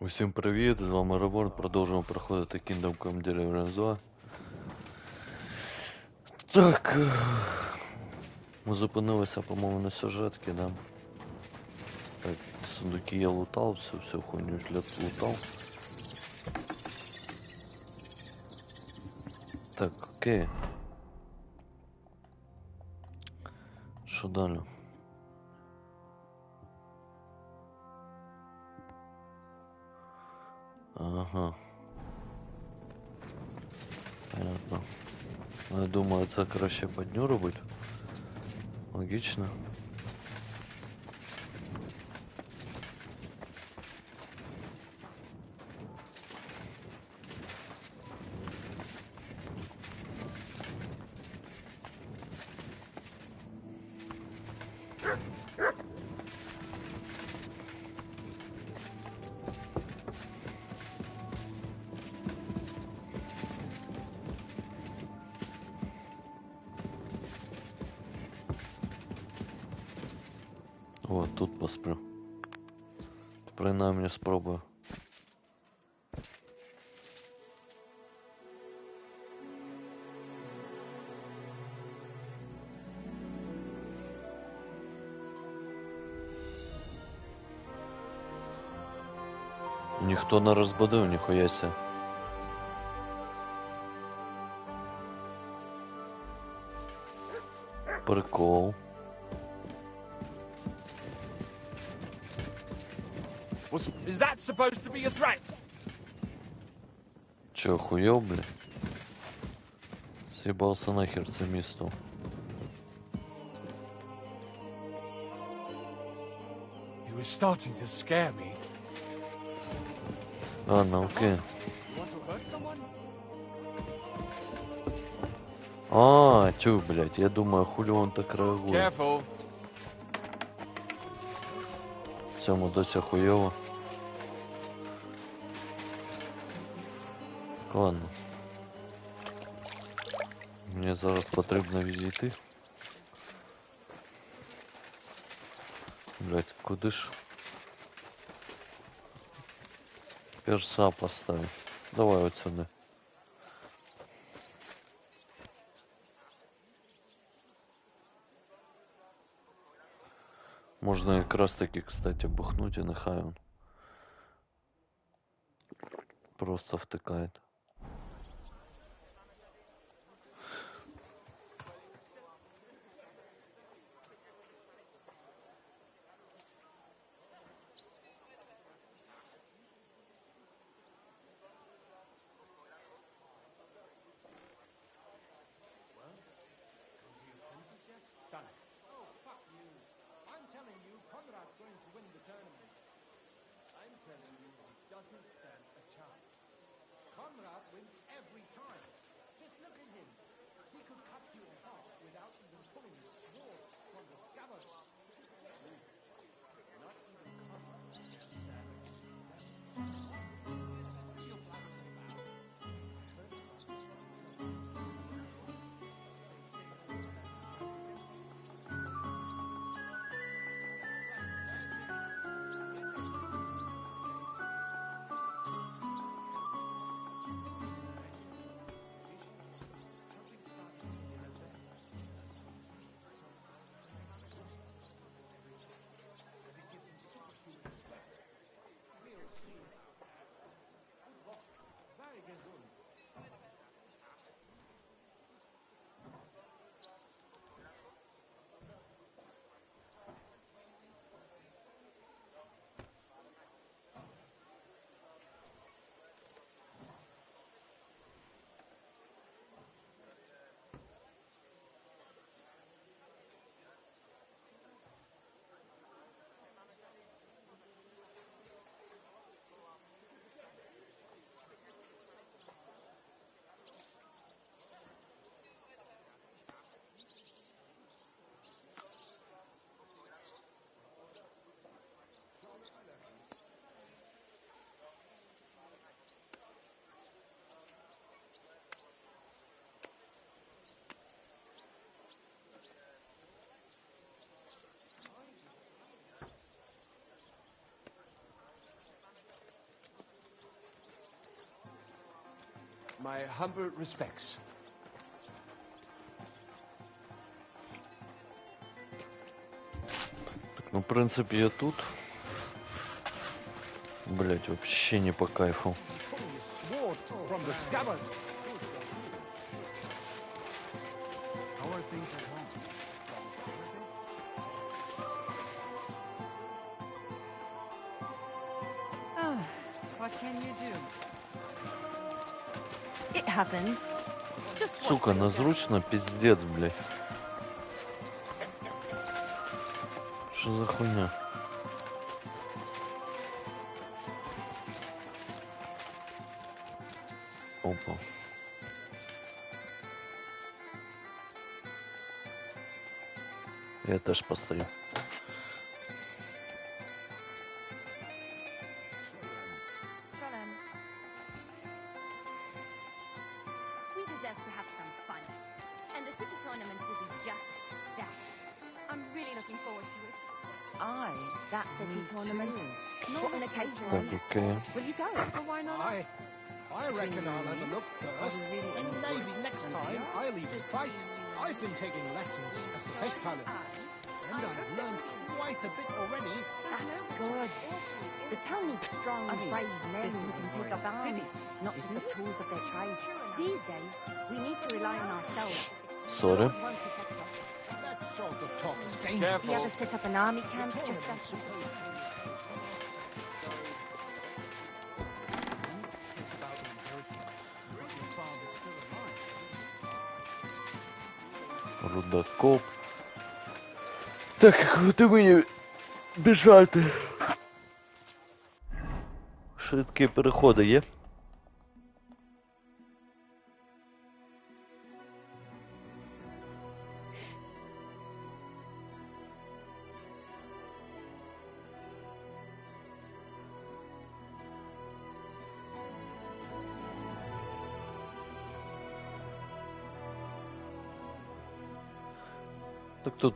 Усім привіт, з вами Роборн, продовжуємо проходити Kingdom Come Deliverance 2. Так, ми зупинилися, по-моєму, на сюжетці, да? Так, сундуки я лутав, всю хуйню лутав. Так, окей. Що далі? Ага. Понятно. Ну, я думаю, це краще по дню робити. Логічно. О, тут посплю. Принаймні спробую. Ніхто не розбудив, ніхуяся. Прикол. Is that supposed to be a threat? Чё, охуел, бля? Съебался нахер це місто. He was starting to scare me. Ладно, окей. You want to hurt someone? А, тю, блядь, я думаю, хули он так реагує. Careful. Цьому досі хуйово. Ладно. Мені зараз потрібно відійти. Блядь, куди ж? Перса поставить. Давай от сюди. Можна якраз таки, кстати, бухнуть і нехай он просто втикает. My humble respects. Так, ну, в принципе, я тут. Блять, вообще не по кайфу. Sword from the scabbard. How are things at home? What can you do? It happens. Just watch Сука, what you do. назручно, пиздец, блять. Что за хуйня? Опа. Я теж постою. Shalom. We deserve to have some fun. And the city tournament will be just that. I'm really looking forward to it. That city Me tournament. too. Not an occasion. Так, окей. Will you go? So why not us? I reckon I'll have a look first. really And enjoy maybe it. next time I'll even fight. I've been taking lessons at the Festhalle. And I've learned quite a bit already. That's good. The town needs strong, brave men who can take up arms, not just the tools of their trade. These days, we need to rely on ourselves. Sorry. God won't protect us. That sort of talk is dangerous. Do you ever set up an army camp just as... Рудокоп. Так, куди мені біжати? Швидкі переходи є? Так тут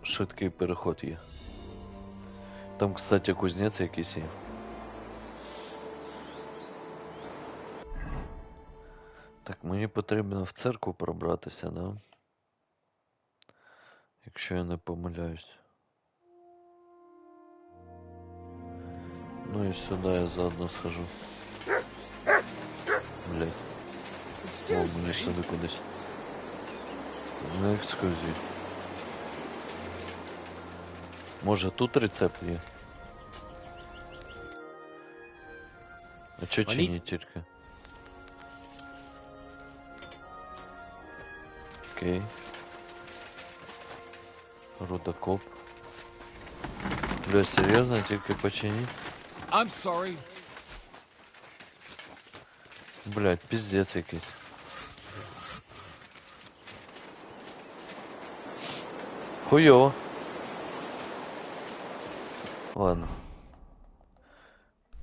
швидкий переход є. Там, кстати, кузнець якийсь є. Так, мені потрібно в церкву пробратися, да? Якщо я не помиляюсь. Ну і сюди я заодно схожу. Блять. О, мені сюди кудись. На екскурсію. Може тут рецепт є? А чо чинить тільки? Окей. Рудокоп. Бля, серйозно, тільки починить? I'm sorry. Блять, пиздец якийсь. Хуйово. Ладно.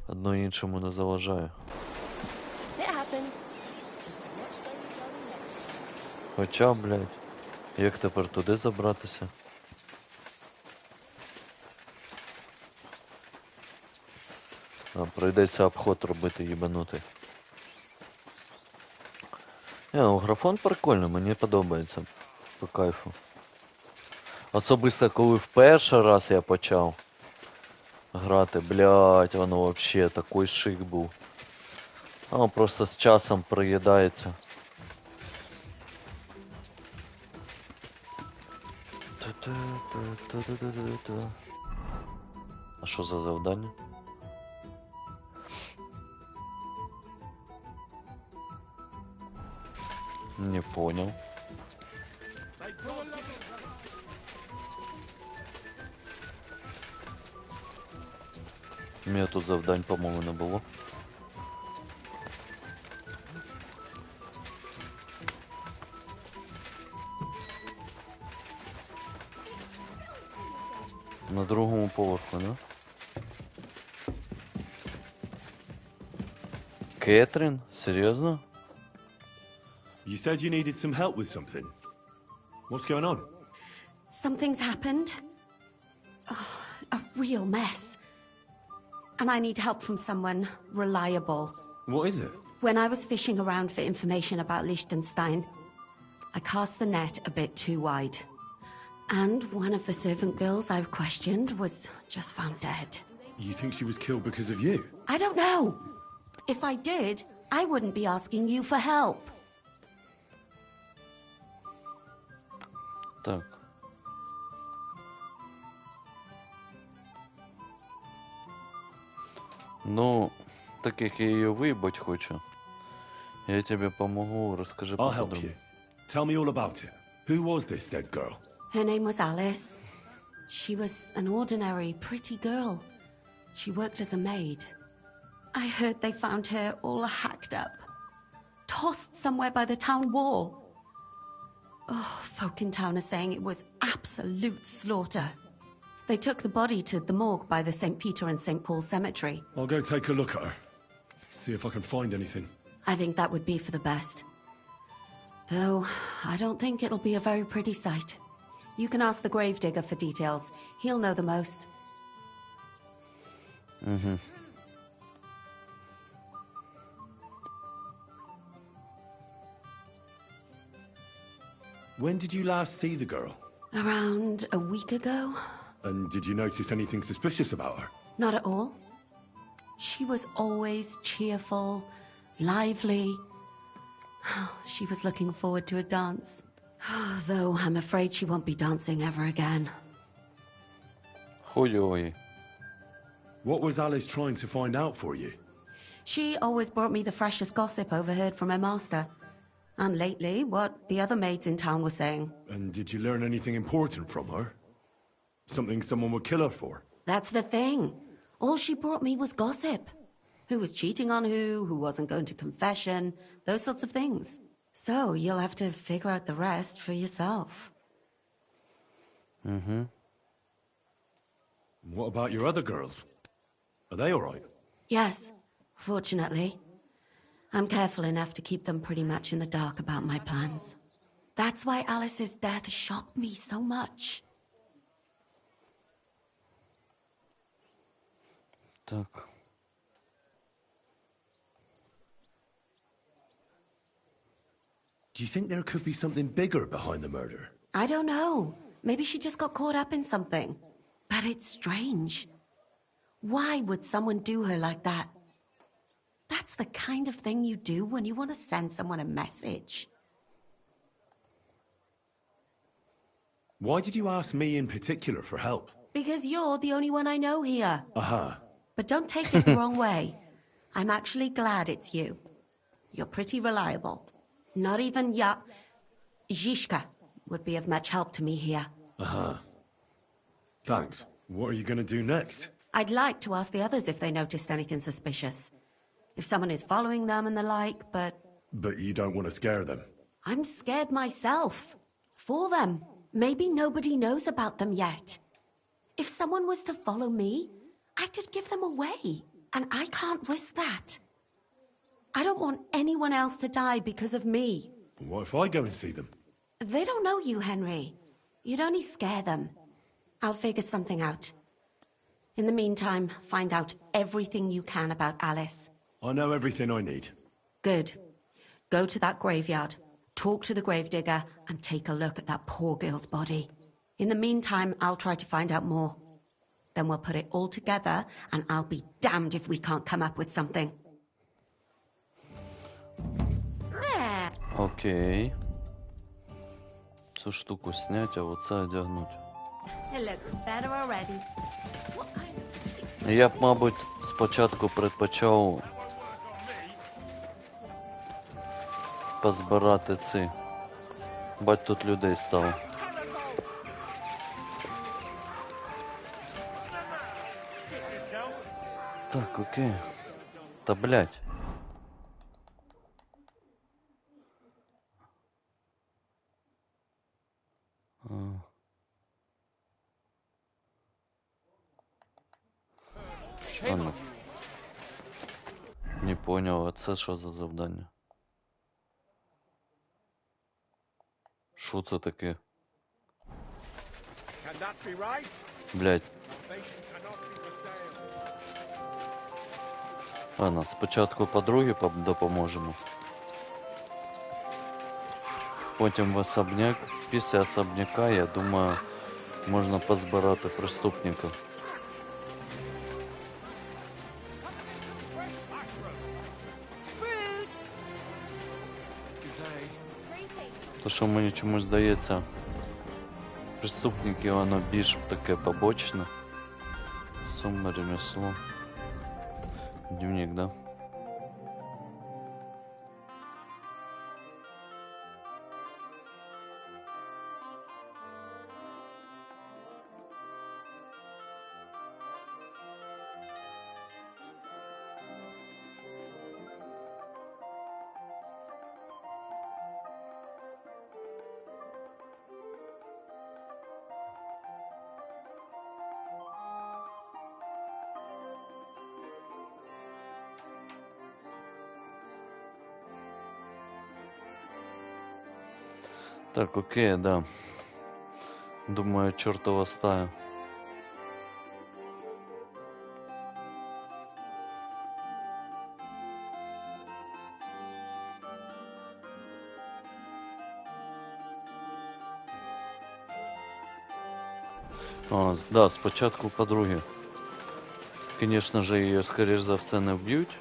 Одно іншому не заважає. It happens. Хоча, блять, як тепер туди забратися? А, прийдеться обход робити, їбанутий. Ну, графон прикольний, мені подобається. По кайфу. Особисто, коли в перший раз я почав грати, блять, воно вообще такий шик був. А воно просто з часом приїдається. А що за завдання? Не понял. У мене тут завдань, по-моєму, не було. На другому поверху, да? Кэтрин? Серьезно? You said you needed some help with something. What's going on? Something's happened. A real mess. And I need help from someone reliable. What is it? When I was fishing around for information about Liechtenstein, I cast the net a bit too wide. And one of the servant girls I questioned was just found dead. You think she was killed because of you? I don't know. If I did, I wouldn't be asking you for help. Так. Ну, так як я її виїбать хочу, я тебе помогу, розкажи I'll help you. поподробно. Tell me all about it. Who was this dead girl? Her name was Alice. She was an ordinary, pretty girl. She worked as a maid. I heard they found her all hacked up, tossed somewhere by the town wall. Oh, folk in town are saying it was absolute slaughter. They took the body to the morgue by the St. Peter and St. Paul cemetery. I'll go take a look at her. See if I can find anything. I think that would be for the best. Though, I don't think it'll be a very pretty sight. You can ask the gravedigger for details. He'll know the most. Угу. When did you last see the girl? Around a week ago? And did you notice anything suspicious about her? Not at all. She was always cheerful, lively. She was looking forward to a dance. Though I'm afraid she won't be dancing ever again. Хуёй. What was Alice trying to find out for you? She always brought me the freshest gossip overheard from her master. And lately, what the other maids in town were saying. And did you learn anything important from her? Something someone would kill her for? That's the thing. All she brought me was gossip. Who was cheating on who wasn't going to confession, those sorts of things. So you'll have to figure out the rest for yourself. Угу. What about your other girls? Are they all right? Yes, fortunately. I'm careful enough to keep them pretty much in the dark about my plans. That's why Alice's death shocked me so much. Так. Do you think there could be something bigger behind the murder? I don't know. Maybe she just got caught up in something. But it's strange. Why would someone do her like that? That's the kind of thing you do when you want to send someone a message. Why did you ask me in particular for help? Because you're the only one I know here. Aha. But don't take it the wrong way. I'm actually glad it's you. You're pretty reliable. Not even Zhishka would be of much help to me here. Aha. Thanks. What are you going to do next? I'd like to ask the others if they noticed anything suspicious. If someone is following them and the like, but... But you don't want to scare them. I'm scared myself. For them. Maybe nobody knows about them yet. If someone was to follow me, I could give them away. And I can't risk that. I don't want anyone else to die because of me. What if I go and see them? They don't know you, Henry. You'd only scare them. I'll figure something out. In the meantime, find out everything you can about Alice. I know everything I need. Good. Go to that graveyard, talk to the gravedigger, and take a look at that poor girl's body. In the meantime, I'll try to find out more. Then we'll put it all together, and I'll be damned if we can't come up with something. Окей. Цю штуку снять, а вот це одягнуть. It looks better already. Я б, мабуть, спочатку предпочав позбирати ці. Бать, тут людей стало. Так, окей. Та блять. Ладно. Не понял, а це що за завдання? Що це таке? Can that be right? Блять. Salvation cannot be for sale. Ладно, спочатку подругі допоможемо. Потім в особняк. Після особняка, я думаю, можна позбирати преступників. Fruit! Good day. Fruity. То, що мені чомусь здається, преступники, воно більш таке побочне. Сума, ремесло. Дневник, да? Так, окей, да. Думаю, чертова стая. А, да, спочатку подруги. Конечно же, її, скоріш за все, не вб'ють.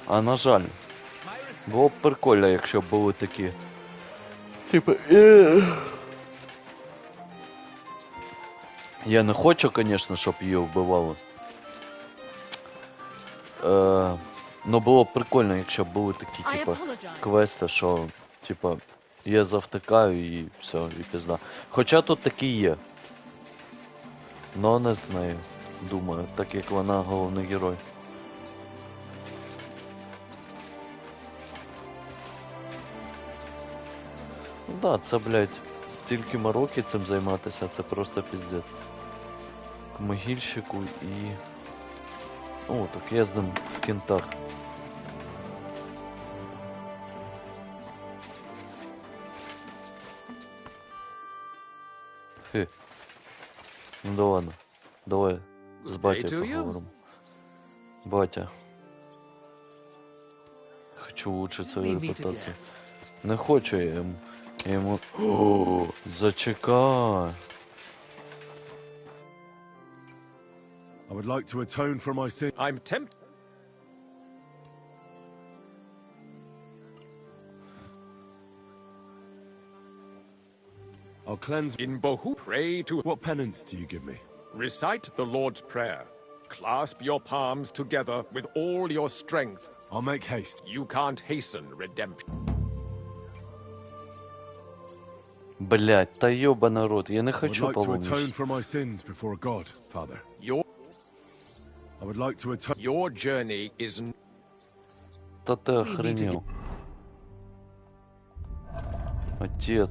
А на жаль, було б прикольно, якщо б були такі. Типа. Я не хочу, конечно, щоб її вбивали. Но було б прикольно, якщо б були такі, I типа, apologize. квести, що, типа, я завтикаю і все, і пізда. Хоча тут такі є. Но не з нею, думаю, так як вона головний герой. Ну да, це, блядь, стільки років цим займатися, це просто піздець. К могильщику і... О, так я з ним в кінтах. Хе. Ну да ладно. Давай з батьком to you. поговоримо. Батя. Хочу улучшить свою репутацію. Не хочу я йому. Я йому... О, зачекай. I would like to atone for my sin. I'm tempted. I'll cleanse. In Bohu, pray to. What penance do you give me? Recite the Lord's Prayer. Clasp your palms together with all your strength. I'll make haste. You can't hasten redemption. Блять, та ёба народ, я не I would хочу like to atone паломничать. for my sins before God, Father. Your I would like to atone. your journey is Та ти охренел. Отец.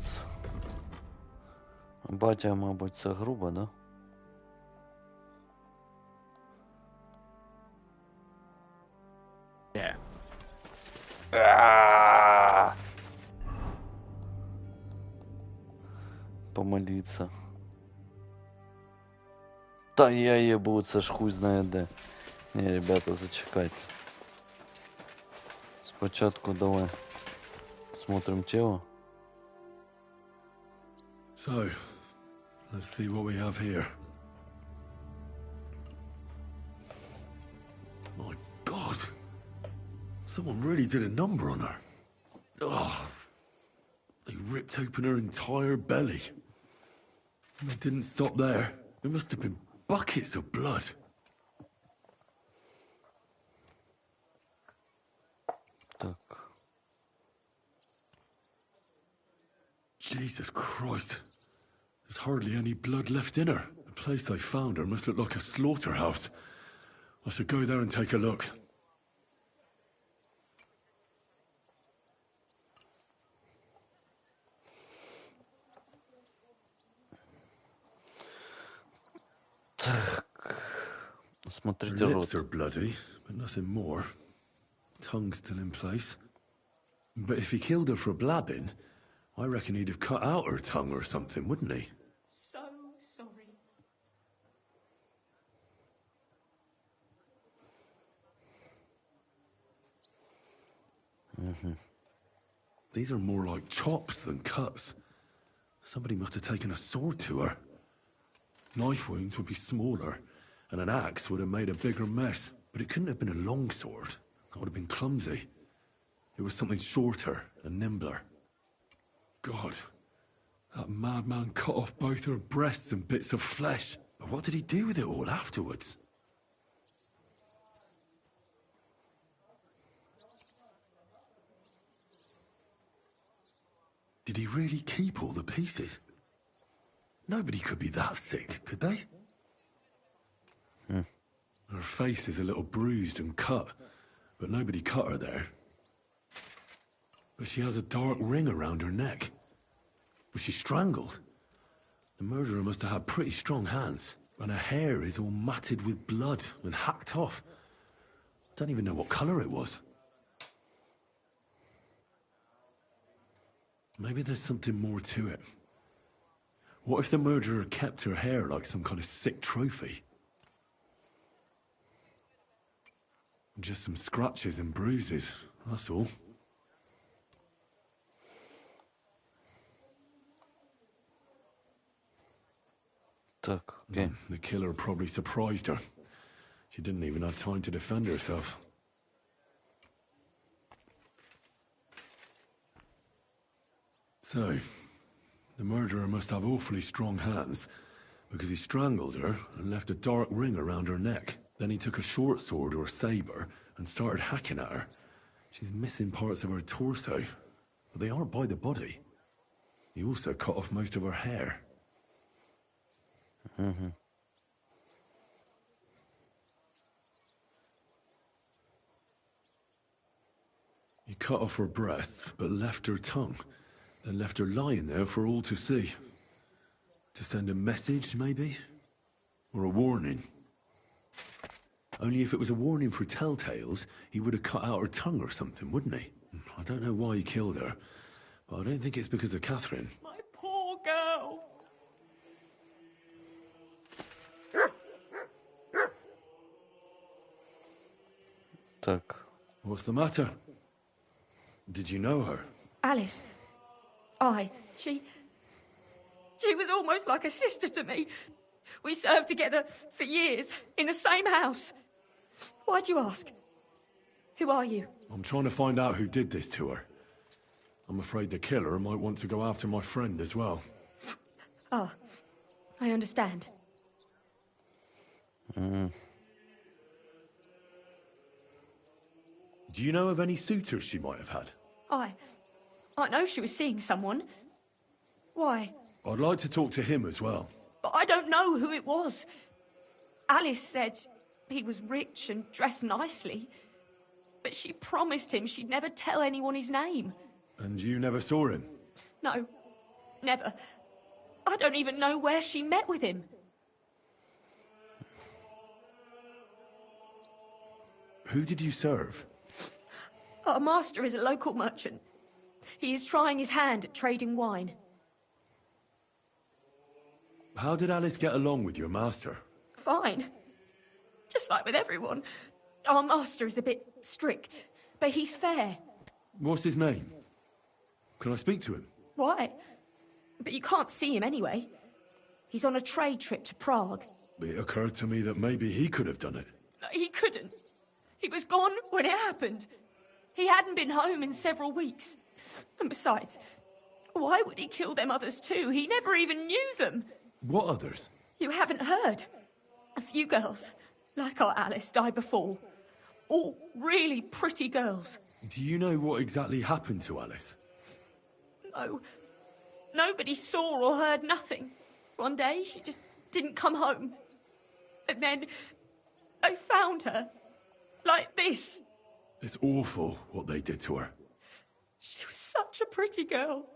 Батя, мабуть, це грубо, да? Yeah. Помолиться. Та я ебу, це ж хуй знає де. Не, ребята, зачекайте. Спочатку давай смотрим тело. So, let's see what we have here. My God. Someone really did a number on her. Ugh. They ripped open her entire belly. And they didn't stop there. There must have been buckets of blood. Так. Jesus Christ. There's hardly any blood left in her. The place I found her must look like a slaughterhouse. I should go there and take a look. Her Смотрите lips рот. are bloody, but nothing more. Tongue still in place. But if he killed her for blabbing, I reckon he'd have cut out her tongue or something, wouldn't he? So sorry. These are more like chops than cuts. Somebody must have taken a sword to her. Knife wounds would be smaller, and an axe would have made a bigger mess. But it couldn't have been a long sword. That would have been clumsy. It was something shorter and nimbler. God, that madman cut off both her breasts and bits of flesh. But what did he do with it all afterwards? Did he really keep all the pieces? Nobody could be that sick, could they? Her face is a little bruised and cut, but nobody cut her there. But she has a dark ring around her neck. Was she strangled? The murderer must have had pretty strong hands, and her hair is all matted with blood and hacked off. Don't even know what colour it was. Maybe there's something more to it. What if the murderer kept her hair like some kind of sick trophy? Just some scratches and bruises, that's all. Так, окей. The killer probably surprised her. She didn't even have time to defend herself. So, the murderer must have awfully strong hands, because he strangled her and left a dark ring around her neck. Then he took a short sword or saber and started hacking at her. She's missing parts of her torso, but they aren't by the body. He also cut off most of her hair. He cut off her breasts, but left her tongue. Then left her lying there for all to see. To send a message, maybe? Or a warning? Only if it was a warning for telltales, he would have cut out her tongue or something, wouldn't he? I don't know why he killed her, but I don't think it's because of Catherine. My poor girl. Так. What's the matter? Did you know her? Alice. She was almost like a sister to me. We served together for years, in the same house. Why'd you ask? Who are you? I'm trying to find out who did this to her. I'm afraid the killer might want to go after my friend as well. Ah, I understand. Do you know of any suitors she might have had? I know she was seeing someone. Why? I'd like to talk to him as well. But I don't know who it was. Alice said he was rich and dressed nicely. But she promised him she'd never tell anyone his name. And you never saw him? No, never. I don't even know where she met with him. Who did you serve? Our master is a local merchant. He is trying his hand at trading wine. How did Alice get along with your master? Fine. Just like with everyone. Our master is a bit strict, but he's fair. What's his name? Can I speak to him? Why? But you can't see him anyway. He's on a trade trip to Prague. It occurred to me that maybe he could have done it. He couldn't. He was gone when it happened. He hadn't been home in several weeks. And besides, why would he kill them others too? He never even knew them. What others? You haven't heard. A few girls, like our Alice, died before. All really pretty girls. Do you know what exactly happened to Alice? No. Nobody saw or heard nothing. One day, she just didn't come home. And then they found her. Like this. It's awful what they did to her. She was such a pretty girl.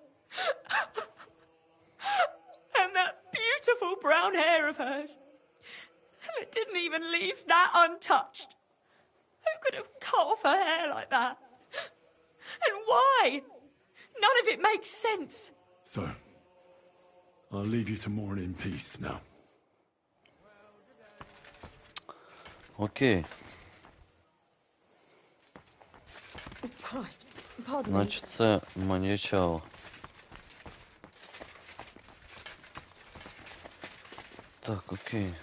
And that beautiful brown hair of hers. And it didn't even leave that untouched. Who could have cut off her hair like that? And why? None of it makes sense. So, I'll leave you to mourn in peace now. Окей. Oh, Christ. Pardon me. Значить, це маньячало. Так, окей.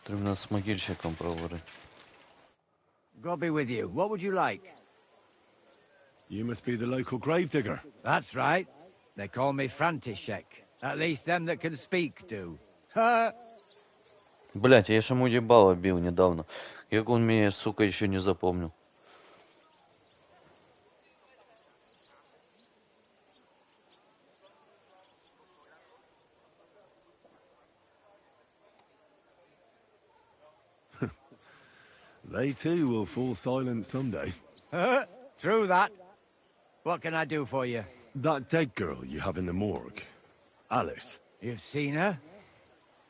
Треба з могильщиком проговорити. God be with you. What would you like? You must be the local gravedigger. That's right. They call me František. At least them that can speak do. Ha! Блять, я ж ему ебало бил недавно. Как он меня, сука, еще не запомнил. They too will fall silent someday. True that. What can I do for you? That dead girl you have in the morgue, Alice. You've seen her?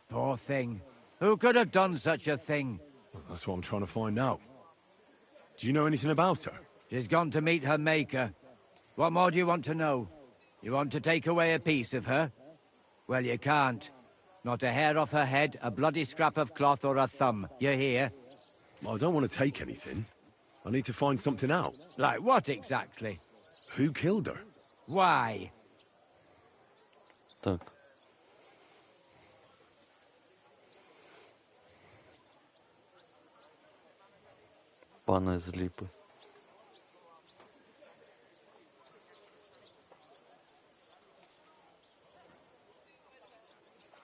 Poor thing. Who could have done such a thing? Well, that's what I'm trying to find out. Do you know anything about her? She's gone to meet her maker. What more do you want to know? You want to take away a piece of her? Well, you can't. Not a hair off her head, a bloody scrap of cloth, or a thumb. You hear? I don't want to take anything. I need to find something out. Like what exactly? Who killed her? Why? Так. Пана з ліпи.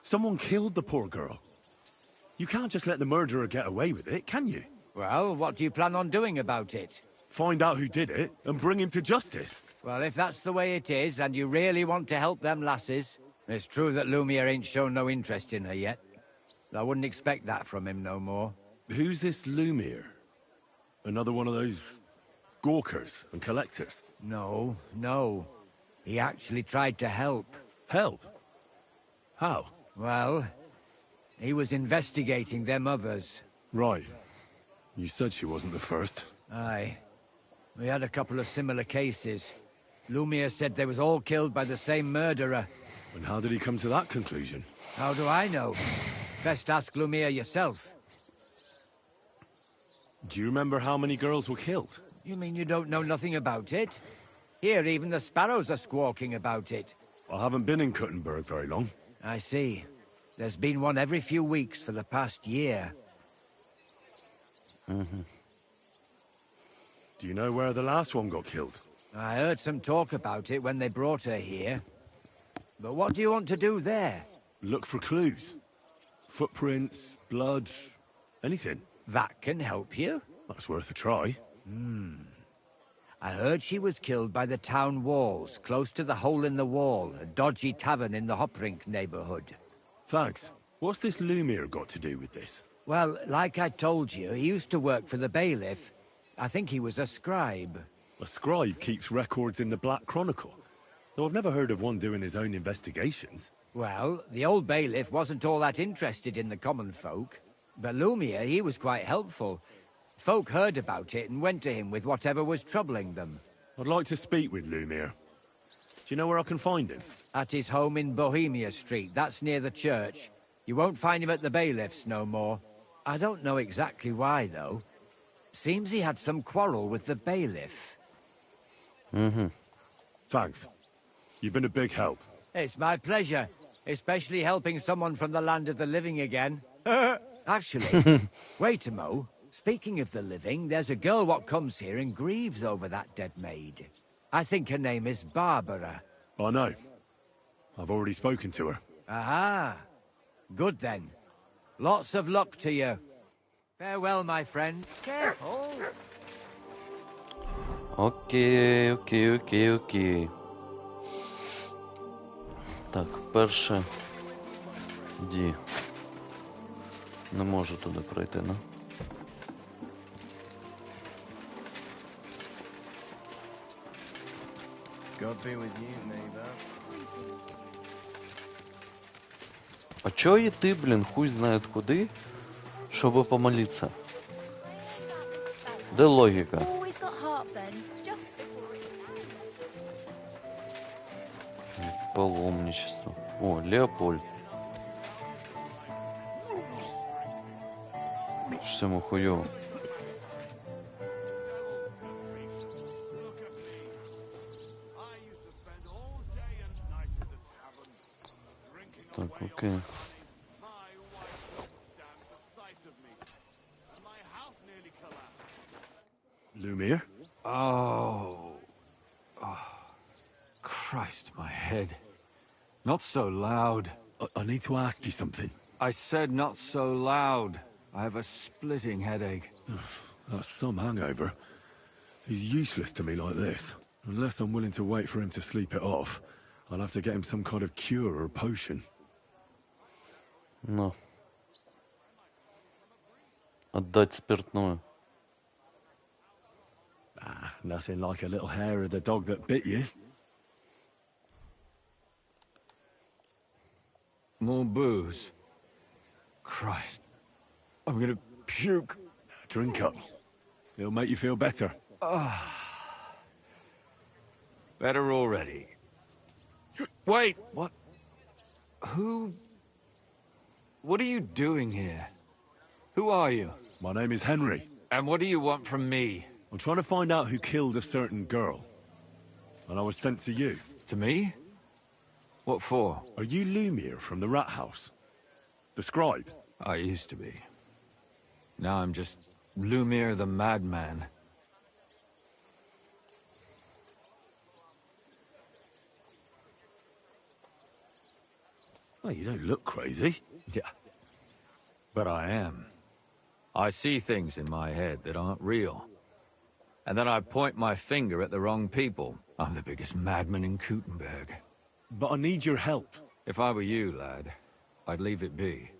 Someone killed the poor girl. You can't just let the murderer get away with it, can you? Well, what do you plan on doing about it? Find out who did it and bring him to justice. Well, if that's the way it is, and you really want to help them lasses, it's true that Lumiere ain't shown no interest in her yet. I wouldn't expect that from him no more. Who's this Lumiere? Another one of those gawkers and collectors? No, no. He actually tried to help. Help? How? Well, he was investigating them others. Right. You said she wasn't the first. Aye. We had a couple of similar cases. Lumiere said they was all killed by the same murderer. And how did he come to that conclusion? How do I know? Best ask Lumiere yourself. Do you remember how many girls were killed? You mean you don't know nothing about it? Here, even the sparrows are squawking about it. I haven't been in Kuttenberg very long. I see. There's been one every few weeks for the past year. Угу. Do you know where the last one got killed? I heard some talk about it when they brought her here. But what do you want to do there? Look for clues. Footprints, blood, anything. That can help you. That's worth a try. I heard she was killed by the town walls, close to the Hole in the Wall, a dodgy tavern in the Hoprink neighborhood. Thanks. What's this Lumiere got to do with this? Well, like I told you, he used to work for the bailiff. I think he was a scribe. A scribe keeps records in the Black Chronicle. Though I've never heard of one doing his own investigations. Well, the old bailiff wasn't all that interested in the common folk. But Lumiere, he was quite helpful. Folk heard about it and went to him with whatever was troubling them. I'd like to speak with Lumiere. Do you know where I can find him? At his home in Bohemia Street, that's near the church. You won't find him at the bailiff's no more. I don't know exactly why, though. Seems he had some quarrel with the bailiff. Thanks. You've been a big help. It's my pleasure, especially helping someone from the land of the living again. Actually, wait a mo. Speaking of the living, there's a girl what comes here and grieves over that dead maid. I think her name is Barbara. I know. I've already spoken to her. Aha. Good then. Lots of luck to you. Farewell, my friend. Careful. Окей, окей, окей, окей. Так, перше. Ді. Не можу туди пройти, ну. God be with you, neighbor. А чё йти, блін, хуй знает куди, щоб помолитися? Де логіка? Always got heartburn just before it. Паломничество. О, Леопольд. Що йому хуйово? Окей. Lumir? Oh. Christ, my head. Not so loud. I need to ask you something. I said not so loud. I have a splitting headache. That's some hangover. He's useless to me like this. Unless I'm willing to wait for him to sleep it off, I'll have to get him some kind of cure or potion. Ну. Отдать спиртное. Ah, nothing like a little hair of the dog that bit you. More booze. Christ. I'm gonna puke. Drink up. It'll make you feel better. Better already. Wait! What? What are you doing here? Who are you? My name is Henry. And what do you want from me? I'm trying to find out who killed a certain girl. And I was sent to you. To me? What for? Are you Lumir from the rat house? The scribe? I used to be. Now I'm just Lumir the madman. Well, you don't look crazy. Yeah. But I am. I see things in my head that aren't real. And then I point my finger at the wrong people. I'm the biggest madman in Kuttenberg. But I need your help. If I were you, lad, I'd leave it be.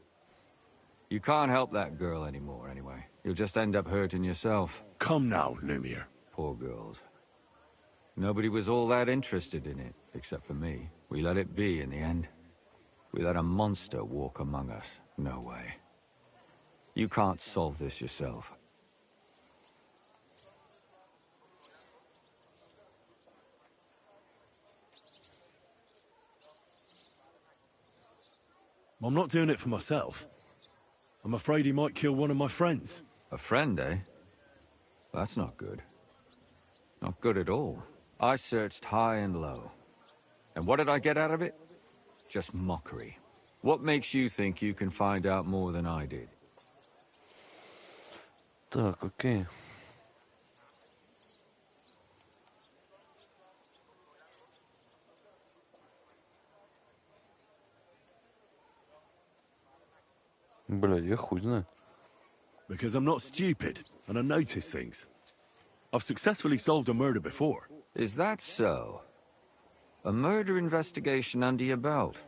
You can't help that girl anymore, anyway. You'll just end up hurting yourself. Come now, Lumir. Poor girls. Nobody was all that interested in it, except for me. We let it be in the end. We let a monster walk among us. No way. You can't solve this yourself. I'm not doing it for myself. I'm afraid he might kill one of my friends. A friend, eh? That's not good. Not good at all. I searched high and low. And what did I get out of it? Just mockery. What makes you think you can find out more than I did? Так, окей. Бля, я хуй знаю. Because I'm not stupid, and I notice things. I've successfully solved a murder before. Is that so? A murder investigation under your belt.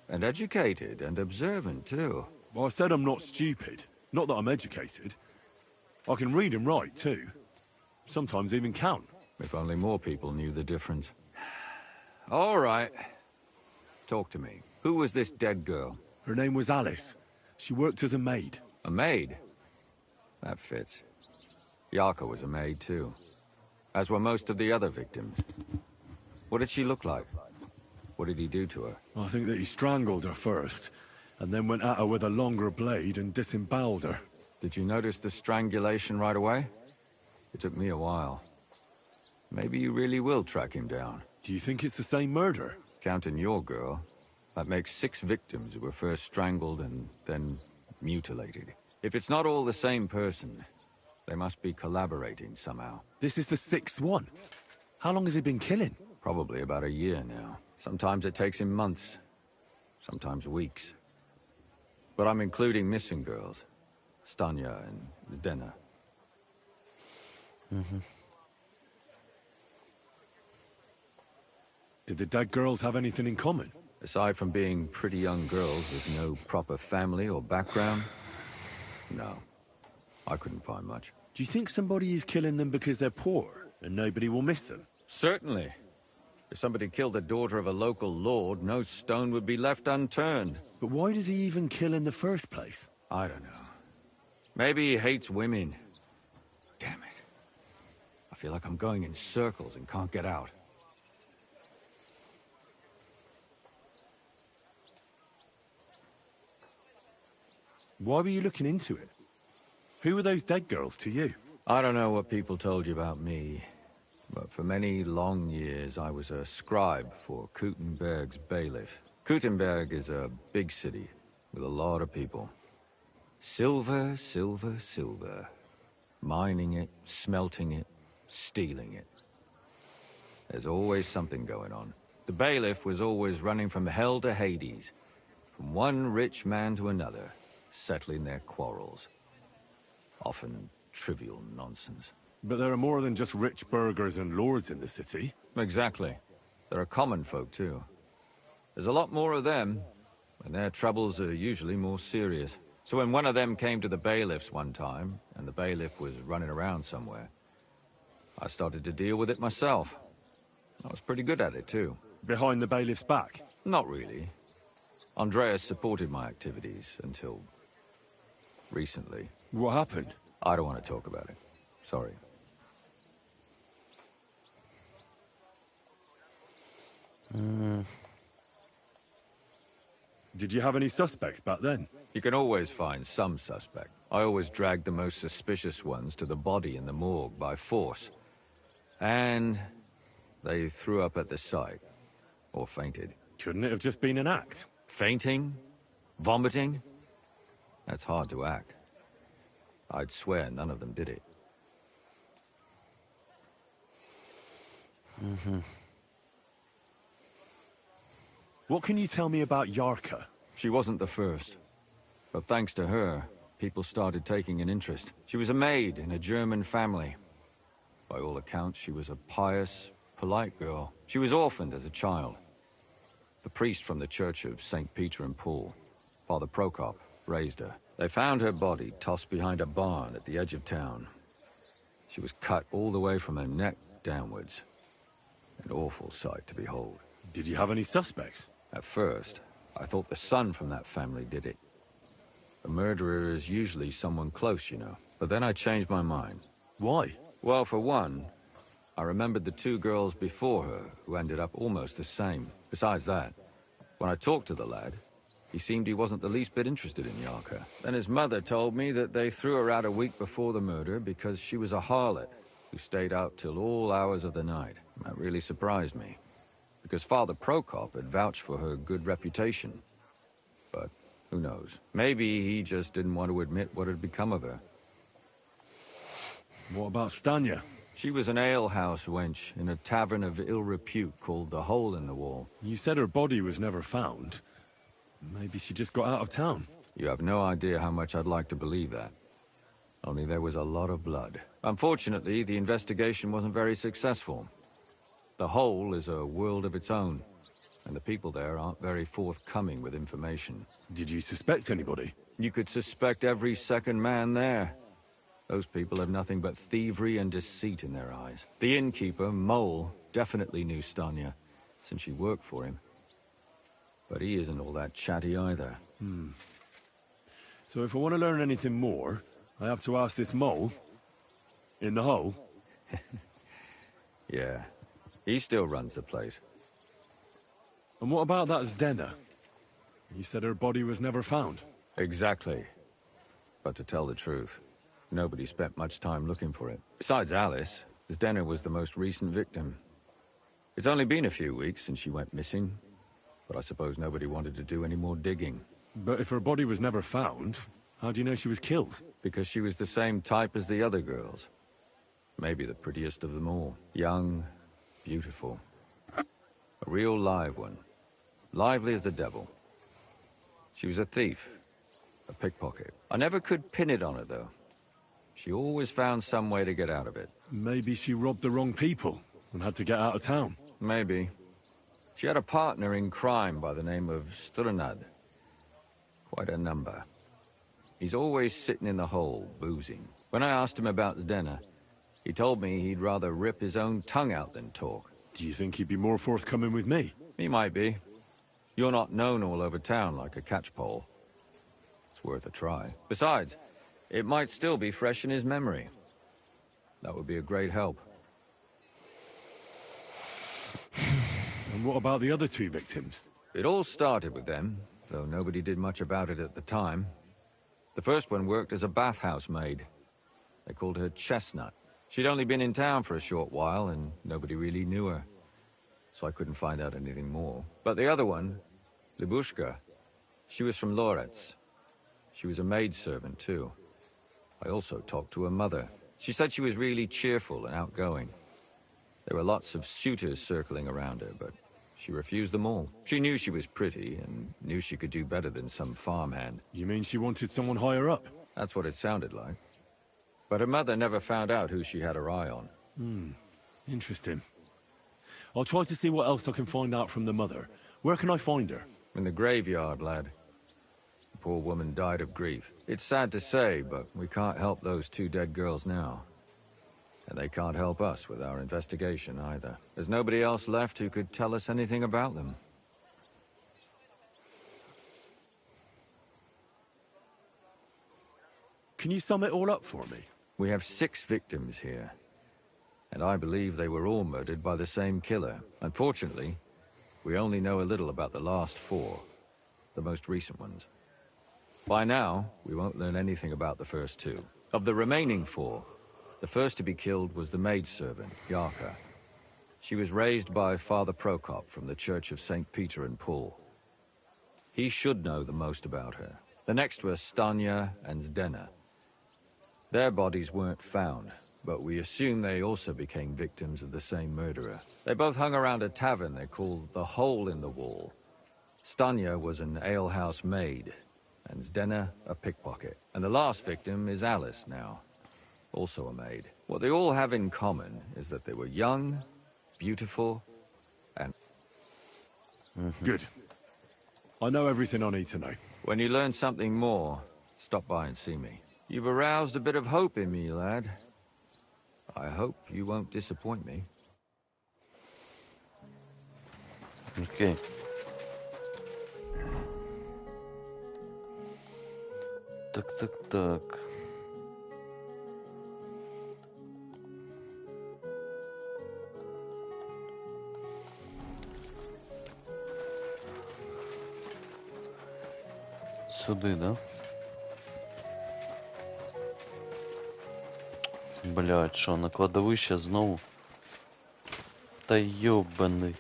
And educated and observant, too. Well, I said I'm not stupid. Not that I'm educated. I can read and write, too. Sometimes even count. If only more people knew the difference. All right. Talk to me. Who was this dead girl? Her name was Alice. She worked as a maid. A maid? That fits. Yarka was a maid, too. As were most of the other victims. What did she look like? What did he do to her? I think that he strangled her first, and then went at her with a longer blade and disemboweled her. Did you notice the strangulation right away? It took me a while. Maybe you really will track him down. Do you think it's the same murder? Counting your girl, that makes 6 victims who were first strangled and then mutilated. If it's not all the same person, they must be collaborating somehow. This is the 6th one. How long has he been killing? Probably about a year now. Sometimes it takes him months, sometimes weeks. But I'm including missing girls. Stanya and Zdena. Did the dead girls have anything in common? Aside from being pretty young girls with no proper family or background, no. I couldn't find much. Do you think somebody is killing them because they're poor and nobody will miss them? Certainly. If somebody killed the daughter of a local lord, no stone would be left unturned. But why does he even kill in the first place? I don't know. Maybe he hates women. Damn it. I feel like I'm going in circles and can't get out. Why were you looking into it? Who were those dead girls to you? I don't know what people told you about me, but for many long years I was a scribe for Kuttenberg's bailiff. Gutenberg is a big city with a lot of people. Silver, silver, silver. Mining it, smelting it, stealing it. There's always something going on. The bailiff was always running from hell to Hades, from one rich man to another, settling their quarrels. Often trivial nonsense. But there are more than just rich burghers and lords in the city. Exactly. There are common folk too. There's a lot more of them, and their troubles are usually more serious. So when one of them came to the bailiffs one time, and the bailiff was running around somewhere, I started to deal with it myself. I was pretty good at it too. Behind the bailiff's back? Not really. Andreas supported my activities until recently. What happened? I don't want to talk about it. Sorry. Did you have any suspects back then? You can always find some suspect. I always dragged the most suspicious ones to the body in the morgue by force. And they threw up at the sight. Or fainted. Couldn't it have just been an act? Fainting? Vomiting? That's hard to act. I'd swear none of them did it. What can you tell me about Yarka? She wasn't the first. But thanks to her, people started taking an interest. She was a maid in a German family. By all accounts, she was a pious, polite girl. She was orphaned as a child. The priest from the church of St. Peter and Paul, Father Prokop, raised her. They found her body tossed behind a barn at the edge of town. She was cut all the way from her neck downwards. An awful sight to behold. Did you have any suspects? At first, I thought the son from that family did it. The murderer is usually someone close, you know. But then I changed my mind. Why? Well, for one, I remembered the two girls before her who ended up almost the same. Besides that, when I talked to the lad, he seemed he wasn't the least bit interested in Yarka. Then his mother told me that they threw her out a week before the murder because she was a harlot who stayed out till all hours of the night. That really surprised me, because Father Prokop had vouched for her good reputation. But who knows? Maybe he just didn't want to admit what had become of her. What about Stanya? She was an alehouse wench in a tavern of ill repute called the Hole in the Wall. You said her body was never found. Maybe she just got out of town. You have no idea how much I'd like to believe that. Only there was a lot of blood. Unfortunately, the investigation wasn't very successful. The Hole is a world of its own, and the people there aren't very forthcoming with information. Did you suspect anybody? You could suspect every second man there. Those people have nothing but thievery and deceit in their eyes. The innkeeper, Mole, definitely knew Stanya, since she worked for him. But he isn't all that chatty either. So if I want to learn anything more, I have to ask this Mole? In the hole? Yeah. He still runs the place. And what about that Zdena? You said her body was never found. Exactly. But to tell the truth, nobody spent much time looking for it. Besides Alice, Zdena was the most recent victim. It's only been a few weeks since she went missing, but I suppose nobody wanted to do any more digging. But if her body was never found, how do you know she was killed? Because she was the same type as the other girls. Maybe the prettiest of them all. Young, beautiful. A real live one. Lively as the devil. She was a thief. A pickpocket. I never could pin it on her, though. She always found some way to get out of it. Maybe she robbed the wrong people and had to get out of town. Maybe. She had a partner in crime by the name of Strunad. Quite a number. He's always sitting in the hole, boozing. When I asked him about Zdena, he told me he'd rather rip his own tongue out than talk. Do you think he'd be more forthcoming with me? He might be. You're not known all over town like a catchpole. It's worth a try. Besides, it might still be fresh in his memory. That would be a great help. And what about the other two victims? It all started with them, though nobody did much about it at the time. The first one worked as a bathhouse maid. They called her Chestnut. She'd only been in town for a short while, and nobody really knew her. So I couldn't find out anything more. But the other one, Libushka. She was from Loretz. She was a maidservant, too. I also talked to her mother. She said she was really cheerful and outgoing. There were lots of suitors circling around her, but she refused them all. She knew she was pretty and knew she could do better than some farmhand. You mean she wanted someone higher up? That's what it sounded like. But her mother never found out who she had her eye on. Interesting. I'll try to see what else I can find out from the mother. Where can I find her? In the graveyard, lad. The poor woman died of grief. It's sad to say, but we can't help those two dead girls now. And they can't help us with our investigation either. There's nobody else left who could tell us anything about them. Can you sum it all up for me? We have 6 victims here. And I believe they were all murdered by the same killer. Unfortunately, we only know a little about the last 4. The most recent ones. By now, we won't learn anything about the first 2. Of the remaining 4, the first to be killed was the maidservant, Yarka. She was raised by Father Prokop from the Church of St. Peter and Paul. He should know the most about her. The next were Stanya and Zdena. Their bodies weren't found, but we assume they also became victims of the same murderer. They both hung around a tavern they called the Hole in the Wall. Stanya was an alehouse maid, and Zdena a pickpocket. And the last victim is Alice now, also a maid. What they all have in common is that they were young, beautiful, and... Good. I know everything I need to know. When you learn something more, stop by and see me. You've aroused a bit of hope in me, lad. I hope you won't disappoint me. Окей. Так. Сюди, да? Блядь, що, на кладовище знову? Та ёбаний.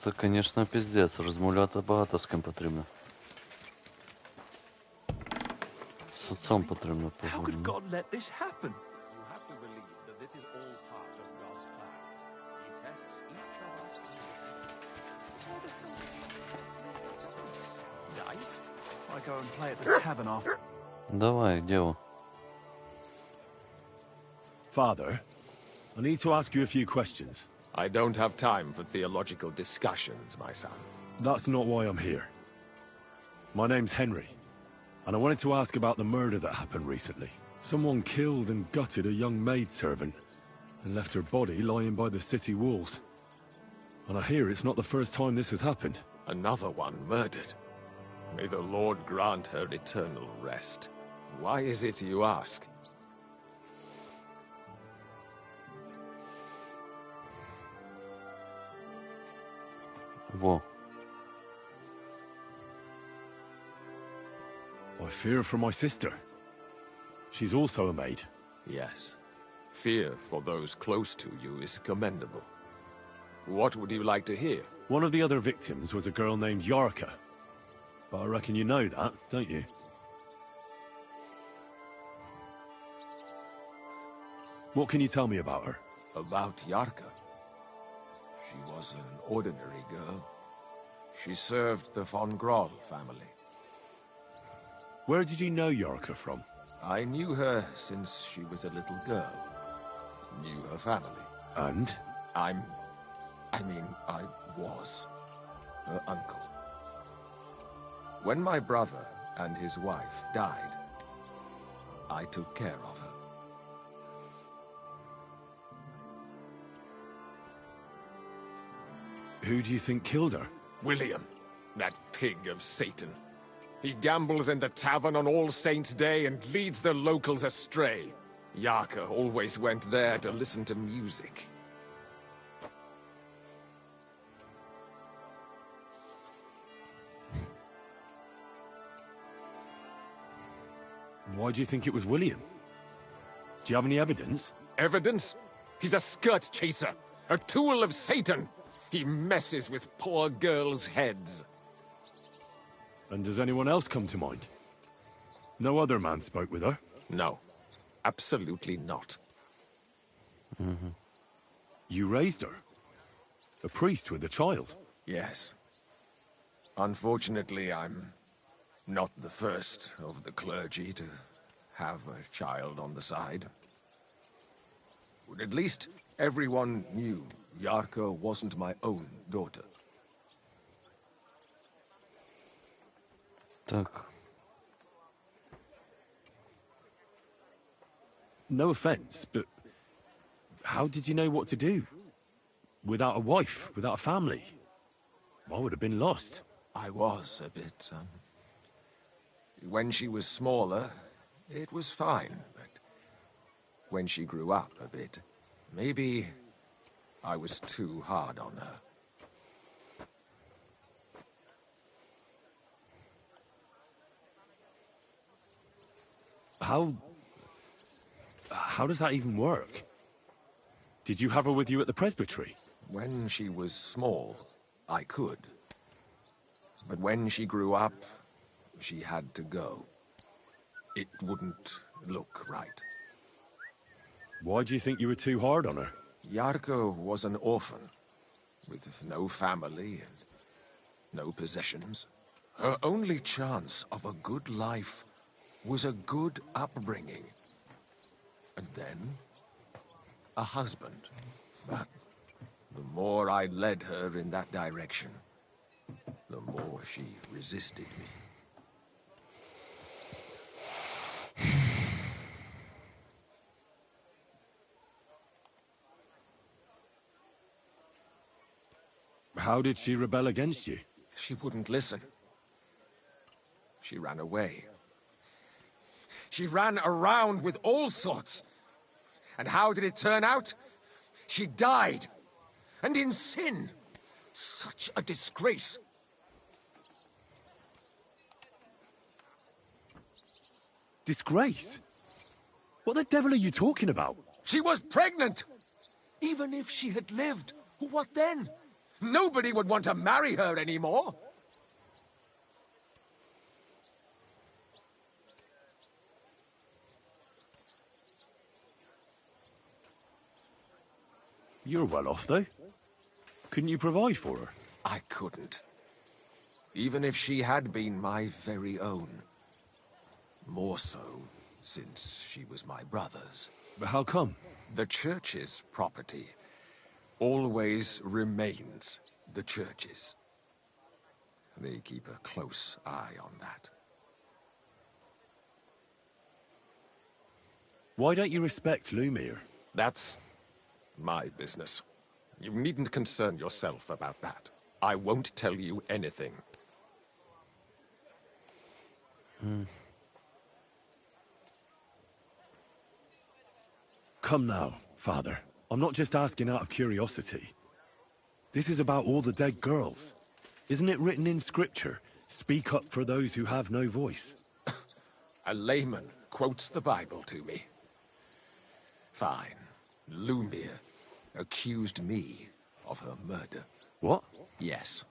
Це, конечно, пиздец. Розмовляти багато з ким потрібно. З отцом потрібно How could поговорити. God let this happen? You have to believe that this is all part of God's plan. He tests each of us. Guys, I go and play at the tavern after. Давай, к делу. Father, I need to ask you a few questions. I don't have time for theological discussions, my son. That's not why I'm here. My name's Henry, and I wanted to ask about the murder that happened recently. Someone killed and gutted a young maidservant and left her body lying by the city walls. And I hear it's not the first time this has happened. Another one murdered. May the Lord grant her eternal rest. Why is it you ask? Во. I fear for my sister. She's also a maid. Yes. Fear for those close to you is commendable. What would you like to hear? One of the other victims was a girl named Yarka. But I reckon you know that, don't you? What can you tell me about her? About Yarka? She was an ordinary girl. She served the von Groll family. Where did you know Yarka from? I knew her since she was a little girl. Knew her family. And? I was her uncle. When my brother and his wife died, I took care of her. Who do you think killed her? William, that pig of Satan. He gambles in the tavern on All Saints' Day and leads the locals astray. Yarka always went there to listen to music. Why do you think it was William? Do you have any evidence? Evidence? He's a skirt chaser, a tool of Satan. He messes with poor girls' heads. And does anyone else come to mind? No other man spoke with her? No, absolutely not. You raised her? A priest with a child? Yes. Unfortunately, I'm not the first of the clergy to have a child on the side. But at least everyone knew Yarka wasn't my own daughter. Так. No offense, but how did you know what to do? Without a wife, without a family? I would have been lost. I was a bit, when she was smaller, it was fine, but when she grew up a bit, maybe I was too hard on her. How does that even work? Did you have her with you at the presbytery? When she was small, I could. But when she grew up, she had to go. It wouldn't look right. Why do you think you were too hard on her? Yarko was an orphan, with no family and no possessions. Her only chance of a good life was a good upbringing. And then, a husband. But the more I led her in that direction, the more she resisted me. How did she rebel against you? She wouldn't listen. She ran away. She ran around with all sorts. And how did it turn out? She died. And in sin. Such a disgrace. Disgrace? What the devil are you talking about? She was pregnant! Even if she had lived, what then? Nobody would want to marry her anymore. You're well off, though. Couldn't you provide for her? I couldn't. Even if she had been my very own. More so, since she was my brother's. But how come? The church's property always remains the church's. They keep a close eye on that. Why don't you respect Lumiere? That's my business. You needn't concern yourself about that. I won't tell you anything. Come now, Father. I'm not just asking out of curiosity. This is about all the dead girls. Isn't it written in Scripture, speak up for those who have no voice? A layman quotes the Bible to me. Fine. Lumiere accused me of her murder. What? Yes.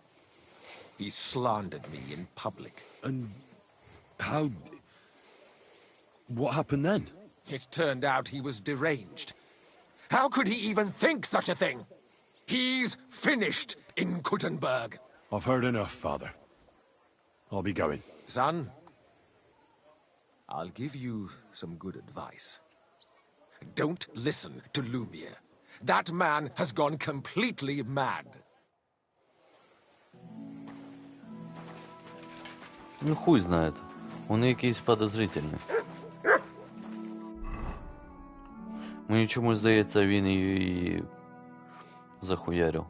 He slandered me in public. And how... What happened then? It turned out he was deranged. How could he even think such a thing? He's finished in Kuttenberg. I've heard enough, Father. I'll be going. Son, I'll give you some good advice. Don't listen to Lumiere. That man has gone completely mad. Ну хуй знает. Он якийсь подозрительний. Мені чомусь здається, він її захуярив.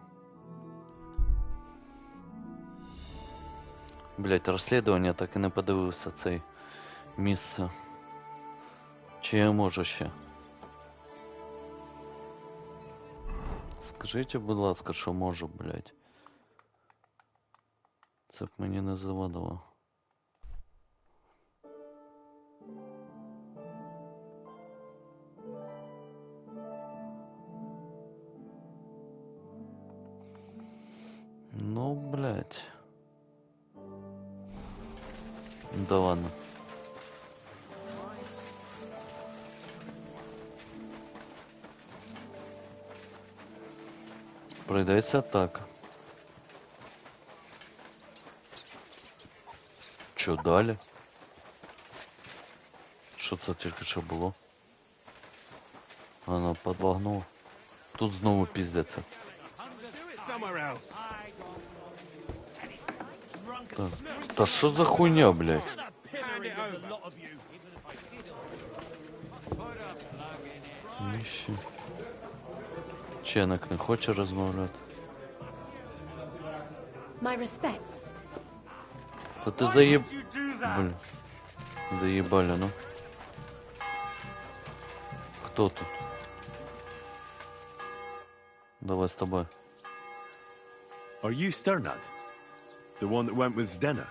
Блять, розслідування так і не подивився цей місце. Чи я можу ще? Скажіть, будь ласка, що можу, блять. Це б мені не завадило. блядь. Да ладно. Пройдеться атака. Що далі? Що це тільки що було? Вона подлагнула. Тут знову піздеться. Так. Та що за хуйня, блядь? Ніщі. Ченок не хоче розмовляти. My respects. Та ти заєб... Блін. Заєбали, ну. Хто тут? Давай з тобою. Are you Sternad? The one that went with Zdenna?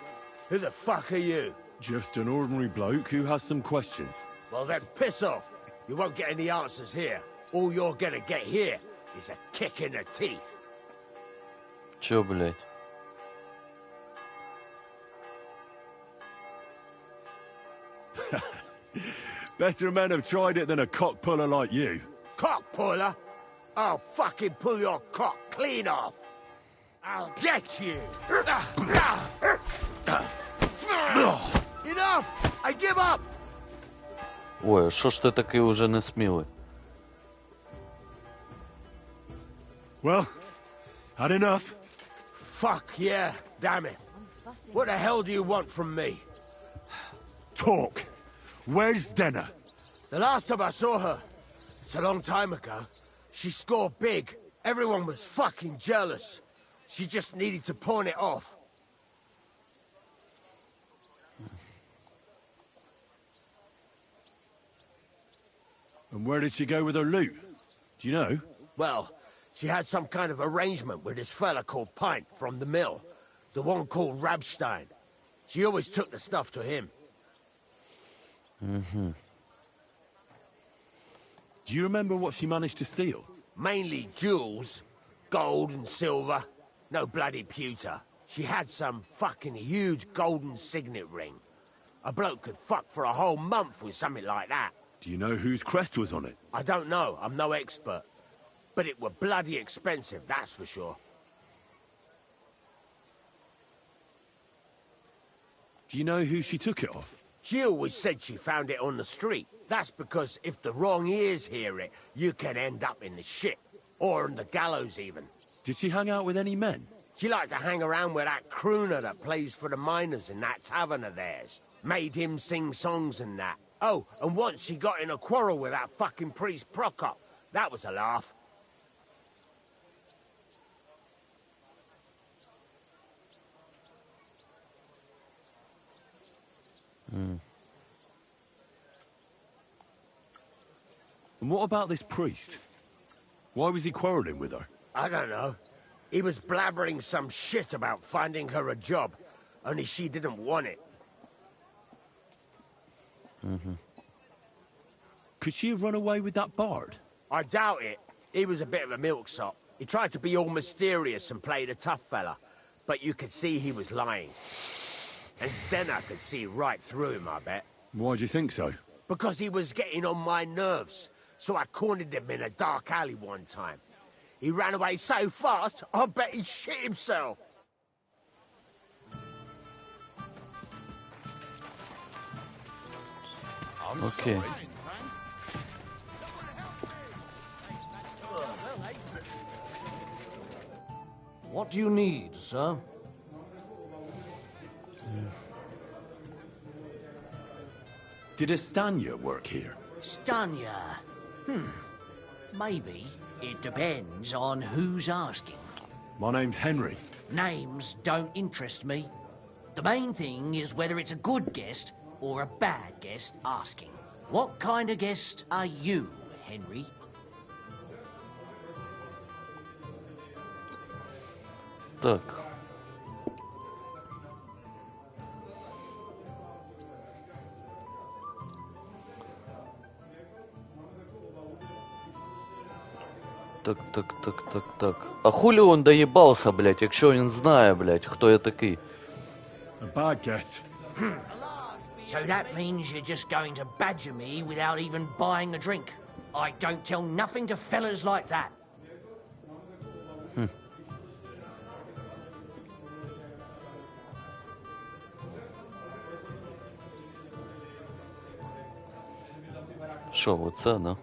Who the fuck are you? Just an ordinary bloke who has some questions. Well then, piss off. You won't get any answers here. All you're gonna get here is a kick in the teeth. Чё, блядь? Better men have tried it than a cock puller like you. Cock puller? I'll fucking pull your cock clean off. I'll get you. Enough! I give up! Ой, а що ж ти такий уже не смілий? Well, had enough? Fuck yeah, damn it. What the hell do you want from me? Talk. Where's Zdenna? The last time I saw her, it's a long time ago, she scored big. Everyone was fucking jealous. She just needed to pawn it off. And where did she go with her loot? Do you know? Well, she had some kind of arrangement with this fella called Pint from the mill. The one called Rabstein. She always took the stuff to him. Mm-hmm. Do you remember what she managed to steal? Mainly jewels. Gold and silver. No bloody pewter. She had some fucking huge golden signet ring. A bloke could fuck for a whole month with something like that. Do you know whose crest was on it? I don't know. I'm no expert. But it were bloody expensive, that's for sure. Do you know who she took it off? She always said she found it on the street. That's because if the wrong ears hear it, you can end up in the shit. Or on the gallows, even. Did she hang out with any men? She liked to hang around with that crooner that plays for the miners in that tavern of theirs. Made him sing songs and that. Oh, and once she got in a quarrel with that fucking priest Prokop. That was a laugh. Mm. And what about this priest? Why was he quarreling with her? I don't know. He was blabbering some shit about finding her a job, only she didn't want it. Mm-hmm. Could she have run away with that bard? I doubt it. He was a bit of a milksop. He tried to be all mysterious and played a tough fella, but you could see he was lying. And Zdenna could see right through him, I bet. Why do you think so? Because he was getting on my nerves, so I cornered him in a dark alley one time. He ran away so fast, I bet he shit himself. Okay. What do you need, sir? Did Estanya work here? Stanya. Maybe. It depends on who's asking. My name's Henry. Names don't interest me. The main thing is whether it's a good guest or a bad guest asking. What kind of guest are you, Henry? Так. Так. А хулі он доїбався, блядь, якщо він знає, блядь, хто я такий? A bad guess. So that means you're just going to badger me without even buying a drink. I don't tell nothing to fellas like that. Що, оце, да?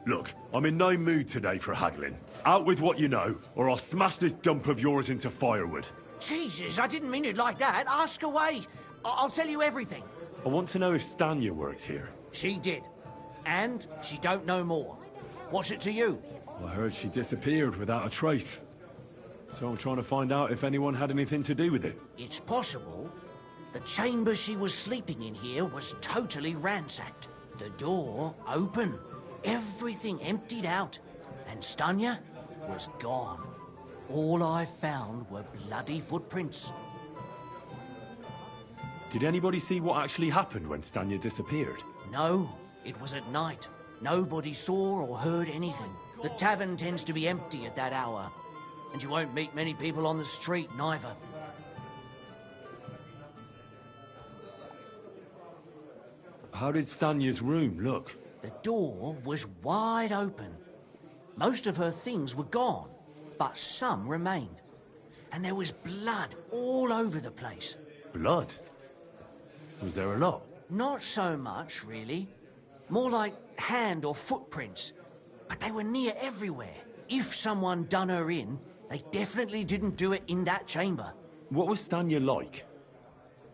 Look, I'm in no mood today for haggling. Out with what you know, or I'll smash this dump of yours into firewood. Jesus, I didn't mean it like that. Ask away. I'll tell you everything. I want to know if Stanya worked here. She did. And she don't know more. What's it to you? I heard she disappeared without a trace. So I'm trying to find out if anyone had anything to do with it. It's possible. The chamber she was sleeping in here was totally ransacked. The door open. Everything emptied out. And Stanya was gone. All I found were bloody footprints. Did anybody see what actually happened when Stanya disappeared? No, it was at night. Nobody saw or heard anything. The tavern tends to be empty at that hour. And you won't meet many people on the street, neither. How did Stanya's room look? The door was wide open. Most of her things were gone, but some remained. And there was blood all over the place. Blood? Was there a lot? Not so much, really. More like hand or footprints. But they were near everywhere. If someone done her in, they definitely didn't do it in that chamber. What was Stanya like?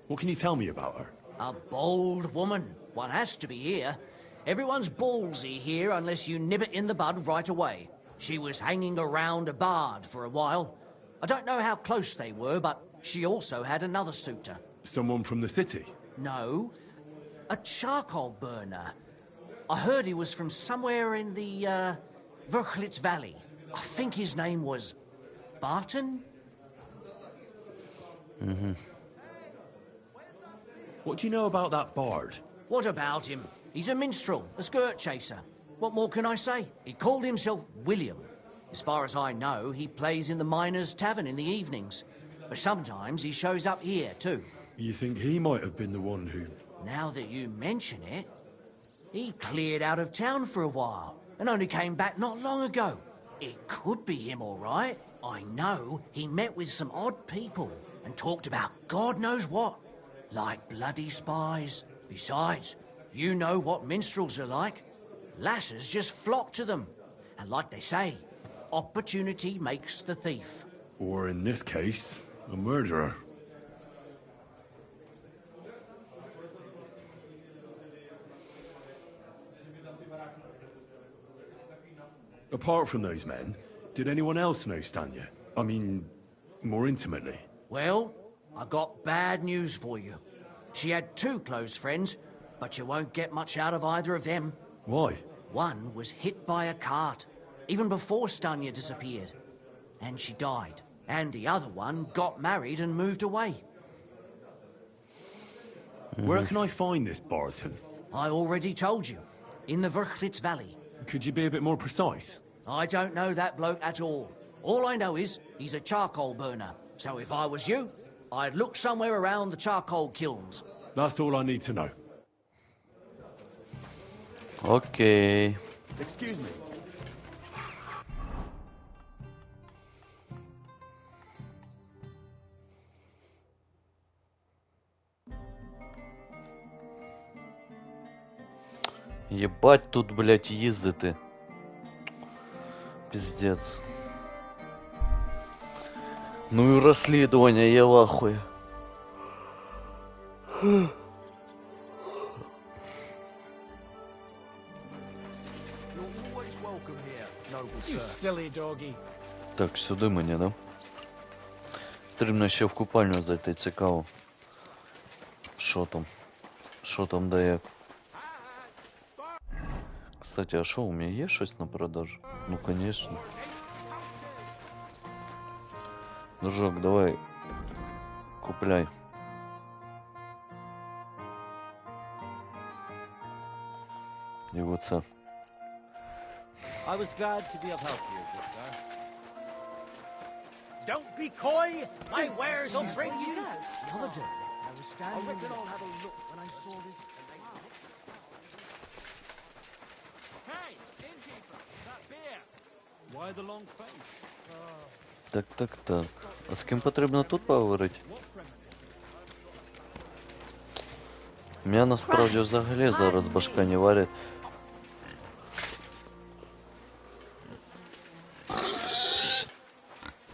What can you tell me about her? A bold woman. One has to be here. Everyone's ballsy here unless you nib it in the bud right away. She was hanging around a bard for a while. I don't know how close they were, but she also had another suitor. Someone from the city? No, a charcoal burner. I heard he was from somewhere in the, Verchlitz Valley. I think his name was Barton? What do you know about that bard? What about him? He's a minstrel, a skirt chaser. What more can I say? He called himself William. As far as I know, he plays in the Miners' Tavern in the evenings. But sometimes he shows up here, too. You think he might have been the one who... Now that you mention it, he cleared out of town for a while and only came back not long ago. It could be him, all right. I know he met with some odd people and talked about God knows what, like bloody spies. Besides, you know what minstrels are like. Lasses just flock to them. And like they say, opportunity makes the thief. Or in this case, a murderer. Apart from those men, did anyone else know Stanya? I mean, more intimately. Well, I got bad news for you. She had 2 close friends, but you won't get much out of either of them. Why? One was hit by a cart, even before Stanya disappeared. And she died. And the other one got married and moved away. Where can I find this Barton? I already told you. In the Verchlitz Valley. Could you be a bit more precise? I don't know that bloke at all. All I know is he's a charcoal burner. So if I was you, I'd look somewhere around the charcoal kilns. That's all I need to know. Окей. Excuse me. Єбать тут, блядь, їздити. Пиздец. Ну і розслідування, я в ахуї. You silly doggy. Так, сюди мені, да? Потрібно ще в купальню зайти, цікаво. Що там? Що там да як? Кстати, а що, у мене є щось на продажу? Ну, конечно. Дружок, давай. Купляй. І оце. I was glad to be of help to you, good sir. Don't be coy. My wares will bring you. The other day, I was standing. I reckon I'll have a look when I saw this. Hey, innkeeper, that beer. Why the long face? Так. А з ким потрібно тут поговорити? Мене насправді взагалі зараз башка не варить.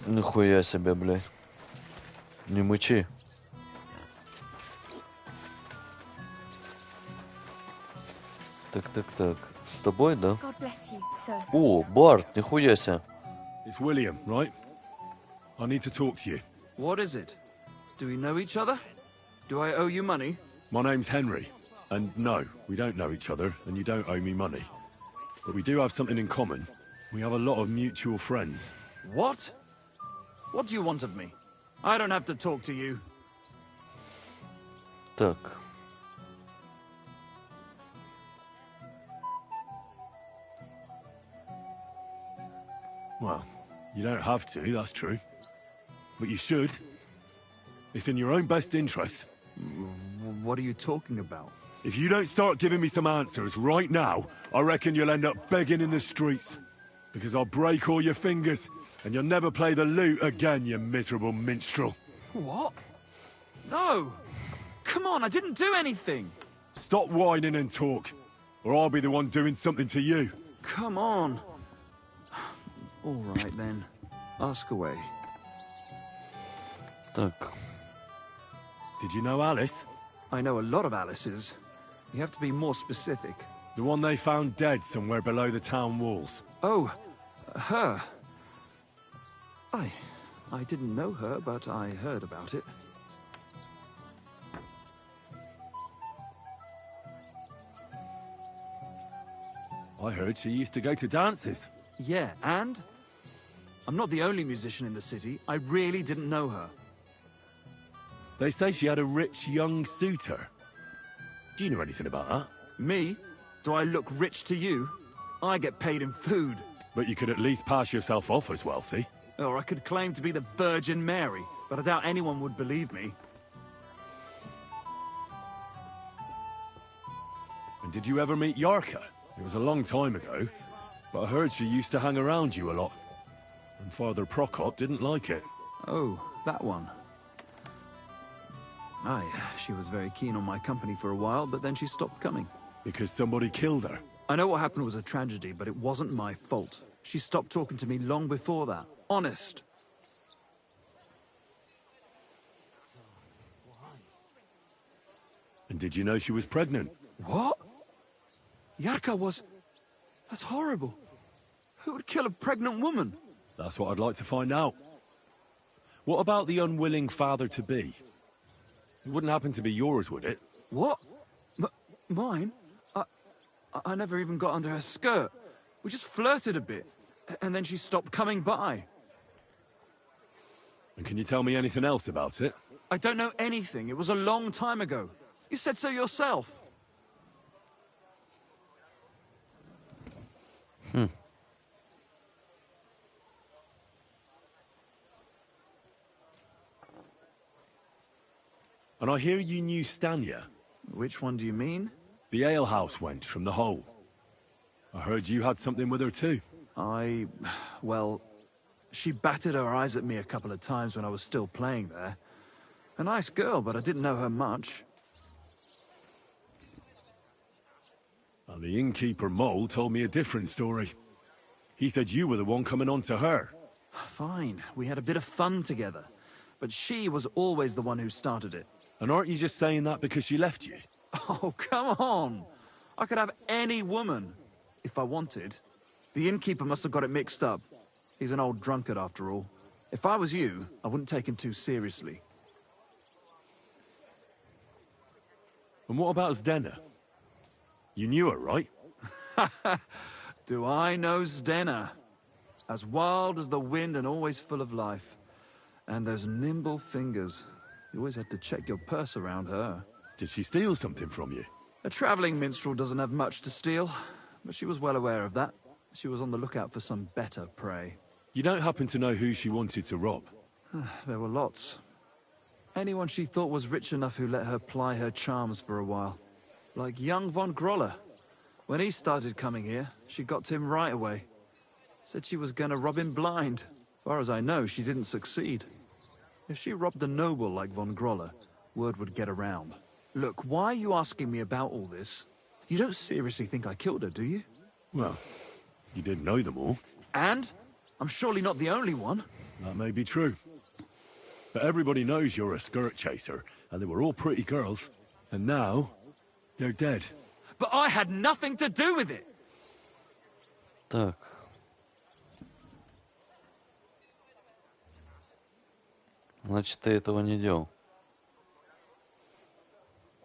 Нихуя себе, блядь. Не мычи. Так. С тобой, да? God bless you, sir. О, Барт, нихуя себе. It's William, right? I need to talk to you. What is it? Do we know each other? Do I owe you money? My name's Henry. And no, we don't know each other, and you don't owe me money. But we do have something in common. We have a lot of mutual friends. What? What do you want of me? I don't have to talk to you. Так. Well, you don't have to, that's true. But you should. It's in your own best interest. What are you talking about? If you don't start giving me some answers right now, I reckon you'll end up begging in the streets. Because I'll break all your fingers, and you'll never play the lute again, you miserable minstrel. What? No! Come on, I didn't do anything! Stop whining and talk, or I'll be the one doing something to you. Come on. All right, then. Ask away. Так. Did you know Alice? I know a lot of Alice's. You have to be more specific. The one they found dead somewhere below the town walls. Oh, her. I didn't know her, but I heard about it. I heard she used to go to dances. Yeah, and? I'm not the only musician in the city. I really didn't know her. They say she had a rich young suitor. Do you know anything about that? Me? Do I look rich to you? I get paid in food. But you could at least pass yourself off as wealthy. Or I could claim to be the Virgin Mary, but I doubt anyone would believe me. And did you ever meet Yarka? It was a long time ago, but I heard she used to hang around you a lot. And Father Prokop didn't like it. Oh, that one. Aye, she was very keen on my company for a while, but then she stopped coming. Because somebody killed her? I know what happened was a tragedy, but it wasn't my fault. She stopped talking to me long before that. Honest. And did you know she was pregnant? What? Yarka was... That's horrible. Who would kill a pregnant woman? That's what I'd like to find out. What about the unwilling father-to-be? It wouldn't happen to be yours, would it? What? Mine? I never even got under her skirt. We just flirted a bit, and then she stopped coming by. And can you tell me anything else about it? I don't know anything. It was a long time ago. You said so yourself. And I hear you knew Stanya. Which one do you mean? The alehouse wench from the hole. I heard you had something with her too. Well, she batted her eyes at me a couple of times when I was still playing there. A nice girl, but I didn't know her much. And the innkeeper Mole told me a different story. He said you were the one coming on to her. Fine, we had a bit of fun together. But she was always the one who started it. And aren't you just saying that because she left you? Oh, come on! I could have any woman, if I wanted. The innkeeper must have got it mixed up. He's an old drunkard after all. If I was you, I wouldn't take him too seriously. And what about Zdena? You knew her, right? Do I know Zdena? As wild as the wind and always full of life. And those nimble fingers. You always had to check your purse around her. Did she steal something from you? A traveling minstrel doesn't have much to steal, but she was well aware of that. She was on the lookout for some better prey. You don't happen to know who she wanted to rob? There were lots. Anyone she thought was rich enough who let her ply her charms for a while. Like young von Groller. When he started coming here, she got to him right away. Said she was gonna rob him blind. Far as I know, she didn't succeed. If she robbed a noble like von Groller, word would get around. Look, why are you asking me about all this? You don't seriously think I killed her, do you? Well, you did know them all. And? I'm surely not the only one. That may be true. But everybody knows you're a skirt chaser, and they were all pretty girls. And now, they're dead. But I had nothing to do with it! Так. Значит, ты этого не делал.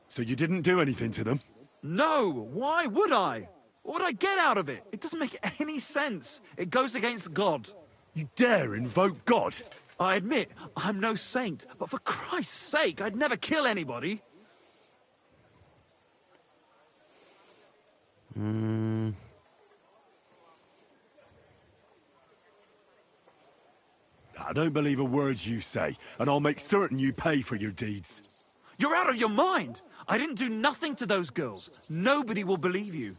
So you didn't do anything to them? No! Why would I? What would I get out of it? It doesn't make any sense. It goes against God. You dare invoke God? I admit, I'm no saint, but for Christ's sake, I'd never kill anybody. I don't believe a word you say, and I'll make certain you pay for your deeds. You're out of your mind! I didn't do nothing to those girls. Nobody will believe you.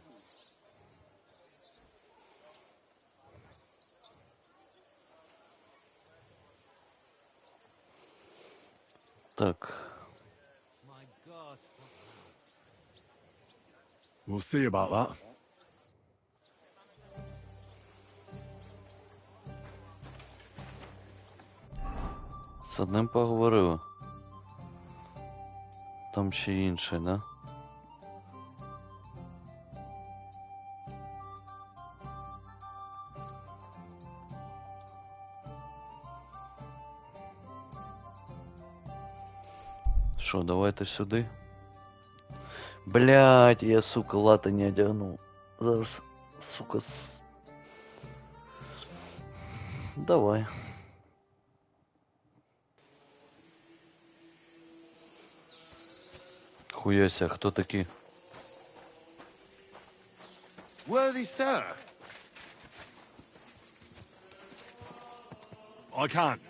Так. We'll see about that. З одним поговорили. Там ще інший, да? Що, давайте сюди. Блять, я, сука, лати не одягнув. Зараз, сука, Давай. Хуяся, хто такі? Worthy sir. I can't.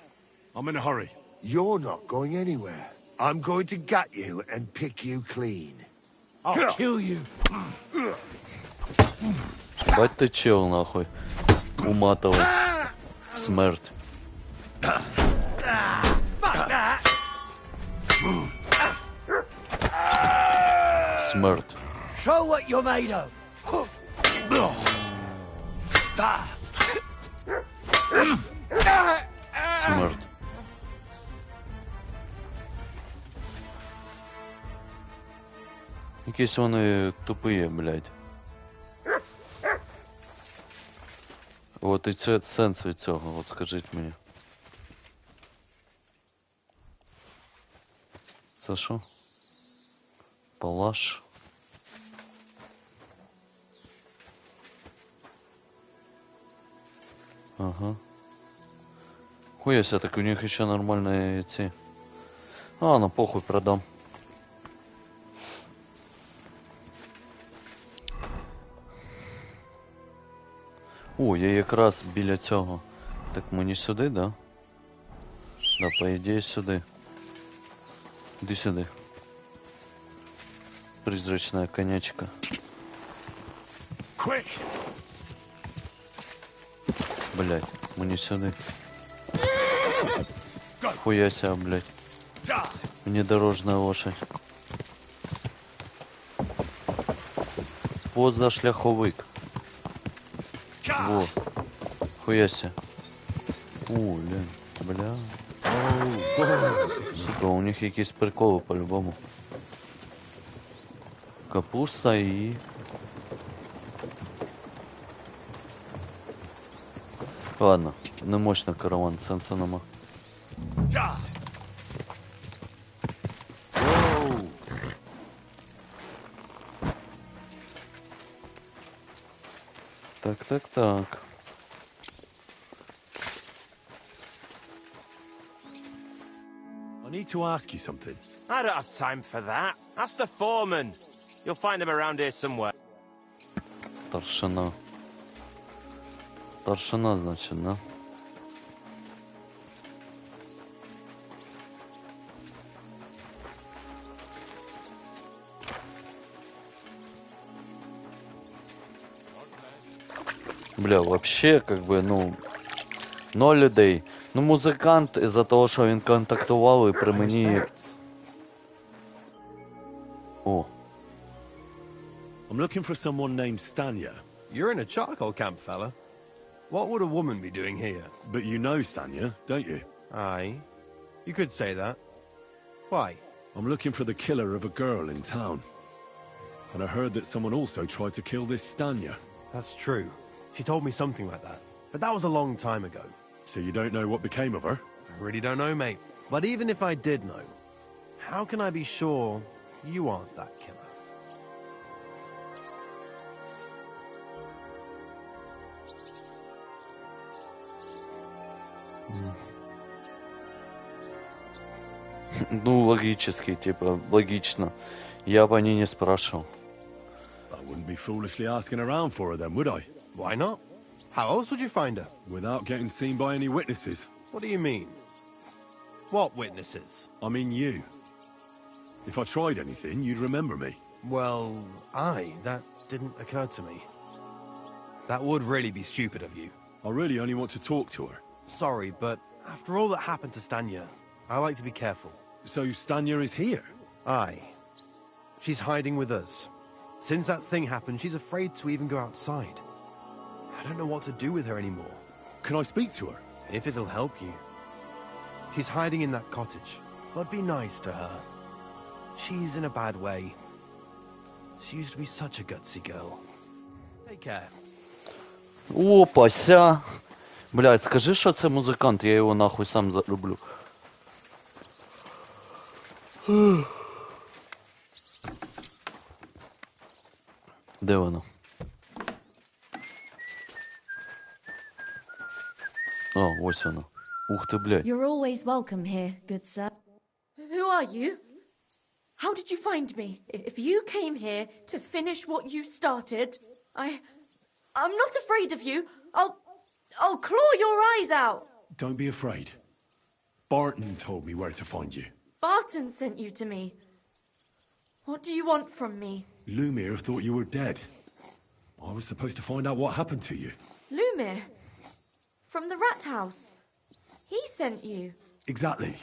I'm in a hurry. You're not going anywhere. I'm going to gut you and pick you clean. I'll kill you. Бать ти чел, нахуй. Уматовий. Смерть. Смерть. Show what you're made of. Смерть. Якісь вони тупі, блядь. От і це сенс від цього, от скажіть мені. Це що? Палаш. Ага. Хуяся, так у них еще нормальные эти. А, ну похуй, продам. О, я якраз біля цього. Так мені сюди, да? Да, по ідеї сюди. Іди сюди. Призрачная конячка. Quick. Блять, мені сюди. Хуяся, блять. Внедорожная лошадь. Позашляховик. Во. Хуяся. Бля. Сука, у них якісь приколи по-любому. Капуста і... Ладно, не мощно караван, сенсу нема. Так. I need to ask you something. I don't have time for that. Ask the foreman. You'll find him around here somewhere. Старшина. Старшина, значит, да? Бля, вообще, как бы, ну, 0 людей. Ну, музикант із-за того, що він контактував і при мені... О. I'm looking for someone named Stanya. You're in a charcoal camp, fella. What would a woman be doing here? But you know Stanya, don't you? Aye. You could say that. Why? I'm looking for the killer of a girl in town. And I heard that someone also tried to kill this Stanya. That's true. She told me something like that. But that was a long time ago. So you don't know what became of her? I really don't know, mate. But even if I did know, how can I be sure you aren't that killer? Ну, логически, типа, логично. Я бы о ней не спрашивал. I wouldn't be foolishly asking around for her then, would I? Why not? How else would you find her? Without getting seen by any witnesses. What do you mean? What witnesses? I mean you. If I tried anything, you'd remember me. Well, that didn't occur to me. That would really be stupid of you. I really only want to talk to her. Sorry, but after all that happened to Stanya, I like to be careful. So Stanya is here? Aye. She's hiding with us. Since that thing happened, she's afraid to even go outside. I don't know what to do with her anymore. Can I speak to her? If it'll help you. She's hiding in that cottage, but be nice to her. She's in a bad way. She used to be such a gutsy girl. Take care. Опася! Блядь, скажи, що це музикант, я його нахуй сам люблю. Де воно? О, ось воно. Ух ти, блядь. You're always welcome here, good sir. Who are you? How did you find me? If you came here to finish what you started, I'm not afraid of you. I'll claw your eyes out. Don't be afraid. Barton told me where to find you. Barton sent you to me. What do you want from me? Lumiere thought you were dead. I was supposed to find out what happened to you. Lumiere? From the rat house? He sent you? Exactly.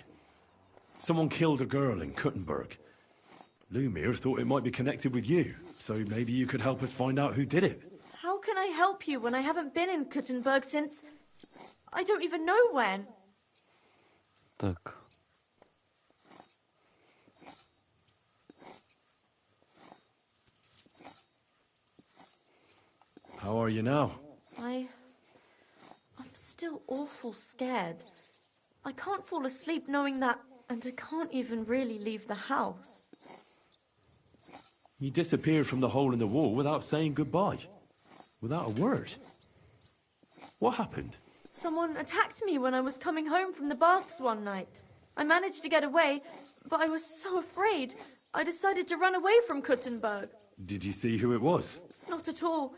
Someone killed a girl in Kuttenberg. Lumiere thought it might be connected with you, so maybe you could help us find out who did it. How can I help you when I haven't been in Kuttenberg since... I don't even know when. Так. How are you now? I'm still awful scared. I can't fall asleep knowing that, and I can't even really leave the house. You disappeared from the hole in the wall without saying goodbye. Without a word. What happened? Someone attacked me when I was coming home from the baths one night. I managed to get away, but I was so afraid. I decided to run away from Kuttenberg. Did you see who it was? Not at all.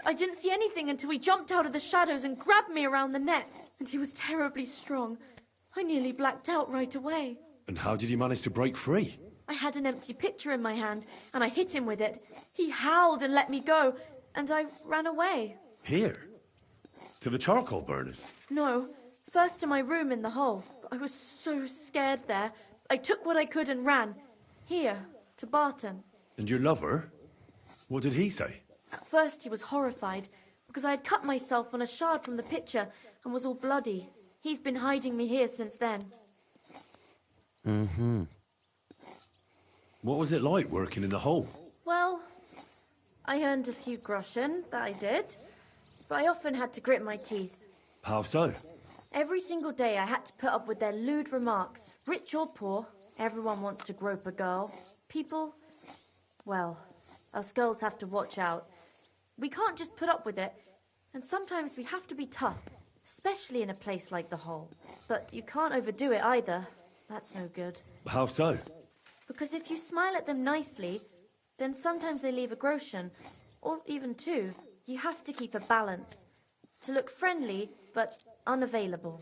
I didn't see anything until he jumped out of the shadows and grabbed me around the neck. And he was terribly strong. I nearly blacked out right away. And how did you manage to break free? I had an empty pitcher in my hand, and I hit him with it. He howled and let me go, and I ran away. Here? To the charcoal burners? No, first to my room in the hole. I was so scared there. I took what I could and ran. Here, to Barton. And your lover? What did he say? At first he was horrified, because I had cut myself on a shard from the pitcher and was all bloody. He's been hiding me here since then. Mm-hmm. What was it like working in the hole? Well, I earned a few groschen, that I did. But I often had to grit my teeth. How so? Every single day I had to put up with their lewd remarks. Rich or poor, everyone wants to grope a girl. People, well, us girls have to watch out. We can't just put up with it. And sometimes we have to be tough, especially in a place like the hole. But you can't overdo it either. That's no good. How so? Because if you smile at them nicely, then sometimes they leave a groschen, or even two. You have to keep a balance. to look friendly, but unavailable.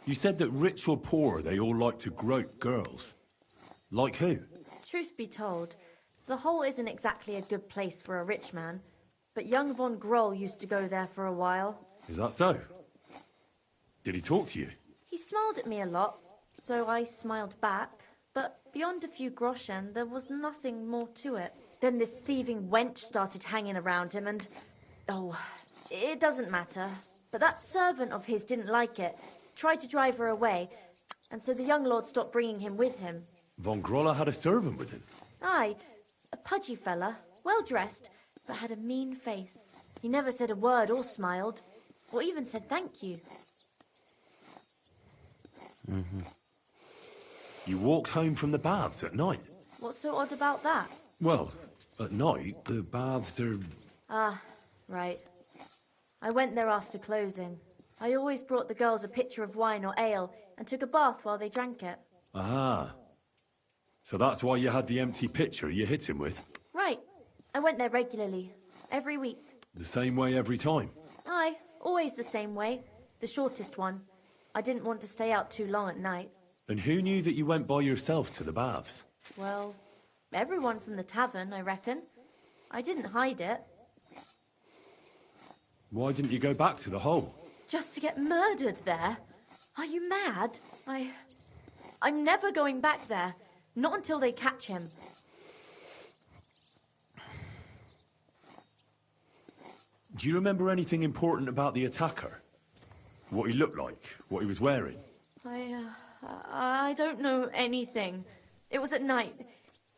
You said that rich or poor, they all like to grope girls. Like who? Truth be told, the hole isn't exactly a good place for a rich man, but young von Groll used to go there for a while. Is that so? Did he talk to you? He smiled at me a lot, so I smiled back, but beyond a few groschen, there was nothing more to it. Then this thieving wench started hanging around him and... oh, it doesn't matter. But that servant of his didn't like it, tried to drive her away, and so the young lord stopped bringing him with him. Von Groller had a servant with him? Aye, a pudgy fella, well-dressed, but had a mean face. He never said a word or smiled, or even said thank you. You walked home from the baths at night? What's so odd about that? Well, at night, the baths are... Ah, right. I went there after closing. I always brought the girls a pitcher of wine or ale and took a bath while they drank it. Ah. So that's why you had the empty pitcher you hit him with? Right. I went there regularly. Every week. The same way every time? Aye, always the same way. The shortest one. I didn't want to stay out too long at night. And who knew that you went by yourself to the baths? Well, everyone from the tavern, I reckon. I didn't hide it. Why didn't you go back to the hole? Just to get murdered there? Are you mad? I'm never going back there. Not until they catch him. Do you remember anything important about the attacker? What he looked like? What he was wearing? I don't know anything. It was at night.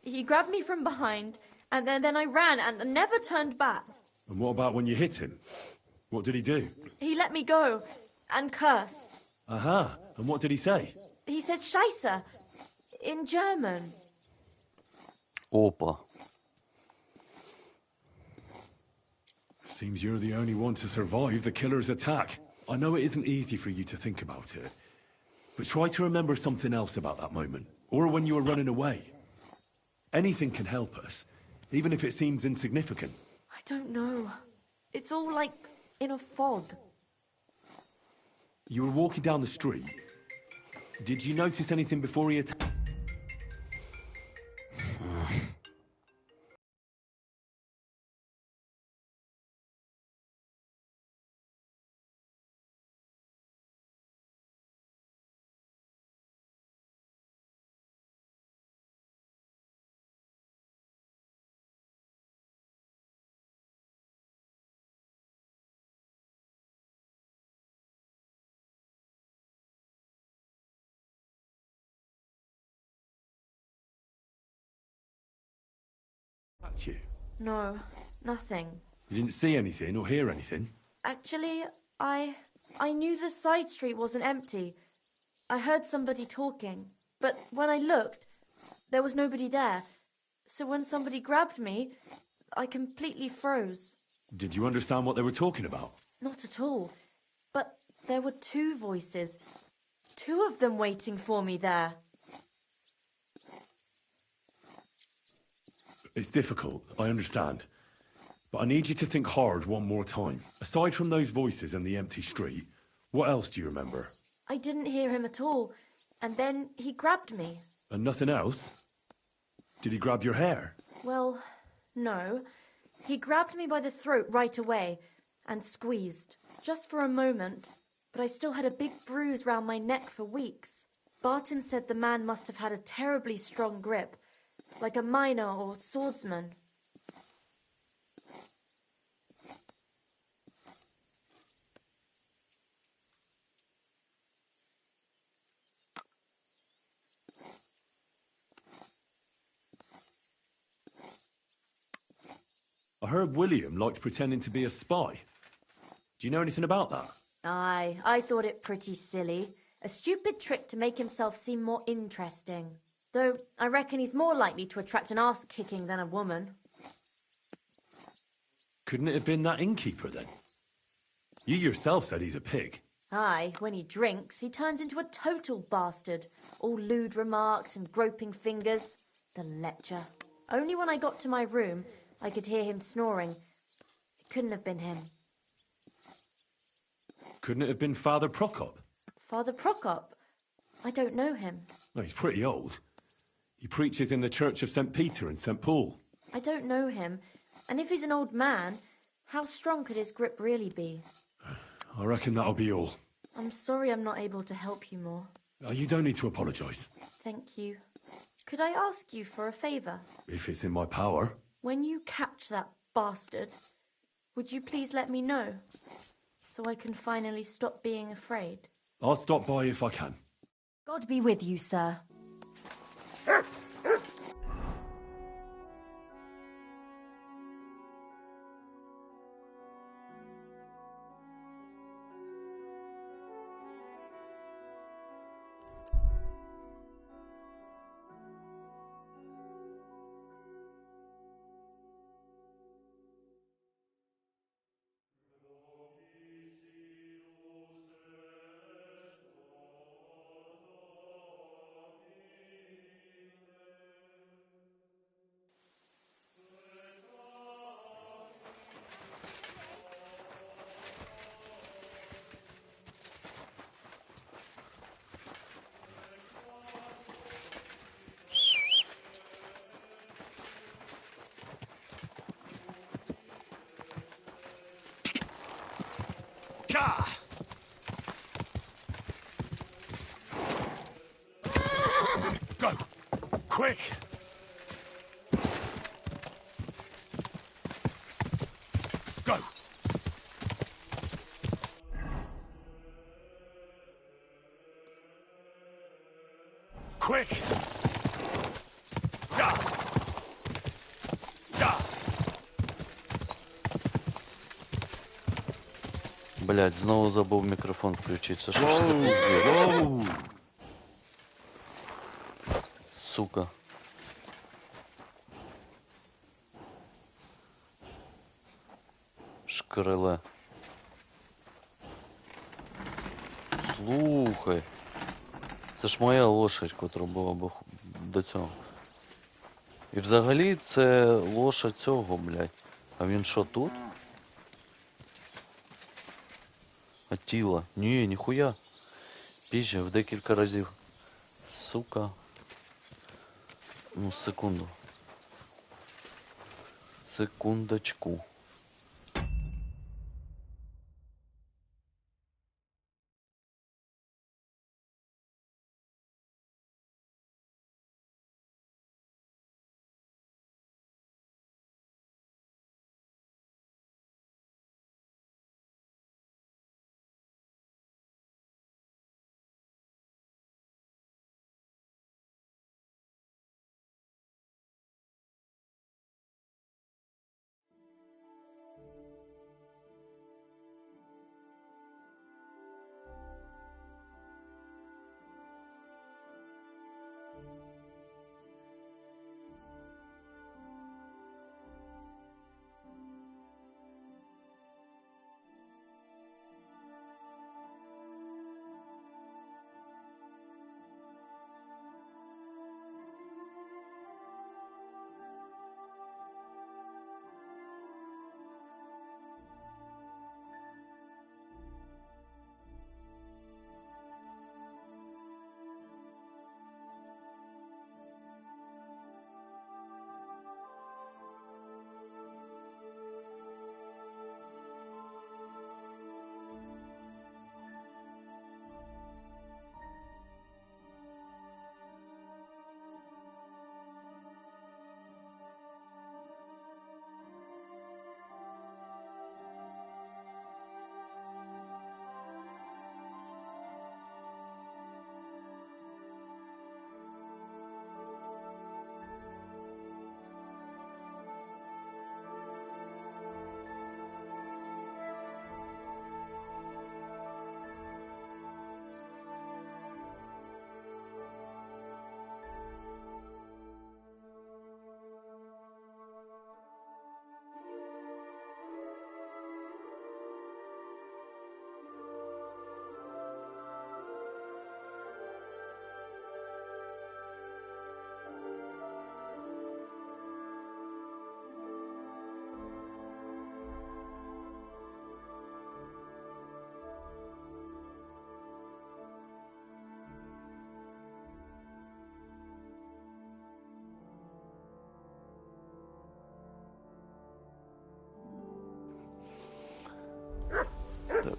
He grabbed me from behind, and then I ran and never turned back. And what about when you hit him? What did he do? He let me go and cursed. Aha. And what did he say? He said Scheisse in German. Опа. Seems you're the only one to survive the killer's attack. I know it isn't easy for you to think about it, but try to remember something else about that moment, or when you were running away. Anything can help us, even if it seems insignificant. I don't know. It's all like in a fog. You were walking down the street. Did you notice anything before he attacked? You? No, nothing. You didn't see anything or hear anything? Actually, I knew the side street wasn't empty. I heard somebody talking, but when I looked, there was nobody there. So when somebody grabbed me, I completely froze. Did you understand what they were talking about? Not at all. But there were two voices. Two of them waiting for me there. It's difficult, I understand. But I need you to think hard one more time. Aside from those voices and the empty street, what else do you remember? I didn't hear him at all. And then he grabbed me. And nothing else? Did he grab your hair? Well, no. He grabbed me by the throat right away and squeezed. Just for a moment. But I still had a big bruise round my neck for weeks. Barton said the man must have had a terribly strong grip. Like a miner or swordsman. I heard William liked pretending to be a spy. Do you know anything about that? Aye, I thought it pretty silly. A stupid trick to make himself seem more interesting. Though, I reckon he's more likely to attract an arse-kicking than a woman. Couldn't it have been that innkeeper, then? You yourself said he's a pig. Aye, when he drinks, he turns into a total bastard. All lewd remarks and groping fingers. The lecher. Only when I got to my room, I could hear him snoring. It couldn't have been him. Couldn't it have been Father Prokop? Father Prokop? I don't know him. Well, he's pretty old. He preaches in the Church of St. Peter and St. Paul. I don't know him. And if he's an old man, how strong could his grip really be? I reckon that'll be all. I'm sorry I'm not able to help you more. You don't need to apologise. Thank you. Could I ask you for a favour? If it's in my power. When you catch that bastard, would you please let me know? So I can finally stop being afraid. I'll stop by if I can. God be with you, sir. Go! Quick! Go! Quick! Ja! Ja! Блять, знову забув мікрофон включити. Це що ж це пиздец? Сука. Шкреле. Слухай. Це ж моя лошадь, котра була до цього. І взагалі це лошадь цього, блядь. А він що, тут? А тіло? Ні, ніхуя. Пізже, в декілька разів. Сука. Ну, секунду. Секундочку.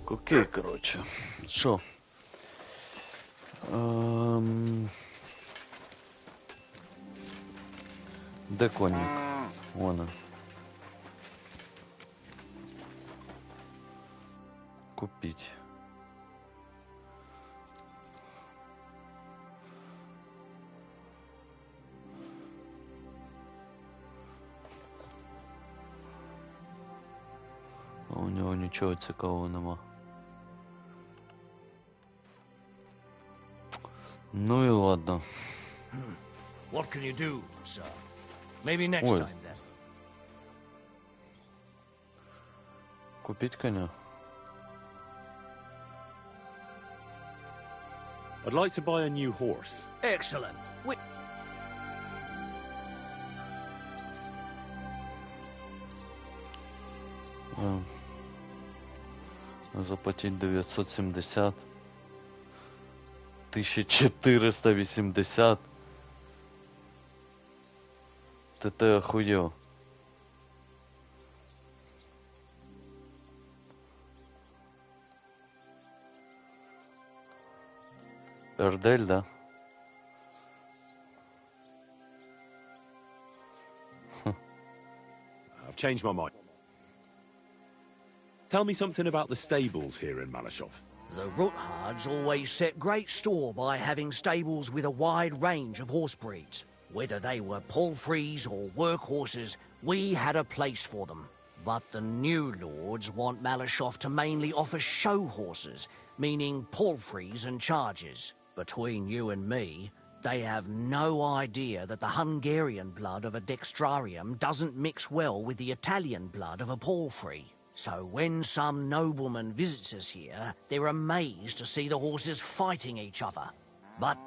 Так, окей, коротше. Що? Де конник? Вон. Купить. А у нього нічого цікавого нема. Ну і ладно. What can you do, sir? Maybe next Ой. time then. Купить коня? I'd like to buy a new horse. Excellent. Заплатить 970. 1480. Ты охуел. Эрдель, да? I've changed my mind. Tell me something about the stables here in Malashov. The Ruthards always set great store by having stables with a wide range of horse breeds. Whether they were palfreys or workhorses, we had a place for them. But the new lords want Malashov to mainly offer show horses, meaning palfreys and chargers. Between you and me, they have no idea that the Hungarian blood of a dextrarium doesn't mix well with the Italian blood of a palfrey. So when some nobleman visits us here, they're amazed to see the horses fighting each other. But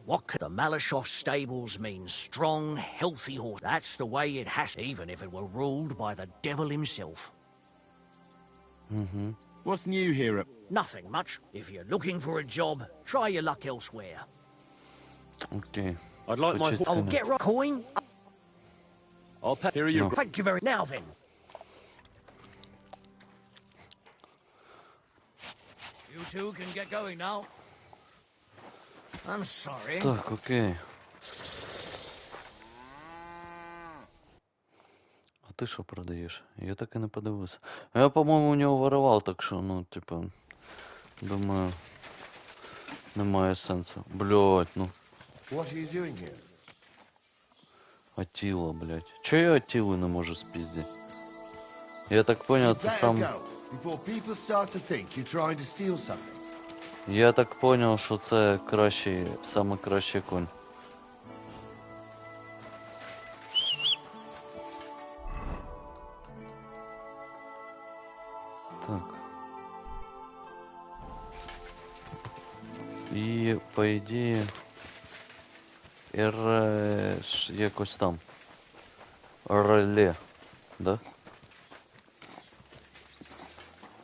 what could the Malashov stables mean? Strong, healthy horse. That's the way it has, even if it were ruled by the devil himself. Mm-hmm. What's new here at... Nothing much. If you're looking for a job, try your luck elsewhere. Okay. I'd like my... I'll get a coin. I'll pay... Here are you... Thank you very... Now then. You two can get going now. I'm sorry. Так, окей. А ти що продаєш? Я так і не подивився. А я, по-моєму, у нього виривав, так що, ну, типу, думаю, немає сенсу. Блядь, ну. What are you doing here? Атіла, блядь. Чого я Атілу не можу спіздити? Я так понял, це сам... Before people start to think you're trying to steal something. Я так понял, що це кращий, саме кращий конь. Так. І, по ідеї, якось там. Реле, да?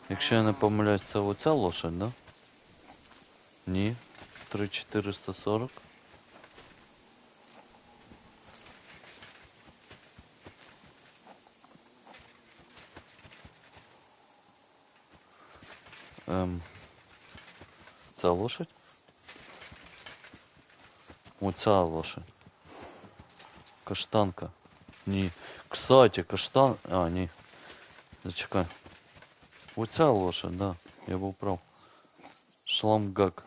Якщо я не помиляюсь, це оця лошадь, да? Ні. 3440. Ця лошадь? Оця лошадь. Каштанка. Ні. Кстати, каштан... А, ні. Зачекай. Оця лошадь, да. Я був прав. Шламгак.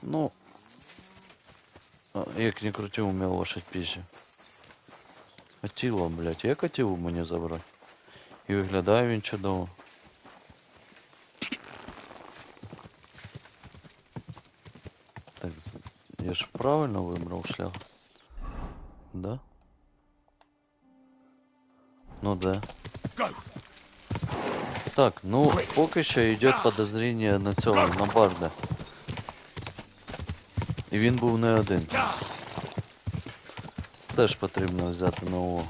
Ну, як не крути, у мене лошадь пізже. Атіла, блядь, як Атілу мені забрати? І виглядає він чудово. Так, я ж правильно вибрав шлях? Да? Ну да. Так, ну, поки що йде подозріння на цього, на Барда. І він був не один. Теж потрібно взяти на увагу.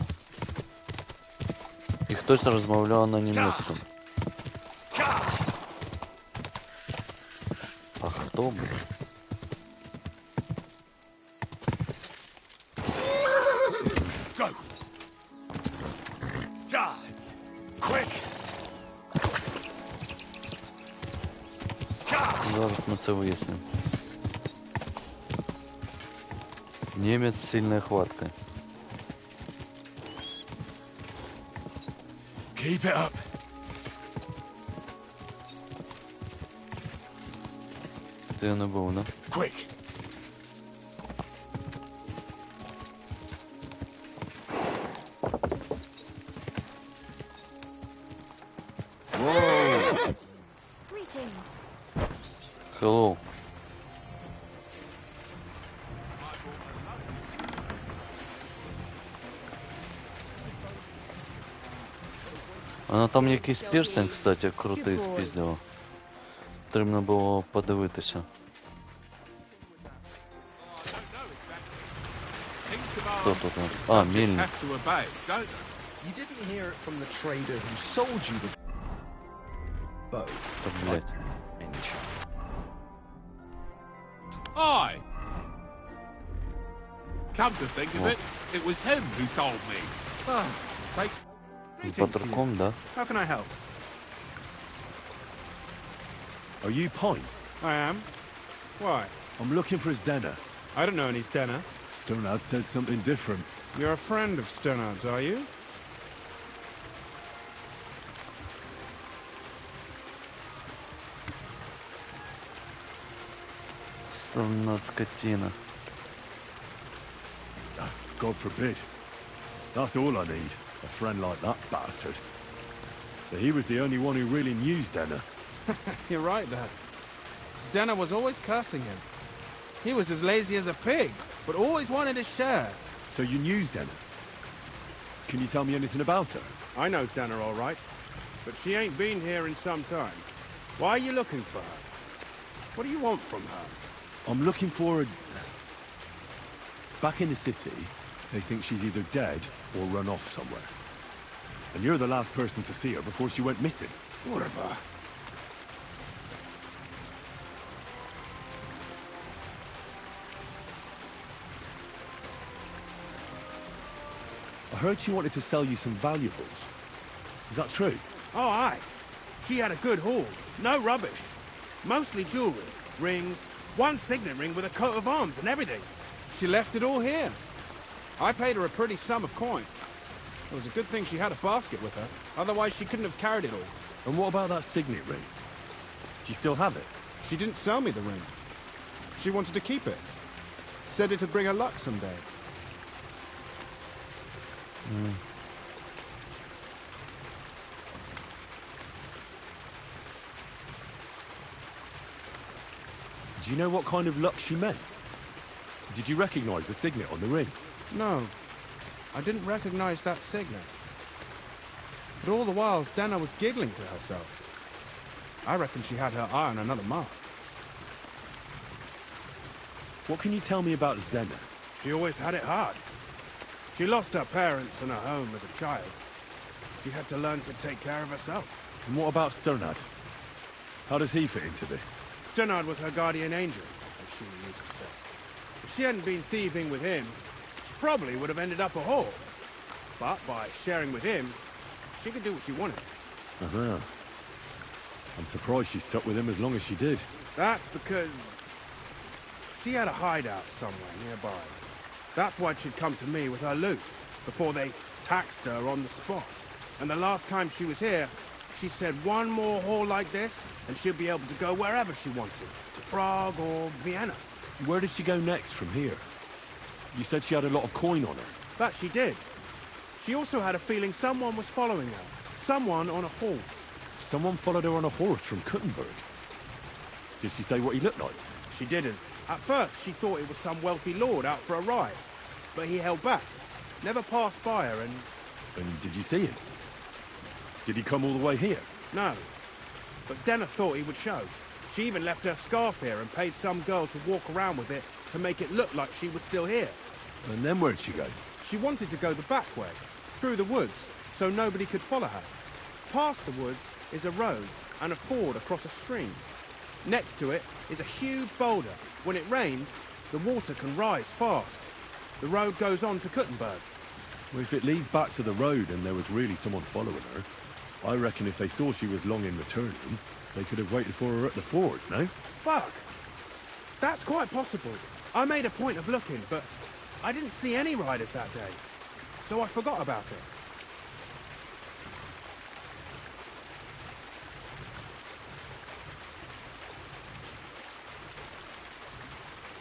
І хтось розмовляв на німецькому. А хто, блядь? Зараз ми це вияснимо. Немец с сильной хваткой. Keep it up. Ти не був, да? Quick. Whoa. Hello. Вона там якийсь пірсинг, кстати, крутий спіздила. Потрібно було подивитися. Хто тут? А, мільник. You didn't hear it from the trader who sold you the bow. Та, блядь. Aye. Come to think of it, it was him who told me. Патруком, да? How can I help? Are you Pine? I am. Why? I'm looking for his Denner. I don't know any Stenner. Stonard said something different. You're a friend of Sternard's, are you? Странна скотина. God forbid. That's all I need. A friend like that bastard. But he was the only one who really knew Denner. You're right there. Stenner was always cursing him. He was as lazy as a pig, but always wanted his share. So you knew Denner? Can you tell me anything about her? I know Stenner all right, but she ain't been here in some time. Why are you looking for her? What do you want from her? I'm looking for a... Back in the city, they think she's either dead or run off somewhere. And you're the last person to see her before she went missing. Whatever. I heard she wanted to sell you some valuables. Is that true? Oh, aye. She had a good haul. No rubbish. Mostly jewelry, rings, one signet ring with a coat of arms and everything. She left it all here. I paid her a pretty sum of coin. It was a good thing she had a basket with her. Otherwise, she couldn't have carried it all. And what about that signet ring? Do you still have it? She didn't sell me the ring. She wanted to keep it. Said it'd bring her luck someday. Do you know what kind of luck she meant? Did you recognize the signet on the ring? No. I didn't recognize that signet. But all the while, Stenner was giggling to herself. I reckon she had her eye on another mark. What can you tell me about Stenner? She always had it hard. She lost her parents and her home as a child. She had to learn to take care of herself. And what about Sternard? How does he fit into this? Sternard was her guardian angel, as she used to say. If she hadn't been thieving with him, she probably would have ended up a whore. But by sharing with him, she could do what she wanted. Uh-huh. I'm surprised she stuck with him as long as she did. That's because she had a hideout somewhere nearby. That's why she'd come to me with her loot, before they taxed her on the spot. And the last time she was here, she said one more haul like this, and she'll be able to go wherever she wanted. To Prague or Vienna. Where did she go next from here? You said she had a lot of coin on her. That she did. She also had a feeling someone was following her. Someone on a horse. Someone followed her on a horse from Kuttenberg. Did she say what he looked like? She didn't. At first, she thought it was some wealthy lord out for a ride. But he held back. Never passed by her and... And did you see him? Did he come all the way here? No. But Stenner thought he would show. She even left her scarf here and paid some girl to walk around with it to make it look like she was still here. And then where'd she go? She wanted to go the back way, through the woods, so nobody could follow her. Past the woods is a road and a ford across a stream. Next to it is a huge boulder. When it rains, the water can rise fast. The road goes on to Kuttenberg. Well, if it leads back to the road and there was really someone following her, I reckon if they saw she was long in returning, they could have waited for her at the ford, no? Fuck! That's quite possible. I made a point of looking, but I didn't see any riders that day. So I forgot about it.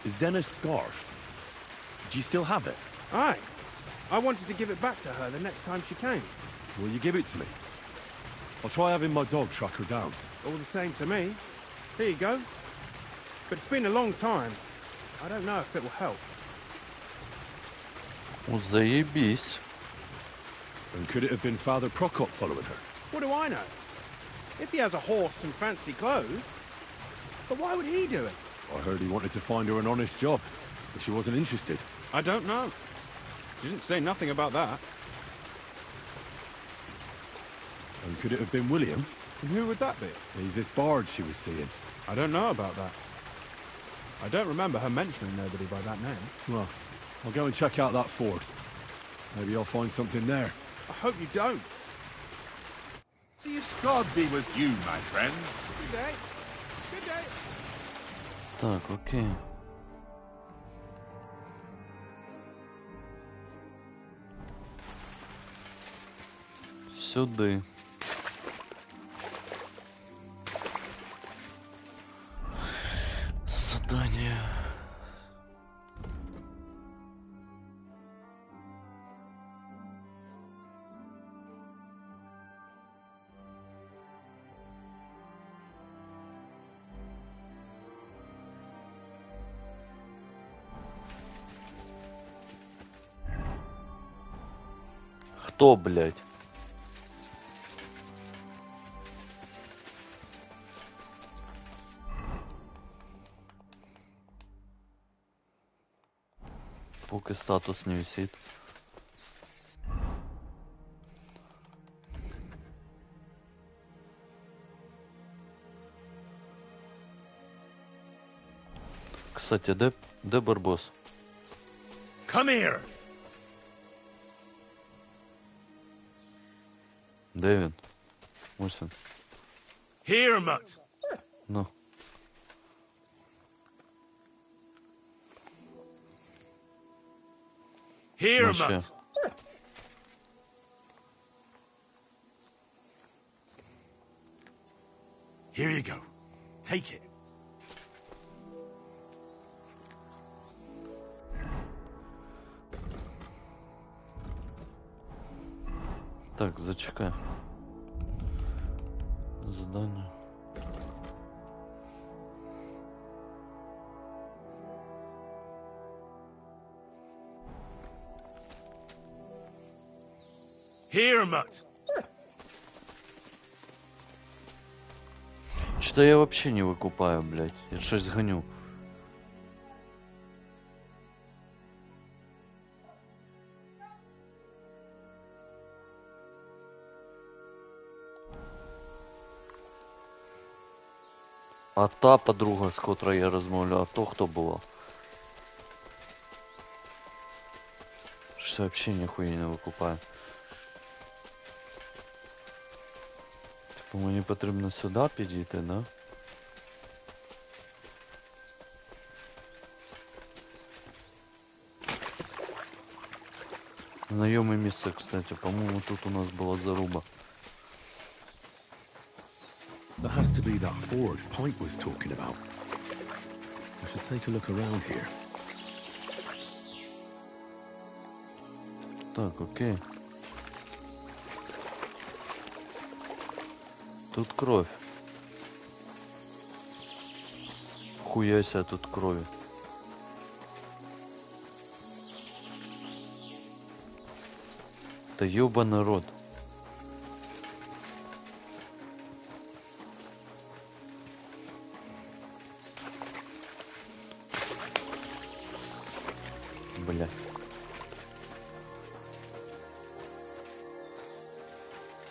Is Dennis' scarf? Do you still have it? Aye. I wanted to give it back to her the next time she came. Will you give it to me? I'll try having my dog track her down. All the same to me. Here you go. But it's been a long time. I don't know if it will help. Ну, заебись. And could it have been Father Prokop following her? What do I know? If he has a horse and fancy clothes. But why would he do it? I heard he wanted to find her an honest job, but she wasn't interested. I don't know. She didn't say nothing about that. And could it have been William? And who would that be? He's this bard she was seeing. I don't know about that. I don't remember her mentioning nobody by that name. Well, I'll go and check out that ford. Maybe I'll find something there. I hope you don't. Sees God be with you, my friend. Good day. Good day. Так, окей. Сюди. Задание. Кто, блядь? Пока статус не висит. Кстати, де Барбос? Come here. Де він? Ось він. Here, mutt. Ну. Here, Ну, ще. mutt. Here you go. Take it. Так, зачекай. Задание. Here, mutt. Что я вообще не выкупаю, блядь? Я щось гоню. А та подруга, з котрою я розмовляв, то хто була? Що вообще ніхуя не викупаю. Типу мені потрібно сюди підійти, да? Знайоме місце, кстати, по-моєму, тут у нас була заруба. There has to be that ford Pike was talking about. I should take a look around here. Так, окей. Тут кровь. Хуяся, тут крови. Да ёбаный рот. Бля.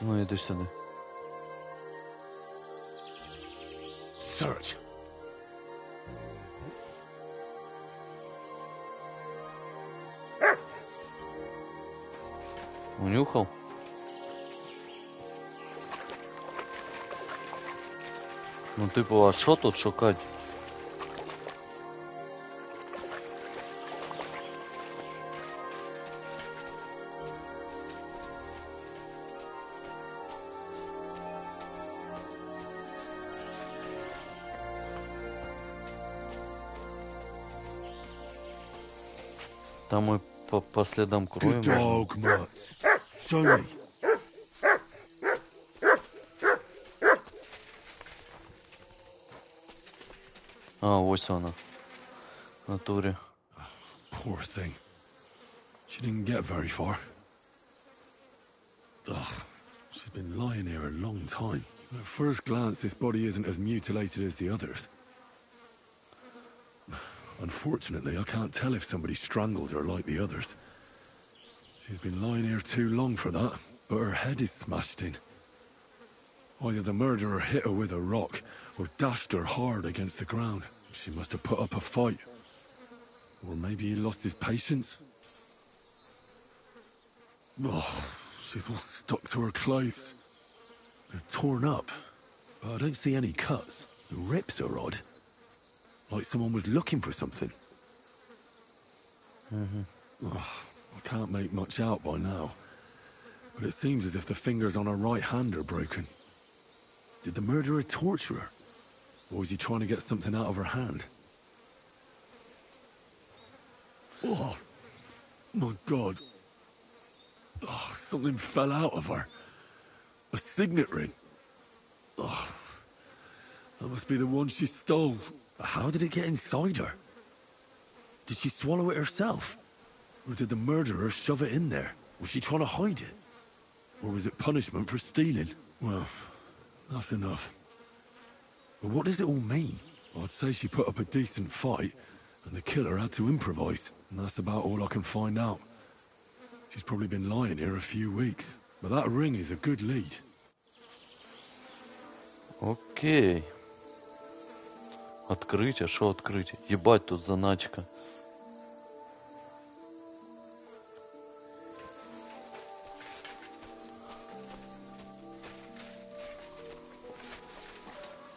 Ну, иди сюда. Search. Унюхал? Ну, типу, а що тут шукати? Там мы по следам крови. Good dog, Mutz. Show me. А, ось вона. В натурі. Poor thing. She didn't get very far. Ugh, she's been lying here a long time. At first glance, this body isn't as mutilated as the others. Unfortunately, I can't tell if somebody strangled her like the others. She's been lying here too long for that, but her head is smashed in. Either the murderer hit her with a rock, or dashed her hard against the ground. She must have put up a fight. Or maybe he lost his patience. Oh, she's all stuck to her clothes. They're torn up, but I don't see any cuts. The rips are odd. Like someone was looking for something. Oh, I can't make much out by now, but it seems as if the fingers on her right hand are broken. Did the murderer torture her? Or was he trying to get something out of her hand? Oh, my God. Oh, something fell out of her. A signet ring. Oh, that must be the one she stole. How did it get inside her? Did she swallow it herself? Or did the murderer shove it in there? Was she trying to hide it? Or was it punishment for stealing? Well, that's enough. But what does it all mean? I'd say she put up a decent fight, and the killer had to improvise. And that's about all I can find out. She's probably been lying here a few weeks. But that ring is a good lead. Окей. Открытие, что открытие? Ебать, тут заначка.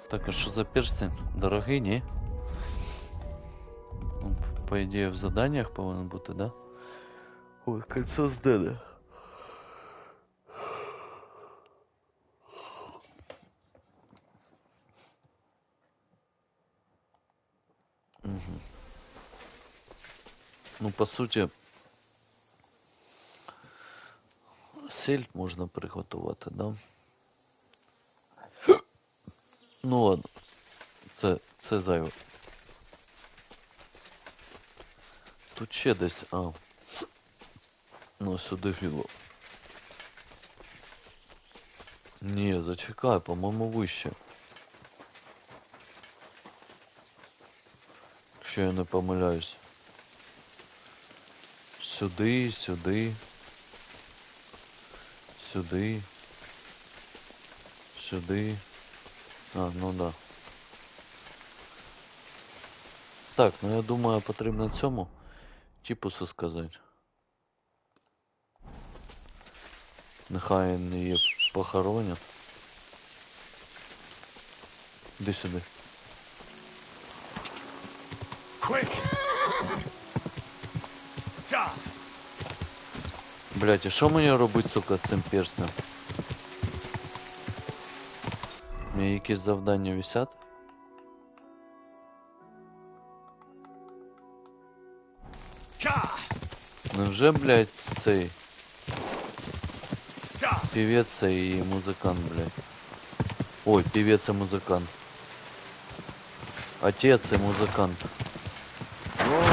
Так, а что за перстень? Дорогий, не? Он, по идее, в заданиях повинен бути, да? Ой, кольцо з деда. Угу. Ну, по суті, сіль можна приготувати, да? Ну ладно, це зайве. Тут ще десь, ну сюди гліло. Ні, зачекай, по-моєму, вище. Якщо я не помиляюсь. Сюди, сюди. Сюди. Сюди. А, ну да. Так, ну я думаю, потрібно цьому типусу сказати. Нехай її похоронять. Іди сюди. Блять, і що мені робити, сука, з цим перстнем? У мене якісь завдання висять? Невже, блять, цей певец и музыкант, блядь. Ой, певец и музыкант. Отец и музыкант. Воу.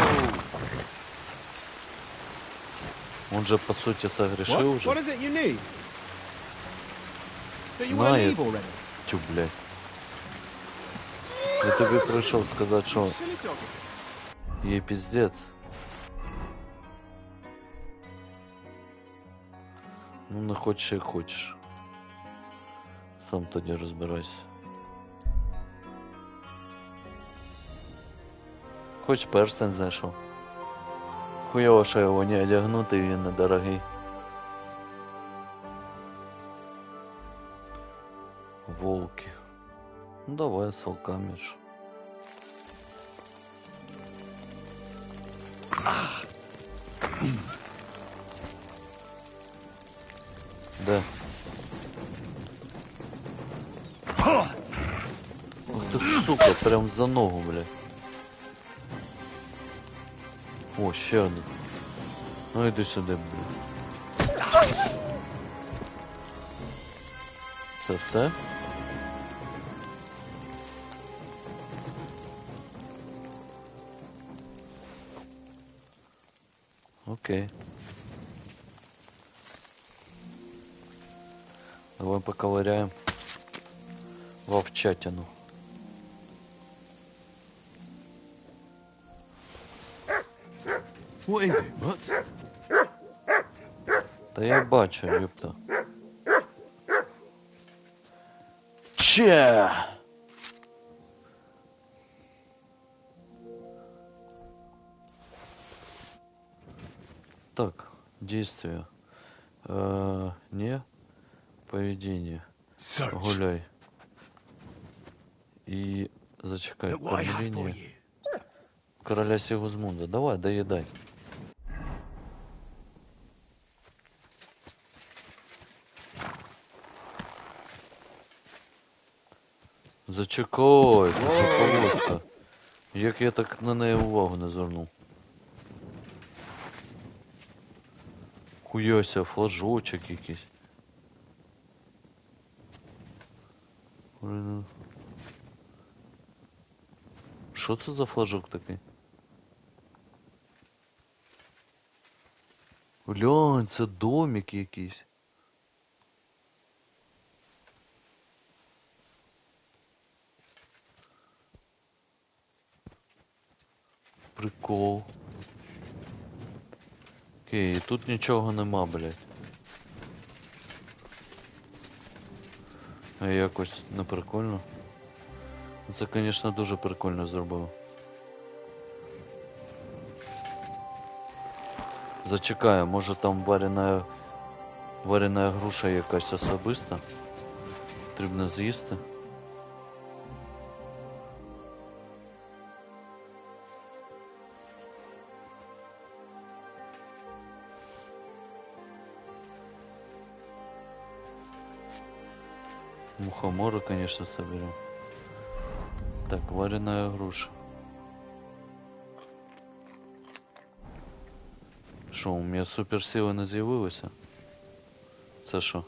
Он же, по сути, согрешил уже. What is it you need? Don't you На, want to я... leave already? Тю, блядь. Я тобі прийшов сказати, що їй пиздец. Ну, не хочеш, як хочеш. Сам тоді розбирайся. Хоч перстень знайшов. Хуйово, що його не одягнути, він недорогий. Волки. Ну давай с волками ж. Да. Ух ты, сука, прям за ногу, блядь. О, ще один. Ну іди сюди, блядь. Це все? Окей. Давай поковыряем вовчатину. What is it, Mutt? Та я бачу, ёпта. Че! Так, действие. Не. Поведение. Гуляй. И зачекай. Кормление. Короля Сигизмунда. Давай, доедай. Зачекай, повозка. Як я так на неї увагу не звернув. Хуяся, флажочок якийсь. Що це за флажок такий? Глянь, це домик якийсь. Прикол. Окей, і тут нічого нема, блядь. А якось не прикольно. Це, звісно, дуже прикольно зробив. Зачекаю, може там варена груша якась особиста. Потрібно з'їсти. Мухоморы, конечно, соберем. Так, вареная груша. Що, у мене суперсили не з'явилися? Це що?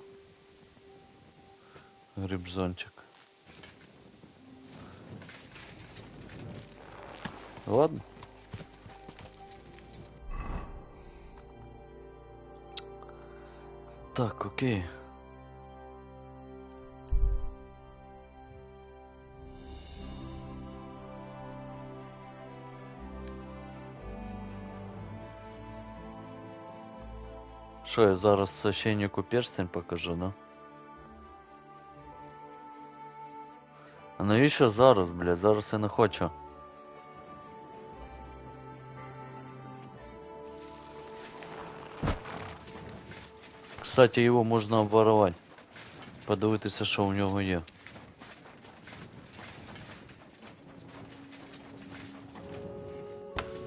Грибзончик. Ладно. Так, окей. Що, я зараз священнику перстень покажу, да? А навіщо зараз, блядь? Зараз я не хочу. Кстати, його можна обворовать. Подивитися, що у нього є.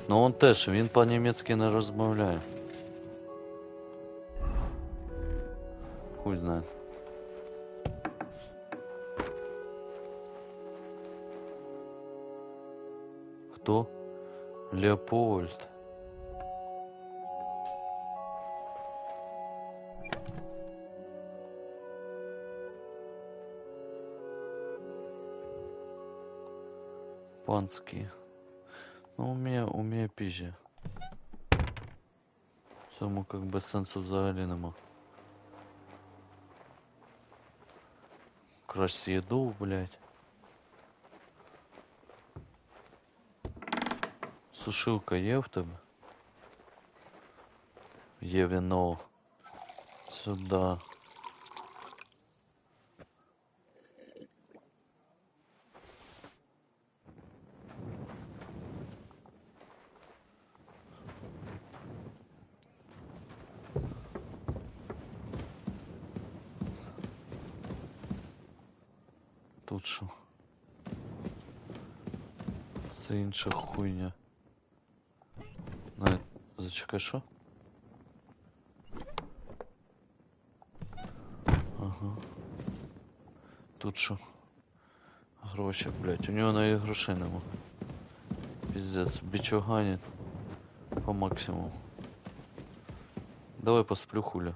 Ну он теж, він по-німецьки не розмовляє. Хуй знает. Кто? Леопольд. Панский. Ну, у меня пизжа. В цьому как бы сенсу взагалі нема. Красть еду, блядь. Сушилка є в тебе? Є вино. Сюда. Тут що? Це інша хуйня. Навіть... Зачекай, що? Ага. Тут що? Гроші, блядь. У нього навіть грошей нема. Пиздец. Бичоганит. По максимуму. Давай посплю, хуля.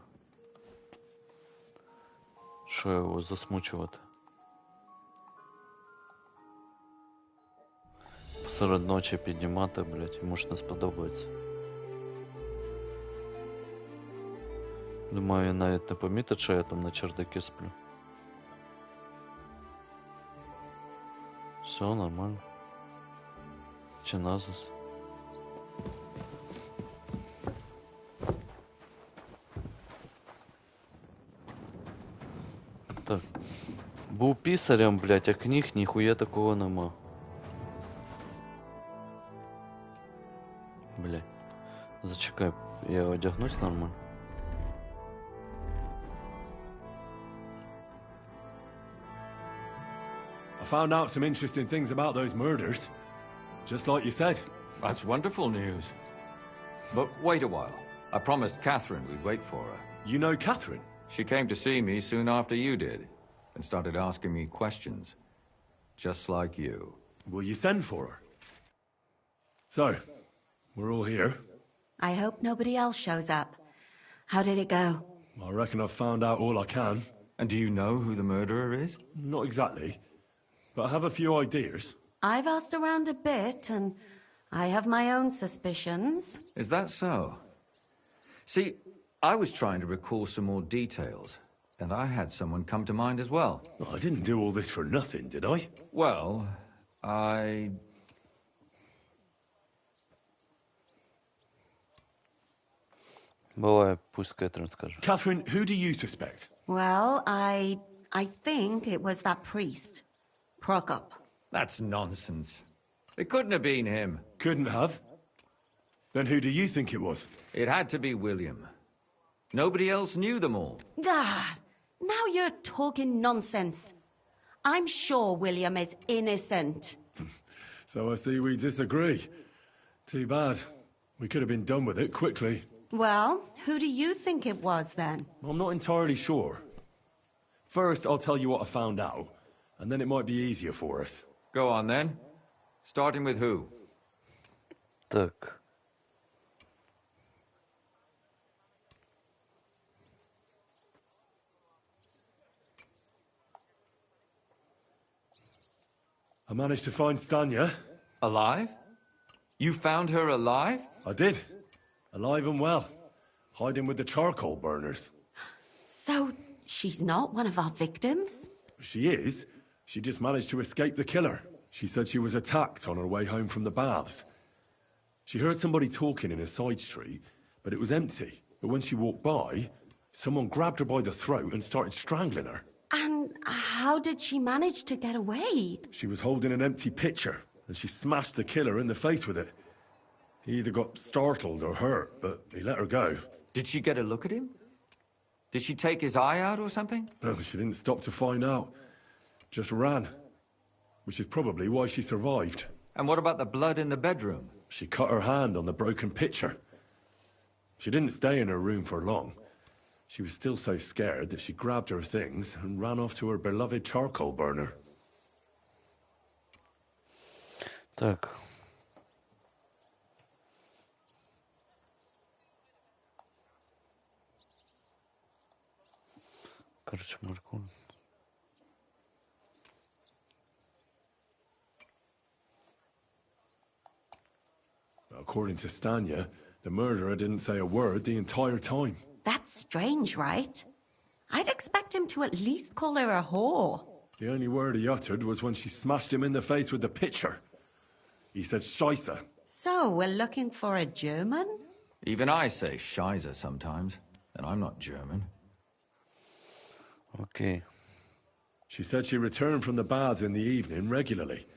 Що його засмучувати? Посеред ночі піднімати, блядь, йому ж не сподобається. Думаю, він навіть не помітить, що я там на чердакі сплю. Все нормально. Чи назас? Так. Був писарем, блядь, а книг ніхуя такого нема. Блядь. Зачекай, я одягнусь нормально. I found out some interesting things about those murders. Just like you said. That's wonderful news. But wait a while. I promised Catherine we'd wait for her. You know Catherine? She came to see me soon after you did, and started asking me questions. Just like you. Will you send for her? So, we're all here. I hope nobody else shows up. How did it go? I reckon I've found out all I can. And do you know who the murderer is? Not exactly, but I have a few ideas. I've asked around a bit, and I have my own suspicions. Is that so? See, I was trying to recall some more details, and I had someone come to mind as well. I didn't do all this for nothing, did I? Well, I... Бывает, пусть Кэтрин скажет. Catherine, who do you suspect? Well, I think it was that priest, Prokop. That's nonsense. It couldn't have been him. Couldn't have? Then who do you think it was? It had to be William. Nobody else knew them all. God, now you're talking nonsense. I'm sure William is innocent. So I see we disagree. Too bad. We could have been done with it quickly. Well, who do you think it was then? I'm not entirely sure. First, I'll tell you what I found out, and then it might be easier for us. Go on then. Starting with who? Так. I managed to find Stanya. Alive? You found her alive? I did. Alive and well. Hiding with the charcoal burners. So, she's not one of our victims? She is. She just managed to escape the killer. She said she was attacked on her way home from the baths. She heard somebody talking in a side street, but it was empty. But when she walked by, someone grabbed her by the throat and started strangling her. And how did she manage to get away? She was holding an empty pitcher, and she smashed the killer in the face with it. He either got startled or hurt, but he let her go. Did she get a look at him? Did she take his eye out or something? No, she didn't stop to find out. Just ran. Which is probably why she survived. And what about the blood in the bedroom? She cut her hand on the broken pitcher. She didn't stay in her room for long. She was still so scared that she grabbed her things and ran off to her beloved charcoal burner. Так. Короче, Маркун. According to Stanya, the murderer didn't say a word the entire time. That's strange, right? I'd expect him to at least call her a whore. The only word he uttered was when she smashed him in the face with the pitcher. He said Scheisse. So, we're looking for a German? Even I say Scheiße sometimes, and I'm not German. Okay. She said she returned from the baths in the evening regularly,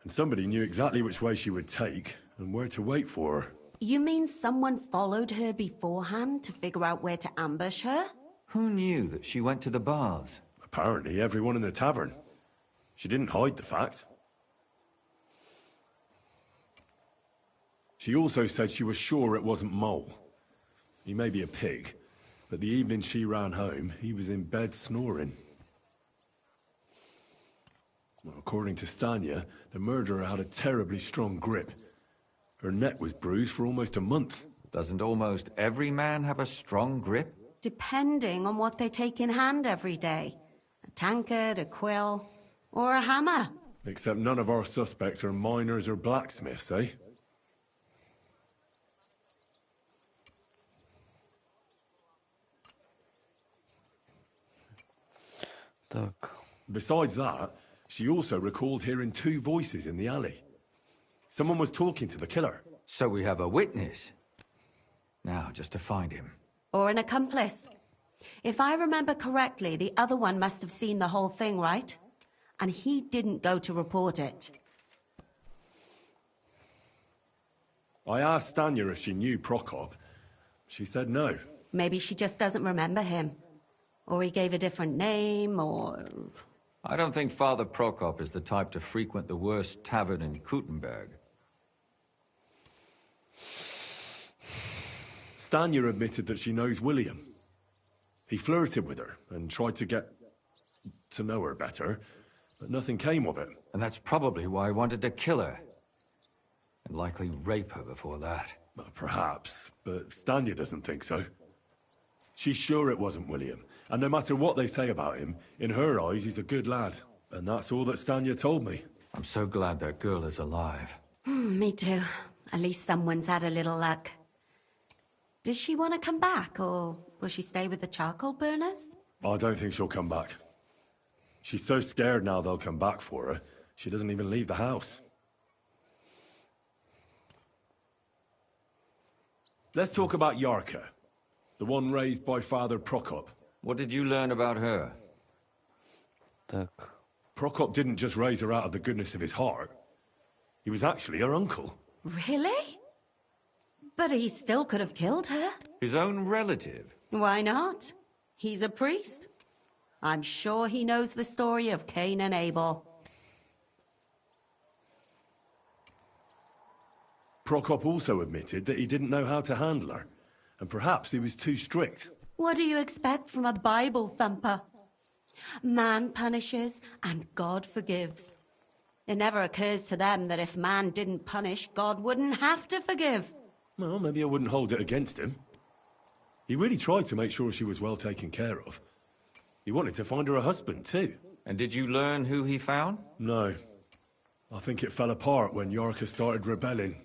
and somebody knew exactly which way she would take and where to wait for her. You mean someone followed her beforehand to figure out where to ambush her? Who knew that she went to the baths? Apparently everyone in the tavern. She didn't hide the fact. She also said she was sure it wasn't Mole. He may be a pig, but the evening she ran home, he was in bed snoring. Well, according to Stanya, the murderer had a terribly strong grip. Her neck was bruised for almost a month. Doesn't almost every man have a strong grip? Depending on what they take in hand every day. A tankard, a quill, or a hammer. Except none of our suspects are miners or blacksmiths, eh? Besides that, she also recalled hearing two voices in the alley. Someone was talking to the killer. So we have a witness. Now, just to find him. Or an accomplice. If I remember correctly, the other one must have seen the whole thing, right? And he didn't go to report it. I asked Stanya if she knew Prokop. She said no. Maybe she just doesn't remember him. Or he gave a different name, or... I don't think Father Prokop is the type to frequent the worst tavern in Kuttenberg. Stanya admitted that she knows William. He flirted with her and tried to get to know her better, but nothing came of it. And that's probably why he wanted to kill her. And likely rape her before that. Well, perhaps, but Stanya doesn't think so. She's sure it wasn't William, and no matter what they say about him, in her eyes he's a good lad. And that's all that Stanya told me. I'm so glad that girl is alive. Me too. At least someone's had a little luck. Does she want to come back, or will she stay with the charcoal burners? I don't think she'll come back. She's so scared now they'll come back for her, she doesn't even leave the house. Let's talk about Yarka, the one raised by Father Prokop. What did you learn about her? Prokop didn't just raise her out of the goodness of his heart. He was actually her uncle. Really? But he still could have killed her. His own relative? Why not? He's a priest. I'm sure he knows the story of Cain and Abel. Prokop also admitted that he didn't know how to handle her, and perhaps he was too strict. What do you expect from a Bible thumper? Man punishes and God forgives. It never occurs to them that if man didn't punish, God wouldn't have to forgive. Well, maybe I wouldn't hold it against him. He really tried to make sure she was well taken care of. He wanted to find her a husband, too. And did you learn who he found? No. I think it fell apart when Yarka started rebelling.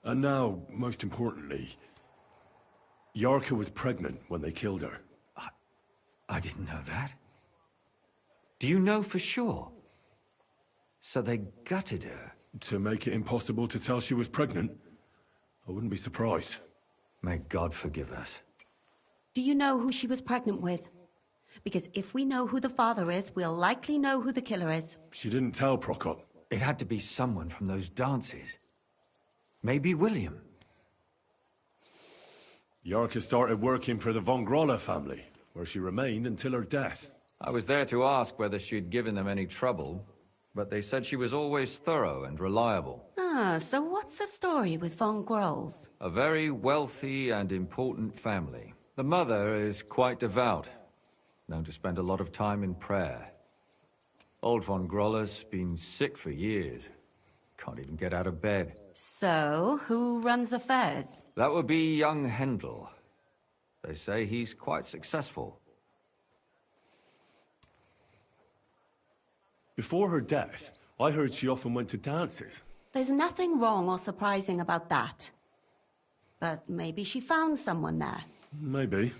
And now, most importantly, Yarka was pregnant when they killed her. I didn't know that. Do you know for sure? So they gutted her? To make it impossible to tell she was pregnant? I wouldn't be surprised. May God forgive us. Do you know who she was pregnant with? Because if we know who the father is, we'll likely know who the killer is. She didn't tell Prokop. It had to be someone from those dances. Maybe William. Yarka started working for the von Grolla family, where she remained until her death. I was there to ask whether she'd given them any trouble, but they said she was always thorough and reliable. Ah, so what's the story with von Grolls? A very wealthy and important family. The mother is quite devout, known to spend a lot of time in prayer. Old von Grolla's been sick for years. Can't even get out of bed. So, who runs affairs? That would be young Hendel. They say he's quite successful. Before her death, I heard she often went to dances. There's nothing wrong or surprising about that. But maybe she found someone there. Maybe.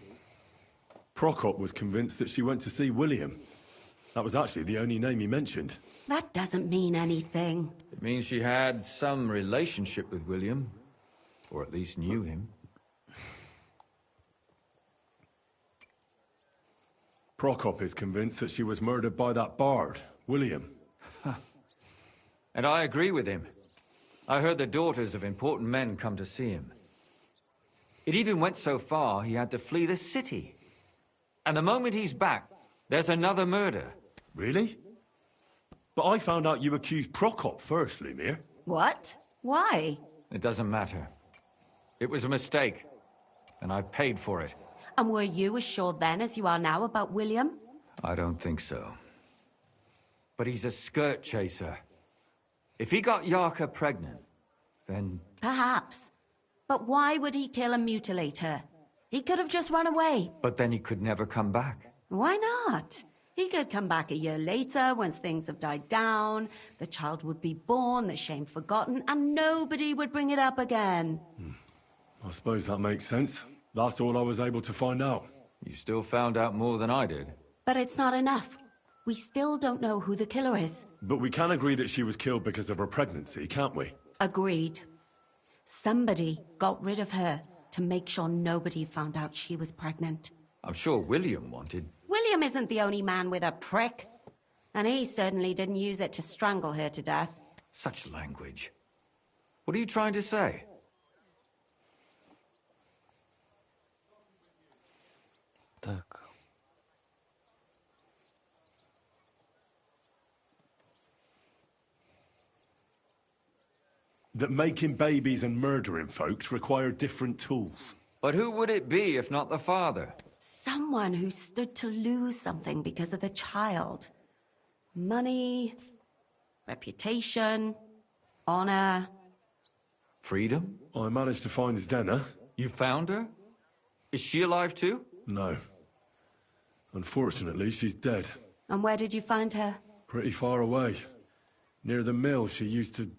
Prokop was convinced that she went to see William. That was actually the only name he mentioned. That doesn't mean anything. It means she had some relationship with William, or at least knew him. Prokop is convinced that she was murdered by that bard, William. And I agree with him. I heard the daughters of important men come to see him. It even went so far he had to flee the city. And the moment he's back, there's another murder. Really? But I found out you accused Prokop first, Lumir. What? Why? It doesn't matter. It was a mistake, and I've paid for it. And were you as sure then as you are now about William? I don't think so. But he's a skirt chaser. If he got Yarka pregnant, then... Perhaps. But why would he kill and mutilate her? He could have just run away. But then he could never come back. Why not? He could come back a year later, once things have died down, the child would be born, the shame forgotten, and nobody would bring it up again. I suppose that makes sense. That's all I was able to find out. You still found out more than I did. But it's not enough. We still don't know who the killer is. But we can agree that she was killed because of her pregnancy, can't we? Agreed. Somebody got rid of her to make sure nobody found out she was pregnant. I'm sure William wanted... William isn't the only man with a prick. And he certainly didn't use it to strangle her to death. Such language. What are you trying to say? Так. That making babies and murdering folks require different tools. But who would it be if not the father? Someone who stood to lose something because of the child. Money, reputation, honor. Freedom? I managed to find Zdena. You found her? Is she alive too? No. Unfortunately, she's dead. And where did you find her? Pretty far away. Near the mill she used to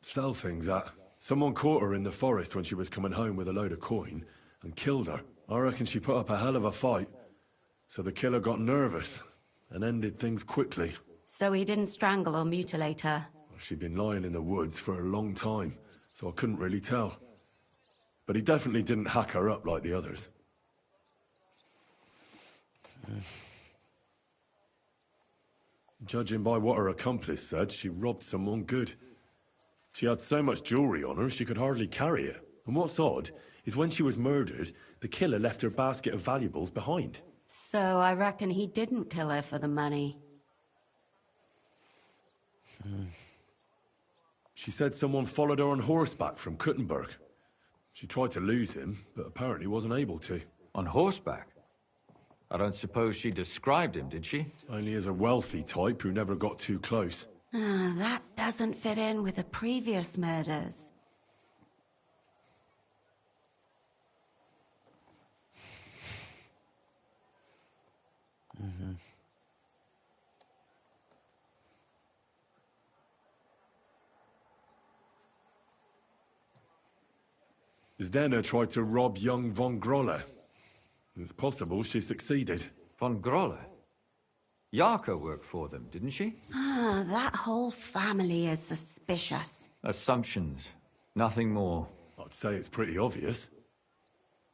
sell things at. Someone caught her in the forest when she was coming home with a load of coin and killed her. I reckon she put up a hell of a fight. So the killer got nervous and ended things quickly. So he didn't strangle or mutilate her? She'd been lying in the woods for a long time, so I couldn't really tell. But he definitely didn't hack her up like the others. Judging by what her accomplice said, she robbed someone good. She had so much jewelry on her, she could hardly carry it. And what's odd is when she was murdered, the killer left her basket of valuables behind. So I reckon he didn't kill her for the money. She said someone followed her on horseback from Kuttenberg. She tried to lose him, but apparently wasn't able to. On horseback? I don't suppose she described him, did she? Only as a wealthy type who never got too close. That doesn't fit in with the previous murders. Zdena tried to rob young von Grolle. It's possible she succeeded. Von Grolle? Yarka worked for them, didn't she? That whole family is suspicious. Assumptions. Nothing more. I'd say it's pretty obvious.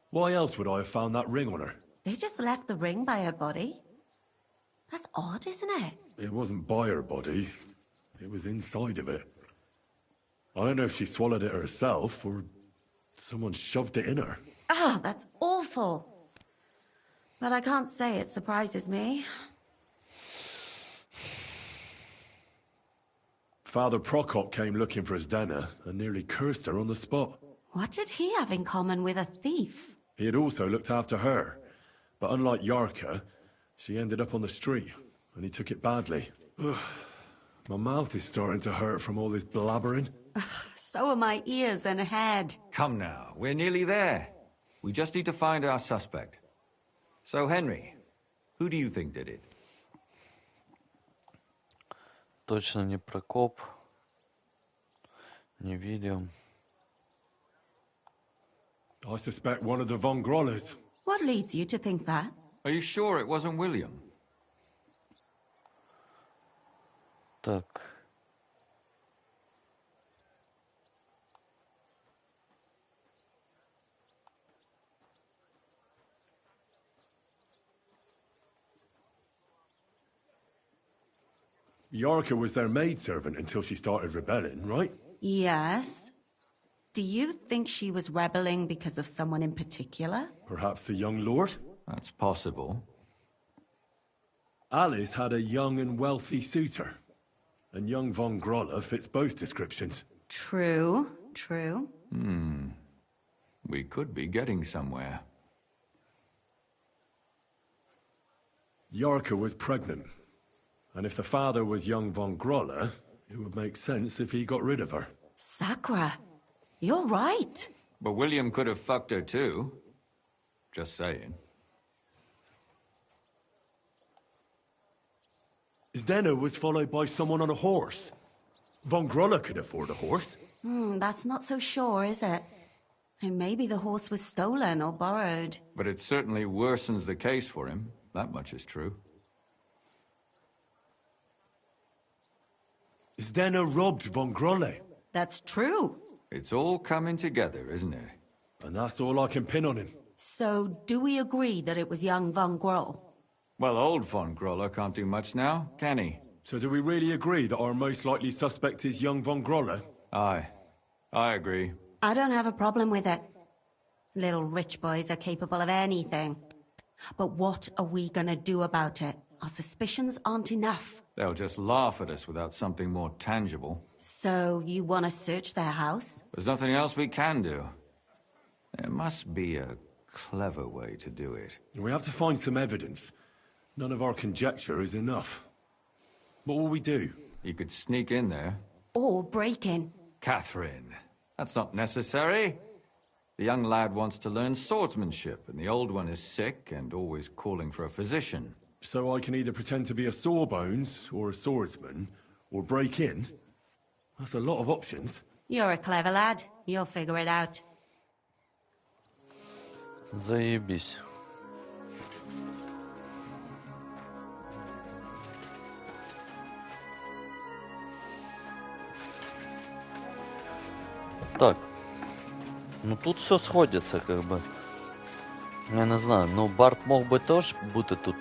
Why else would I have found that ring on her? They just left the ring by her body? That's odd, isn't it? It wasn't by her body. It was inside of it. I don't know if she swallowed it herself, or someone shoved it in her. That's awful. But I can't say it surprises me. Father Prokop came looking for Zdena and nearly cursed her on the spot. What did he have in common with a thief? He had also looked after her, but unlike Yarka, she ended up on the street, and he took it badly. My mouth is starting to hurt from all this blabbering. So are my ears and head. Come now, we're nearly there. We just need to find our suspect. So, Henry, who do you think did it? Точно не Прокоп. Не видел. I suspect one of the von Grolles. What leads you to think that? Are you sure it wasn't William? Так. Yarka was their maidservant until she started rebelling, right? Yes. Do you think she was rebelling because of someone in particular? Perhaps the young lord? That's possible. Alice had a young and wealthy suitor, and young von Groller fits both descriptions. True, true. We could be getting somewhere. Yarka was pregnant, and if the father was young von Groller, it would make sense if he got rid of her. Sakura, you're right. But William could have fucked her too. Just saying. Zdeno was followed by someone on a horse. Von Groller could afford a horse. That's not so sure, is it? And maybe the horse was stolen or borrowed. But it certainly worsens the case for him. That much is true. Zdeno robbed von Groller. That's true. It's all coming together, isn't it? And that's all I can pin on him. So, do we agree that it was young Von Groll? Well, old von Groller can't do much now, can he? So do we really agree that our most likely suspect is young von Groller? Aye. I agree. I don't have a problem with it. Little rich boys are capable of anything. But what are we gonna do about it? Our suspicions aren't enough. They'll just laugh at us without something more tangible. So, you wanna search their house? There's nothing else we can do. There must be a clever way to do it. We have to find some evidence. None of our conjecture is enough. What will we do? You could sneak in there. Or break in. Catherine, that's not necessary. The young lad wants to learn swordsmanship, and the old one is sick and always calling for a physician. So I can either pretend to be a sawbones, or a swordsman, or break in? That's a lot of options. You're a clever lad. You'll figure it out. Заебись. Так. Ну тут все сходится, как бы. Я не знаю, ну Барт мог би теж бути тут,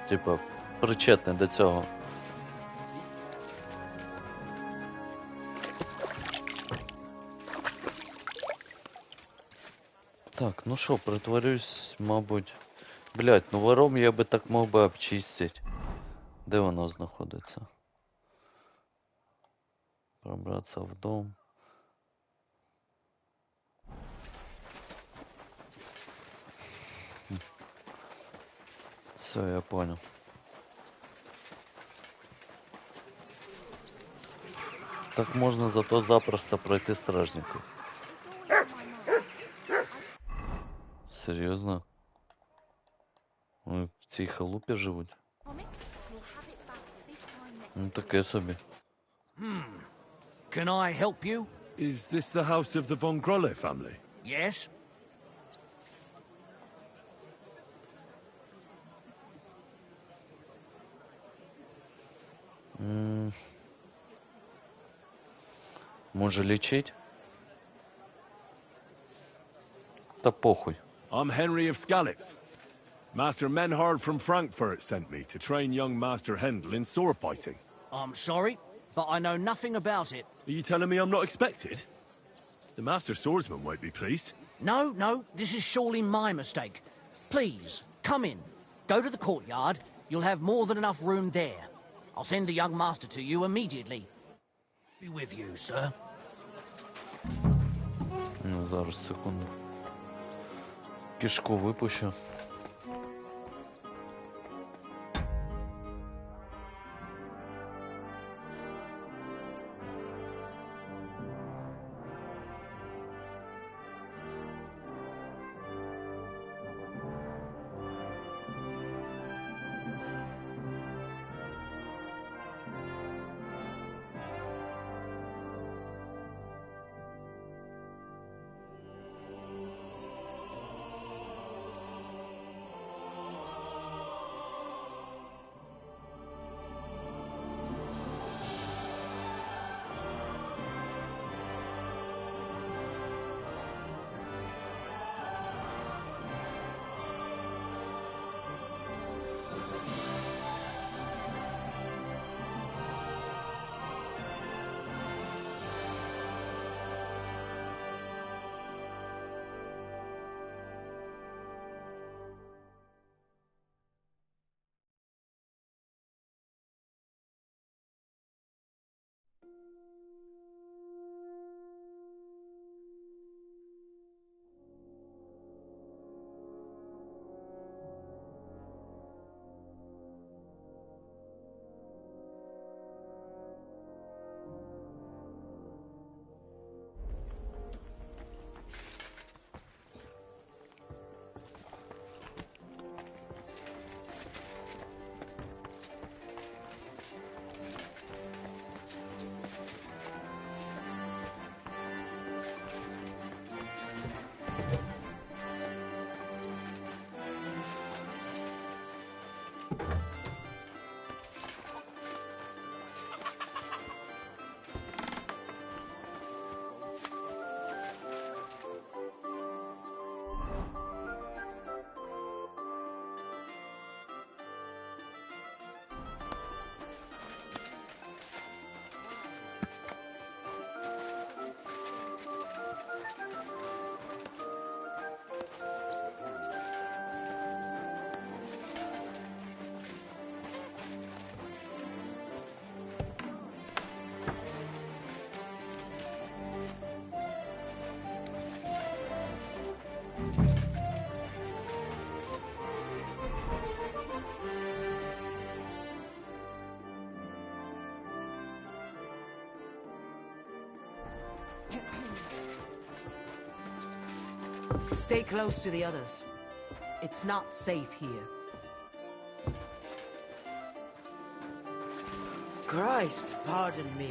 типа, причетний до цього. Так, ну що, притворюсь, мабуть. Блять, ну вором я би так мог би обчистити. Де воно знаходиться? Пробратися в дом. Все, я понял. Так можна зато запросто пройти стражників. Серйозно? Вони в цій халупі живуть? Ну таке собі. Can I help you? Is this the house of the von Groller family? Yes? Може лічить? Та похуй. I'm Henry of Skalitz. Master Menhard from Frankfurt sent me to train young Master Hendel in sword fighting. I'm sorry, but I know nothing about it. Are you telling me I'm not expected? The Master Swordsman won't be pleased. No, this is surely my mistake. Please, come in. Go to the courtyard. You'll have more than enough room there. I'll send the young master to you immediately. Be with you, sir. Ну, зараз, секунду. Кишку випущу. Stay close to the others. It's not safe here. Christ, pardon me.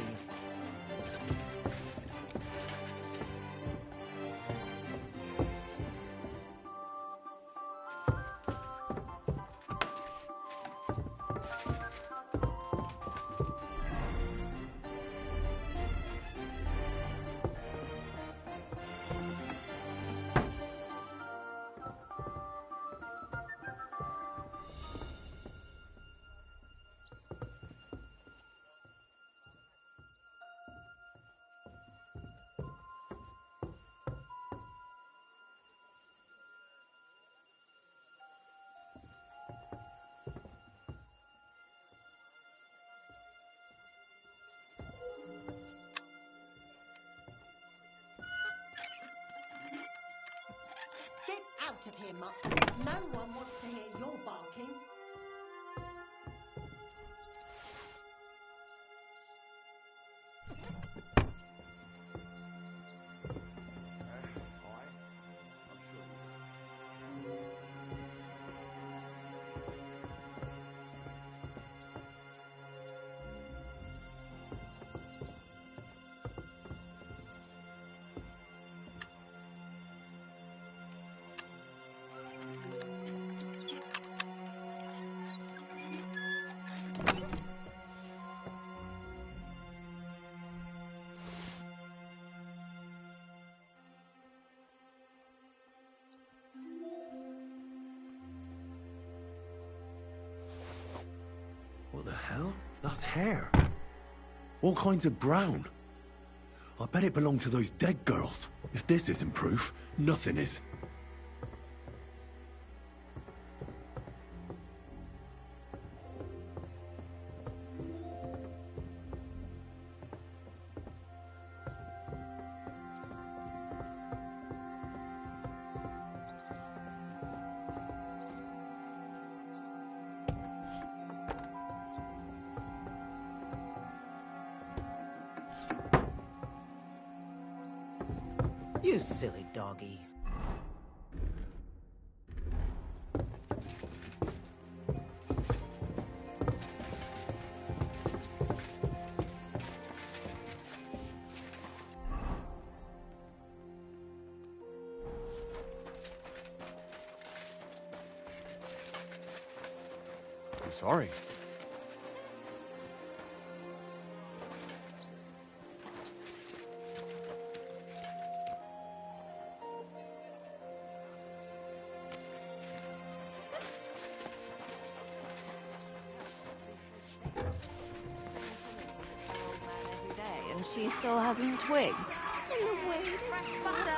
Get out of here, Mutt. No one wants to hear your barking. What the hell? That's hair. All kinds of brown. I bet it belonged to those dead girls. If this isn't proof, nothing is. You silly doggy. I'm sorry. And she still hasn't twigged. Fresh butter.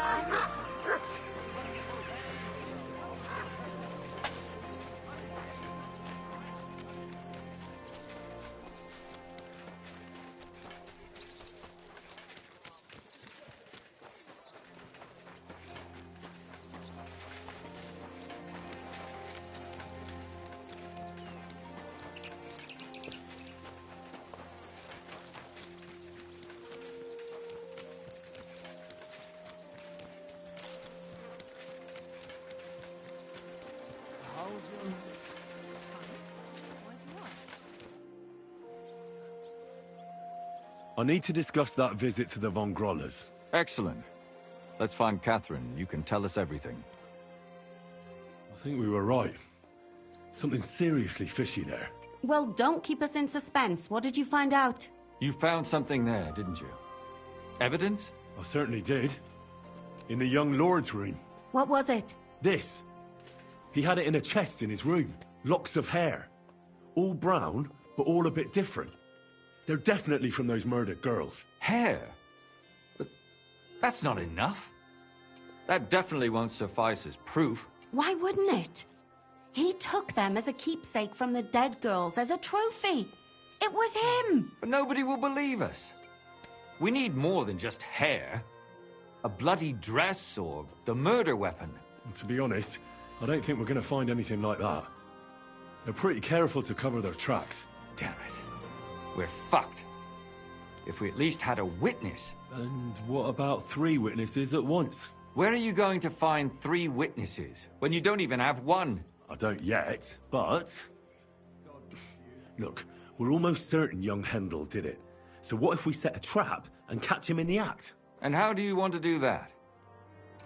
I need to discuss that visit to the Von Grollers. Excellent. Let's find Catherine. You can tell us everything. I think we were right. Something seriously fishy there. Well, don't keep us in suspense. What did you find out? You found something there, didn't you? Evidence? I certainly did. In the young lord's room. What was it? This. He had it in a chest in his room. Locks of hair. All brown, but all a bit different. They're definitely from those murdered girls. Hair? But that's not enough. That definitely won't suffice as proof. Why wouldn't it? He took them as a keepsake from the dead girls, as a trophy. It was him! But nobody will believe us. We need more than just hair. A bloody dress or the murder weapon. And to be honest, I don't think we're going to find anything like that. They're pretty careful to cover their tracks. Damn it. We're fucked. If we at least had a witness. And what about 3 witnesses at once? Where are you going to find 3 witnesses when you don't even have one? I don't yet, but... Look, we're almost certain young Hendel did it. So what if we set a trap and catch him in the act? And how do you want to do that?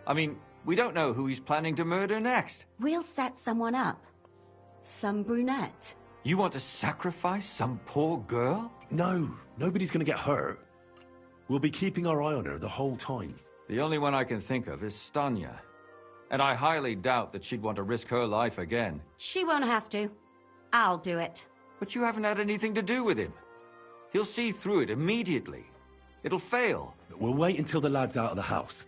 I mean, we don't know who he's planning to murder next. We'll set someone up. Some brunette. You want to sacrifice some poor girl? No, nobody's gonna get hurt. We'll be keeping our eye on her the whole time. The only one I can think of is Stanya. And I highly doubt that she'd want to risk her life again. She won't have to. I'll do it. But you haven't had anything to do with him. He'll see through it immediately. It'll fail. We'll wait until the lad's out of the house.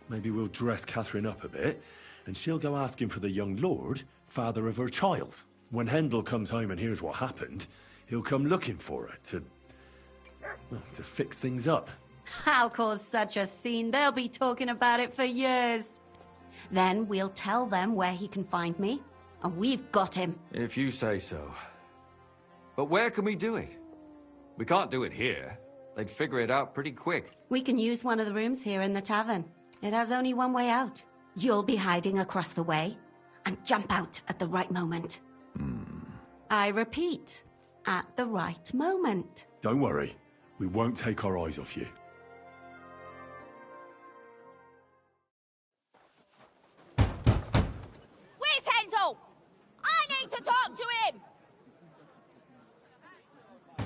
Maybe we'll dress Catherine up a bit, and she'll go asking for the young lord, father of her child. When Hendel comes home and hears what happened, he'll come looking for her to fix things up. I'll cause such a scene, they'll be talking about it for years. Then we'll tell them where he can find me, and we've got him. If you say so. But where can we do it? We can't do it here. They'd figure it out pretty quick. We can use one of the rooms here in the tavern. It has only one way out. You'll be hiding across the way, and jump out at the right moment. I repeat, at the right moment. Don't worry, we won't take our eyes off you. Where's Hendel? I need to talk to him!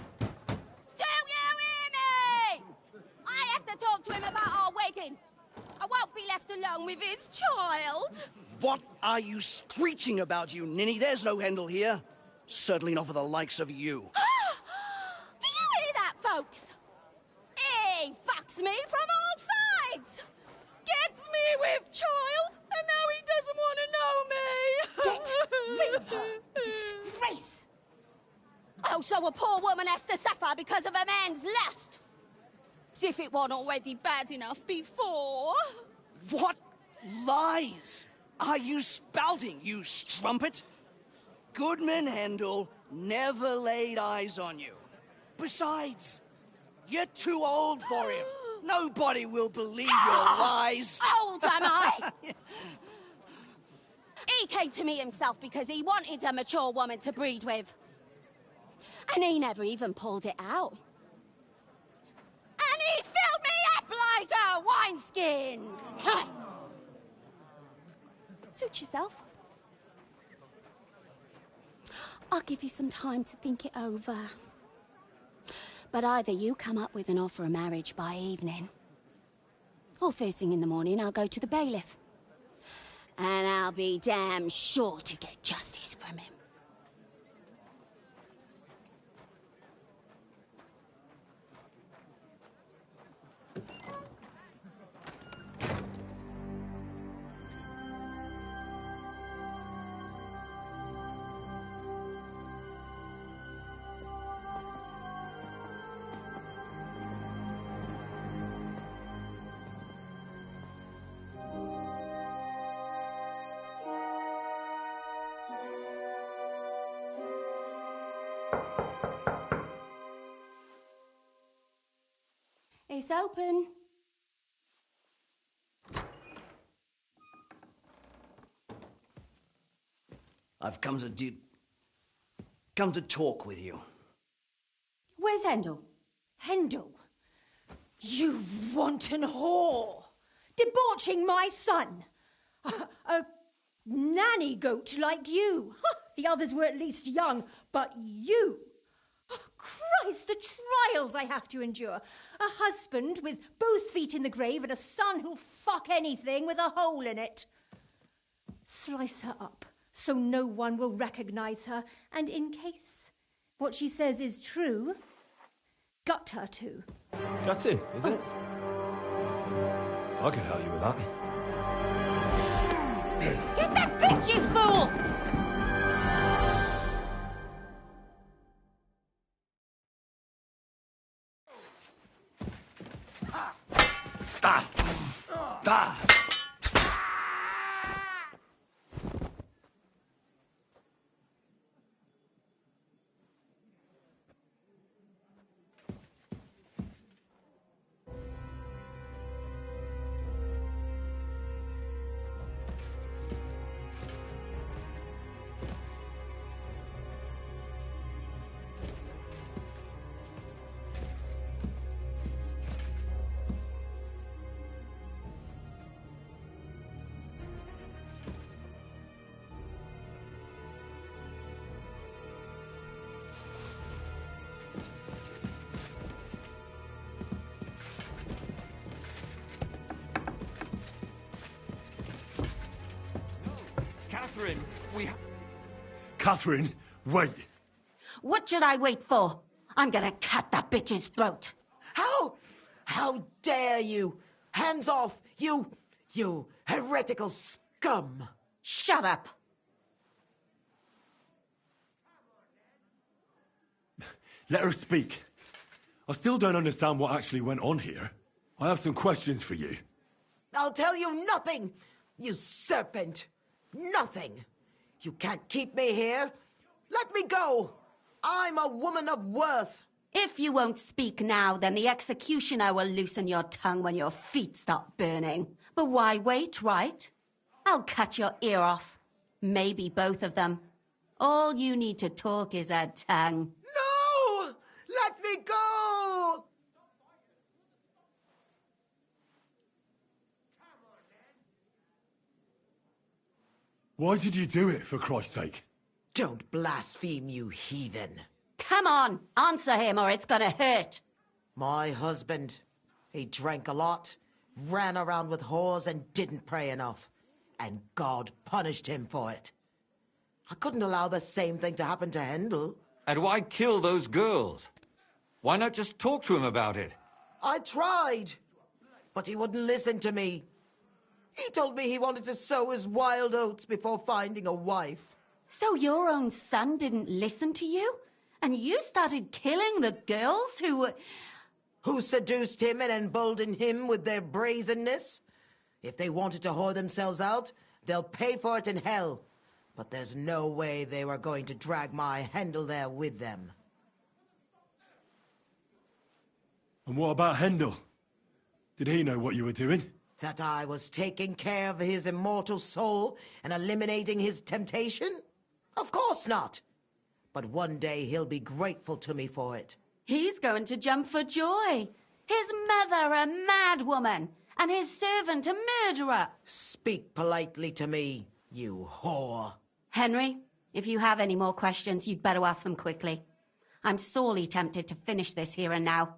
Do you hear me? I have to talk to him about our wedding. I won't be left alone with his child. What are you screeching about, you ninny? There's no Hendel here. Certainly not for the likes of you. Do you hear that, folks? He fucks me from all sides. Gets me with child, and now he doesn't want to know me. Get rid of her. Disgrace. Oh, so a poor woman has to suffer because of a man's lust. As if it wasn't already bad enough before. What lies are you spouting, you strumpet? Goodman Hendel never laid eyes on you. Besides, you're too old for him. Nobody will believe your lies. Old am I? He came to me himself because he wanted a mature woman to breed with. And he never even pulled it out. And he filled me up like a wineskin. Suit yourself. I'll give you some time to think it over. But either you come up with an offer of marriage by evening, or first thing in the morning I'll go to the bailiff. And I'll be damn sure to get justice from him. It's open. I've come to talk with you. Where's Hendel? Hendel? You wanton whore! Debauching my son! A nanny goat like you! The others were at least young, but you! Christ, the trials I have to endure! A husband with both feet in the grave and a son who'll fuck anything with a hole in it. Slice her up so no one will recognize her, and in case what she says is true, gut her too. Gutting, is it? I can help you with that. Get that bitch, you fool! Catherine, wait. What should I wait for? I'm gonna cut that bitch's throat. How dare you? Hands off, you heretical scum! Shut up! Let her speak. I still don't understand what actually went on here. I have some questions for you. I'll tell you nothing, you serpent! Nothing! You can't keep me here. Let me go! I'm a woman of worth. If you won't speak now, then the executioner will loosen your tongue when your feet start burning. But why wait, right? I'll cut your ear off. Maybe both of them. All you need to talk is a tongue. No! Let me go! Why did you do it, for Christ's sake? Don't blaspheme, you heathen. Come on, answer him or it's gonna hurt. My husband, he drank a lot, ran around with whores and didn't pray enough. And God punished him for it. I couldn't allow the same thing to happen to Hendel. And why kill those girls? Why not just talk to him about it? I tried, but he wouldn't listen to me. He told me he wanted to sow his wild oats before finding a wife. So your own son didn't listen to you? And you started killing the girls who seduced him and emboldened him with their brazenness? If they wanted to whore themselves out, they'll pay for it in hell. But there's no way they were going to drag my Hendel there with them. And what about Hendel? Did he know what you were doing? That I was taking care of his immortal soul and eliminating his temptation? Of course not. But one day he'll be grateful to me for it. He's going to jump for joy. His mother a mad woman, and his servant a murderer. Speak politely to me, you whore. Henry, if you have any more questions, you'd better ask them quickly. I'm sorely tempted to finish this here and now.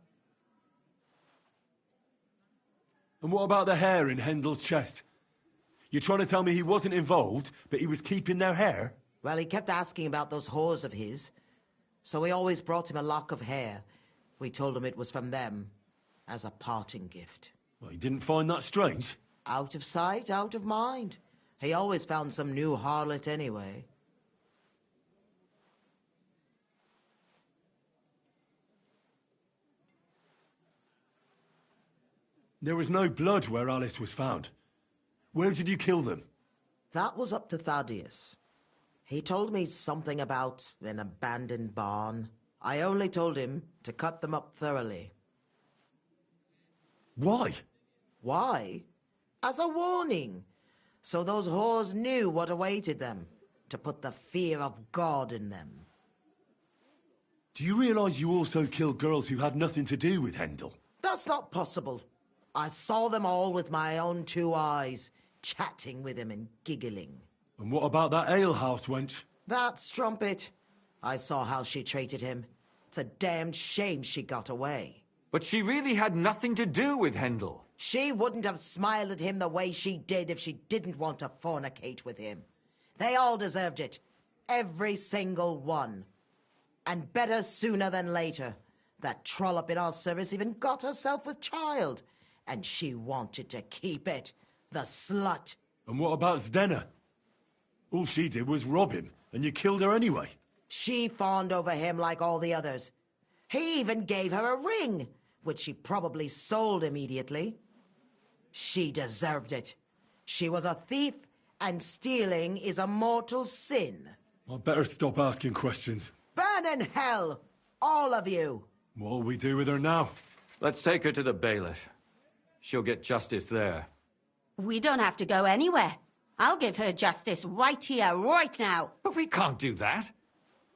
And what about the hair in Hendel's chest? You're trying to tell me he wasn't involved, but he was keeping their hair? Well, he kept asking about those whores of his. So we always brought him a lock of hair. We told him it was from them, as a parting gift. Well, he didn't find that strange? Out of sight, out of mind. He always found some new harlot anyway. There was no blood where Alice was found. Where did you kill them? That was up to Thaddeus. He told me something about an abandoned barn. I only told him to cut them up thoroughly. Why? Why? As a warning. So those whores knew what awaited them. To put the fear of God in them. Do you realize you also killed girls who had nothing to do with Hendel? That's not possible. I saw them all with my own 2 eyes, chatting with him and giggling. And what about that alehouse wench? That strumpet. I saw how she treated him. It's a damned shame she got away. But she really had nothing to do with Hendel. She wouldn't have smiled at him the way she did if she didn't want to fornicate with him. They all deserved it. Every single one. And better sooner than later. That trollop in our service even got herself with child. And she wanted to keep it. The slut. And what about Zdenna? All she did was rob him, and you killed her anyway. She fawned over him like all the others. He even gave her a ring, which she probably sold immediately. She deserved it. She was a thief, and stealing is a mortal sin. I'd better stop asking questions. Burn in hell, all of you. What'll we do with her now? Let's take her to the bailiff. She'll get justice there. We don't have to go anywhere. I'll give her justice right here, right now. But we can't do that.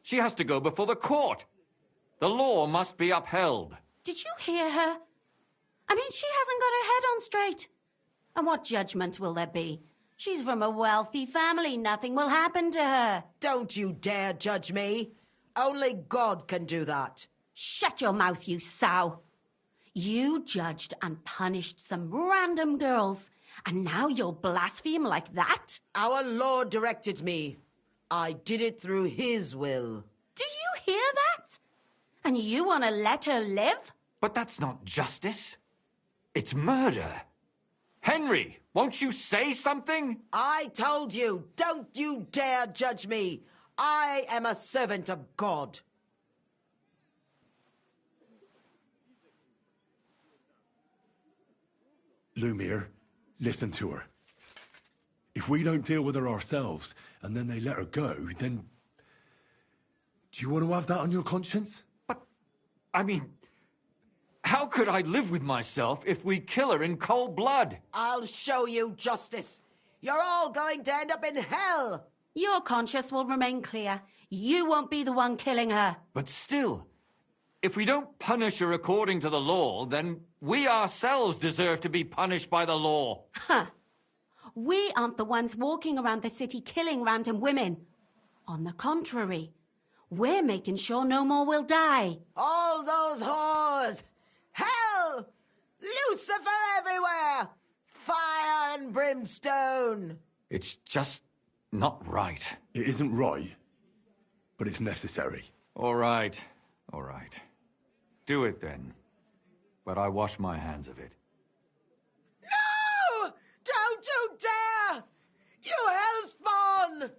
She has to go before the court. The law must be upheld. Did you hear her? I mean, she hasn't got her head on straight. And what judgment will there be? She's from a wealthy family. Nothing will happen to her. Don't you dare judge me. Only God can do that. Shut your mouth, you sow. You judged and punished some random girls, and now you'll blaspheme like that? Our Lord directed me. I did it through his will. Do you hear that? And you want to let her live? But that's not justice. It's murder. Henry, won't you say something? I told you, don't you dare judge me. I am a servant of God. Lumiere, listen to her. If we don't deal with her ourselves, and then they let her go, then... Do you want to have that on your conscience? I mean, how could I live with myself if we kill her in cold blood? I'll show you justice. You're all going to end up in hell. Your conscience will remain clear. You won't be the one killing her. But still, if we don't punish her according to the law, then we ourselves deserve to be punished by the law. Huh. We aren't the ones walking around the city killing random women. On the contrary, we're making sure no more will die. All those whores! Hell! Lucifer everywhere! Fire and brimstone! It's just not right. It isn't right, but it's necessary. All right, all right. Do it then. But I wash my hands of it. No! Don't you dare! You hellspawn! No!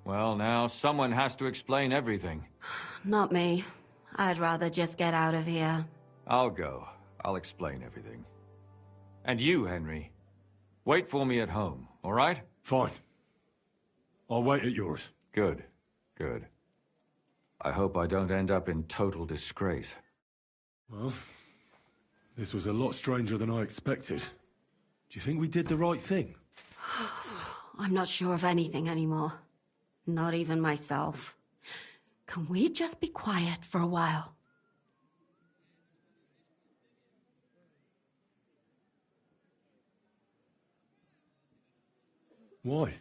Well, now, someone has to explain everything. Not me. I'd rather just get out of here. I'll go. I'll explain everything. And you, Henry, wait for me at home, all right? Fine. I'll wait at yours. Good, good. I hope I don't end up in total disgrace. Well, this was a lot stranger than I expected. Do you think we did the right thing? I'm not sure of anything anymore. Not even myself. Can we just be quiet for a while? Why?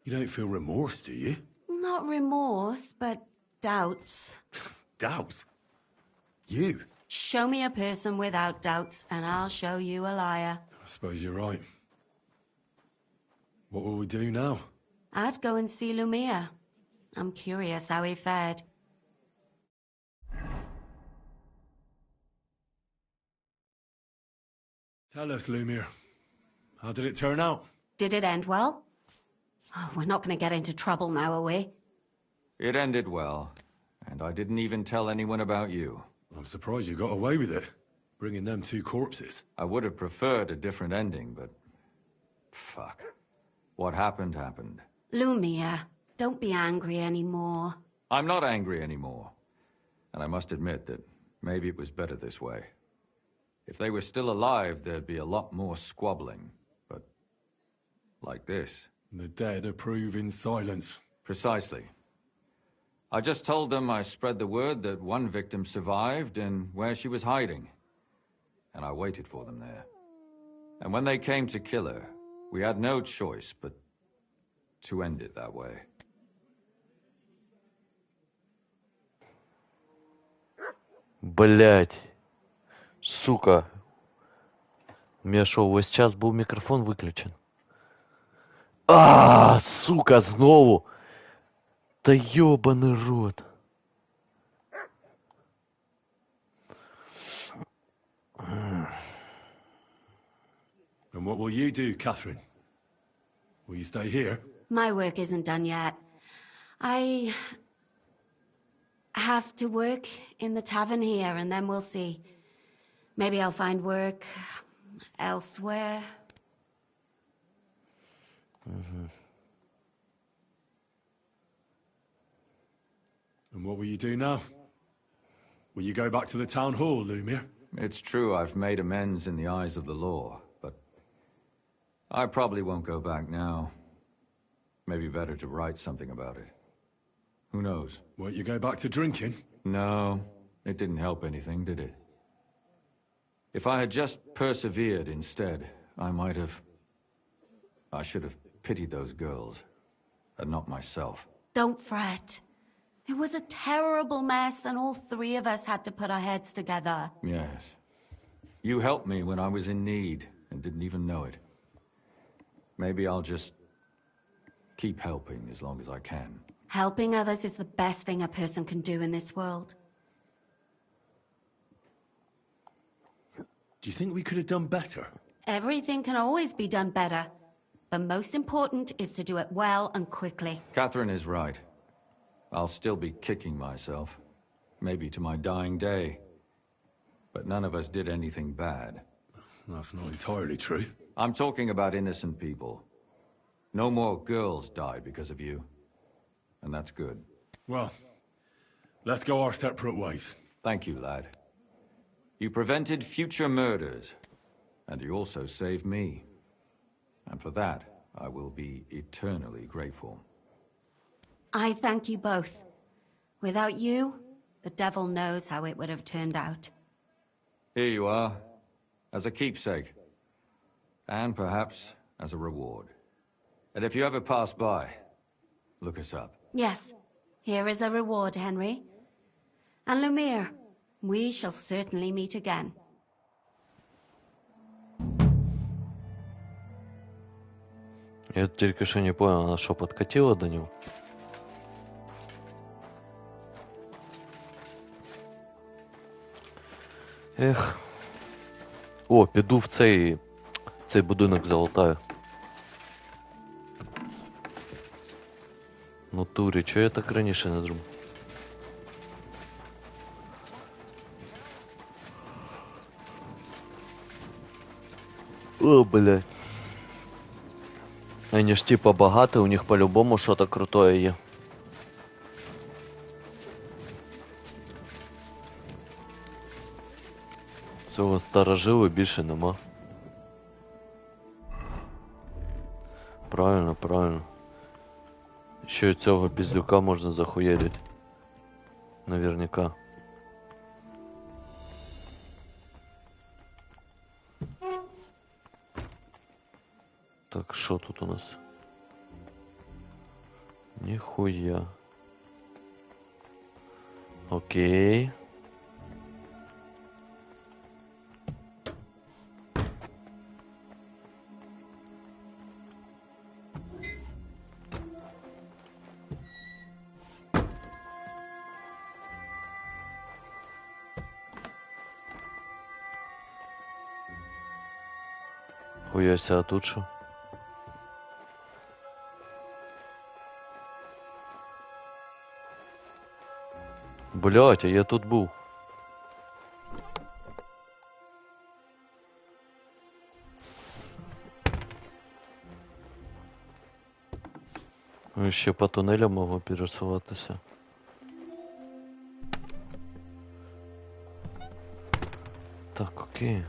You don't feel remorse, do you? Not remorse, but doubts. Doubts? You? Show me a person without doubts, and I'll show you a liar. I suppose you're right. What will we do now? I'd go and see Lumiere. I'm curious how he fared. Tell us, Lumiere. How did it turn out? Did it end well? Oh, we're not going to get into trouble now, are we? It ended well, and I didn't even tell anyone about you. I'm surprised you got away with it, bringing them two corpses. I would have preferred a different ending, but... fuck. What happened, happened. Lumiere, don't be angry anymore. I'm not angry anymore. And I must admit that maybe it was better this way. If they were still alive, there'd be a lot more squabbling. But... like this. The dead approve in silence. Precisely. I just told them I spread the word that one victim survived and where she was hiding. And I waited for them there. And when they came to kill her, we had no choice but to end it that way. Блять. Сука. У меня шо, весь час был микрофон выключен? Сука, знову! Да ёбаный рот. And what will you do, Catherine? Will you stay here? My work isn't done yet. I have to work in the tavern here, and then we'll see. Maybe I'll find work elsewhere. And what will you do now? Will you go back to the town hall, Lumiere? It's true I've made amends in the eyes of the law, but I probably won't go back now. Maybe better to write something about it. Who knows? Won't you go back to drinking? No, it didn't help anything, did it? If I had just persevered instead, I should have pitied those girls, and not myself. Don't fret. It was a terrible mess, and all three of us had to put our heads together. Yes. You helped me when I was in need and didn't even know it. Maybe I'll just keep helping as long as I can. Helping others is the best thing a person can do in this world. Do you think we could have done better? Everything can always be done better. The most important is to do it well and quickly. Catherine is right. I'll still be kicking myself. Maybe to my dying day. But none of us did anything bad. That's not entirely true. I'm talking about innocent people. No more girls died because of you. And that's good. Well, let's go our separate ways. Thank you, lad. You prevented future murders. And you also saved me. And for that, I will be eternally grateful. I thank you both. Without you, the devil knows how it would have turned out. Here you are, as a keepsake. And perhaps as a reward. And if you ever pass by, look us up. Yes, here is a reward, Henry. And Lumiere, we shall certainly meet again. Я только что не понял, она что, подкатила до него? Ех. О, піду в цей будинок залутаю. В натурі, чого я так раніше не зробив? О, блядь. Они ж типа богаты, у них по-любому что-то крутое є. Цього старожили більше нема. Правильно, правильно. Ще цього піздюка можна захуєрить. Наверняка. Так, що тут у нас? Ніхуя. Окей. Хуяся, а тут що? Блять, а я тут був. Ну, ще по тунелям можу пересуватися. Так, окей.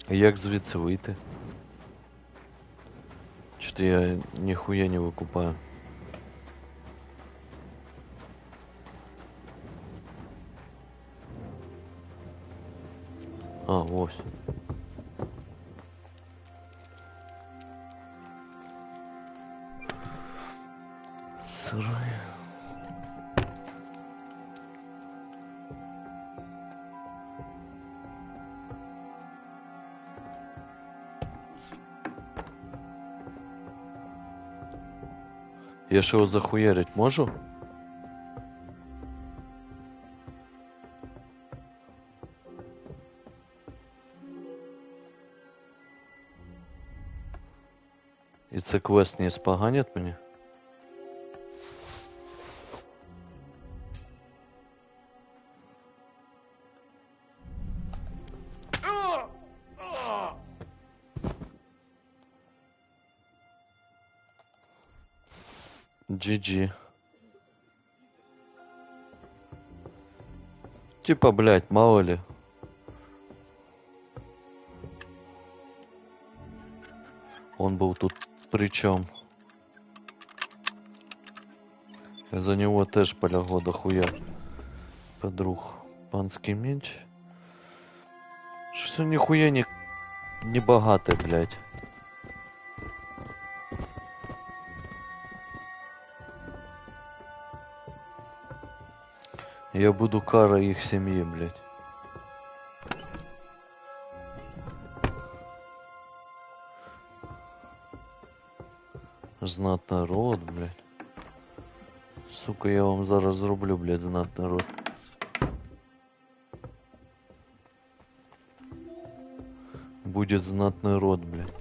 А як звідси вийти? Чи-то я ніхуя не викупаю. А, ось. Сарай. Я ж його захуярить можу? І це квест не споганять мені? GG. Типа, блядь, мало ли. Он был тут при чем? За него теж полягло дохуя. Подруг. Панский меч. Что нихуя не богатый, блядь. Я буду кара их семьи, блядь. Знатный род, блядь. Сука, я вам зараз зроблю, блядь, знатный род. Будет знатный род, блядь.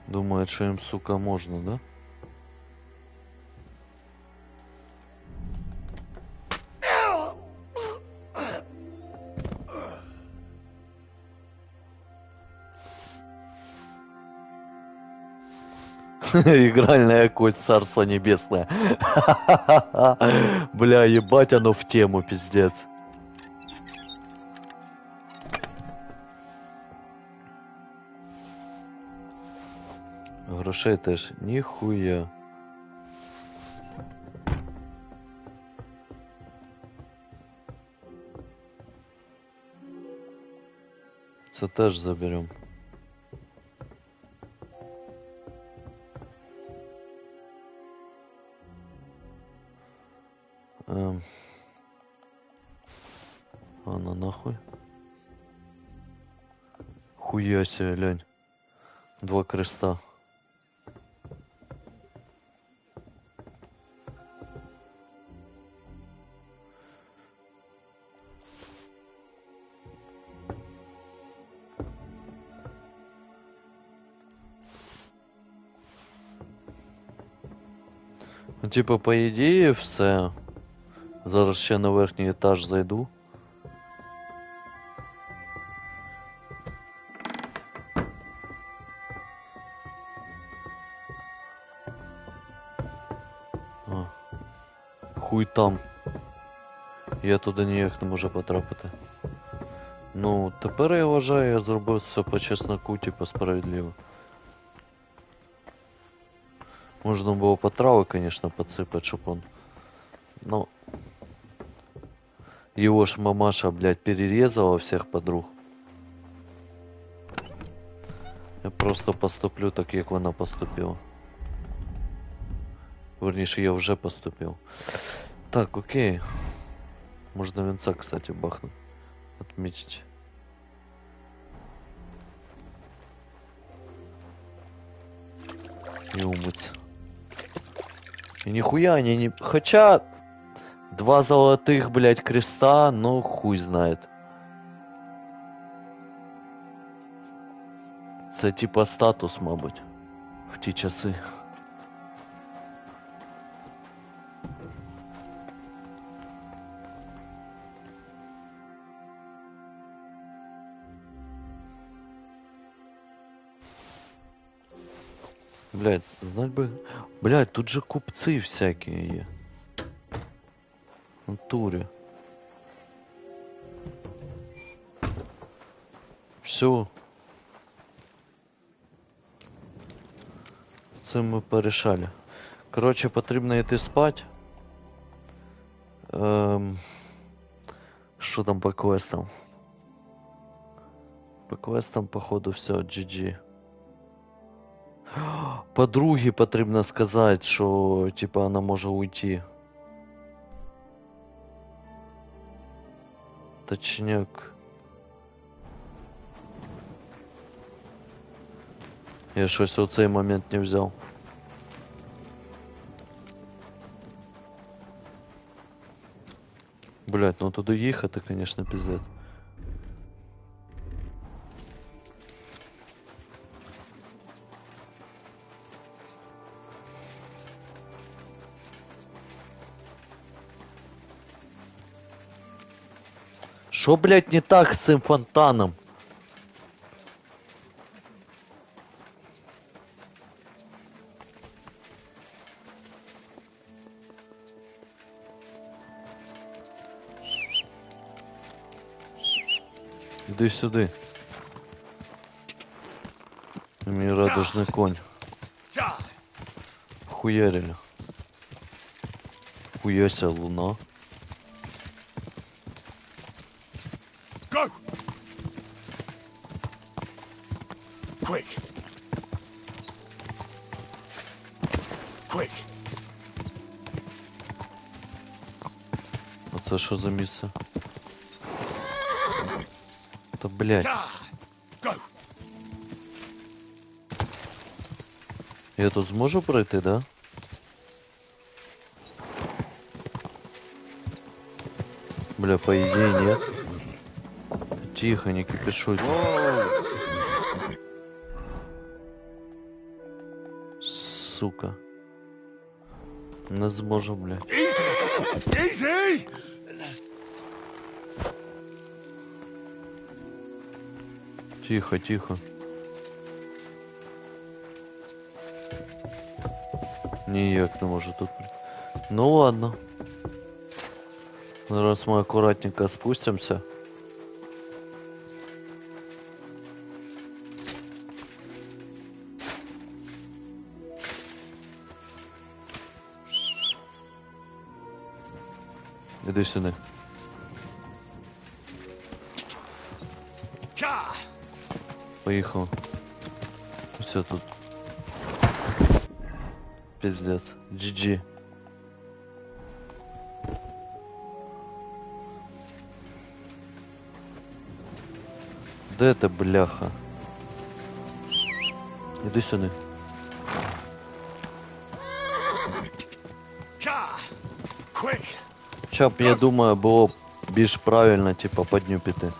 Думает, что им, сука, можно, да? Игральная кость, царство небесное. Бля, ебать оно в тему, пиздец. Грошей теж ніхуя. Це теж заберем. А на нахуй. Хуя себе, лянь. 2 креста. Ну, типа, по ідеї, все. Зараз ще на верхній етаж зайду. Хуй там. Я туди ніяк не можу потрапити. Ну, тепер я вважаю, я зробив все по чесноку, типу, справедливо. Можно было по травы, конечно, подсыпать, чтоб он... Но... Его ж мамаша, блядь, перерезала всех подруг. Я просто поступлю так, как вона поступила. Верніше, я вже поступил. Так, окей. Можно венца, кстати, бахнуть. Отметить. И умыться. И нихуя они не... Хотя... 2 золотых, блядь, креста, но хуй знает. Це типа статус, мабуть, в ті часи. Блядь, знать бы... Блядь, тут же купцы всякие є. В натуре. Все. Це ми порішали. Короче, потрібно йти спать. Що там по квестам? По квестам, походу, все, GG. Подруге потрібно сказати, що, типа, вона може уйти. Точняк. Я щось у цей момент не взяв. Блять, ну туди їхати, конечно, пиздец. Що, блять, не так з цим фонтаном? Іди сюди. Мій радужний конь. Хуярили. Хуяся луна. Go! Quick! Quick. А це що за місце? Та блядь. Go. Я тут зможу пройти, да? Бля, по идее нет. Тихо, не кипишуйте. Сука. Не зможу, бля. Easy! Тихо, тихо. Ніяк не можу тут. Ну ладно. Зараз мы аккуратненько спустимся. Іди сюди. Поїхав. Все тут. Пиздец. GG. Де ти, бляха? Іди сюди. Хоча б, я думаю, було б більш правильно, типа, по дню піти.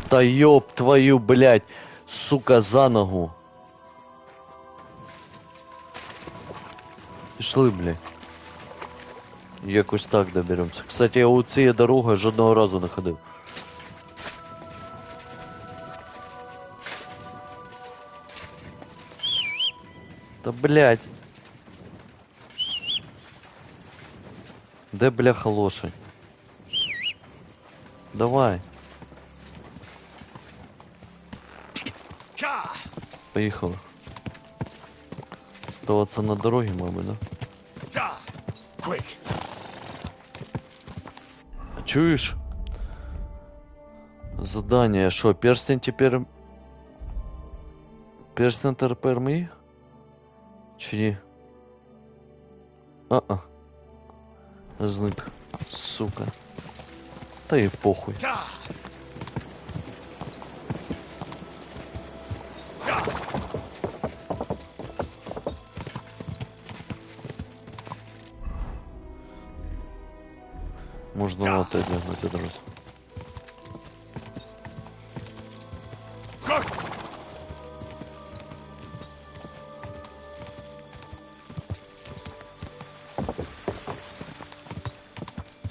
Та ёб твою, блядь, сука, за ногу. Пішли, блядь. Якось так доберемося. Кстати, я у цієї дороги жодного разу не ходив. Та блядь. Де бляха лошадь? Давай. Поїхали. Оставаться на дороге, мабуть, да? А чуєш? Задание, що, перстень тепер... Перстень тепер мій? Чи ні? А-а. Зник. Сука. Та і похуй. Можна вот это одразу.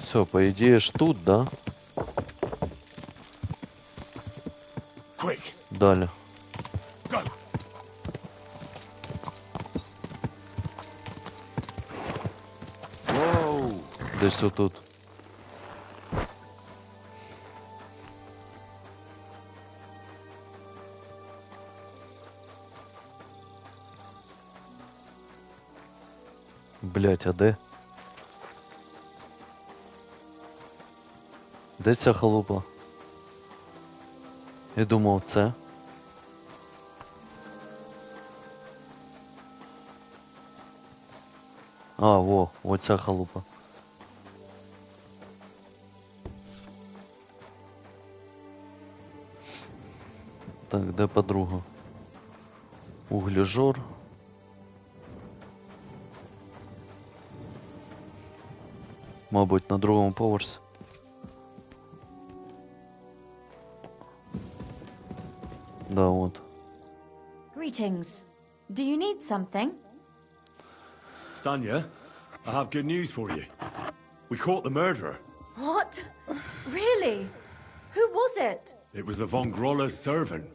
Все, по идее ж тут, да? Далі. Десь отут. Блять, а де? Де ця халупа? Я думав, це. А, во, оця халупа. Так, де подруга? Угляжор. Мабуть, на другому поверсі. Да, вот. Greetings. Do you need something? Stanya, I have good news for you. We caught the murderer. What? Really? Who was it? It was the von Groller's servant.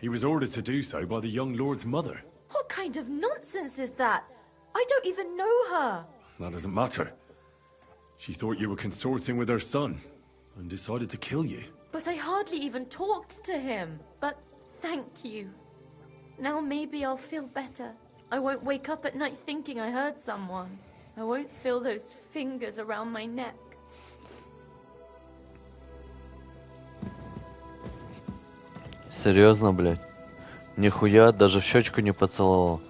He was ordered to do so by the young lord's mother. What kind of nonsense is that? I don't even know her. That doesn't matter. She thought you were consorting with her son and decided to kill you. But I hardly even talked to him. But thank you. Now maybe I'll feel better. I won't wake up at night thinking I hurt someone. I won't feel those fingers around my neck. Серьезно, блядь? Нихуя, даже в щечку не поцеловал.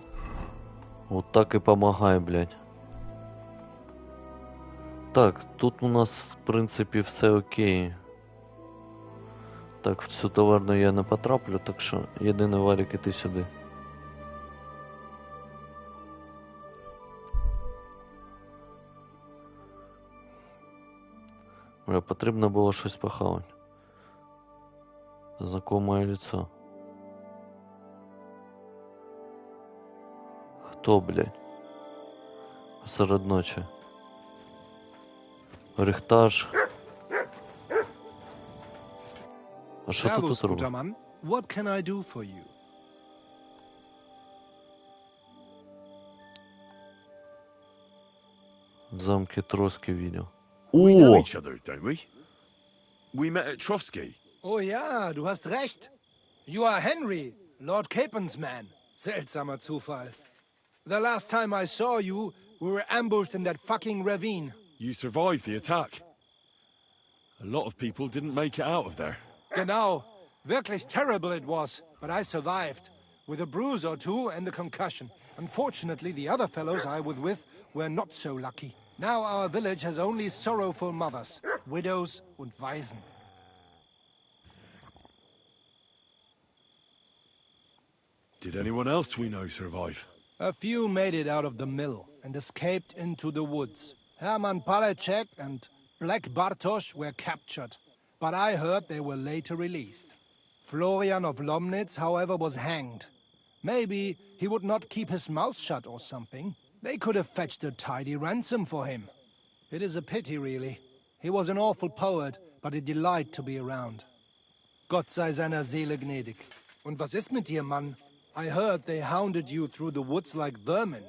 Вот так и помагай, блядь. Так, тут у нас, в принципі, все окей. Так, в цю товарну я не потраплю, так що єдиний Валік, іти сюди. Бля, потрібно було щось похавати. Знакомое лицо. Хто, блядь? Посеред ночі. Рихтаж. А що ти Servus, тут робиш? guter Mann. What can I do for you? Замки Троски видел. We know О! each other, don't we? We met at Trotsky. Oh ja, du hast recht. You are Henry, Lord Capen's man. Seltsamer Zufall. The last time I saw you, we were ambushed in that fucking ravine. You survived the attack. A lot of people didn't make it out of there. Genau. Wirklich terrible it was, but I survived. With a bruise or two and a concussion. Unfortunately, the other fellows I was with were not so lucky. Now our village has only sorrowful mothers, widows und Waisen. Did anyone else we know survive? A few made it out of the mill and escaped into the woods. Herman Palachek and Black Bartosz were captured, but I heard they were later released. Florian of Lomnitz, however, was hanged. Maybe he would not keep his mouth shut or something. They could have fetched a tidy ransom for him. It is a pity, really. He was an awful poet, but a delight to be around. Gott sei seiner Seele gnädig. Und was ist mit dir, Mann? I heard they hounded you through the woods like vermin.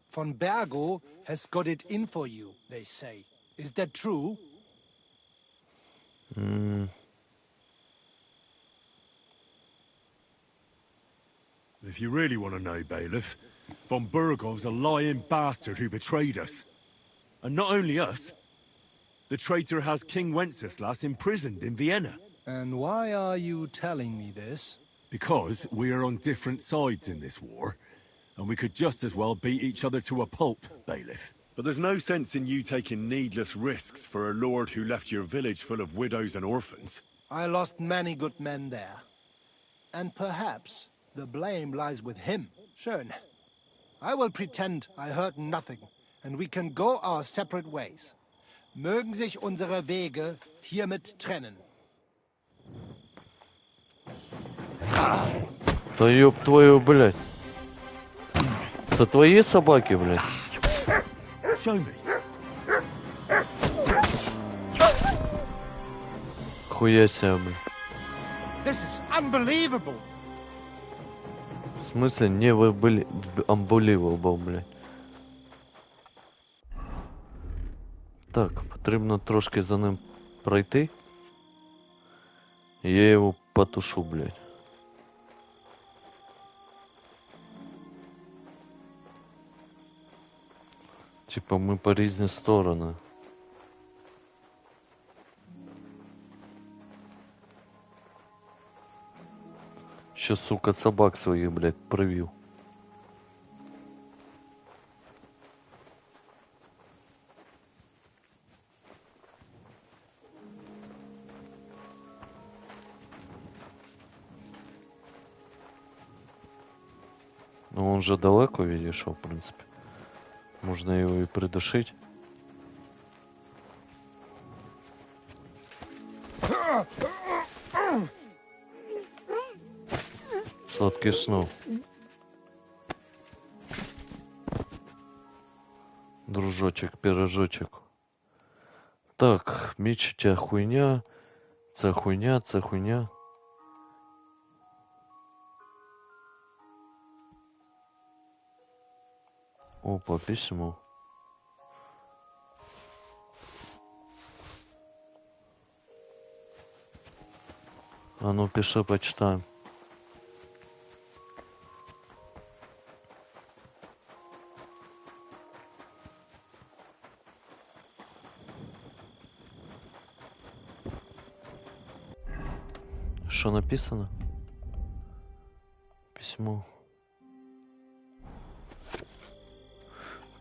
Von Bergo has got it in for you, they say. Is that true? If you really want to know, Bailiff, von Burgov's a lying bastard who betrayed us. And not only us. The traitor has King Wenceslas imprisoned in Vienna. And why are you telling me this? Because we are on different sides in this war, and we could just as well beat each other to a pulp, Bailiff. But there's no sense in you taking needless risks for a lord who left your village full of widows and orphans. I lost many good men there. And perhaps the blame lies with him. Schön. I will pretend I heard nothing, and we can go our separate ways. Mögen sich unsere Wege hiermit trennen. Да ёб твою, блядь. Это твои собаки, блядь? Show me. Хуя себе, блядь. This is unbelievable. В смысле, не вы были unbelievable, блядь. Так, потрібно трошки за ним пройти. Я його потушу, блядь. Типа ми по різні сторони. Ще, сука, собак своїх, блядь, привів. Ну, он же далеко відійшов, в принципі. Можна його і придушити. Сладкий снов. Дружочек, пирожочек. Так, меч у тебя хуйня. Це хуйня, це хуйня. Опа, письмо. А ну, пиши, почитаем. Что написано? Письмо.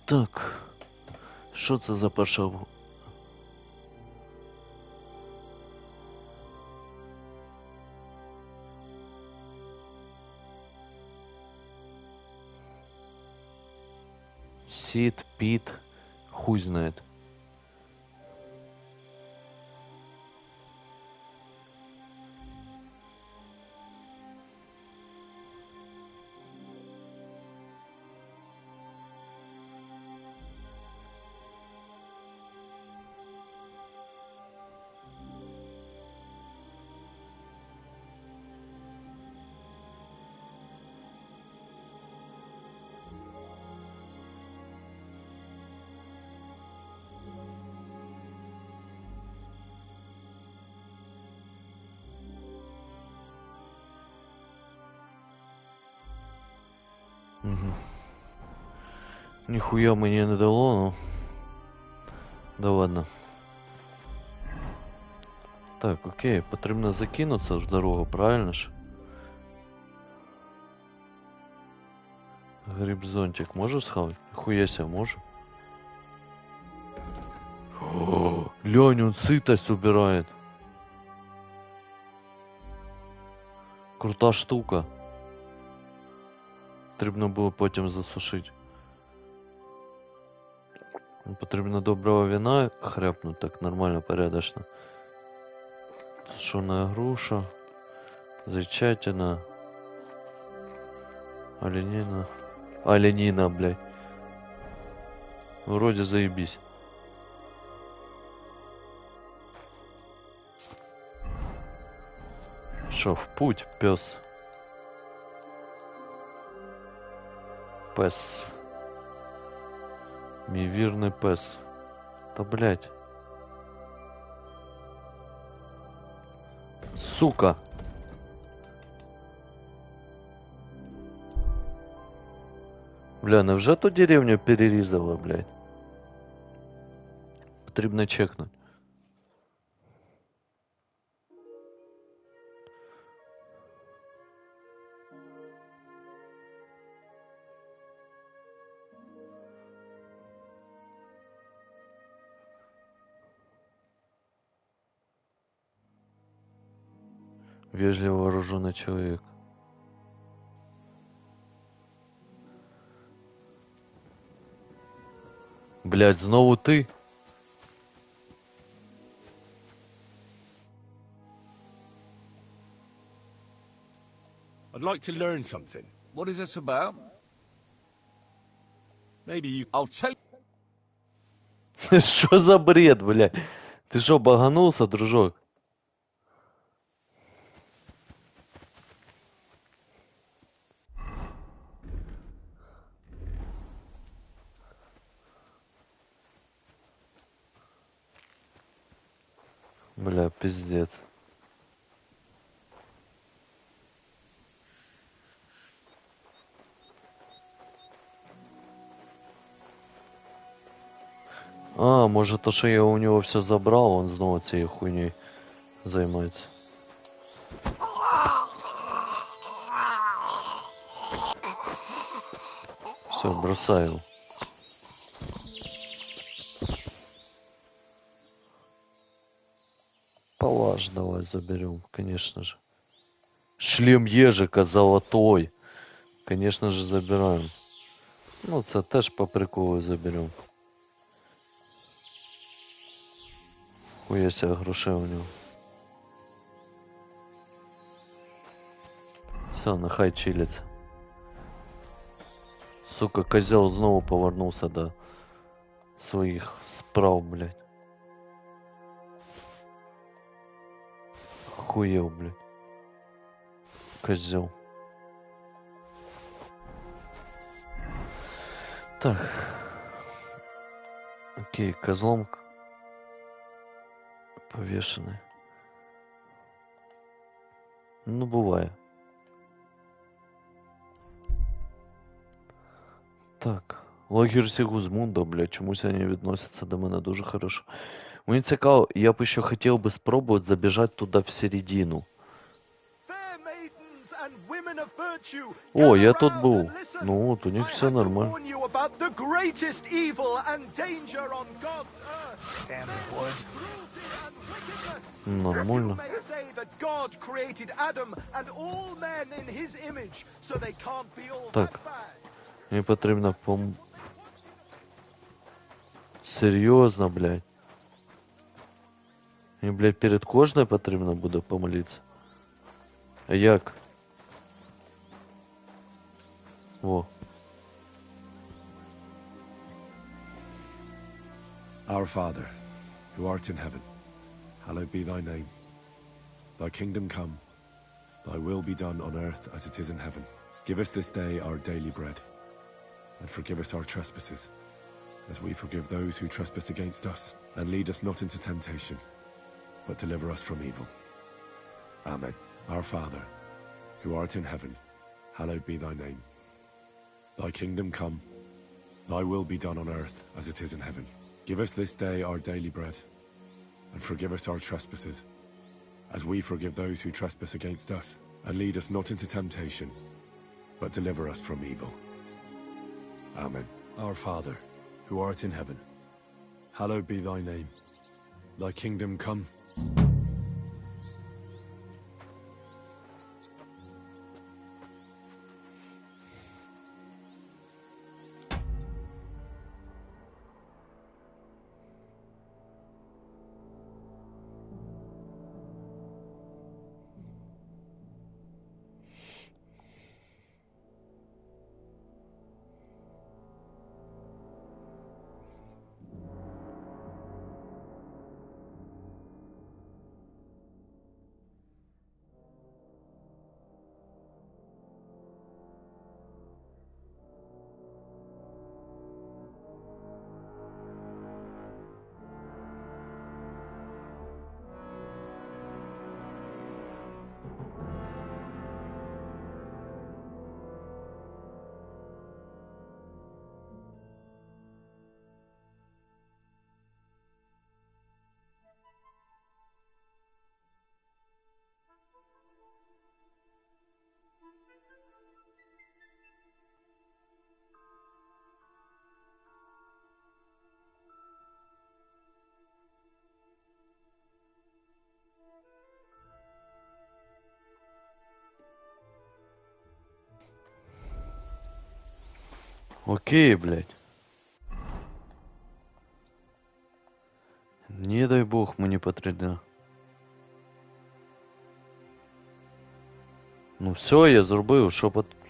Так. Що це за перша... Сид, Пит, хуй знает. Угу. Ніхуя мені не дало, ну. Да ладно. Так, окей, потрібно закинутися в дорогу, правильно ж? Гриб-зонтик можешь схавать? Хуя себе, можешь? О, Лёнь, он сытость убирает. Крута штука. Потрібно було потім засушити. Потрібно доброго вина хряпнуть, так нормально, порядочно. Сушеная груша. Зайчатина. Оленина. Оленина, блядь. Вроде заебись. Шо, в путь, пес. Пес. Мій вірний пес. Та блядь. Сука. Бля, невже ту деревню перерізали, блядь? Потрібно чекнути. Вежливо вооруженный человек. Блядь, знову ти? I'd like to learn something. What is this about? Maybe you... I'll tell Що за бред, блядь? Ти що, баганулся, дружок? Бля, пиздец. А, може то, що я у нього все забрав, он знову цією хуйнею займається. Все, бросаю. Палаш давай заберем, конечно же. Шлем ежика золотой. Конечно же забираем. Ну, це теж по приколу заберем. Хуя себе грошей у нього. Все, нехай чилиться. Сука, козел знову повернувся до своїх справ, блядь. Охуел, блядь. Козел. Так. Окей, козлом повешенный. Ну, буває. Так. Лагерь Сігузмунда, блядь, чомусь вони відносяться до мене дуже хорошо. Мені цікаво, я б ще хотів би спробувати забіжати туди в середину. О, я тут був. Ну, от у них все нормально. warn you about the greatest evil and danger on God's earth. Damn wood. Нормально. You may say that God created Adam and all men in his image, so they can't be all Так. that bad. Мені потрібно Серйозно, блядь. Мені, блядь, перед кожною потрібно буде помолитися. А як? О. Our Father, who art in heaven, hallowed be thy name. Thy kingdom come, thy will be done on earth as it is in heaven. Give us this day our daily bread, and forgive us our trespasses, as we forgive those who trespass against us. And lead us not into temptation, but deliver us from evil. Amen. Our Father, who art in heaven, hallowed be thy name. Thy kingdom come, thy will be done on earth as it is in heaven. Give us this day our daily bread, and forgive us our trespasses, as we forgive those who trespass against us. And lead us not into temptation, but deliver us from evil. Amen. Our Father, who art in heaven, hallowed be thy name. Thy kingdom come. Окей, блядь. Не дай Бог мені потрібно. Ну все, я зробив,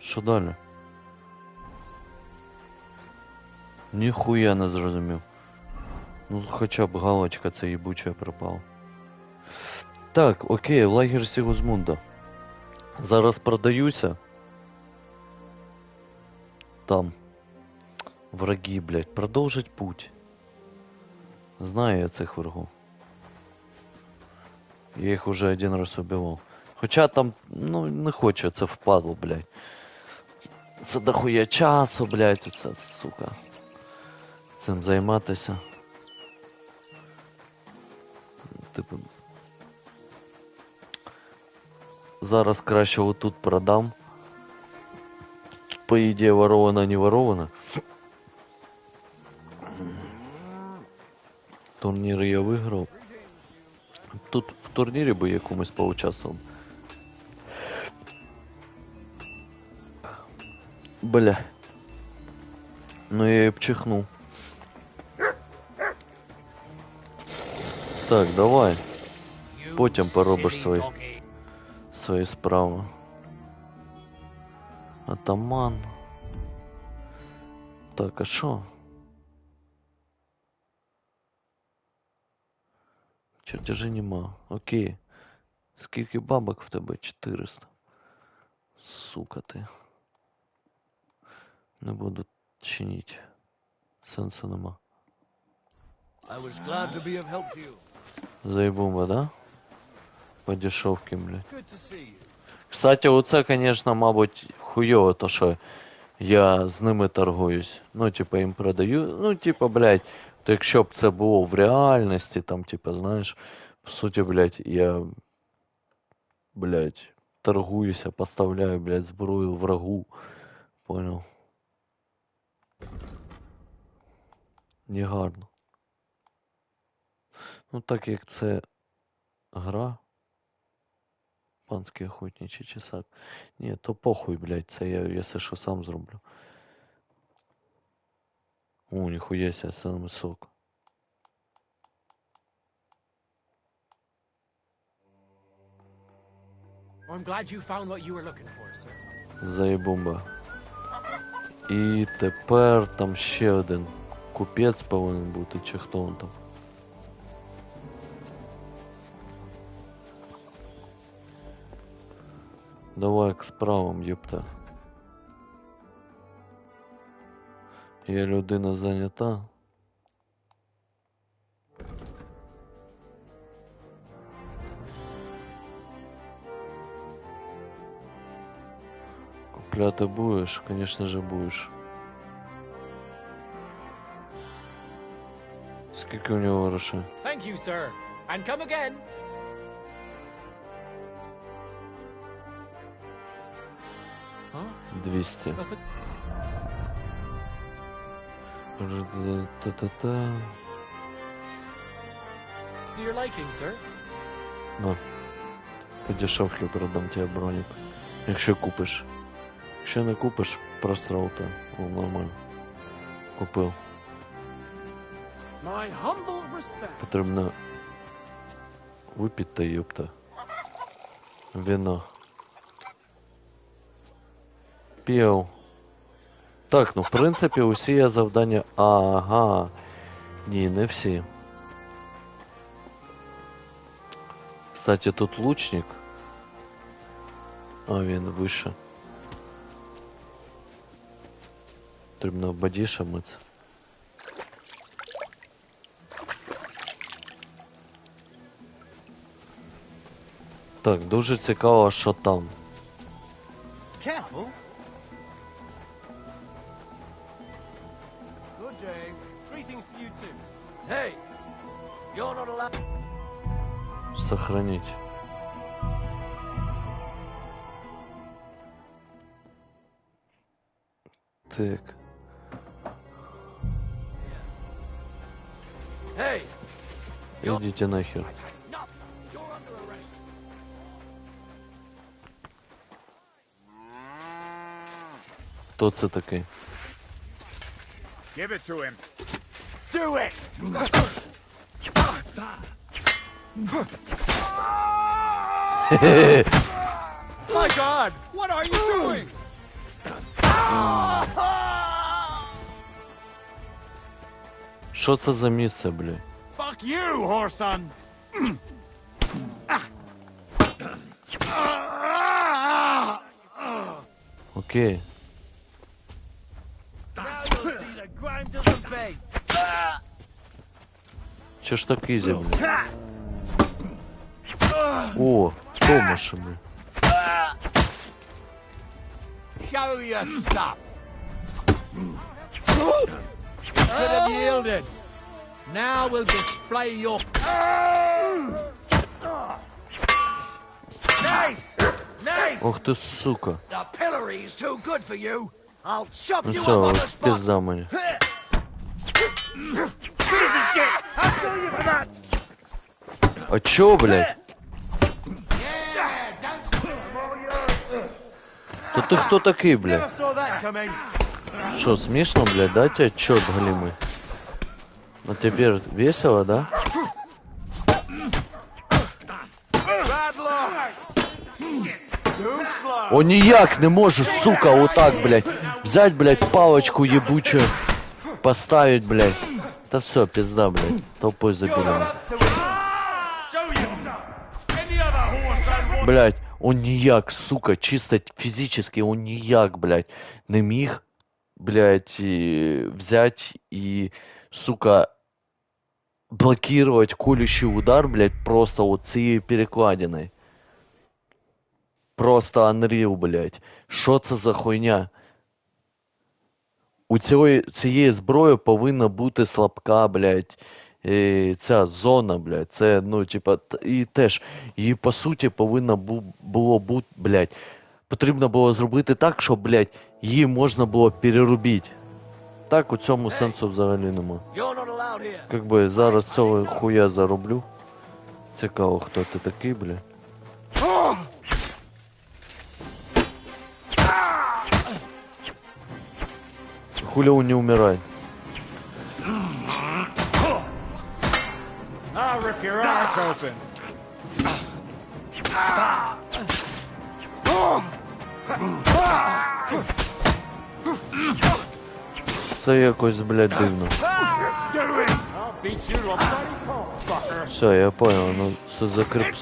що далі? Ніхуя не зрозумів. Ну хоча б галочка ця їбуча пропала. Так, окей, лагерь Сігузмунда. Зараз продаюся. Там. Враги, блядь, продовжить путь. Знаю я цих врагов. Я їх уже один раз убивав. Хоча там, ну, не хочу, це впадло, блядь. Це дохуя часу, блядь, оце, сука. Цим займатися. Типу. Зараз краще отут продам. По ідеї ворована, не ворована. Турнір я виграв. Тут в турнірі би якомусь поучаствував. Бля. Ну я її пчихнув. Так, давай. Потім поробиш свої справи. Атаман. Так, а що? Чертежі нема. Окей. Скільки бабок в тебе? 400. Сука ти. Не буду чинити. Сенсу нема. Заебума, да? По дешевке, блядь. Кстати, оце, конечно, мабуть, хуйово, то що я з ними торгуюсь. Ну, типа, їм продаю. Ну, типа, блядь, то якщо б це було в реальності, там, типа, знаєш, по суті, блядь, я, блядь, торгуюся, поставляю, блядь, зброю врагу. Понял? Негарно. Ну так як це гра. Панський охотничий часак. Ні, то похуй, блядь, це я, якщо що, сам зроблю. О, ніхуя себе, саме сок. I'm glad you found what you were looking for, sir. Заєбумба. І тепер там ще один купець повинен бути, чи хто він там. Давай к справам, ёпта. Я людина зайнята. Купляти будеш? Конечно же будеш. Скільки у нього грошей? Thank you, sir. And come again. 200. Та-та-та. To your liking, sir. На. Подешевле продам тебе броник. Якщо купиш. Якщо не купиш, просрав то. О, нормально. Купив. My humble respect. Потрібно випити, ёпта. Вино. Пів. Так, ну в принципі усі є завдання. Ага. Ні, не всі. Кстати, тут лучник. А, він вище. Потрібно бодіша мити. Так, дуже цікаво, що там. Careful. Good day. Greetings to you too. Hey, you're not allowed. Сохранить. Так. Hey. Идите нахер. Хто це такий? Give it to him. Do it. My God, what are you doing? Що це за місце, бля? Fuck you, whoreson. Окей. Че ж так ізі, бля? О, хто машина? Show your stuff. Could have yielded. Now we'll display your. Nice, nice. Ох ти, сука. The pillory's too good for you. I'll chop Ну you up on the все, spot. пизда мені. Piece of shit. I'll kill you for that. А чо, блядь? То ти хто такий, Never блядь? saw that coming. Що, смішно, блядь, да, тебе чорт галимый? Ну тебе весело, да? Bad luck. Too slow. О, ніяк не можу, сука, отак, блядь. Взять, блядь, палочку ебучую, поставить, блядь. Да все, пизда, блядь. Толпой забили. Блядь, он ніяк, сука, чисто физически, он ніяк, блядь, не міг, блядь, взять и, сука, блокировать колющий удар, блядь, просто вот цією перекладиною. Просто Unreal, блядь. Що це за хуйня? У цієї зброї повинна бути слабка, блядь, І ця зона, блядь, це, ну, типа, і теж, її, по суті, повинно було бути, блядь, потрібно було зробити так, щоб, блядь, її можна було переробити. Так, у цьому сенсу взагалі нема. Как би, зараз цього хуя зароблю. Цікаво, хто ти такий, блядь. Хуля он не умирает. I'll rip your ass open. Це якось, блядь, дивно. I'll beat you to a bloody pulp, fucker. Все, я понял, ну все закреп.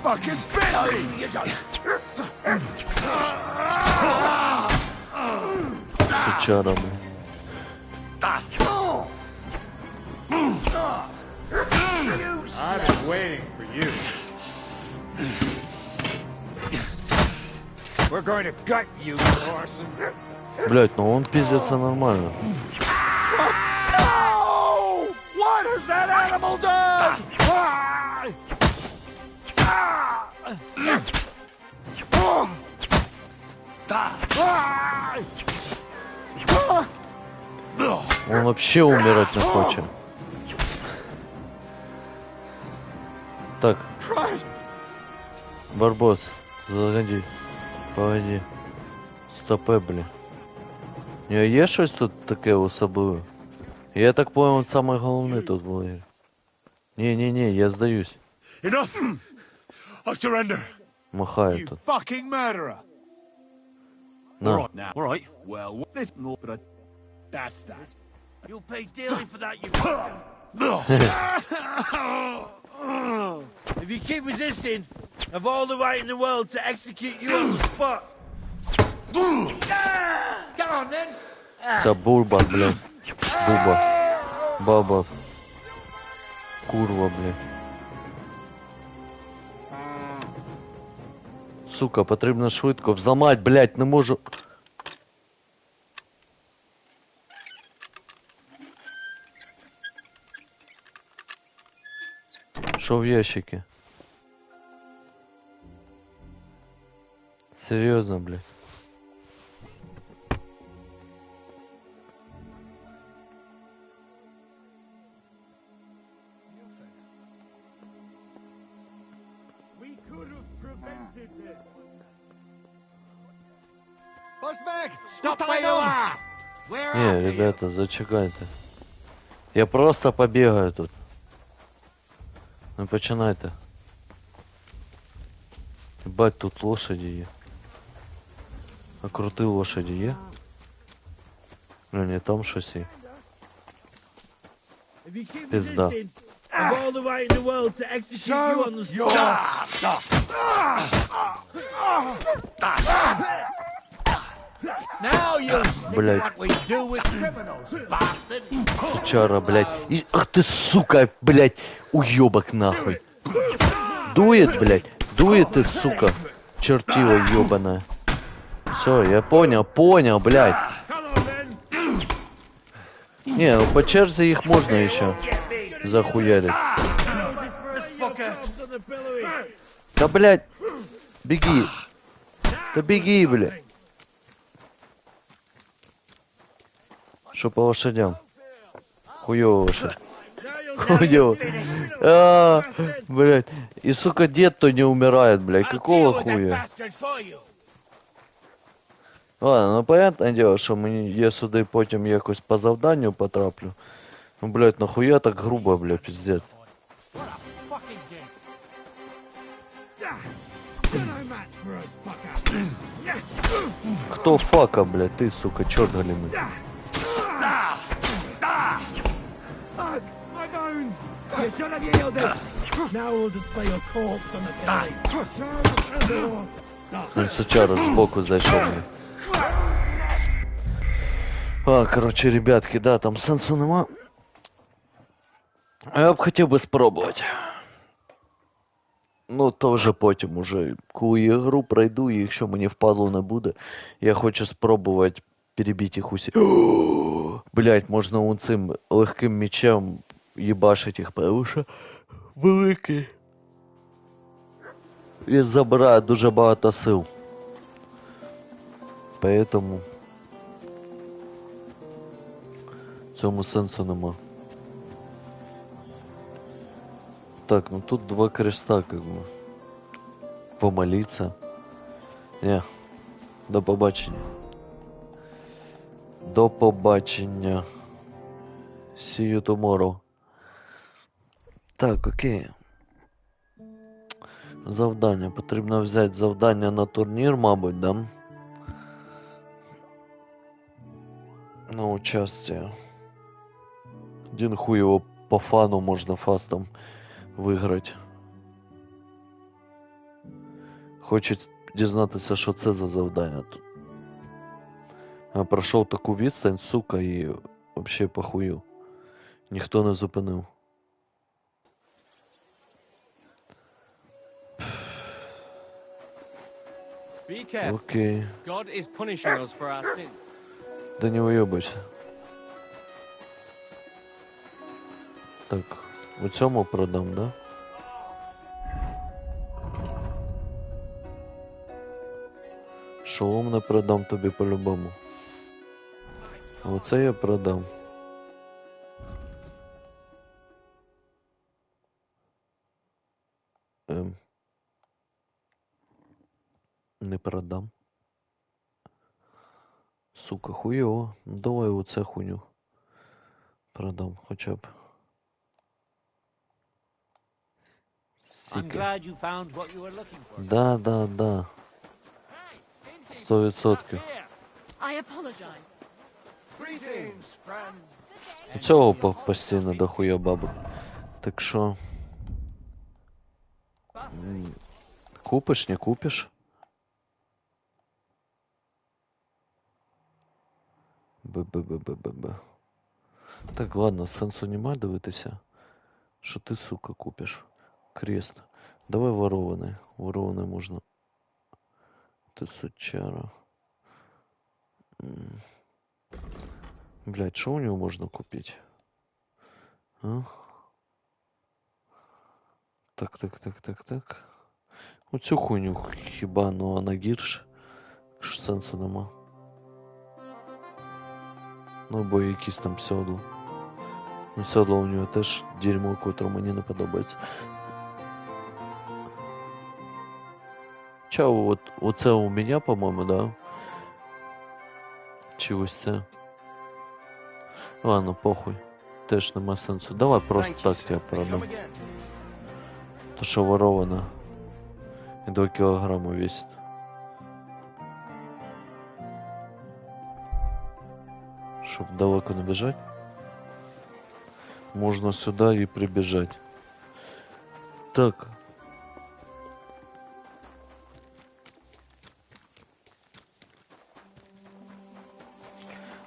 Сучара, блядь. I've been waiting for you. We're going to gut you, Orson. Блядь, ну он пиздится нормально. No! What has that animal done? Он вообще умирать не хочет. Так. Барбос, заходи. Погоди. Стопе, блін. Є щось тут таке особливе? Я так понял, саме головне тут було. Ні, я здаюсь. Enough! I surrender. Махаю You тут. fucking murderer. На. All right now. All right. Well, this no, but that's that. You'll pay dearly for that, you. If you keep resisting, I've all the right in the world to execute you on the spot. Come on then. Це бурба, блядь. Буба. Баба. Курва, блядь. Сука, потрібно швидко взламать, блядь, не можу. Що в ящике? Серйозно, блядь. Stop where you are! Не, ребята, зачекайте. Я просто побегаю тут. Ну починайте. Ебать, тут лошади є. А крути лошади є? Ну не, там щось є. Пизда. I've all the right in the world to execute you on the spot. Now you Блядь. what we do with criminals, bastard. Сучара, блядь. Ах ты, сука, блядь. Уёбок нахуй. Дует, блядь. Дует ты, сука. Чертила ёбаная. Все, я понял, блядь. Не, ну по черзе их можно еще захуярить. Да, блядь. Беги. Да беги, блядь. Что по лошадям? Хуёво лошадь. Хуёво. Блядь. И, сука, дед-то не умирает, блядь. Какого хуя? Ладно, ну понятное дело, що я сюди потім якось по завданню потраплю. Ну, блядь, нахуя так грубо, блядь, пиздец. Кто фака, блядь, ты, сука, черт галимый. My bones! You should have yielded! Now we'll display your corpse on the pillory. Он сучара сбоку зайшов, блядь. Короче, ребятки, да, там сенсу нема. Я б хотів би спробувати. Ну, то вже потім уже, коли ігру пройду, і якщо мені впадло не буде, я хочу спробувати перебити їх усі. Блять, можна цим легким мечем їбашить їх, тому що великий. Він забирає дуже багато сил. Поэтому цьому сенсу нема. Так, ну тут 2 креста, как бы. Помолиться. Не. До побачення. До побачення. See you tomorrow. Так, окей. Завдання. Потрібно взяти завдання на турнір, мабуть, да? На участие. Один хуй его по фану можно фастом выиграть. Хочет дізнатися, що це за завдання тут. Я пройшов таку відстань, сука, і вообще похую. Ніхто не зупинив. Be careful. Окей. God is punishing us for our sins. Да не вийобайся. Так, у цьому продам, да? Шолом не продам тобі по-любому. Оце я продам. Не продам. Сука, хуйово. Ну, давай оце хуйню продам, хоча б. I'm glad you found what you were looking for. Да. 100%. I apologize. Greetings, friend. У цього постійно дохуя бабок. Так що... Купиш, не купиш? Б. Так, ладно, сенсу немає дивитися. Що ти, сука, купиш? Крест. Давай ворований. Ворований можна. Ти сучара. Блядь, що у нього можна купити? А? Так. Оцю хуйню хіба, ну вона гірше. Що сенсу нема. Ну, або якісь там сьодло. Ну, сьодло у нього теж дерьмо, котре мені не подобається. Чау, оце у мене, по-моєму, да? Чи ось це? Ладно, похуй. Теж нема сенсу. Давай просто так тебе продам. То, що воровано. І 2 кілограми весить. Щоб далеко не бежать. Можно сюда и прибежать. Так.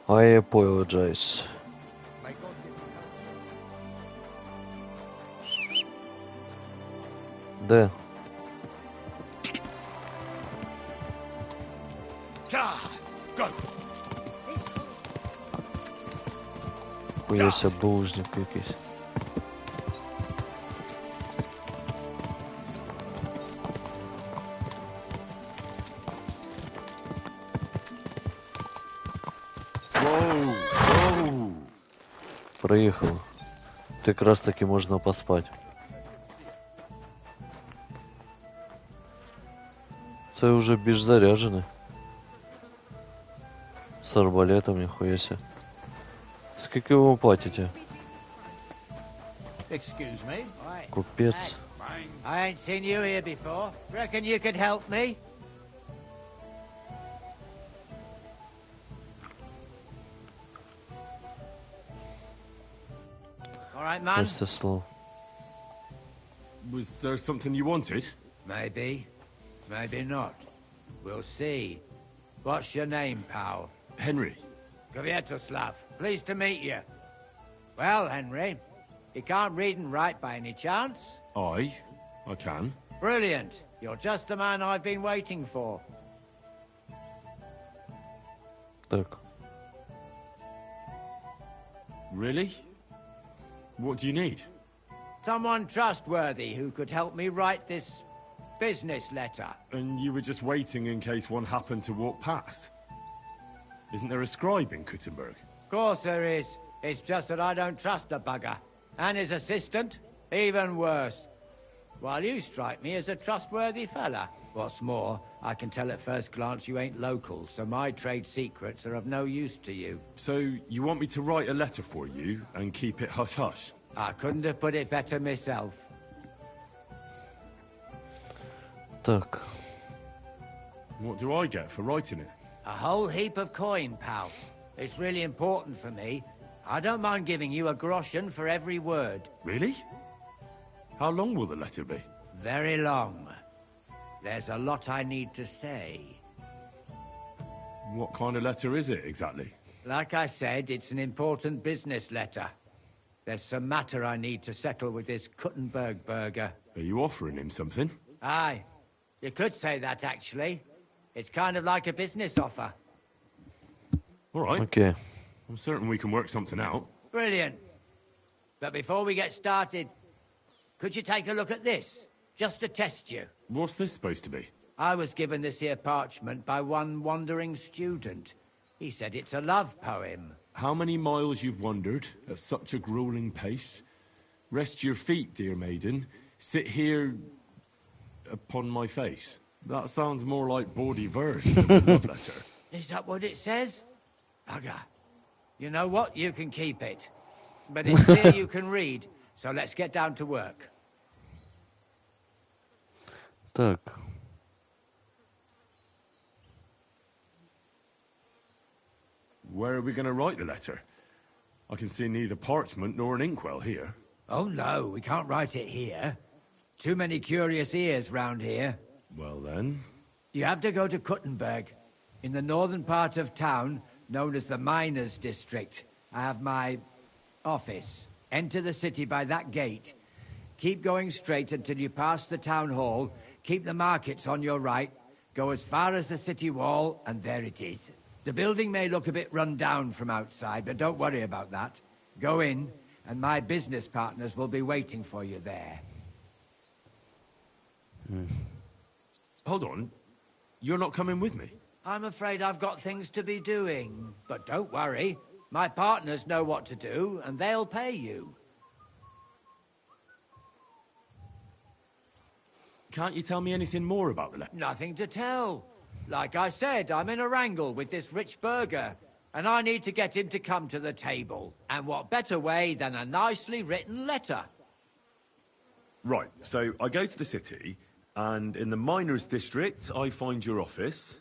I apologize. Де? Хуяся булужник якийсь. Проїхав. Якраз таки можна поспати. Це вже більш заряджений. З арбалетом, ніхуяся. Скільки ви платите? Excuse me. Купец. I ain't seen you here before. Reckon you could help me? All right, man. Ось це слово. Was there something you wanted? Maybe. Maybe not. We'll see. What's your name, pal? Henry. Kvietoslav. Pleased to meet you. Well, Henry, you can't read and write by any chance? I can. Brilliant. You're just the man I've been waiting for. Так. Really? What do you need? Someone trustworthy who could help me write this business letter. And you were just waiting in case one happened to walk past? Isn't there a scribe in Kuttenberg? Of course there is. It's just that I don't trust the bugger. And his assistant, even worse. While you strike me as a trustworthy fella. What's more, I can tell at first glance you ain't local, so my trade secrets are of no use to you. So, you want me to write a letter for you and keep it hush-hush? I couldn't have put it better myself. Так. What do I get for writing it? A whole heap of coin, pal. It's really important for me. I don't mind giving you a groschen for every word. Really? How long will the letter be? Very long. There's a lot I need to say. What kind of letter is it, exactly? Like I said, it's an important business letter. There's some matter I need to settle with this Kuttenberg burger. Are you offering him something? Aye. You could say that, actually. It's kind of like a business offer. All right. Okay. I'm certain we can work something out. Brilliant. But before we get started, could you take a look at this? Just to test you. What's this supposed to be? I was given this here parchment by one wandering student. He said it's a love poem. How many miles you've wandered at such a grueling pace? Rest your feet, dear maiden. Sit here upon my face. That sounds more like bawdy verse than a love letter. Is that what it says? Bugger. You know what? You can keep it. But it's clear you can read, so let's get down to work. Так. Where are we going to write the letter? I can see neither parchment nor an inkwell here. Oh no, we can't write it here. Too many curious ears round here. Well then... You have to go to Kuttenberg, in the northern part of town, known as the Miners' District. I have my office. Enter the city by that gate. Keep going straight until you pass the town hall. Keep the markets on your right. Go as far as the city wall, and there it is. The building may look a bit run down from outside, but don't worry about that. Go in, and my business partners will be waiting for you there. Hold on. You're not coming with me? I'm afraid I've got things to be doing. But don't worry. My partners know what to do, and they'll pay you. Can't you tell me anything more about the letter? Nothing to tell. Like I said, I'm in a wrangle with this rich burger, and I need to get him to come to the table. And what better way than a nicely written letter? Right, so I go to the city, and in the Miners' District, I find your office.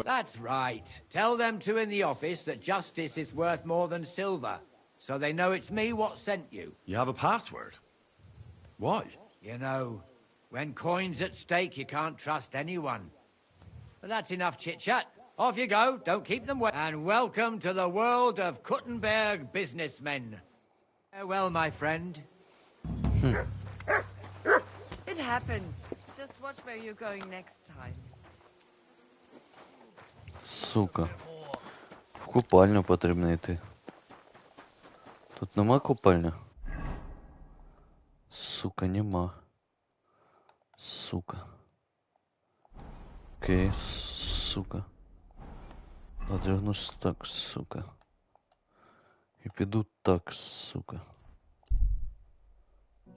That's right. Tell them two in the office that justice is worth more than silver, so they know it's me what sent you. You have a password? Why? You know, when coin's at stake, you can't trust anyone. But that's enough chit-chat. Off you go, don't keep them waiting. And welcome to the world of Kuttenberg businessmen. Farewell, my friend. It happens. Just watch where you're going next time. Сука. В купальню потрібно йти. Тут нема купальня? Сука, нема. Сука. Окей, сука. Одягнусь так, сука. І піду так, сука.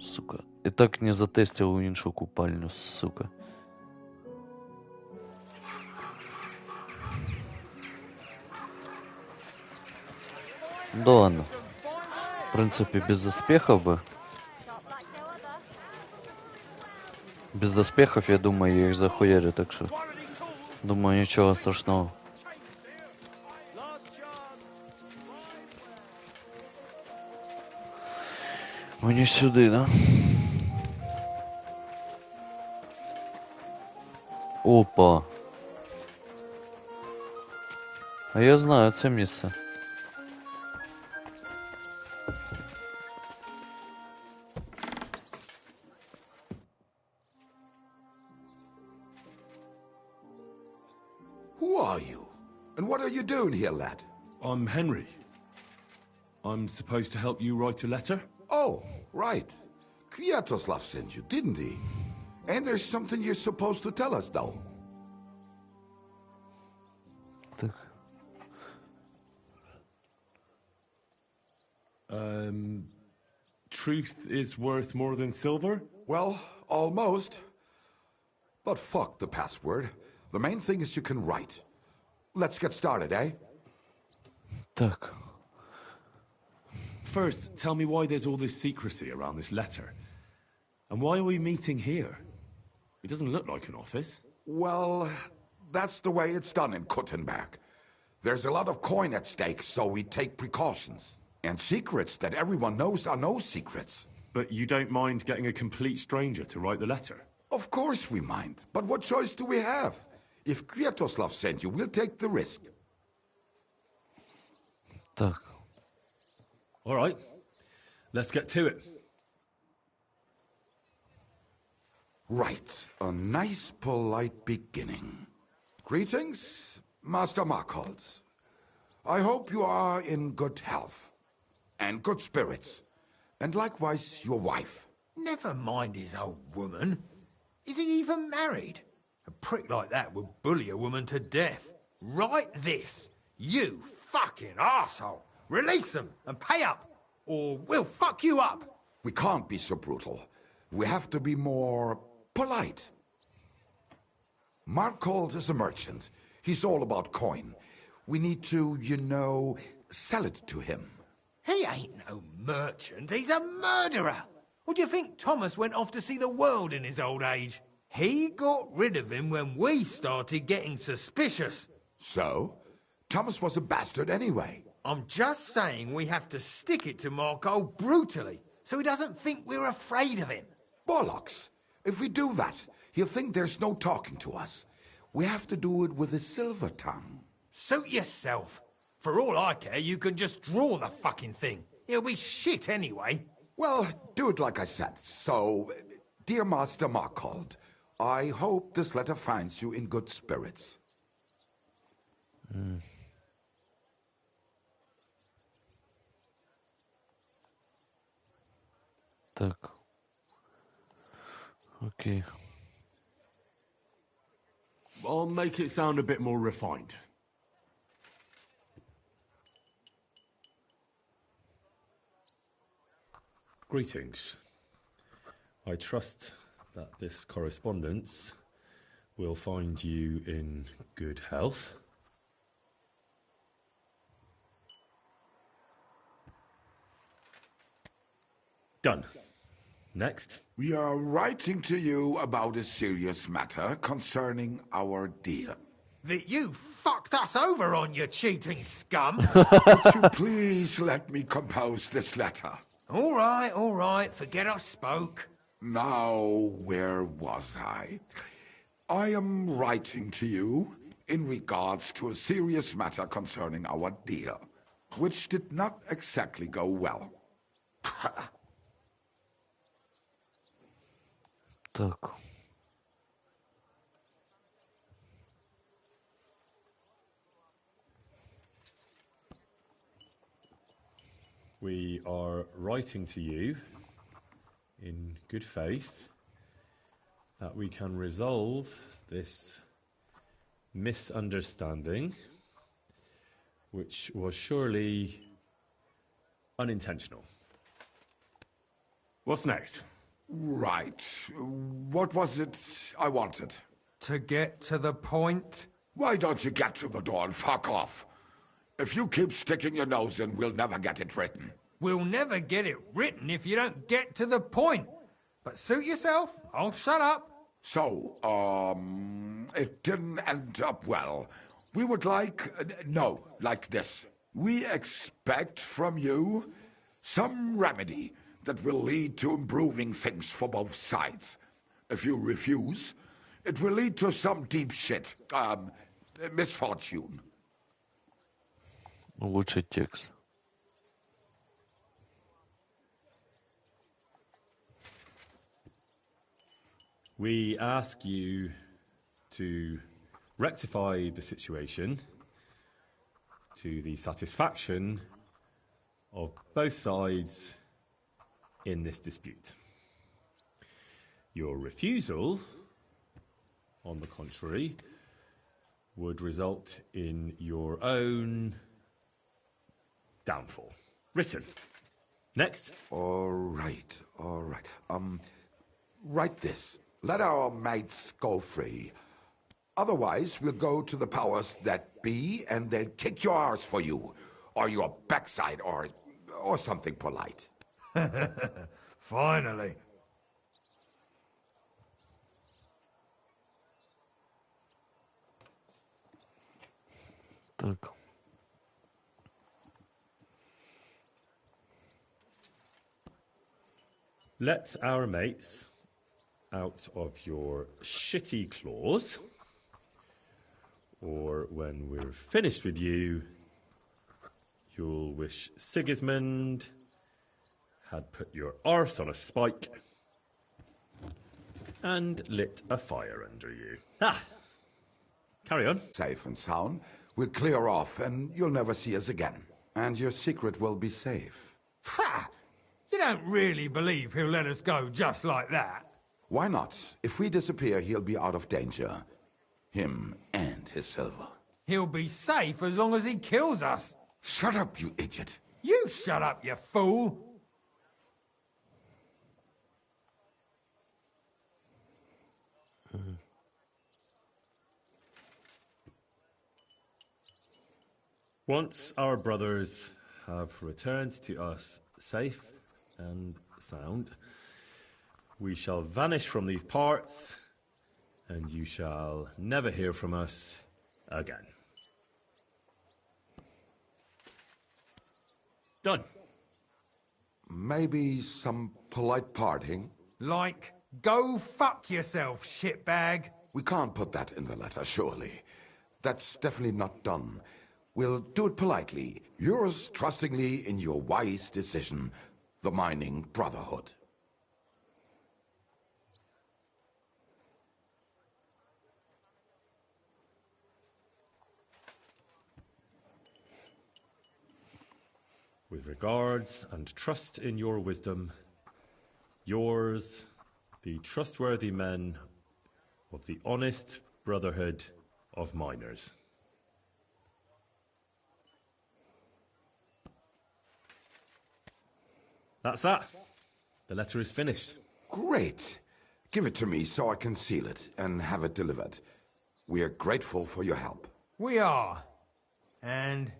Сука. І так не затестив іншу купальню, сука. Да ладно. В принципе, без доспехов бы. Без доспехов, я думаю, я их захуярю, так что... Думаю, ничего страшного. Мені сюди, да? Опа. А я знаю це місце. Who are you? And what are you doing here, lad? I'm Henry. I'm supposed to help you write a letter? Oh, right. Kwiatoslav sent you, didn't he? And there's something you're supposed to tell us, though. Truth is worth more than silver? Well, almost. But fuck the password. The main thing is you can write. Let's get started, eh? Так. First, tell me why there's all this secrecy around this letter. And why are we meeting here? It doesn't look like an office. Well, that's the way it's done in Kuttenberg. There's a lot of coin at stake, so we take precautions. And secrets that everyone knows are no secrets. But you don't mind getting a complete stranger to write the letter? Of course we mind. But what choice do we have? If Kwiatoslav sent you, we'll take the risk. Так. All right. Let's get to it. Right. A nice, polite beginning. Greetings, Master Markhold. I hope you are in good health. And good spirits. And likewise your wife. Never mind his old woman. Is he even married? A prick like that would bully a woman to death. Write this. You fucking arsehole. Release them and pay up, or we'll fuck you up. We can't be so brutal. We have to be more polite. Markhold is a merchant. He's all about coin. We need to, you know, sell it to him. He ain't no merchant, he's a murderer. Or do you think Thomas went off to see the world in his old age? He got rid of him when we started getting suspicious. So? Thomas was a bastard anyway. I'm just saying we have to stick it to Markhold brutally, so he doesn't think we're afraid of him. Bollocks! If we do that, he'll think there's no talking to us. We have to do it with a silver tongue. Suit yourself. For all I care, you can just draw the fucking thing. It'll be shit anyway. Well, do it like I said. So, dear Master Markhold, I hope this letter finds you in good spirits. Так. Окей. I'll make it sound a bit more refined. Greetings. I trust that this correspondence will find you in good health. Done. Next. We are writing to you about a serious matter concerning our deal. That you fucked us over on, you cheating scum! Would you please let me compose this letter? All right, forget I spoke. Now, where was I? I am writing to you in regards to a serious matter concerning our deal, which did not exactly go well. Так. We are writing to you in good faith that we can resolve this misunderstanding, which was surely unintentional. What's next? Right. What was it I wanted? To get to the point? Why don't you get to the door and fuck off? If you keep sticking your nose in, we'll never get it written. We'll never get it written if you don't get to the point. But suit yourself, I'll shut up. So, it didn't end up well. We would like, like this. We expect from you some remedy that will lead to improving things for both sides. If you refuse, it will lead to some deep shit, misfortune. Улучшить текст. We ask you to rectify the situation to the satisfaction of both sides in this dispute. Your refusal, on the contrary, would result in your own downfall. Written. Next. All right. Write this. Let our mates go free. Otherwise, we'll go to the powers that be, and they'll kick your arse for you, or your backside, or something polite. Finally. Так. Let our mates out of your shitty claws, or when we're finished with you, you'll wish Sigismund had put your arse on a spike and lit a fire under you. Ah! Carry on. Safe and sound. We'll clear off, and you'll never see us again. And your secret will be safe. Ha! You don't really believe he'll let us go just like that? Why not? If we disappear, he'll be out of danger. Him and his silver. He'll be safe as long as he kills us. Shut up, you idiot. You shut up, you fool. Once our brothers have returned to us safe and sound, we shall vanish from these parts, and you shall never hear from us again. Done. Maybe some polite parting? Like, go fuck yourself, shitbag. We can't put that in the letter, surely. That's definitely not done. We'll do it politely. Yours trustingly in your wise decision, the Mining Brotherhood. With regards and trust in your wisdom, yours, the trustworthy men of the honest Brotherhood of Miners. That's that. The letter is finished. Great. Give it to me so I can seal it and have it delivered. We are grateful for your help. We are. And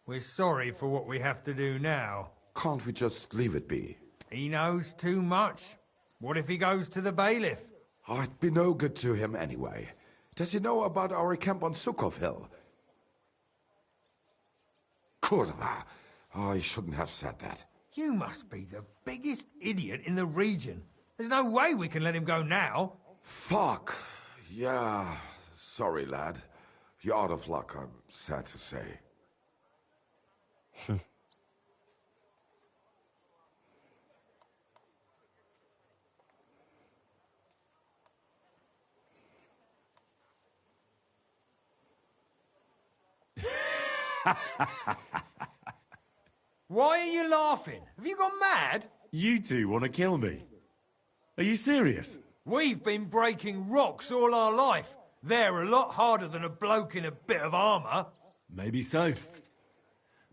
we're sorry for what we have to do now. Can't we just leave it be? He knows too much. What if he goes to the bailiff? I'd be no good to him anyway. Does he know about our camp on Sukov Hill? Kurva. I shouldn't have said that. You must be the biggest idiot in the region. There's no way we can let him go now. Fuck. Yeah. Sorry, lad. You're out of luck, I'm sad to say. Why are you laughing? Have you gone mad? You two want to kill me? Are you serious? We've been breaking rocks all our life. They're a lot harder than a bloke in a bit of armour. Maybe so.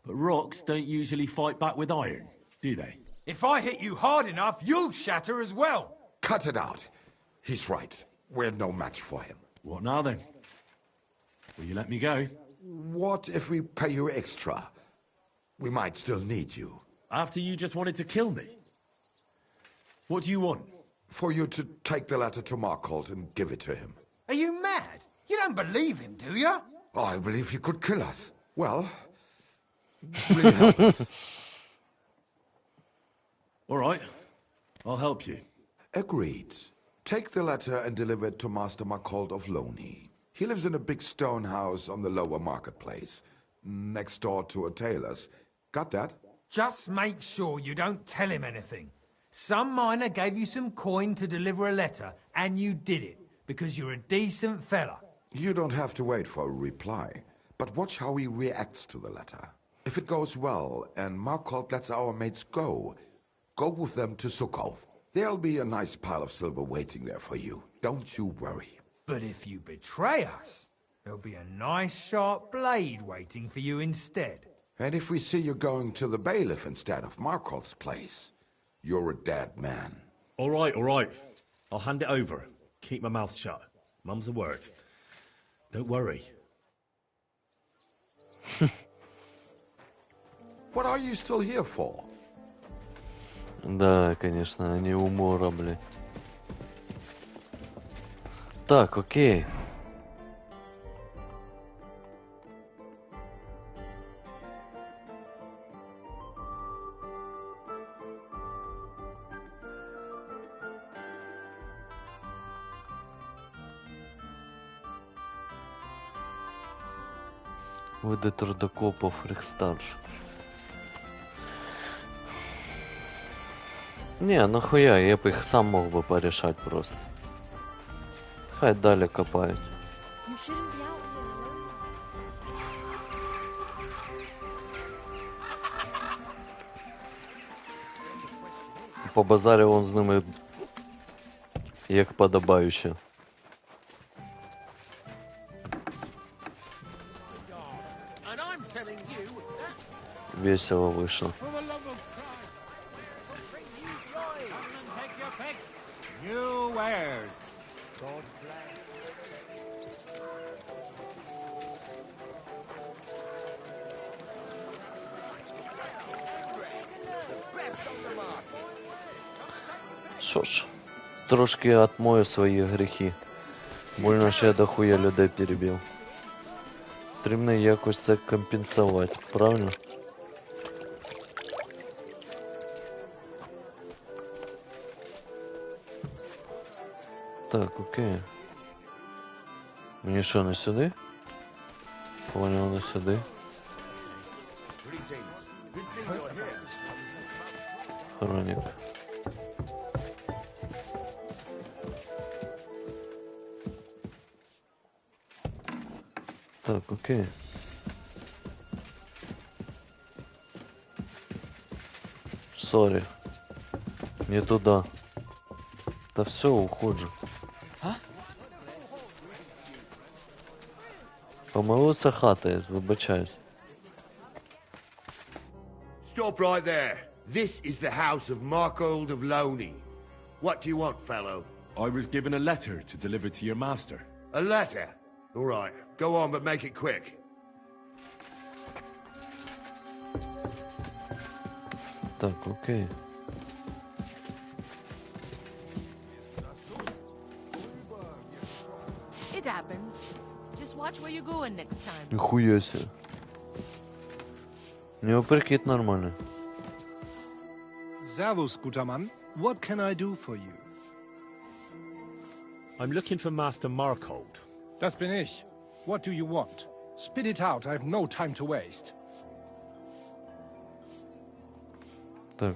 But rocks don't usually fight back with iron, do they? If I hit you hard enough, you'll shatter as well. Cut it out. He's right. We're no match for him. What now then? Will you let me go? What if we pay you extra? We might still need you. After you just wanted to kill me? What do you want? For you to take the letter to Markholt and give it to him. Are you mad? You don't believe him, do you? I believe he could kill us. Well, will you help us? All right. I'll help you. Agreed. Take the letter and deliver it to Master Markholt of Loney. He lives in a big stone house on the lower marketplace, next door to a tailor's. Got that? Just make sure you don't tell him anything. Some miner gave you some coin to deliver a letter, and you did it, because you're a decent fella. You don't have to wait for a reply, but watch how he reacts to the letter. If it goes well, and Markholt lets our mates go, Go with them to Sukhov. There'll be a nice pile of silver waiting there for you. Don't you worry. But if you betray us, there'll be a nice sharp blade waiting for you instead. And if we see you going to the bailiff instead of Markov's place, you're a dead man. All right, all right. I'll hand it over. Keep my mouth shut. Mum's a word. Don't worry. What are you still here for? Да, конечно, они умора, блядь. Так, окей. Види трудокопов Рихстарш. Не, нахуя, я б їх сам мог би порішати просто. Хай далі копають. You shouldn't be out here. По базарі он з ними як подобаюче. And I'm telling you, Весело вийшло. New wares. Що ж, трошки отмою свої гріхи. Больно що я дохуя людей перебив. Потрібно якось це компенсувати, правильно? Так, окей. Мені що, не сюди? Понял, не сюди. Хронік. Так, окей. Сори. Не туда. Да все, уходжу. Помилуйся хата, вибачаюсь. stop right there. This is the house of Markold of Loney. What do you want, fellow? I was given a letter to deliver to your master. A letter? All right. Go on, but make it quick. Так, окей. It happens. Just watch where you're going next time. Нихуя себе. У него прикид нормальный. Servus, guter Mann. What can I do for you? I'm looking for Master Markold. Das bin ich. What do you want? Spit it out. I have no time to waste. Так.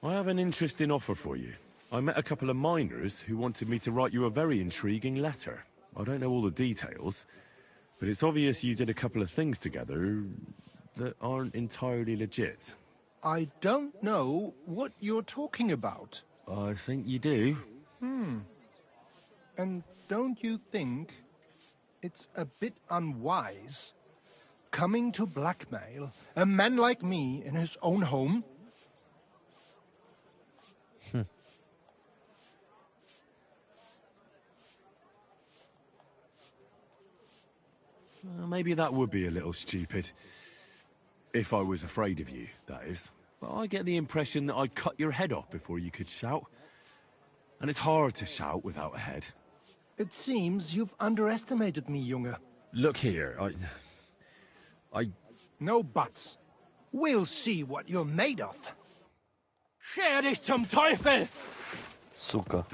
I have an interesting offer for you. I met a couple of miners who wanted me to write you a very intriguing letter. I don't know all the details, but it's obvious you did a couple of things together that aren't entirely legit. I don't know what you're talking about. I think you do. And don't you think it's a bit unwise coming to blackmail a man like me in his own home? Maybe that would be a little stupid. If I was afraid of you, that is. But I get the impression that I'd cut your head off before you could shout. And it's hard to shout without a head. It seems you've underestimated me, Junge. Look here, I... No buts. We'll see what you're made of. Scher dich zum Teufel! Сука.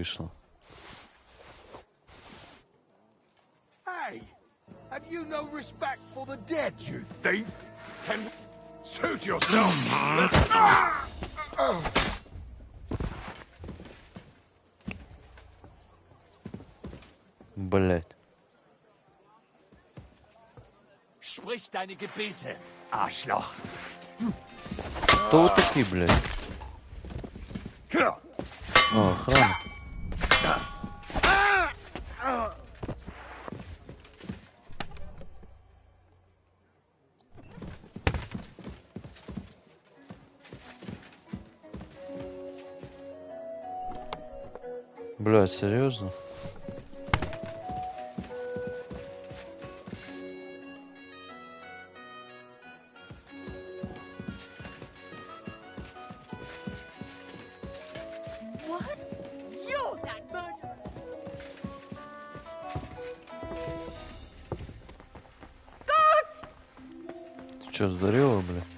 вийшло. Hey, have you no respect for the dead, you thief? Can suit yourself. Блять. Sprich deine Gebete, Arschloch. Кто вы такие, блядь? А, охрана. Блядь, серьезно? What? You're that murderer! Guards! Ты чё, сдурела, блядь?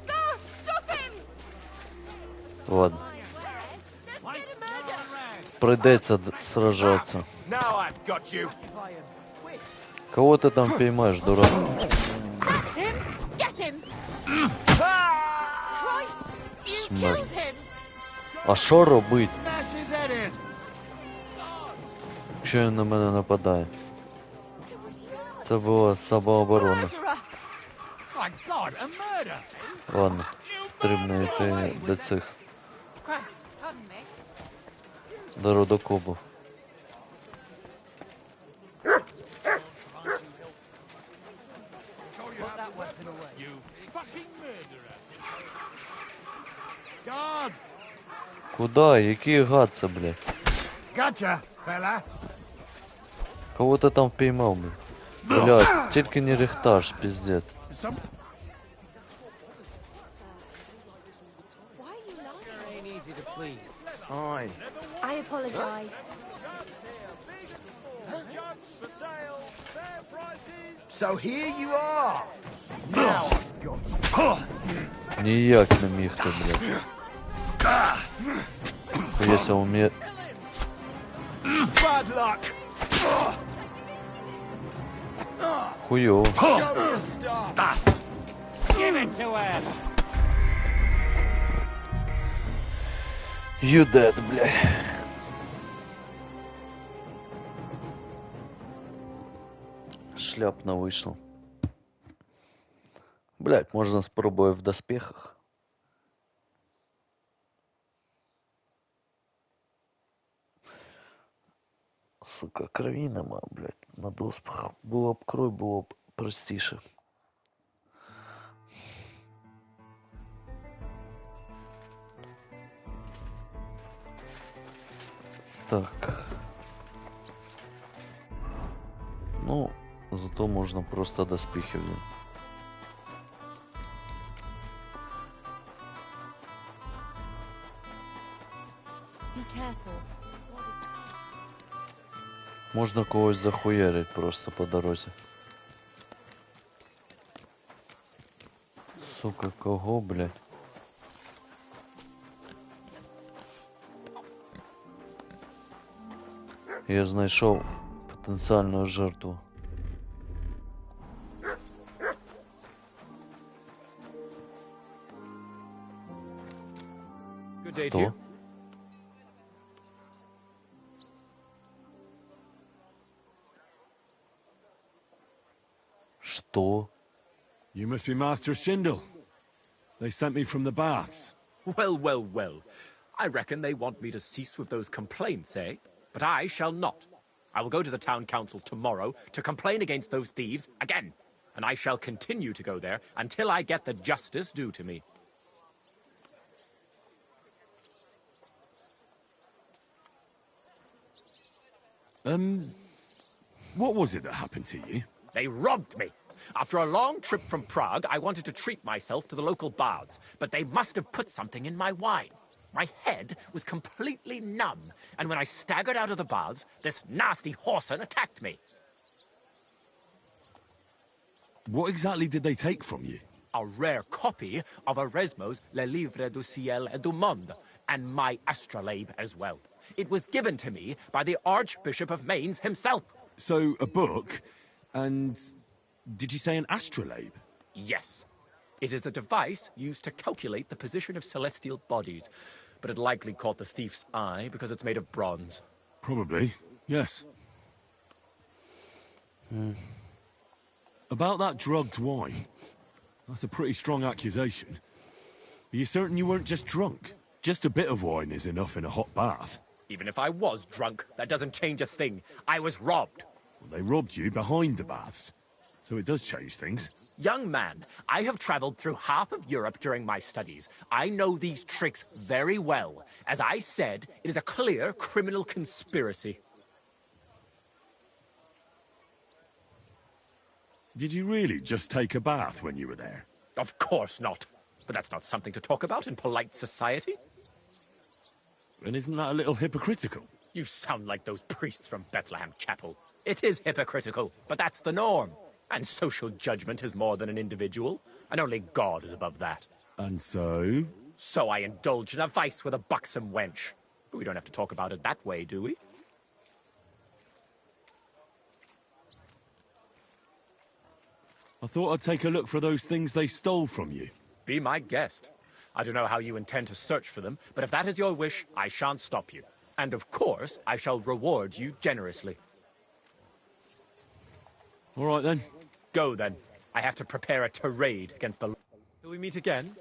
Guards, stop him! Ладно. Придется сражаться. Now I've got you. Кого ты там поймаешь, дурак? That's him! Get him! Christ! You Смерть. killed him! А що робить? Smash his head in. Що він на мене нападає? Це була самооборона. My God, a murder! Ладно, потрібно йти до цих, Christ, pardon me. до рудокопів. You fucking murderer! Guards! Куда? Який гад це, блядь? Gotcha, fella. Кого ти там впіймав, блядь? Блядь, тільки не рихтаж, пиздец. Fine. I apologize. So here you are. Now I've got them. Ніяк не міг ти, блядь. Якщо уміє... Bad luck. Хуйово. Show me a star. Give it to him. You dead, блядь. Шляпно вийшло. Блядь, можна спробувати в доспехах. Сука, крові нема, блядь, на доспах. Було б крой, було б простіше. Так. Ну, зато можна просто доспехи взяти. Be careful. Можна когось захуярить просто по дорозі. Сука, кого, блядь? Я знайшов потенціальну жертву. Good day to you. Что? You must be Master Schindel. They sent me from the baths. Well, well, well. I reckon they want me to cease with those complaints, eh? But I shall not. I will go to the town council tomorrow to complain against those thieves again. And I shall continue to go there until I get the justice due to me. What was it that happened to you? They robbed me. After a long trip from Prague, I wanted to treat myself to the local bards, but they must have put something in my wine. My head was completely numb, and when I staggered out of the baths, this nasty whoreson attacked me. What exactly did they take from you? a rare copy of Erasmo's Le Livre du Ciel et du Monde, and my astrolabe as well. It was given to me by the Archbishop of Mainz himself. So, a book, and did you say an astrolabe? Yes. It is a device used to calculate the position of celestial bodies, but it likely caught the thief's eye because it's made of bronze. Probably, yes. About that drugged wine, that's a pretty strong accusation. Are you certain you weren't just drunk? Just a bit of wine is enough in a hot bath. Even if I was drunk, that doesn't change a thing. I was robbed. Well, they robbed you behind the baths, so it does change things. Young man, I have traveled through half of Europe during my studies. I know these tricks very well. As I said, it is a clear criminal conspiracy. Did you really just take a bath when you were there? Of course not. But that's not something to talk about in polite society. And isn't that a little hypocritical? You sound like those priests from Bethlehem Chapel. It is hypocritical, but that's the norm. And social judgment is more than an individual, and only God is above that. And so? So I indulge in a vice with a buxom wench. But we don't have to talk about it that way, do we? I thought I'd take a look for those things they stole from you. Be my guest. I don't know how you intend to search for them, but if that is your wish, I shan't stop you. And of course, I shall reward you generously. All right, then. Go, then. I have to prepare a tirade against the... Till we meet again?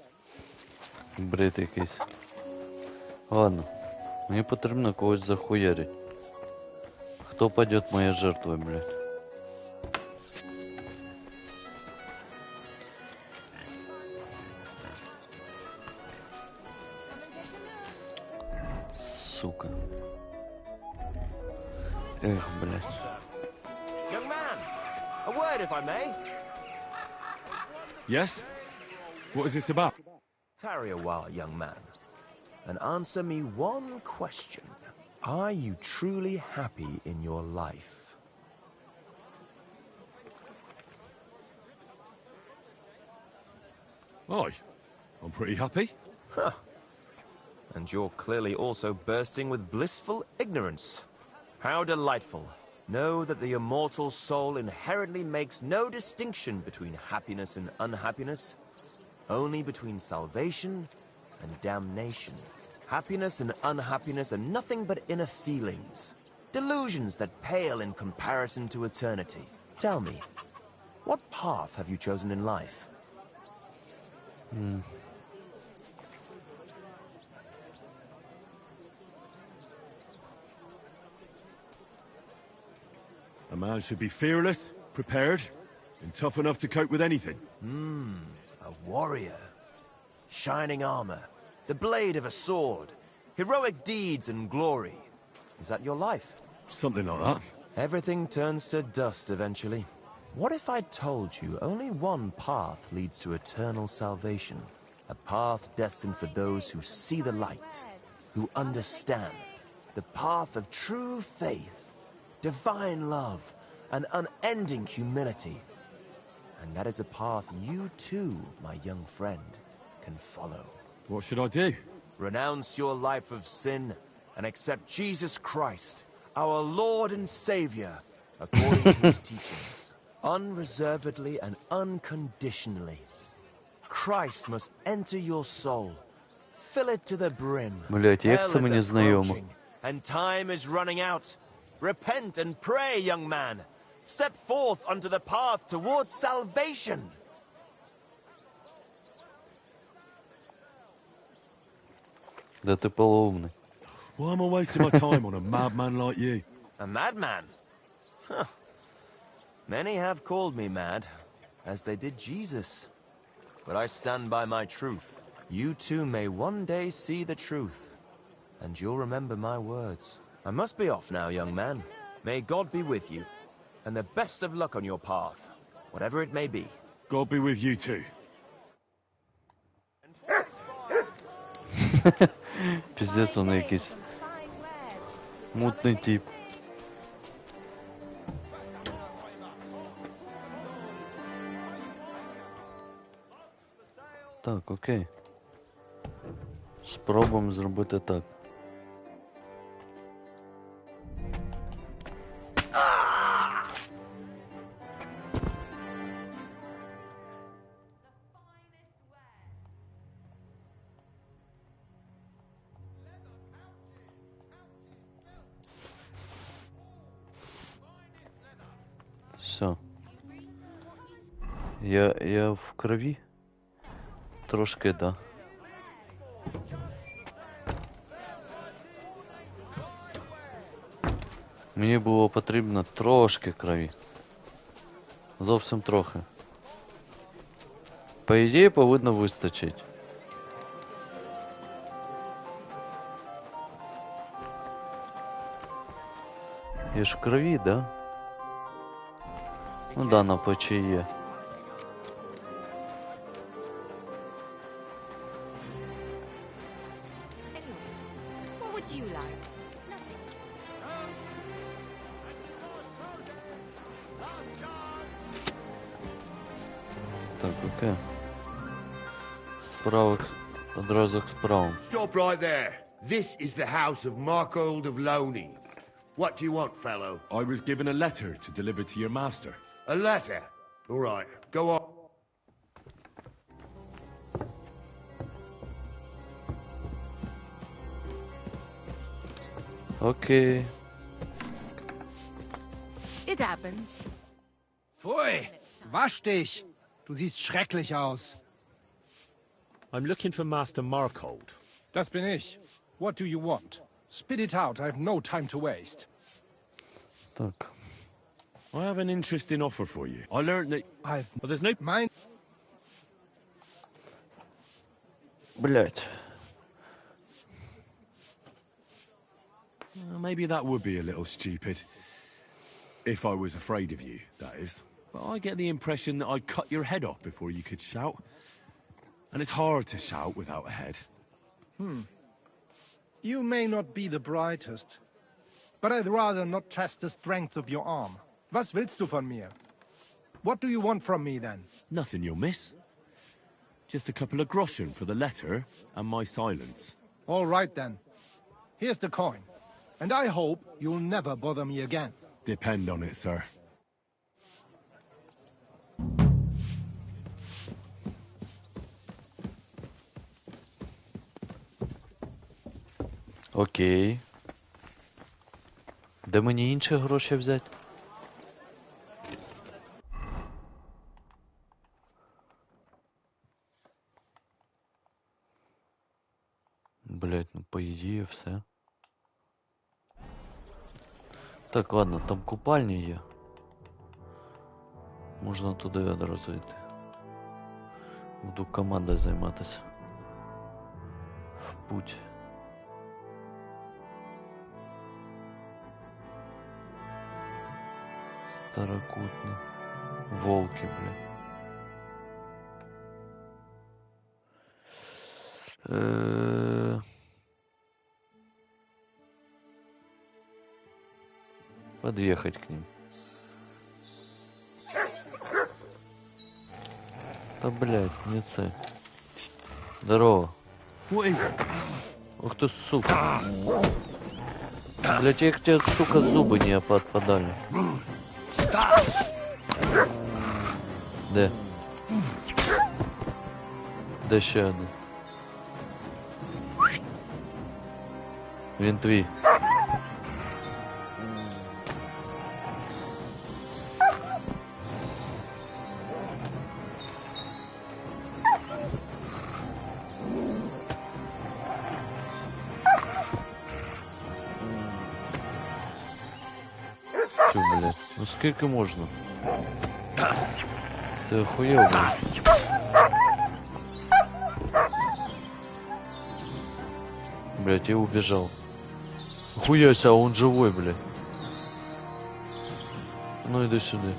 Бред якийсь. Ладно. Мені потрібно когось захуярить. Хто пойдет моей жертвой, блядь? Сука. Эх, блядь. Young man, a word if I may. Yes? What is this about? Tarry a while, young man, and answer me one question. Are you truly happy in your life? Aye. I'm pretty happy. Huh. And you're clearly also bursting with blissful ignorance. How delightful. Know that the immortal soul inherently makes no distinction between happiness and unhappiness, only between salvation and damnation. Happiness and unhappiness are nothing but inner feelings, delusions that pale in comparison to eternity. Tell me, what path have you chosen in life? A man should be fearless, prepared, and tough enough to cope with anything. A warrior. Shining armor, the blade of a sword, heroic deeds and glory. Is that your life? Something like that. Everything turns to dust eventually. What if I told you only one path leads to eternal salvation? A path destined for those who see the light, who understand. The path of true faith, divine love, and unending humility. And that is a path you too, my young friend, can follow. What should I do? Renounce your life of sin and accept Jesus Christ, our Lord and Savior, according to his teachings, unreservedly and unconditionally. Christ must enter your soul, fill it to the brim. Блять, як Hell це is мені знайомо. approaching, and time is running out. Repent and pray, young man. Step forth onto the path towards salvation. Да ты полоумный. Why am I wasting my time on a madman like you? A madman? Huh. Many have called me mad, as they did Jesus. But I stand by my truth. You too may one day see the truth, and you'll remember my words. I must be off now, young man. May God be with you, and the best of luck on your path, whatever it may be. God be with you too. Пиздец, он якийсь мутный тип. Так, окей. Спробуємо зробити так. Все. Я в крові? Трошки, да. Мені було потрібно трошки крові. Зовсім трохи. По ідеї повинно вистачить. Я ж в крові, да? Ну да, на плечі є. What would you like? Так, окей. Справа, одразу к справам. Stop right there. This is the house of Markold of Loney. What do you want, fellow? I was given a letter to deliver to your master. A letter? All right, go on. Окей. It happens. Pfui, wasch dich. Du siehst schrecklich aus. I'm looking for Master Markold. Das bin ich. What do you want? Spit it out. I have no time to waste. Так. I have an interesting offer for you. I learned that... Well, there's no... Mine... Блять. Maybe that would be a little stupid. If I was afraid of you, that is. But I get the impression that I'd cut your head off before you could shout. And it's hard to shout without a head. You may not be the brightest, but I'd rather not test the strength of your arm. Was willst du von mir? What do you want from me, then? Nothing you'll miss. Just a couple of groschen for the letter and my silence. All right, then. Here's the coin. And I hope you'll never bother me again. Depend on it, sir. Окей. Де мені інші гроші взяти? Блять, ну по ідеї все. Так, ладно, там купальні є. Можна туди одразу йти. Буду командою займатися. В путь. Старокутно. Волки, блядь. Подъехать к ним. Да, блядь, не цель. Здорово. Ух ты, сука. Блядь, як тебе, сука, зубы не отпадали. Де? Де ще один? Він твій. Чё, блядь? Ну сколько можно? Ты охуел, блядь? Блядь, я убежал. Хуяся, а он живой, блядь. Ну иди сюда.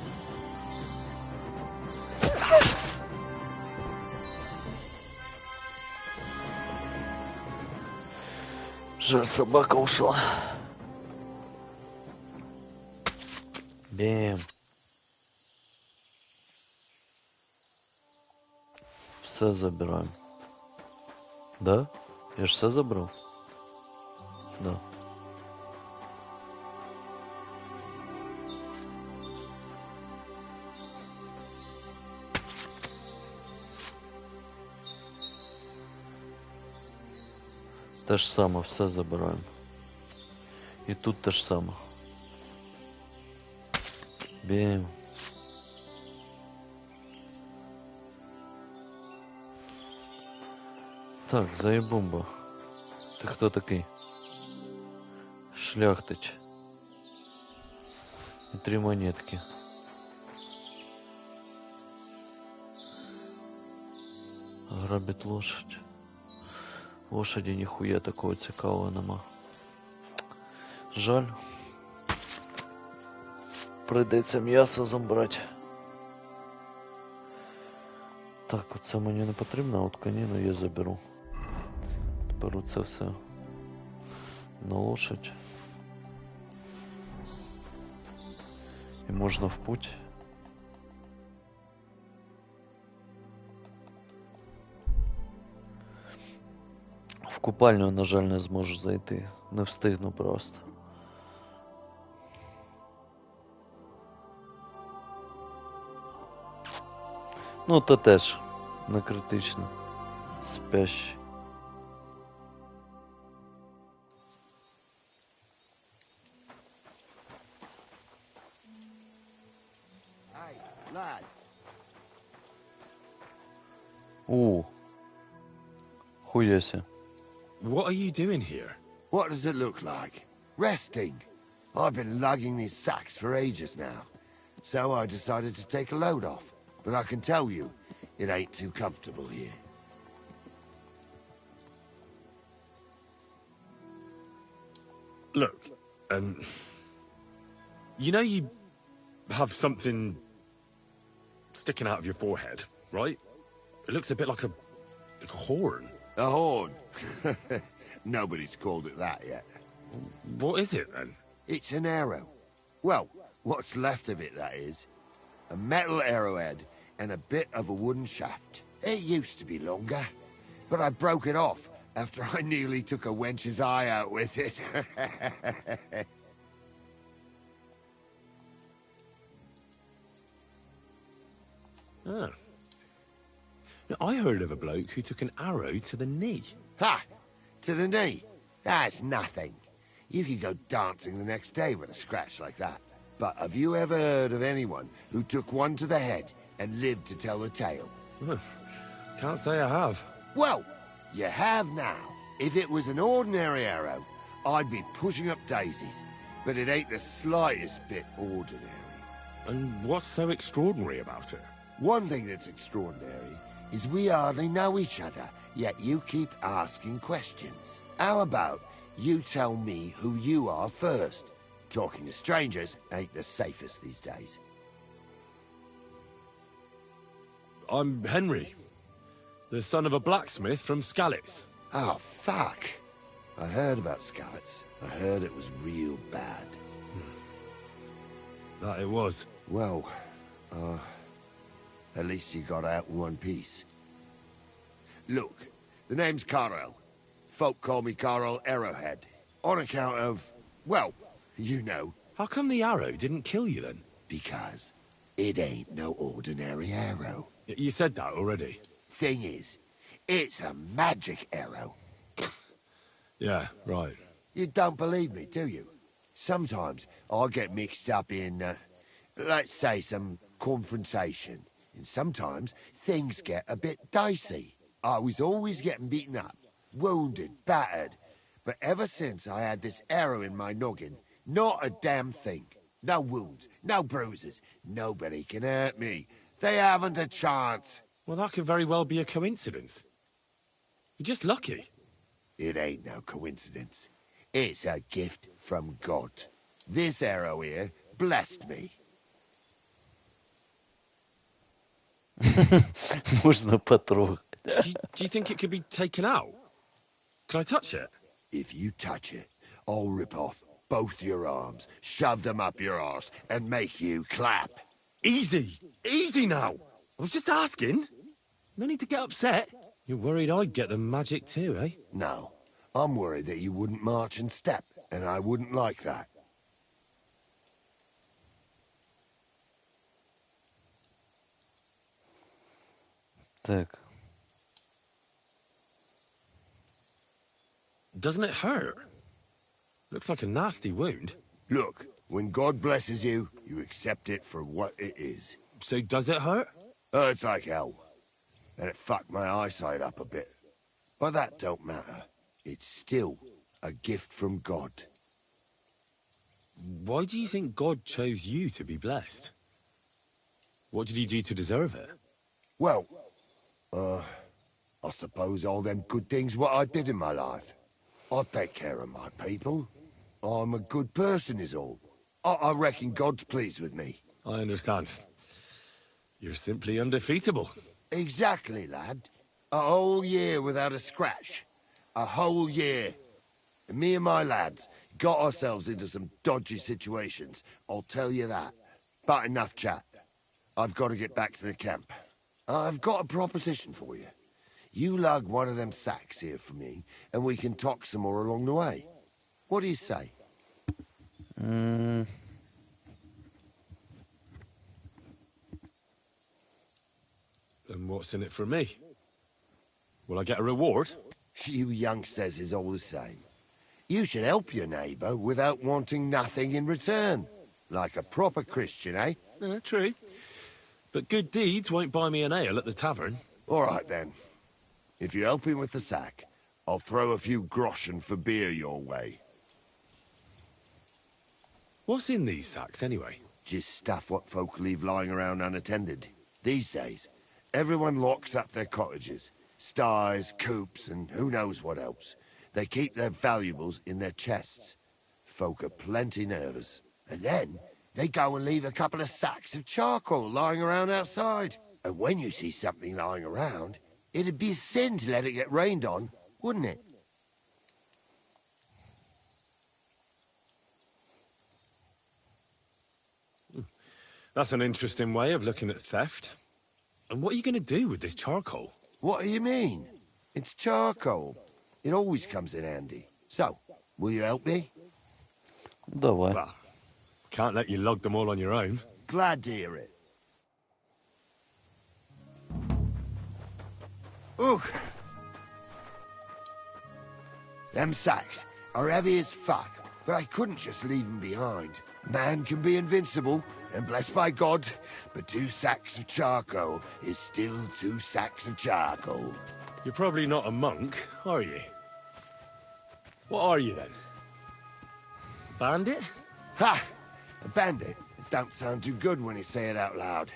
Жаль, собака ушла. Бем. Все забираем. Да? Я ж все забрав? Да. Те ж саме, все забираємо. І тут те ж саме. Бім. Так, заебумба. Ти хто такий? Шляхтич. І 3 монетки. Грабить лошадь. Лошаді ніхуя такого цікавого нема. Жаль. Прийдеться м'ясо забрати. Так, оце мені не потрібно, а от конину я заберу. Беру це все на лошадь. І можна в путь. В купальню, на жаль, не зможу зайти. Не встигну просто. Ну, то теж не критично. Спящий. Hey, lad. Хуяся. What are you doing here? What does it look like? Resting. I've been lugging these sacks for ages now. So I decided to take a load off. But I can tell you, it ain't too comfortable here. Look, you know you have something sticking out of your forehead, right? It looks a bit like a horn. A horn? Nobody's called it that yet. What is it, then? It's an arrow. Well, what's left of it, that is. A metal arrowhead and a bit of a wooden shaft. It used to be longer, but I broke it off after I nearly took a wench's eye out with it. Ah. Now, I heard of a bloke who took an arrow to the knee. Ha! To the knee? That's nothing. You could go dancing the next day with a scratch like that. But have you ever heard of anyone who took one to the head and lived to tell the tale? Can't say I have. Well, you have now. If it was an ordinary arrow, I'd be pushing up daisies. But it ain't the slightest bit ordinary. And what's so extraordinary about it? One thing that's extraordinary is we hardly know each other, yet you keep asking questions. How about you tell me who you are first? Talking to strangers ain't the safest these days. I'm Henry, the son of a blacksmith from Skalitz. Oh, fuck. I heard about Skalitz. I heard it was real bad. That it was. Well, at least you got out in one piece. Look, the name's Carl. Folk call me Carl Arrowhead. On account of, well, you know. How come the arrow didn't kill you then? Because it ain't no ordinary arrow. You said that already. Thing is, it's a magic arrow. Yeah, right. You don't believe me, do you? Sometimes I get mixed up in, let's say, some confrontation. And sometimes things get a bit dicey. I was always getting beaten up, wounded, battered. But ever since I had this arrow in my noggin, not a damn thing. No wounds, no bruises. Nobody can hurt me. They haven't a chance. Well, that could very well be a coincidence. You're just lucky. It ain't no coincidence. It's a gift from God. This arrow here blessed me. Можно потрогать. Do you think it could be taken out? Can I touch it? If you touch it, I'll rip off both your arms, shove them up your arse, and make you clap. Easy! Easy now! I was just asking. No need to get upset. You're worried I'd get the magic too, eh? No. I'm worried that you wouldn't march in step, and I wouldn't like that. Так. Doesn't it hurt? Looks like a nasty wound. Look, when God blesses you, you accept it for what it is. So does it hurt? Hurts like hell. And it fucked my eyesight up a bit. But that don't matter. It's still a gift from God. Why do you think God chose you to be blessed? What did you do to deserve it? Well, I suppose all them good things what I did in my life. I take care of my people. I'm a good person is all. I reckon God's pleased with me. I understand. You're simply undefeatable. Exactly, lad. A whole year without a scratch. A whole year. And me and my lads got ourselves into some dodgy situations, I'll tell you that. But enough chat. I've got to get back to the camp. I've got a proposition for you. You lug one of them sacks here for me, and we can talk some more along the way. What do you say? Mm. And what's in it for me? Will I get a reward? You youngsters is all the same. You should help your neighbour without wanting nothing in return. Like a proper Christian, eh? True. But good deeds won't buy me an ale at the tavern. All right, then. If you help him with the sack, I'll throw a few groschen for beer your way. What's in these sacks, anyway? Just stuff what folk leave lying around unattended. These days, everyone locks up their cottages. Sties, coops, and who knows what else. They keep their valuables in their chests. Folk are plenty nervous. And then, they go and leave a couple of sacks of charcoal lying around outside. And when you see something lying around, it'd be a sin to let it get rained on, wouldn't it? That's an interesting way of looking at theft. And what are you going to do with this charcoal? What do you mean? It's charcoal. It always comes in handy. So, will you help me? Давай. Well, can't let you lug them all on your own. Glad to hear it. Ooh. Them sacks are heavy as fuck, but I couldn't just leave them behind. Man can be invincible, and blessed by God, but 2 sacks of charcoal is still 2 sacks of charcoal. You're probably not a monk, are you? What are you, then? Bandit? Ha! A bandit? It don't sound too good when you say it out loud.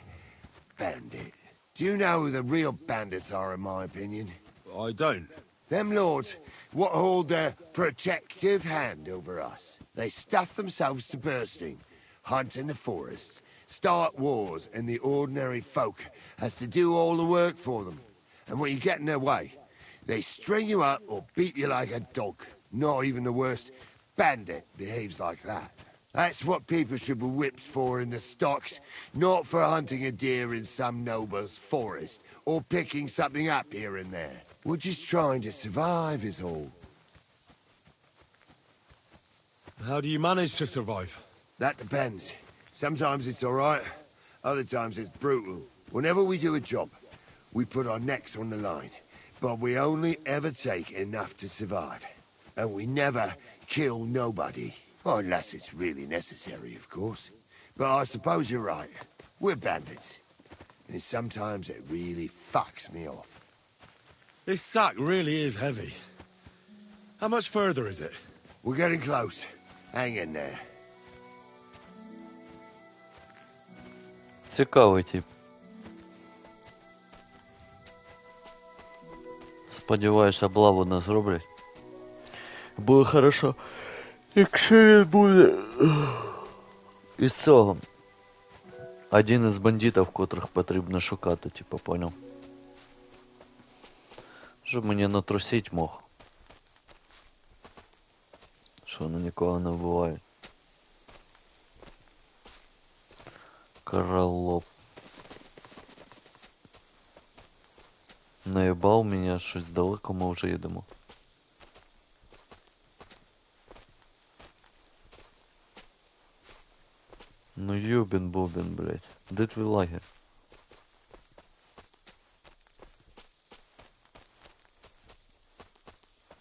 Bandit. Do you know who the real bandits are, in my opinion? I don't. Them lords, what hold their protective hand over us. They stuff themselves to bursting, hunt in the forests, start wars, and the ordinary folk has to do all the work for them. And when you get in their way, they string you up or beat you like a dog. Not even the worst bandit behaves like that. That's what people should be whipped for in the stocks, not for hunting a deer in some noble's forest, or picking something up here and there. We're just trying to survive is all. How do you manage to survive? That depends. Sometimes it's all right, other times it's brutal. Whenever we do a job, we put our necks on the line, but we only ever take enough to survive. And we never kill nobody. Unless it's really necessary, of course. But I suppose you're right. We're bandits. And sometimes it really fucks me off. This sack really is heavy. How much further is it? We're getting close. Hang in there. Цікавий тип. Сподіваюсь, облаву не зроблять. Буде хорошо. Якщо він буде із цього. Один із бандитів, котрих потрібно шукати, типу, понял? Щоб мені натрусить мог. Що вони нікого не вбивають. Королоп. Наїбав мене, щось далеко ми вже їдемо. Ну ёбен-бобен, блядь. Де твій лагерь?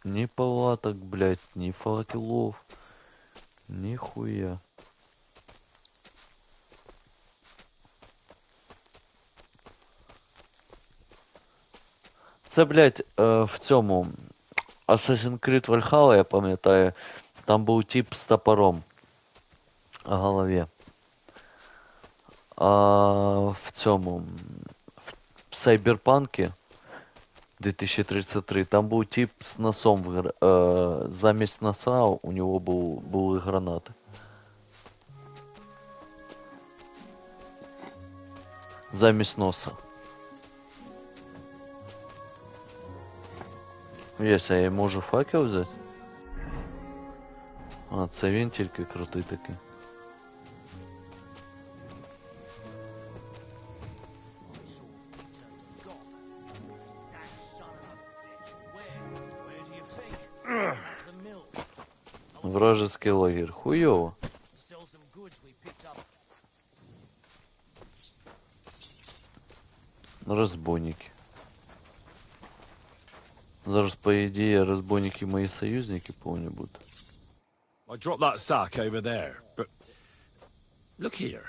Ни палаток, блядь, ни факелов. Нихуя. Це, блядь, в цьому Assassin's Creed Valhalla, я пам'ятаю, там був тип з топором в голові. А в цьому в Сайберпанкі 2033 там був тип з носом. Замість носа у нього були гранати. Замість носа. Єся, я можу факел взяти? А, це він тільки крутий такий. Вражеский лагерь. Хуёво. Разбойники. Зараз, по ідеї, розбойники мої союзники повні будуть. I dropped that sack over there, but look here.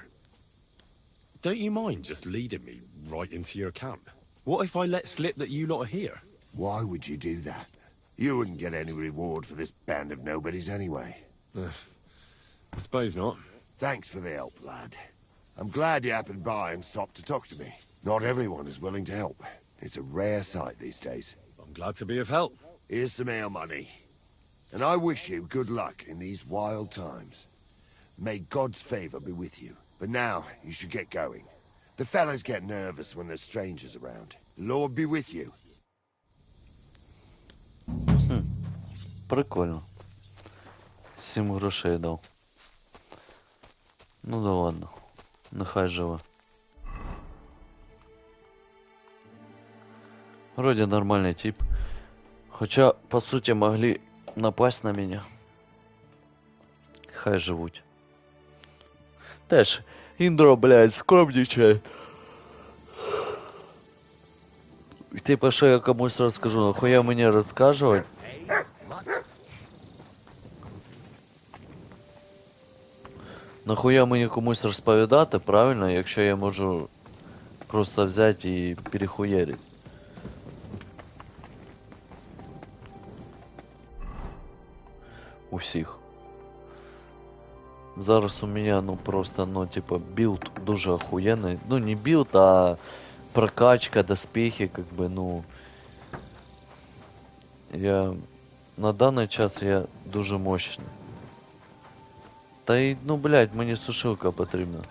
Don't you mind just leading me right into your camp? What if I let slip that you lot are here? Why would you do that? You wouldn't get any reward for this band of nobodies anyway. I suppose not. Thanks for the help, lad. I'm glad you happened by and stopped to talk to me. Not everyone is willing to help. It's a rare sight these days. I'm glad to be of help. Here's some ale money. And I wish you good luck in these wild times. May God's favor be with you. But now, you should get going. The fellas get nervous when there's strangers around. The Lord be with you. Прикольно. 7 грошей дав. Ну да ладно. Нехай живе. Вроде нормальный тип. Хотя, по сути, могли напасть на меня. Хай живуть. Теж, Индро, блядь, скромничает. Типа, що я комусь розкажу, нахуя мені розказувати? Нахуя мені комусь розповідати, правильно, якщо я можу просто взяти і перехуярити? Усіх. Зараз у меня, ну просто, ну типа, билд дуже охуєнний. Ну не билд, а прокачка, доспехи, как бы, ну... Я... На даний час я дуже мощний. Та й, ну, блядь, мені сушилка потрібна.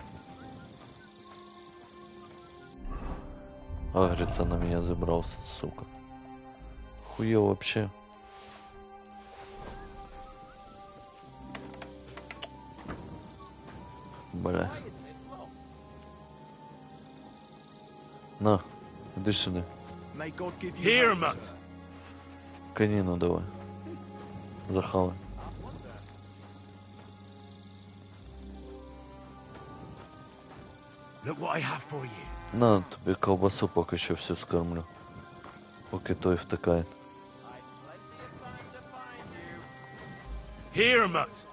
Агриться на меня забрался, сука. Хуё вообще. Бля. На, иди сюда. Here, mate. Конину давай. Захавай. Look what I have for you. На, тобі колбасу поки що всю скормлю. Поки той втикає. Here, mate.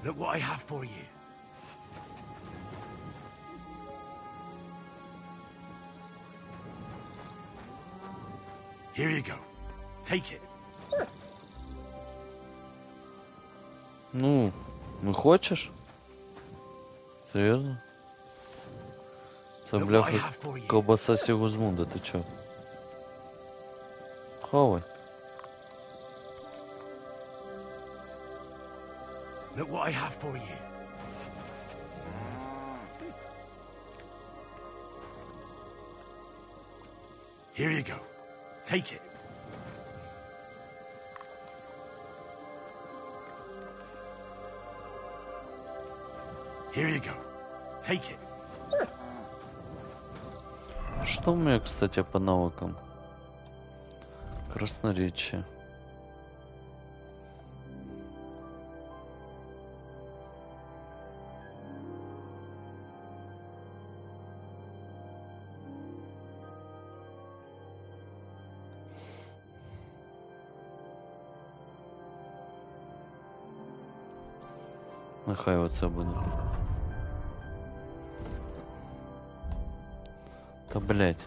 Look what I have for you. Here you go. Take it. Ну, не хочеш? Серйозно? Це, бляха, колбаса Сігузмунда, ти чо? Хавай. Look what I have for you. Here you go. Take it. Here you go. Take it. Что у меня, кстати, по навыкам? Красноречие. Нехай оце буде. Та блять.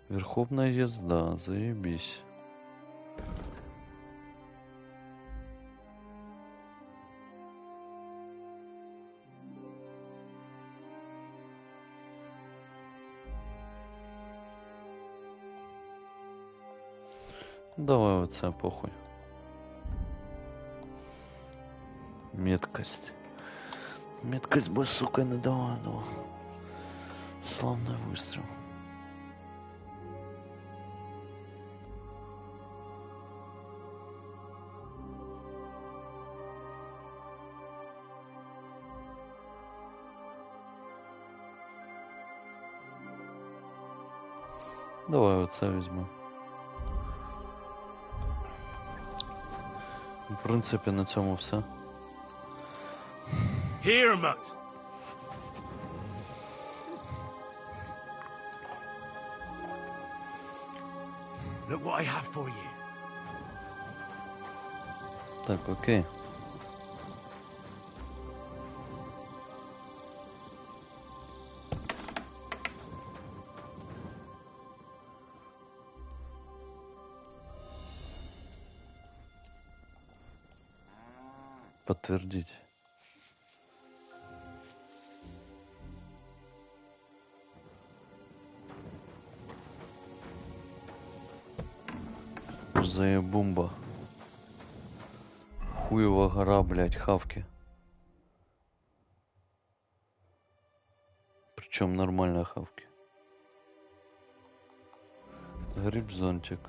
Верховная езда, заебись. Давай оце похуй. Меткость. Меткость бы, сука, не дала, но... Славный выстрел. Давай оце візьмемо. В принципі, на цьому все. Here, mutt. Look what I have for you. Так, окей. Подтвердить. Заебумба. Хуева гора, блядь, хавки. Причем нормальные хавки. Гриб-зонтик.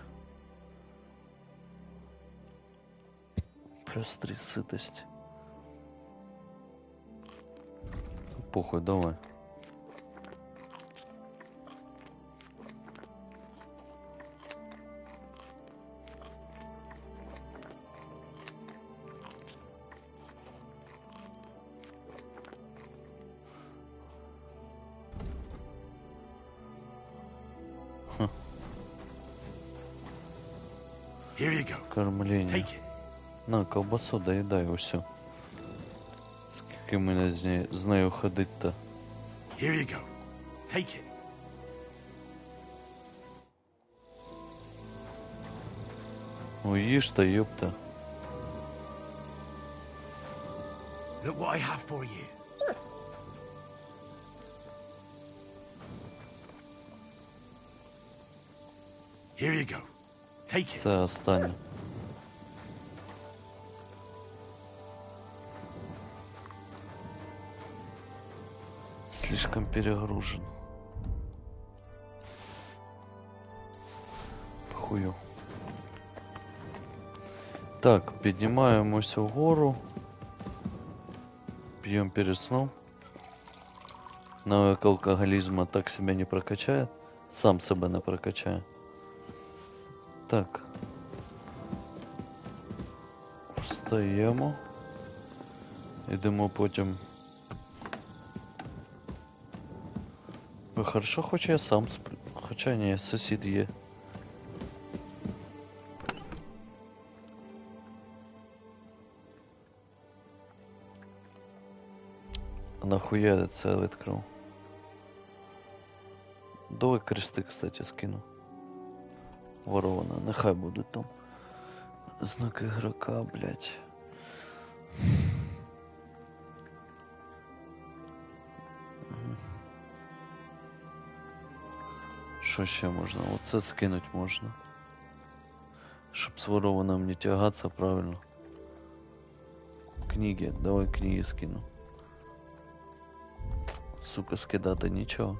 Плюс 3 сытости. Похуй, давай. Here you go. Кормление. Take it. На, колбасу доедай, усё. Скільки мене з нею ходить-то? Here you go. Take it. Ну їж-то, ёпта. Look what I have for you. Here you go. Take it. Це останнє. Слишком перегружен. Похую. Так, піднімаємося вгору. Пьем перед сном. Навык алкоголизма так себя не прокачает. Сам себе не прокачає. Так. Встаємо. Ідемо потім. Ви хорошо, хоча я сам сплю. Хоча ні, сусід є. А нахуя я це відкрив? Давай крести, кстати, скину. Воровано, нехай будуть там. Знак игрока, блять. Що ще можна? Оце скинуть можна. Щоб з ворованим не тягатися, правильно. Книги, давай книги скину. Сука, скидати нічого.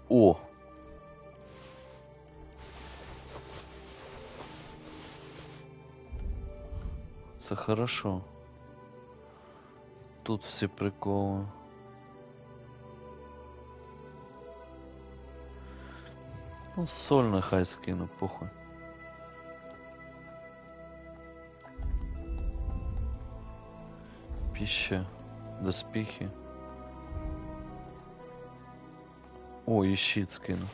О! Це хорошо. Тут всі приколи. Ну, соль нехай скину, похуй. Пища, доспехи. О, і щит скину.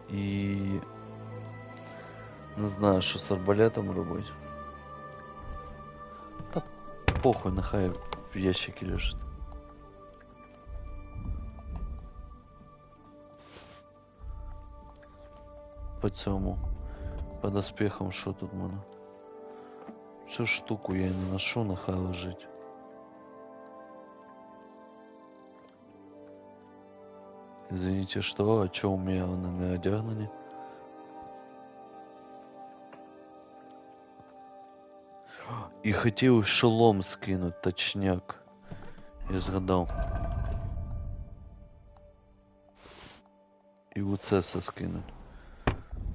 І... Не знаю, що з арбалетом робити. Та похуй, нехай в ящике лежить. По цьому. По доспехам, що тут в мене? Цю штуку я не ношу, нехай лежить. Извините, что? А чё у меня вони не одягнені? І хотів шолом скинуть, точняк. Я згадав. І оце все скинуть.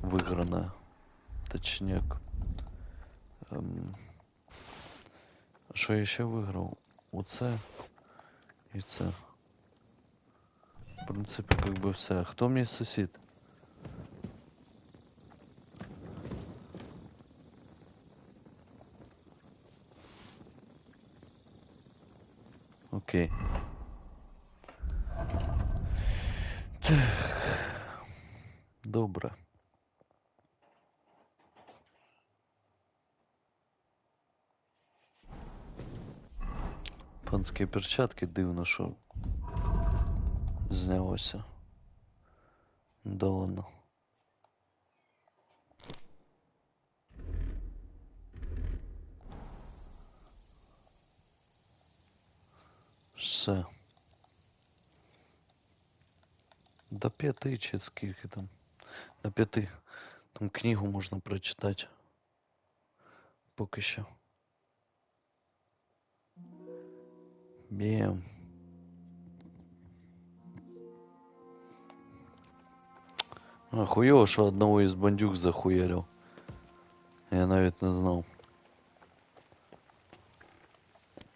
Вигране. Точняк. А що я ще виграв? Оце і це. В принципі, как бы все. Хто мій сусід? Окей. Добре. Панські перчатки, дивно, що знялося. Да ладно. Все. До 5 чи скільки там? До 5. Там книгу можна прочитати. Поки що. Бєм. А, хуйово, що одного із бандюк захуярив. Я навіть не знав.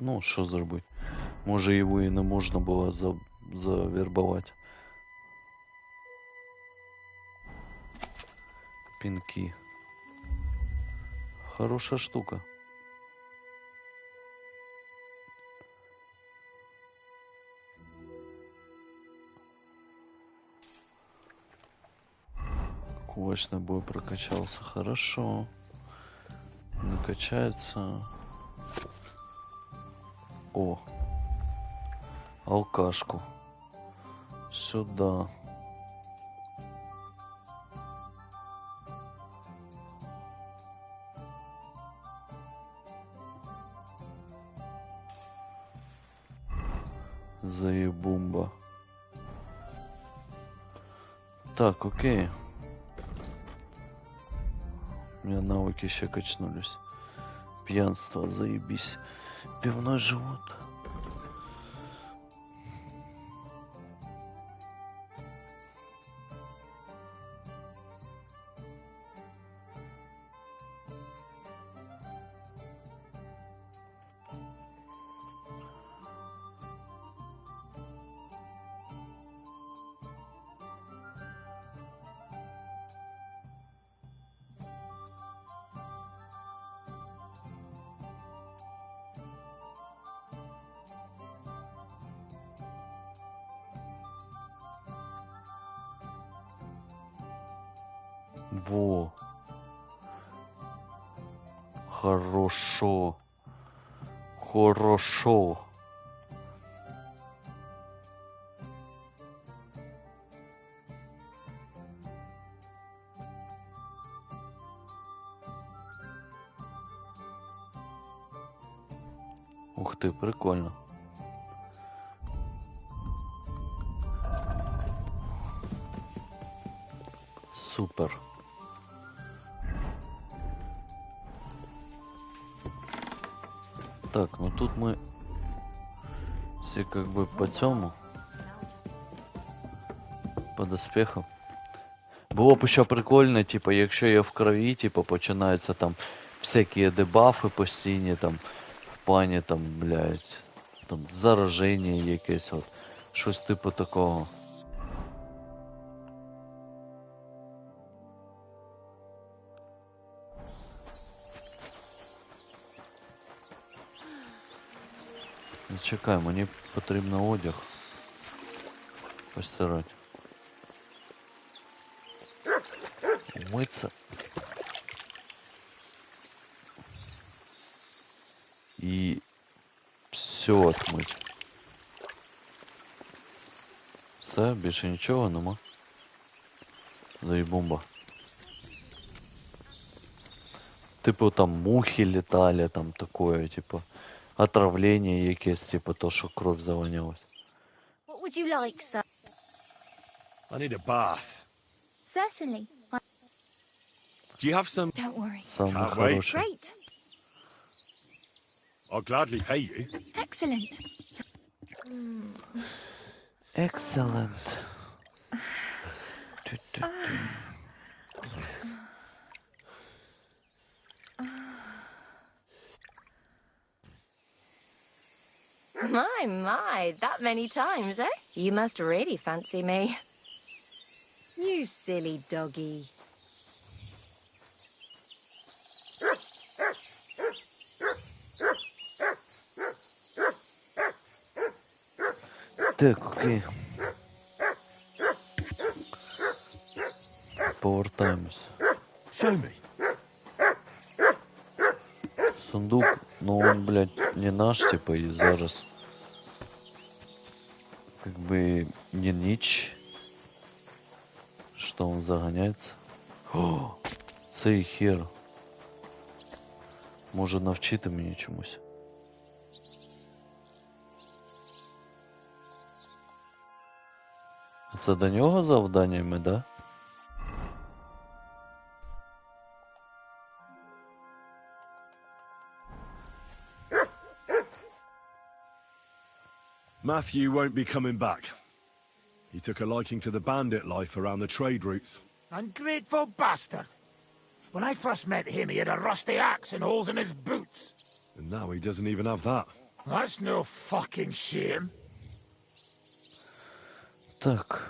Ну, що зробити? Може його і не можна було завербувати. Пінки. Хороша штука. Кулачный бой прокачался. Хорошо. Не качается. О. Алкашку. Сюда. Заебумба. Так, окей. У меня навыки еще качнулись. Пьянство, заебись. Пивной живот. Во. Хорошо. Хорошо. Ух ты, прикольно. Супер. Так, ну тут мы все как бы по цьому. По доспехам. Було б ще прикольно, типа, якщо я в крові, типа, починається там всякі дебафи постійні, там, в плані, там, блядь, там, зараження якесь, от, щось типу такого. Зачекай, мені потрібно одяг постирати. Умыться. И все отмыть. Все, більше нічого нема. Заебумба. Типу там мухи летали, там такое, типу. Отравление якесь, типу то, що кров завонялась. What would you like, sir? I need a bath. Certainly. Do you have some? Don't worry. Самый Can't хороший. Great. I'll gladly pay you. Excellent. Excellent. My, that many times, eh? You must really fancy me. You silly doggy. Так, окей. Повертаємось. Show me. Сундук, ну он, блядь, не наш, типа, и зараз. Как бы не нич. Что он загоняется. О, цей хер. Може навчити мені чомусь. Це до нього завданнями, да? Matthew won't be coming back. He took a liking to the bandit life around the trade routes. Ungrateful bastard. When I first met him, he had a rusty axe and holes in his boots. And now he doesn't even have that. That's no fucking shame. Так.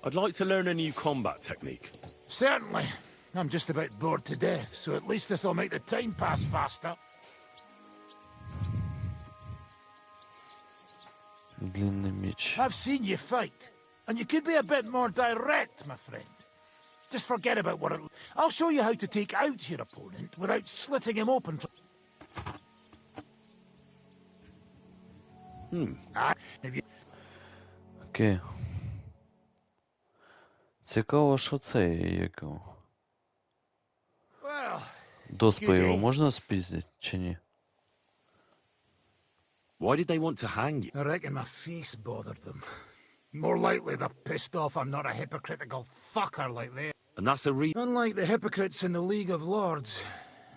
I'd like to learn a new combat technique. Certainly. I'm just about bored to death, so at least this'll make the time pass faster. Длинный меч. I've seen you fight, and you could be a bit more direct, my friend. Just forget about what it... I'll show you how to take out your opponent without slitting him open. If you... Окей. Цікаво, що це як його. Well, Доспа його можна спіздити, чи ні? Why did they want to hang you? I reckon my face bothered them. More likely they're pissed off I'm not a hypocritical fucker like they. And that's a Unlike the hypocrites in the League of Lords,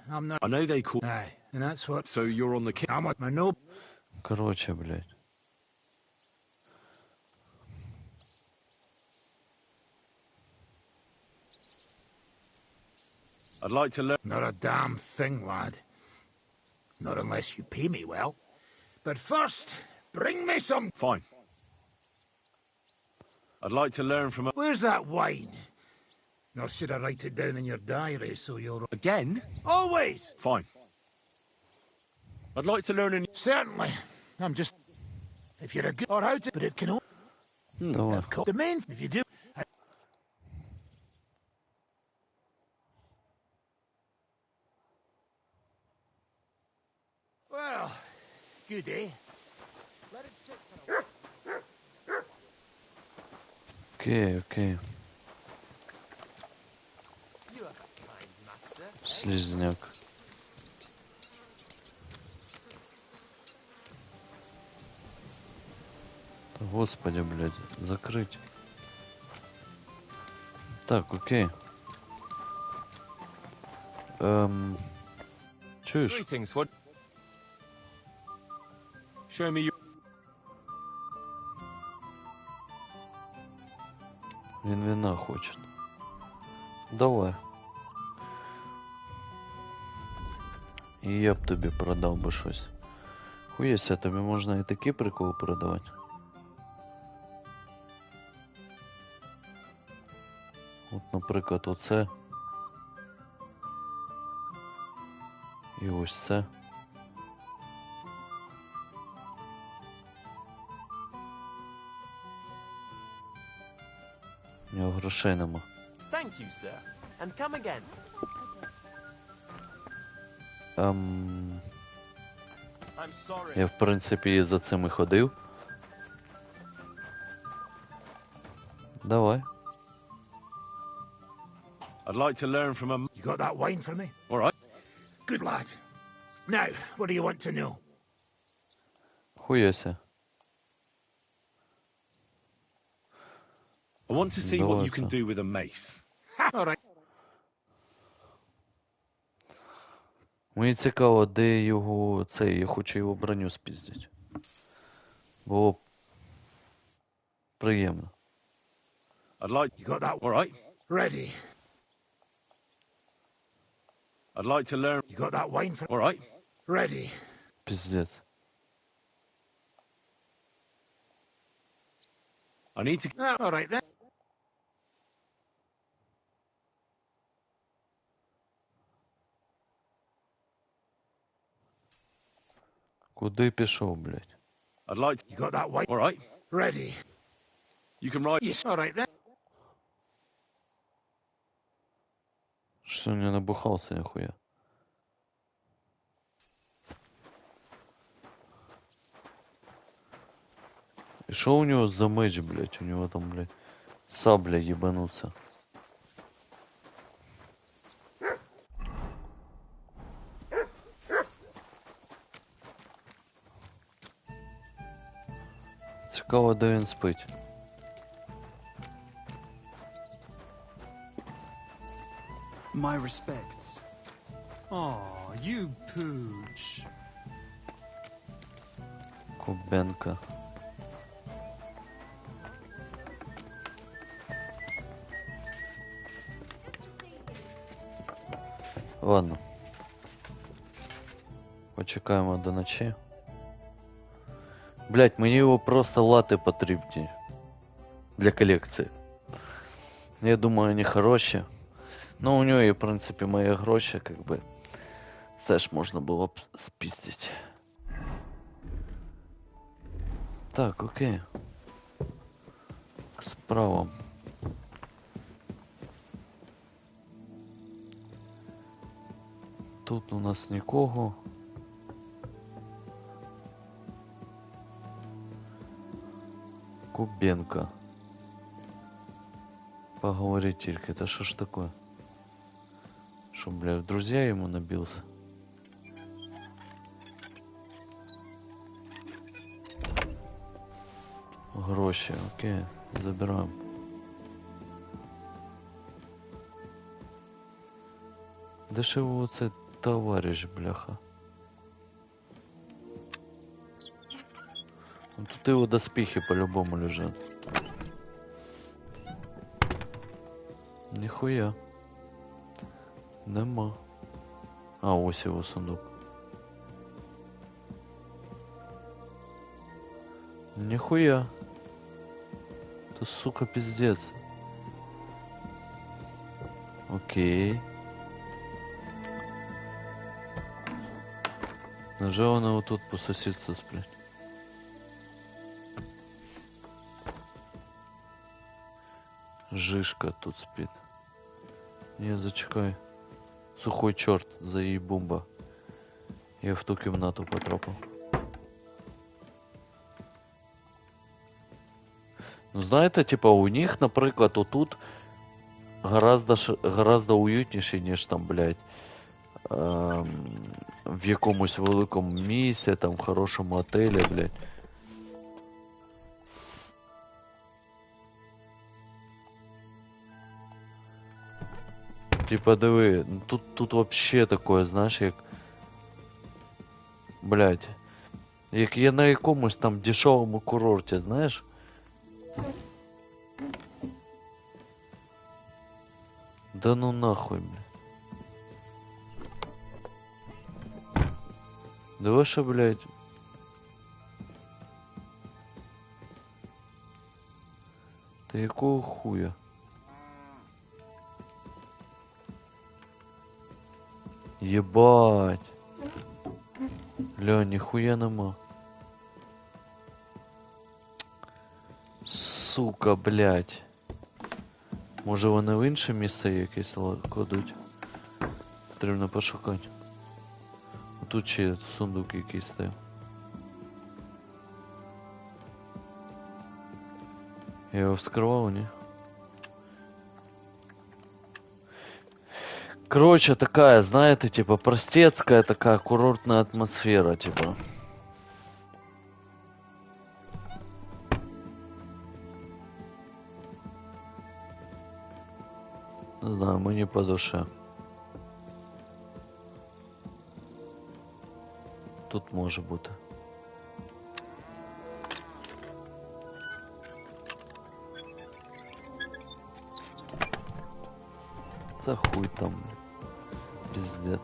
I'm not... I know they call... Aye, and that's what... So you're on the kick? I'm with my no... Короче, блядь. I'd like to learn... Not a damn thing, lad. Not unless you pay me well. But first, bring me some... Fine. I'd like to learn from... Where's that wine? Or should I write it down in your diary so you'll... Again? Always! Fine. I'd like to learn a... Certainly. I'm just... If you're a good... Or how to... But it can only... Давай. The main... If you do... Well, good day. Let it sit for a while. Окей, окей. You are kind, master. Слизняк. Да господи, блядь, закрыть. Так, окей. Чуешь? Greetings, what? Show me you... Він вина хочет. Давай. І я б тобі продав би щось. Хуєся, тобі можна і такі приколи продавати. От, наприклад, оце. І ось це. У нього грошей нема. Thank you, sir. And come again. I'm sorry. Я, в принципі, за цим і ходив. Давай. I'd like to learn from a... You got that wine for me? All right. Good lad. Now, what do you want to know? Хуєся. I want to see what you can Давайте. do with a mace. All right. Мені цікаво, де його цей, я хочу його броню спіздити. Було б приємно. I'd like... You got that? All right. Ready. I'd like to learn... You got that wine for... All right. Ready. Піздець. I need to... All right then. Куди пішов, блядь? I'd like to... You got that wine? All right. Ready. You can ride... Yes. All right then. Що не набухався, ніхуя. І що у нього за меч, блядь? У нього там, блядь, сабля ебануться. Цікаво, де він спить. My respects. Aw, you pooch. Кубенка. Ладно. Почекаємо до ночі. Блять, мені його просто лати потрібні. Для колекції. Я думаю, вони хороші. Ну, у нього є, в принципі, мої гроші, как би. Це ж можна було б спіздити. Так, окей. Справа. Тут у нас нікого. Кубенко. Поговорить только. Это что ж такое? Что, бля, в друзья ему набился? Гроши, окей, забираем. Дешево це товарищ, бляха. Ну, тут его доспехи по-любому лежат. Нихуя. Нема. А, ось его сундук. Нихуя. Это, сука, пиздец. Окей. Неужели он вот тут по соседству сплять? Жишка тут спит. Не, зачекай. Сухой черт, заебумба. Я в ту кімнату потрапив. Ну, знаєте, типа, у них, наприклад, отут гораздо уютніше, ніж там, блядь, в якомусь великому місті, там, в хорошому отелі, блядь. Типа, диви, тут вообще такое, знаєш, як... Блядь. Як я на якомусь там дешевому курорті, знаєш? Да ну нахуй, блядь. Давай що, блядь. Та якого хуя? Єбать. Ля, ніхуя нема. Сука, блядь. Може вони в інше місце якесь кладуть? Потрібно пошукати. Тут ще сундук якийсь стояв. Я его вскрывал, не? Короче, такая, знаете, типа, простецкая такая курортная атмосфера, типа. Не знаю, мне по душе. Тут может бути. Да хуй там, пиздец.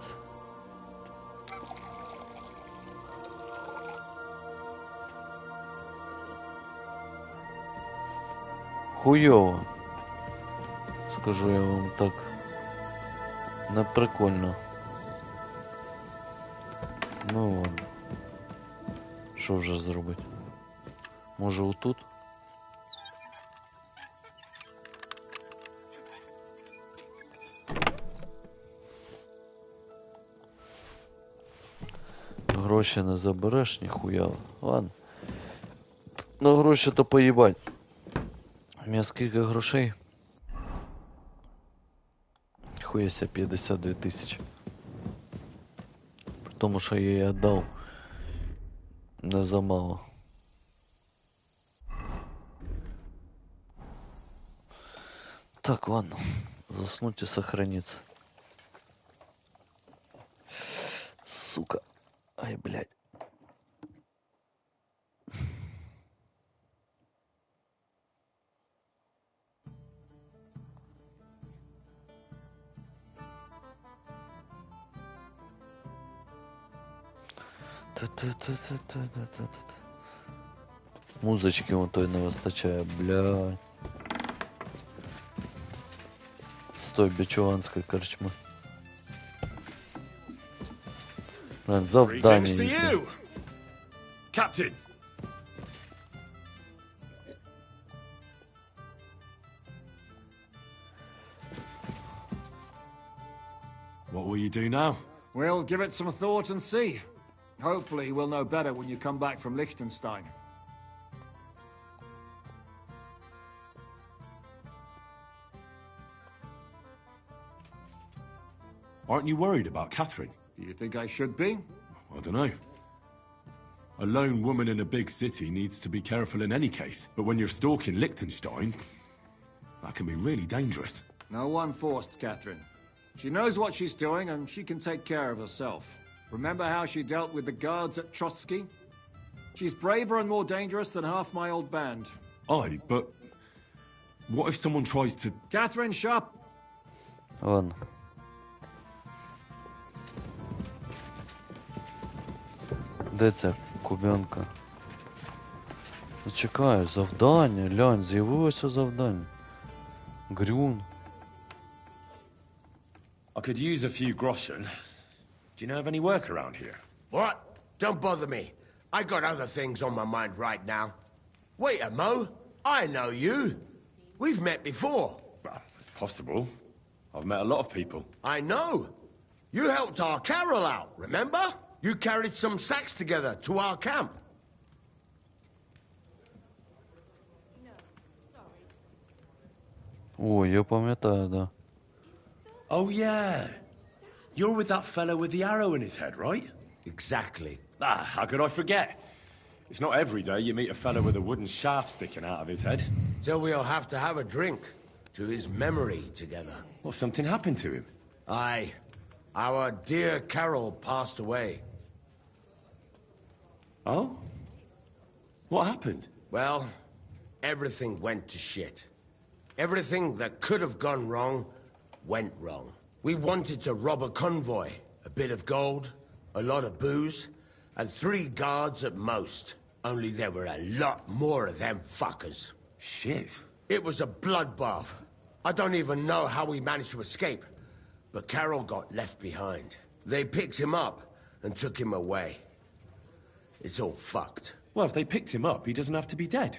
Хуёво. Скажу я вам так. Не прикольно. Ну ладно. Що вже зробити? Може отут? Гроші не забереш, ніхуя. Ладно. Ну гроші то поїбать. У мене скільки грошей? Хуяся 52 тисячі. При тому, що я їй віддав. Не замало. Так, ладно. Заснуть и сохраниться. Сука. Ай, блядь. Музычки вон той не вистачає, блядь. Стой, бичуанской корчмы. Блядь, завдання. Captain! What will you do now? We'll give it some thought and see. Hopefully we'll know better when you come back from Liechtenstein. Aren't you worried about Catherine? Do you think I should be? I don't know. A lone woman in a big city needs to be careful in any case. But when you're stalking Liechtenstein, that can be really dangerous. No one forced Catherine. She knows what she's doing and she can take care of herself. Remember how she dealt with the guards at Trotsky? She's braver and more dangerous than half my old band. Aye, but what if someone tries to... Catherine, shut! Ладно. Де ця кубянка? Чекаю, завдання, глянь, з'явилося завдання. Грюн. I could use a few groschen. Do you know of any work around here? What? Don't bother me. I got other things on my mind right now. Wait a mo. I know you. We've met before. Well, it's possible. I've met a lot of people. I know. You helped our Carol out, remember? You carried some sacks together to our camp. О, я пам'ятаю, да. Oh, yeah. You're with that fellow with the arrow in his head, right? Exactly. Ah, how could I forget? It's not every day you meet a fellow with a wooden shaft sticking out of his head. So we'll have to have a drink to his memory together. Well, something happened to him. Aye. Our dear Carol passed away. Oh? What happened? Well, everything went to shit. Everything that could have gone wrong, went wrong. We wanted to rob a convoy. A bit of gold, a lot of booze. And 3 guards at most. Only there were a lot more of them fuckers. Shit. It was a bloodbath. I don't even know how we managed to escape. But Carol got left behind. They picked him up and took him away. It's all fucked. Well, if they picked him up, he doesn't have to be dead.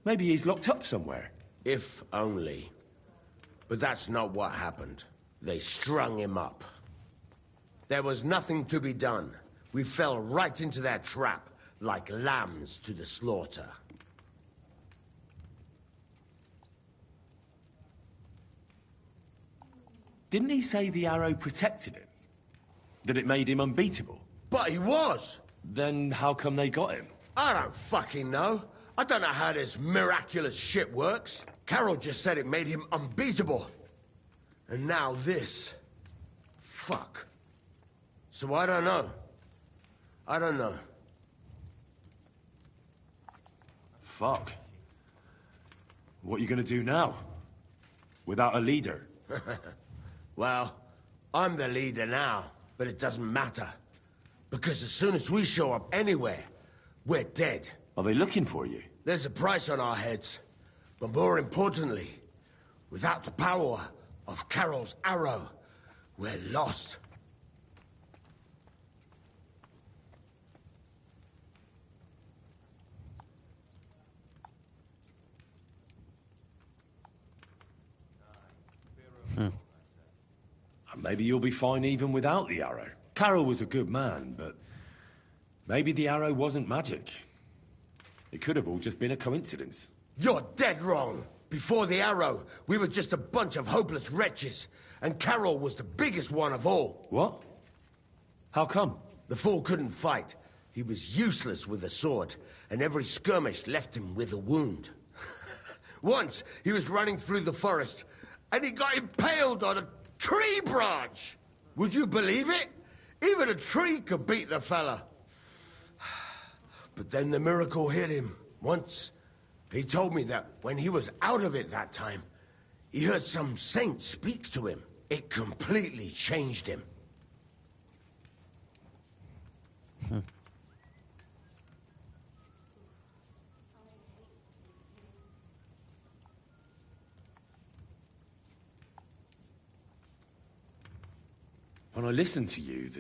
Maybe he's locked up somewhere. If only. But that's not what happened. They strung him up. There was nothing to be done. We fell right into their trap, like lambs to the slaughter. Didn't he say the arrow protected him? That it made him unbeatable? But he was! Then how come they got him? I don't fucking know. I don't know how this miraculous shit works. Carol just said it made him unbeatable. And now this. Fuck. So I don't know. I don't know. Fuck. What are you gonna do now? Without a leader? Well, I'm the leader now, but it doesn't matter. Because as soon as we show up anywhere, we're dead. Are they looking for you? There's a price on our heads. But more importantly, without the power of Carol's arrow, we're lost. Maybe you'll be fine even without the arrow. Carol was a good man, but maybe the arrow wasn't magic. It could have all just been a coincidence. You're dead wrong. Before the arrow, we were just a bunch of hopeless wretches, and Carol was the biggest one of all. What? How come? The fool couldn't fight. He was useless with a sword, and every skirmish left him with a wound. Once, he was running through the forest, and he got impaled on a tree branch! Would you believe it? Even a tree could beat the fella. But then the miracle hit him. Once, he told me that when he was out of it that time, he heard some saint speak to him. It completely changed him. When I listen to you,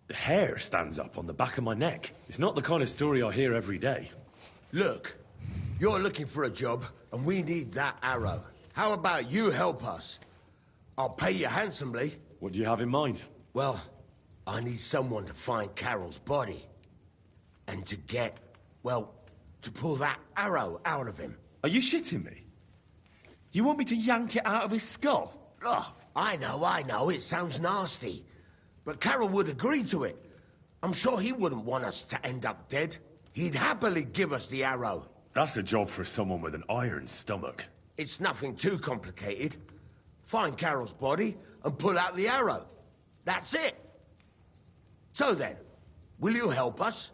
the hair stands up on the back of my neck. It's not the kind of story I hear every day. Look, you're looking for a job, and we need that arrow. How about you help us? I'll pay you handsomely. What do you have in mind? Well, I need someone to find Carol's body. And to get, well, to pull that arrow out of him. Are you shitting me? You want me to yank it out of his skull? Oh, I know, it sounds nasty. But Carol would agree to it. I'm sure he wouldn't want us to end up dead. He'd happily give us the arrow. That's a job for someone with an iron stomach. It's nothing too complicated. Find Carol's body and pull out the arrow. That's it. So then, will you help us?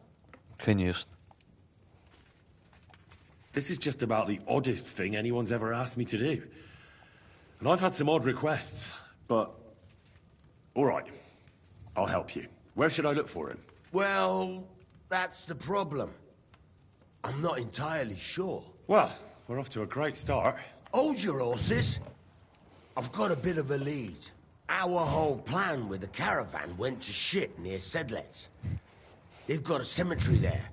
Конечно. This is just about the oddest thing anyone's ever asked me to do. And I've had some odd requests, but... all right, I'll help you. Where should I look for him? Well, that's the problem. I'm not entirely sure. Well, we're off to a great start. Hold your horses. I've got a bit of a lead. Our whole plan with the caravan went to shit near Sedlets. They've got a cemetery there,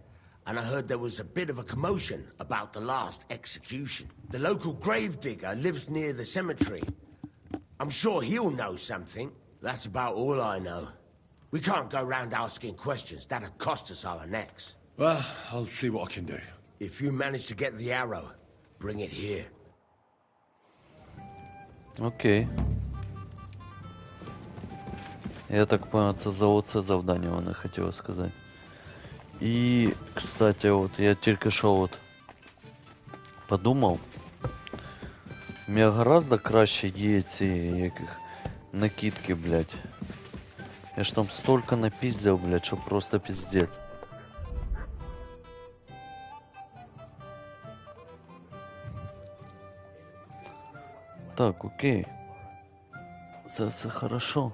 and I heard there was a bit of a commotion about the last execution. The local gravedigger lives near the cemetery. I'm sure he'll know something. That's about all I know. We can't go round asking questions. That'd cost us our necks. Well, I'll see what I can do. If you manage to get the arrow, bring it here. Окей. Я так понял, це за оце завдання вони хотіли сказати. І, кстати, от я тільки що от подумав, у мене гораздо краще є ці яких накидки, блядь. Я ж там столько напиздил, блядь, що просто пиздец. Так, окей. Це все хорошо.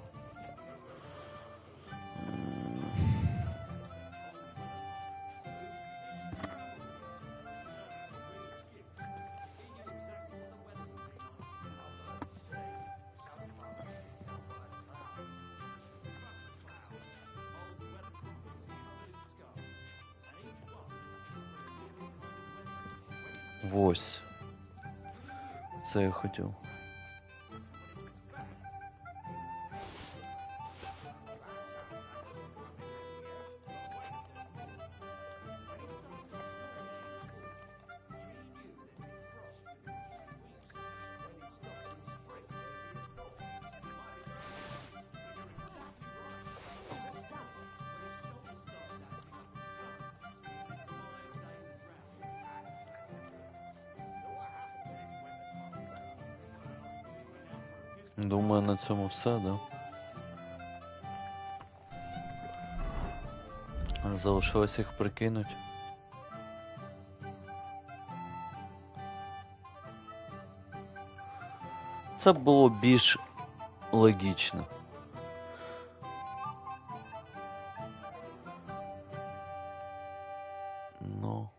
Ось. Це я хотів. Думаю, на цьому все, да? Залишилось їх прикинуть. Це було більш логічно. Ну,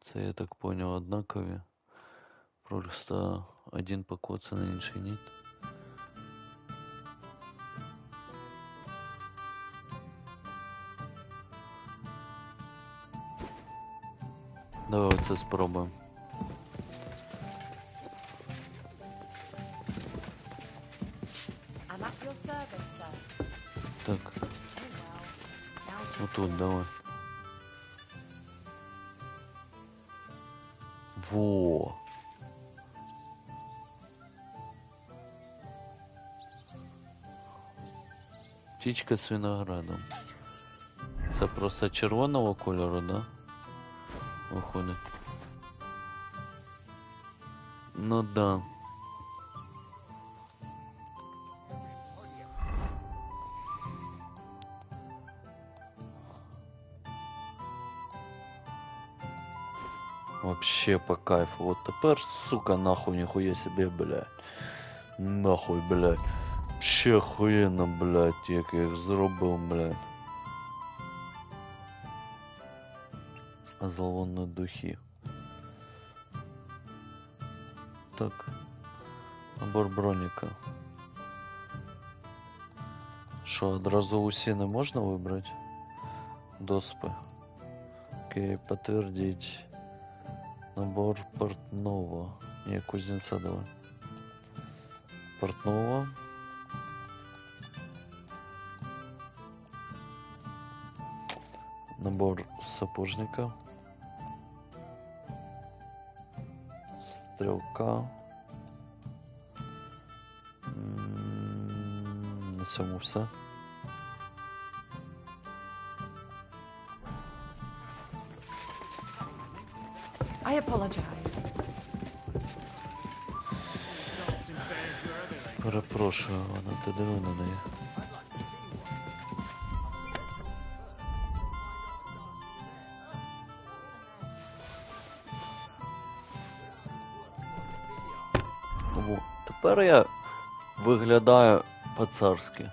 це, я так понял, однакові. Просто один покоцаний, інший ні. Давай це спробуємо. I'm at your service, sir. Так. Отут давай. Во. Птічка з виноградом. Це просто червоного кольору, да? Виходить. Ну да. Вообще по кайфу. Вот тепер, сука, нахуй, нихуя себе, блядь. Нахуй, блядь. Вообще охуєнно, блядь, як я їх зробив, блядь. Зловонні духи. Так. Набор броніка. Що, одразу усі не можна вибрати? Доспи. Окей, подтвердить. Набор портного. Не, кузнеца давай. Портного. Набор сапожника. Стрелка. На цьому все. I apologize. Перепрошую, вона, ти диви на неї. О, тепер я виглядаю по-царськи.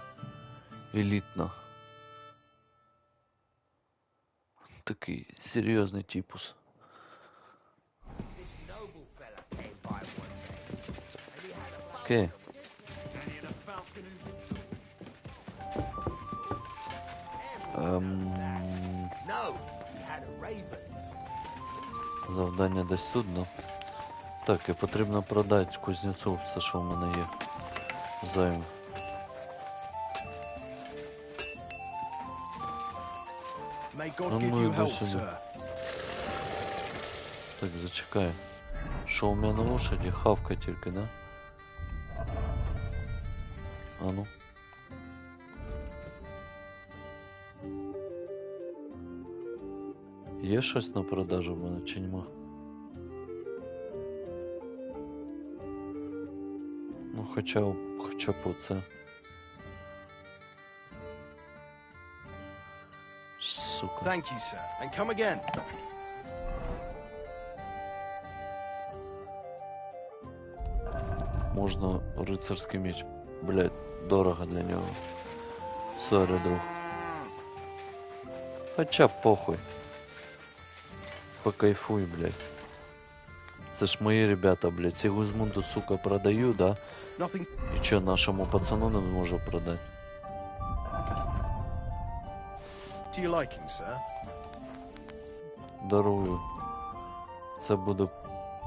Елітно. Такий серйозний типус. Окей. Завдання десь тут, ну. Так, і потрібно продати кузнецу все, що в мене є. Займ. Ну, іди сюди. Так, зачекай. Що у мене на лошаді? Хавка тільки, да? А ну. Є щось на продажу в мене чи нема? Ну хоча б оце. Сука. Thank you, sir. And come again. Можна рицарський меч. Блять, дорого для нього. Сорі, друг. Хоча похуй. Покайфуй, блять. Це ж мої ребята, блять. Ці Гузмунду, сука, продаю, да? І чо, нашому пацану не можу продати? To your liking, sir. Дарую. Це буде,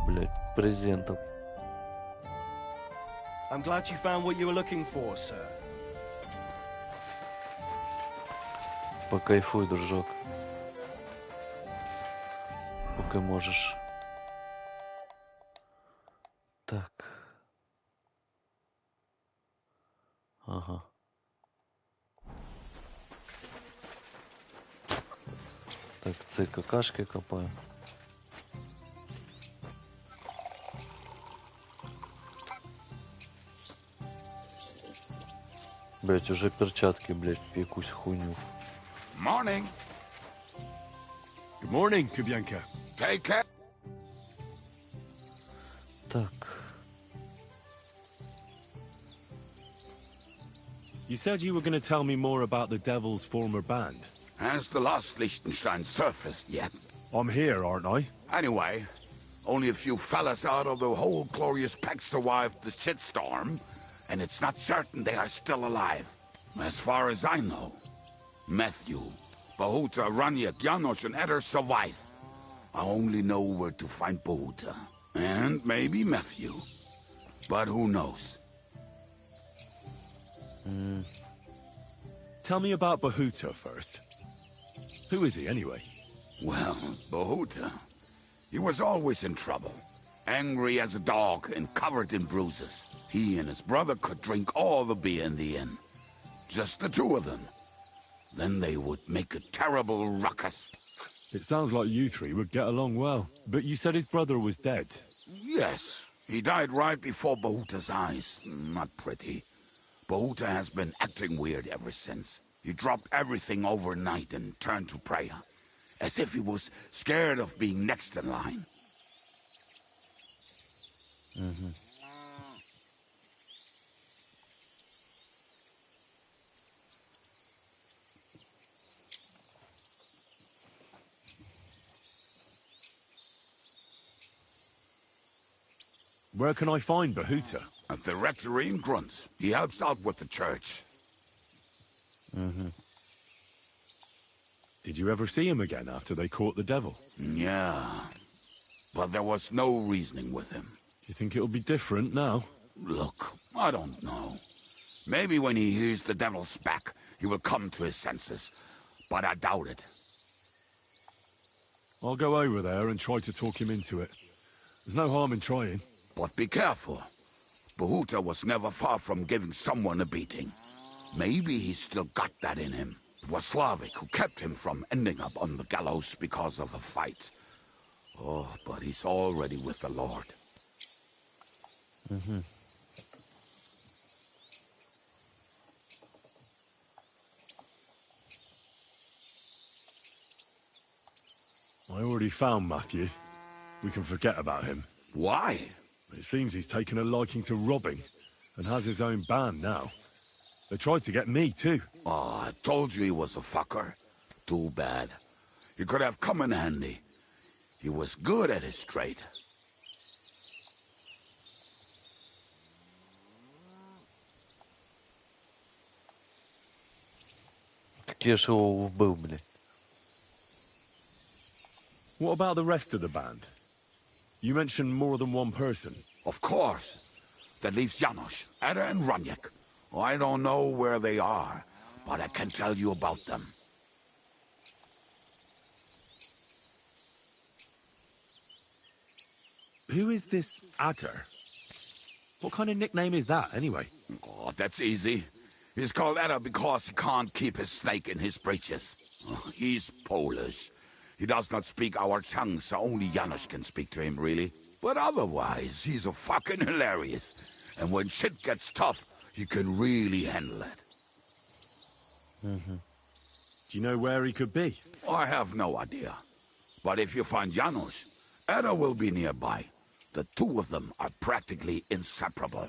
блядь, презентом. I'm glad you found what you were looking for, sir. Покайфуй, дружок. Поки можеш. Так. Ага. Так, це какашки копаю. Блять, уже перчатки, блять, якусь хуйню. Morning. Good morning, Kubyanka. Take care. Так. You said you were going to tell me more about the Devil's former band. Has the lost Liechtenstein surfaced yet? I'm here, aren't I? Anyway, only a few fellas out of the whole glorious pack survived the shitstorm, and it's not certain they are still alive. As far as I know, Matthew, Bahuta, Raniak, Janos, and Eder survive. I only know where to find Bahuta. And maybe Matthew. But who knows? Tell me about Bahuta first. Who is he, anyway? Well, Bahuta, he was always in trouble. Angry as a dog and covered in bruises. He and his brother could drink all the beer in the inn. Just the two of them. Then they would make a terrible ruckus. It sounds like you three would get along well. But you said his brother was dead. Yes, he died right before Bahuta's eyes. Not pretty. Bahuta has been acting weird ever since. He dropped everything overnight and turned to prayer. As if he was scared of being next in line. Where can I find Bahuta? At the rectory in Grunt. He helps out with the church. Did you ever see him again after they caught the devil? Yeah. But there was no reasoning with him. You think it'll be different now? Look, I don't know. Maybe when he hears the devil's back, he will come to his senses. But I doubt it. I'll go over there and try to talk him into it. There's no harm in trying. But be careful. Bahuta was never far from giving someone a beating. Maybe he's still got that in him. It was Slavic who kept him from ending up on the gallows because of a fight. Oh, but he's already with the Lord. I already found Matthew. We can forget about him. Why? It seems he's taken a liking to robbing, and has his own band now. They tried to get me, too. Oh, I told you he was a fucker. Too bad. He could have come in handy. He was good at his trade. Так я ж його вбив, блядь. What about the rest of the band? You mentioned more than one person. Of course. That leaves Janos, Eder, and Raniak. I don't know where they are, but I can tell you about them. Who is this Adder? What kind of nickname is that, anyway? Oh, that's easy. He's called Eder because he can't keep his snake in his breeches. Oh, he's Polish. He does not speak our tongue, so only Janos can speak to him, really. But otherwise, he's a fucking hilarious. And when shit gets tough, he can really handle it. Do you know where he could be? I have no idea. But if you find Janos, Eder will be nearby. The two of them are practically inseparable.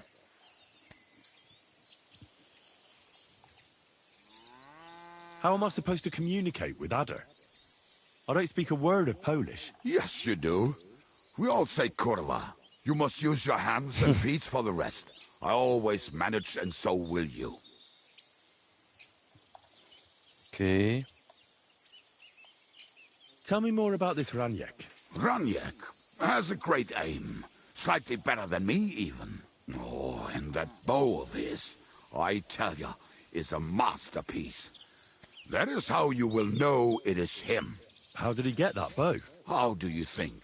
How am I supposed to communicate with Adder? I don't speak a word of Polish. Yes, you do. We all say kurwa. You must use your hands and feet for the rest. I always manage, and so will you. Окей. Tell me more about this Ranyek. Ranyek has a great aim. Slightly better than me, even. Oh, and that bow of his, I tell ya, is a masterpiece. That is how you will know it is him. How did he get that bow? How do you think?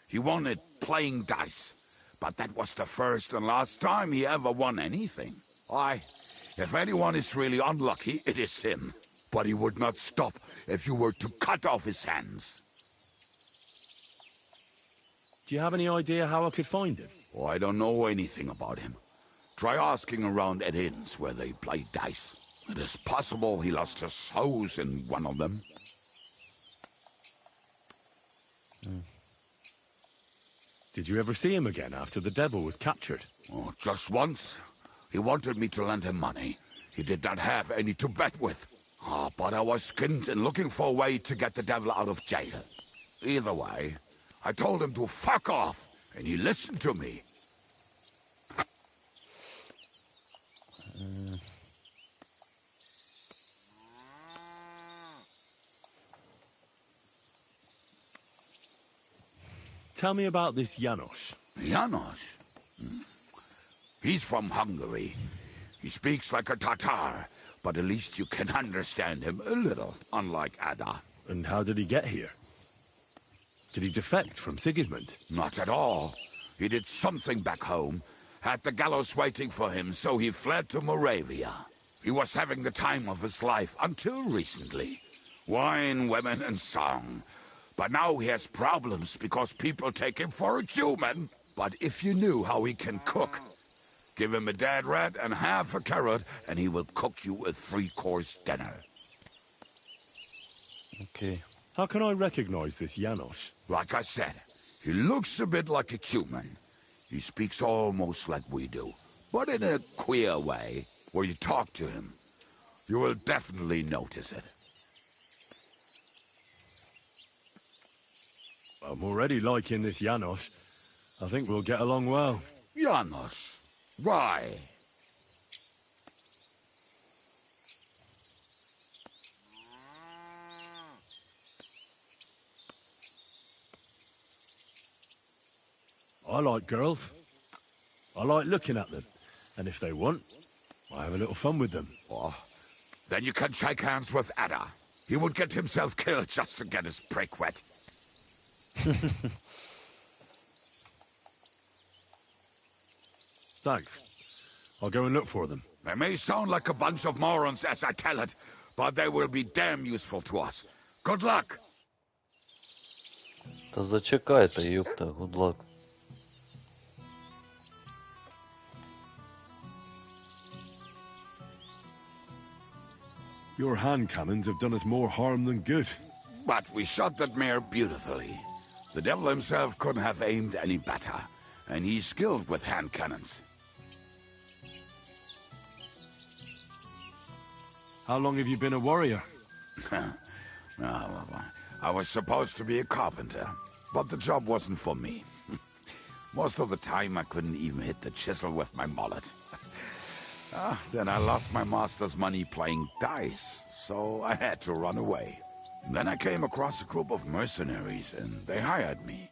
He won it playing dice. But that was the first and last time he ever won anything. If anyone is really unlucky, it is him. But he would not stop if you were to cut off his hands. Do you have any idea how I could find him? Oh, I don't know anything about him. Try asking around at inns where they play dice. It is possible he lost his hose in one of them. Did you ever see him again after the devil was captured? Oh, just once. He wanted me to lend him money. He did not have any to bet with. But I was skinned and looking for a way to get the devil out of jail. Either way, I told him to fuck off, and he listened to me. Tell me about this Janos. Janos? He's from Hungary. He speaks like a Tatar, but at least you can understand him a little, unlike Ada. And how did he get here? Did he defect from Sigismund? Not at all. He did something back home, had the gallows waiting for him, so he fled to Moravia. He was having the time of his life until recently. Wine, women, and song. But now he has problems because people take him for a human. But if you knew how he can cook, give him a dead rat and half a carrot, and he will cook you a 3-course dinner. Okay. How can I recognize this Janos? Like I said, he looks a bit like a human. He speaks almost like we do, but in a queer way. Where you talk to him, you will definitely notice it. I'm already liking this Janos. I think we'll get along well. Janos? Why? I like girls. I like looking at them. And if they want, I have a little fun with them. Oh, then you can shake hands with Ada. He would get himself killed just to get his prick wet. Thanks. I'll go and look for them. They may sound like a bunch of morons as I tell it, but they will be damn useful to us. Good luck! Та зачекайте, ёпта, good luck. Your hand cannons have done us more harm than good. But we shot that mare beautifully. The devil himself couldn't have aimed any better, and he's skilled with hand cannons. How long have you been a warrior? I was supposed to be a carpenter, but the job wasn't for me. Most of the time I couldn't even hit the chisel with my mallet. Then I lost my master's money playing dice, so I had to run away. Then I came across a group of mercenaries, and they hired me.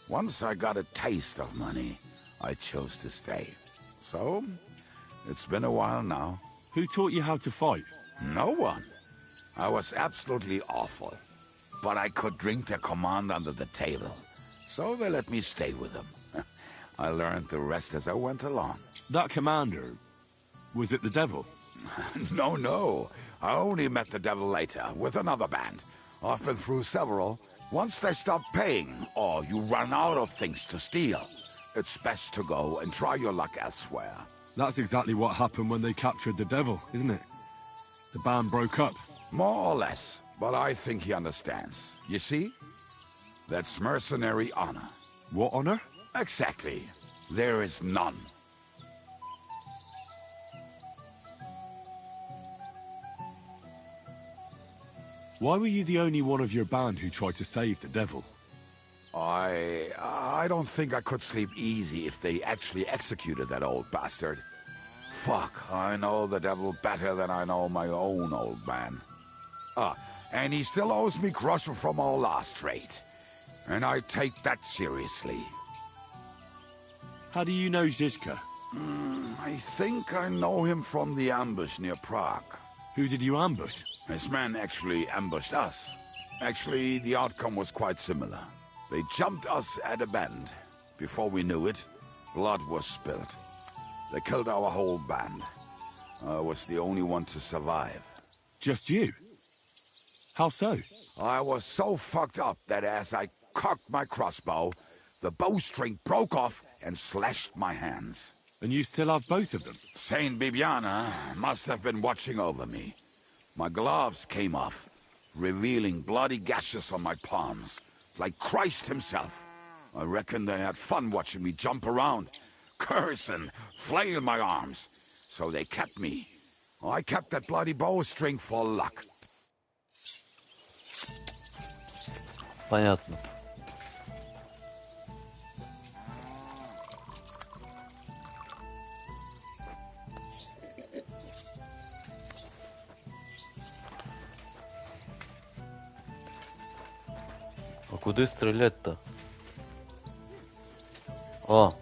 Once I got a taste of money, I chose to stay. So, it's been a while now. Who taught you how to fight? No one. I was absolutely awful. But I could drink their command under the table, so they let me stay with them. I learned the rest as I went along. That commander, was it the devil? No. I only met the devil later, with another band. I've been through several. Once they stop paying, or you run out of things to steal, it's best to go and try your luck elsewhere. That's exactly what happened when they captured the devil, isn't it? The band broke up. More or less, but I think he understands. You see? That's mercenary honor. What honor? Exactly. There is none. Why were you the only one of your band who tried to save the devil? I don't think I could sleep easy if they actually executed that old bastard. Fuck, I know the devil better than I know my own old man. And he still owes me groschen from our last trade. And I take that seriously. How do you know Zizka? I think I know him from the ambush near Prague. Who did you ambush? His men actually ambushed us. Actually, the outcome was quite similar. They jumped us at a bend. Before we knew it, blood was spilled. They killed our whole band. I was the only one to survive. Just you? How so? I was so fucked up that as I cocked my crossbow, the bowstring broke off and slashed my hands. And you still have both of them? Saint Bibiana must have been watching over me. My gloves came off, revealing bloody gashes on my palms, like Christ himself. I reckon they had fun watching me jump around, curse and flail my arms. So they kept me. I kept that bloody bowstring for luck. Понятно. А куда стрелять-то? О!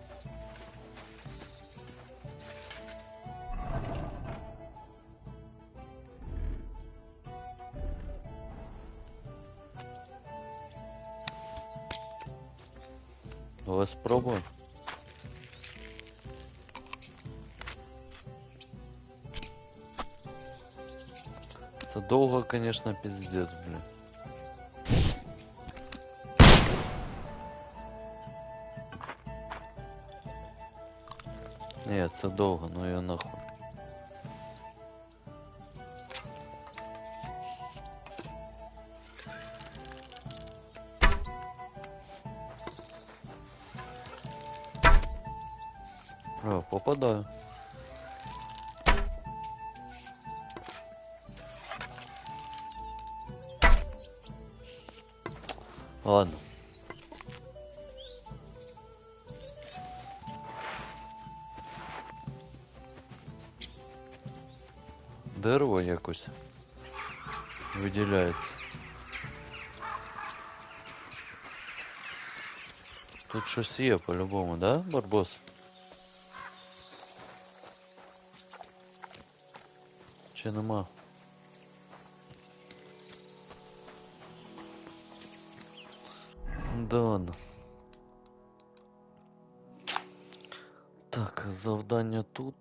Давай спробуем. Это долго, конечно, пиздец, блин. Нет, це довго, ну ее нахуй. О, попадаю. Ладно. Дерево якось виділяється. Тут щось є по-любому, да, Барбос? Чи нема? Да ладно. Так, завдання тут.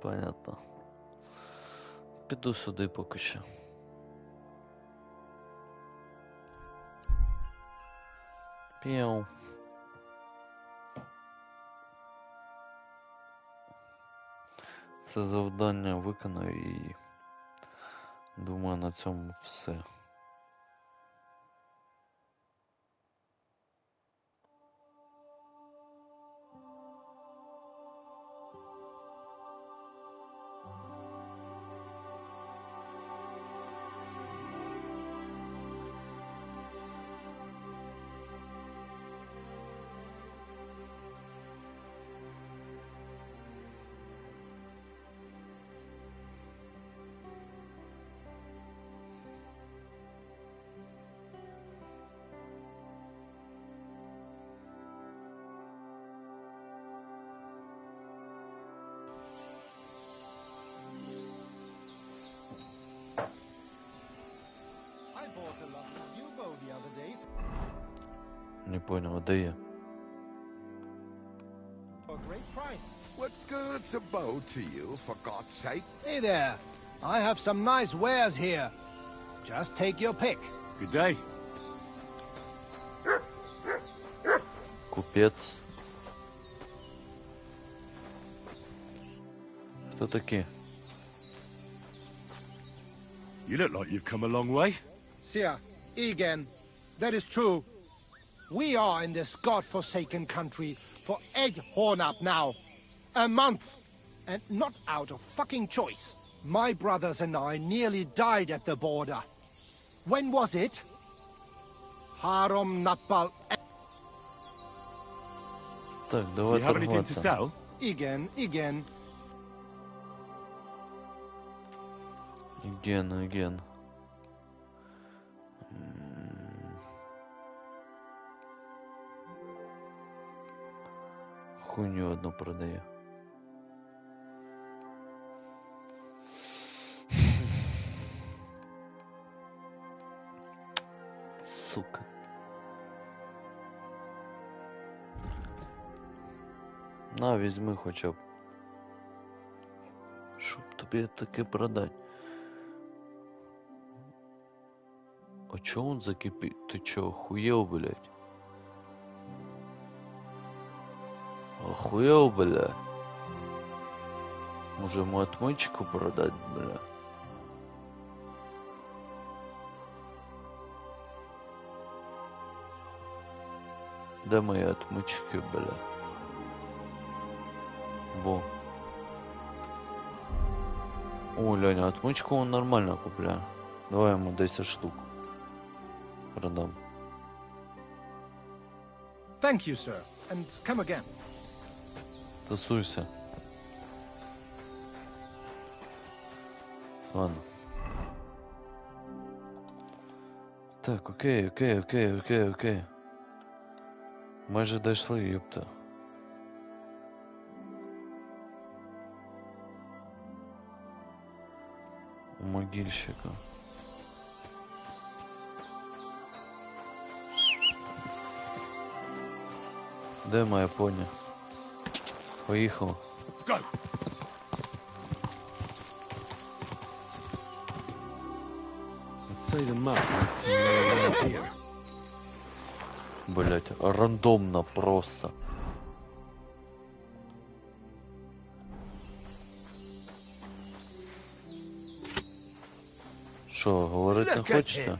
Понятно. Піду сюди поки що. П'яу. Це завдання виконаю і думаю, на цьому все. Не понял, де я? What good's a bow to you, for God's sake? Hey there. I have some nice wares here. Just take your pick. Good day. Купец. Кто такие? You look like you've come a long way. Sir, again, that is true. We are in this godforsaken country for 8 horn up now. A month. And not out of fucking choice. My brothers and I nearly died at the border. When was it? Harom Napal. Так, Do давай you have anything to торговаться. sell? Again. Ген. Хуйню одну продаю. Сука. На, візьми хоча б. Щоб тобі таке продать. А чё он закипит? Ты чё, охуел, блядь? Охуел, бля. Може ему отмычку продать, бля? Да мои отмычки, бля. Во. О, Леня, отмычку он нормально купляет. Давай ему 10 штук. Продам. Thank you, sir, and come again. Тусуйся. Ладно. Так, окей. Майже дійшли, ёпта. У могильщика. Де моя поні? Поїхав. Блять, рандомно просто. Що, говорити не хочете?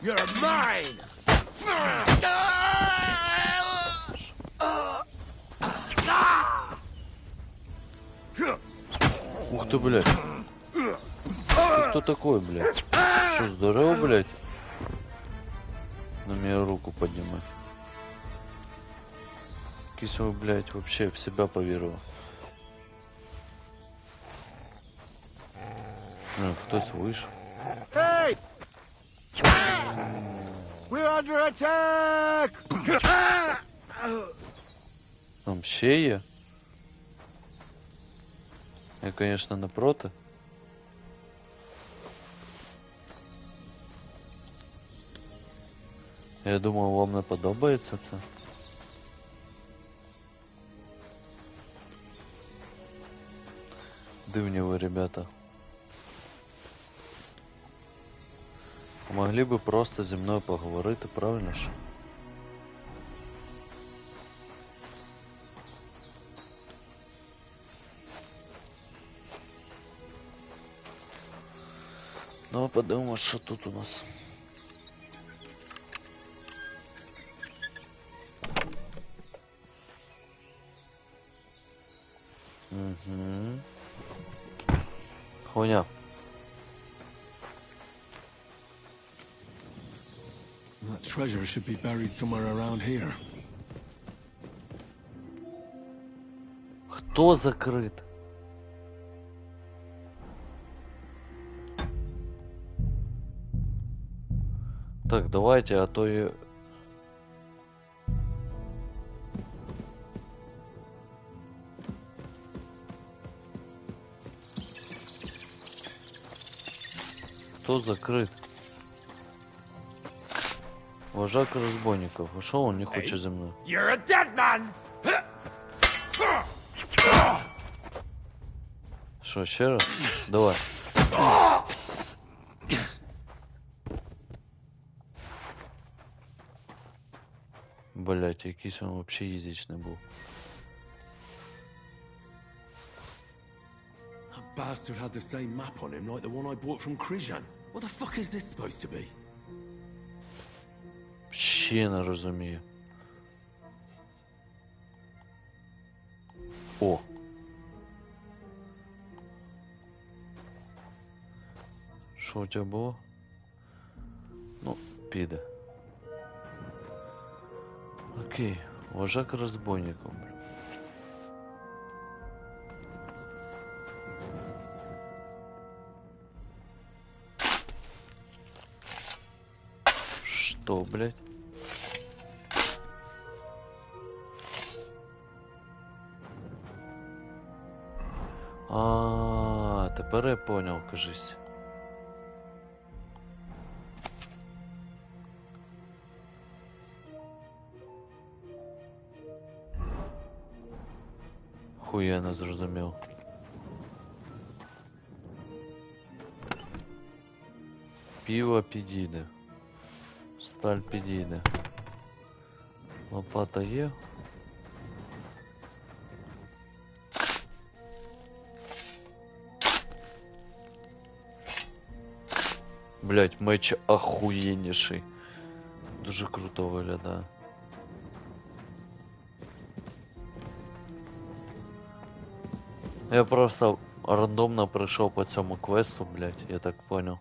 You're mine! Ух ты, блядь. Ты кто такой, блядь? Что, здорово, блядь? На меня руку поднимать. Кисел, блядь, вообще в себя поверил. Кто-то вышел. Hey! We're under attack! Там ще є? Я, конечно, не проти. Я думав, вам не подобається це. Дивні ви, ребята. Могли би просто зі мною поговорити, правильно ж? Ну, подивимось, що тут у нас. Угу. Хуйня. That treasure should be buried somewhere around here. Хто закрит? Так, давайте, а то и... Кто закрыт? Вожак разбойников. Ушел, он не хочет за мной. You're a dead man! Что, еще раз? Давай. Блять, якийсь он вообще язычный был. That bastard had the same map on him like the one I bought from Krijan. What the fuck is this supposed to be? Ще не розумію. О. Що у тебе було? Ну, піде. Окей, вожак розбойників. Что, блядь? А, тепер я понял, кажись. Хуя не зрозумів. Пиво підійде. Сталь підійде. Лопата є. Блять, меч охуєнніший. Дуже круто виглядає. Я просто рандомно прийшов по цьому квесту, блять, я так понял.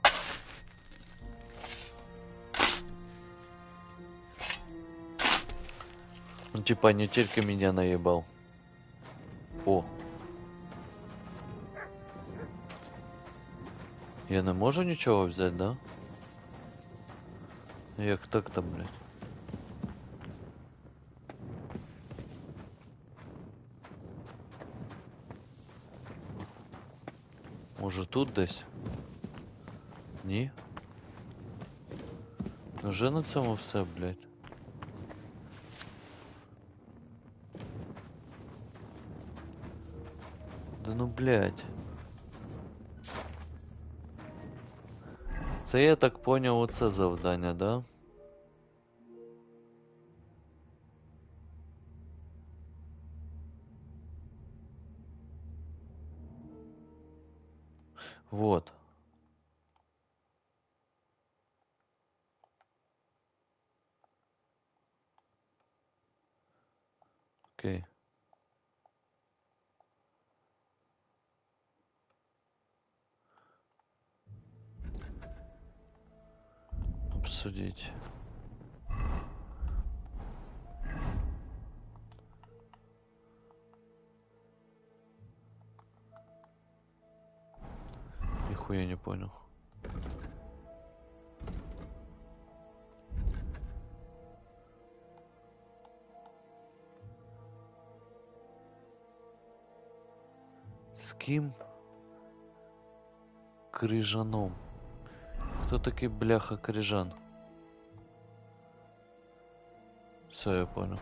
Ну типа не тільки меня наебал. О. Я не можу нічого взяти, да? Як так-то, блядь? Може тут десь? Ні? Вже на цьому все, блядь. Да ну, блядь. Це я так поняв, оце завдання, да? Вот. Окей. Обсудить. Нихуя не понял. С кем? Крижаном. Кто такой бляха Крижан? Все, я понял.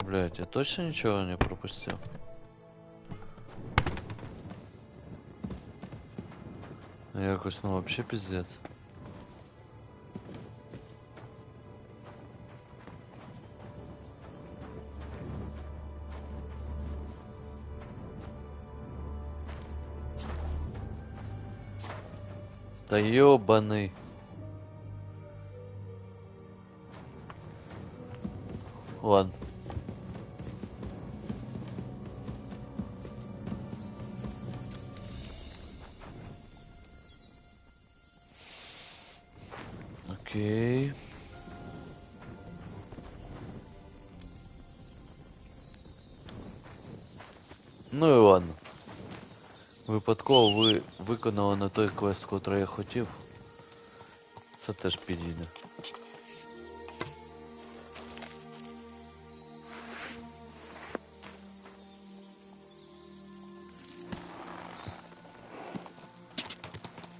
Блять, я точно ничего не пропустил? Якось, ну вообще пиздец. Да ёбаный. Ладно. Окей. Ну і ладно. Випадково ви виконали на той квест, котрий я хотів. Це теж підійде.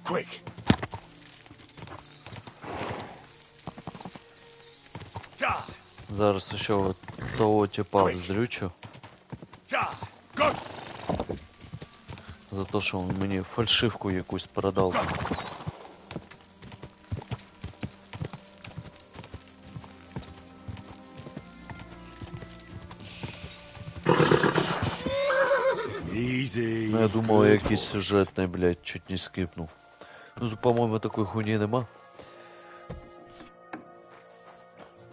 Quick! Зараз ще от того типа вздрючу. За те, що він мені фальшивку якусь продав. Easy. Ну, я думав, якийсь сюжетний, блядь, чуть не скипнув. Ну, по-моєму, такої хуйні нема.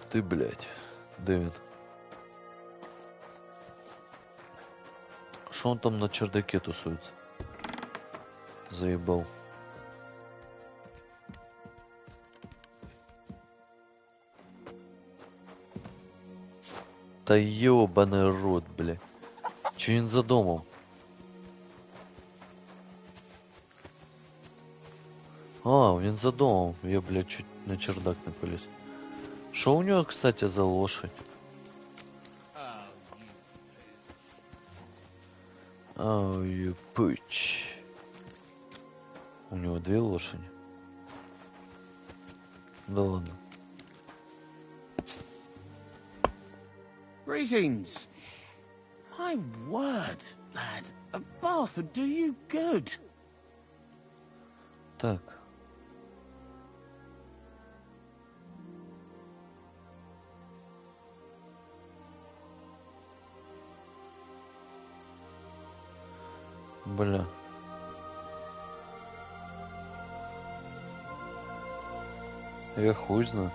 Ти, блядь, де він? Що он там на чердаке тусуется? Заебал. Та ёбаный рот, бля. Че він задумал? А, він за домом. Я, блядь, чуть на чердак не полез. Что у него, кстати, за лошадь? Oh, you bitch. У него 2 лошади. Да ладно. Greetings. My word, lad. A bath would do you good. Так. Бля. Я хуй знаю.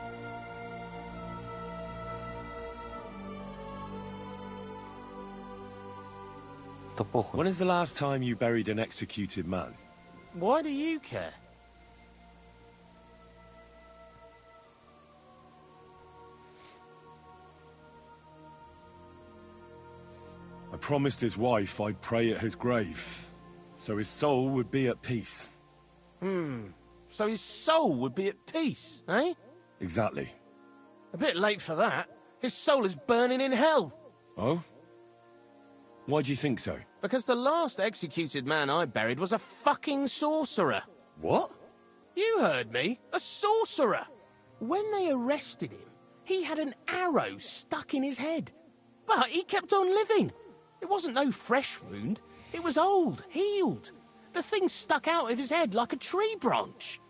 Да похуй. When is the last time you buried an executed man? Why do you care? I promised his wife I'd pray at his grave, so his soul would be at peace. So his soul would be at peace, eh? Exactly. A bit late for that. His soul is burning in hell. Oh? Why do you think so? Because the last executed man I buried was a fucking sorcerer. What? You heard me. A sorcerer. When they arrested him, he had an arrow stuck in his head. But he kept on living. It wasn't no fresh wound. It was old, healed. The thing stuck out of his head like a tree branch.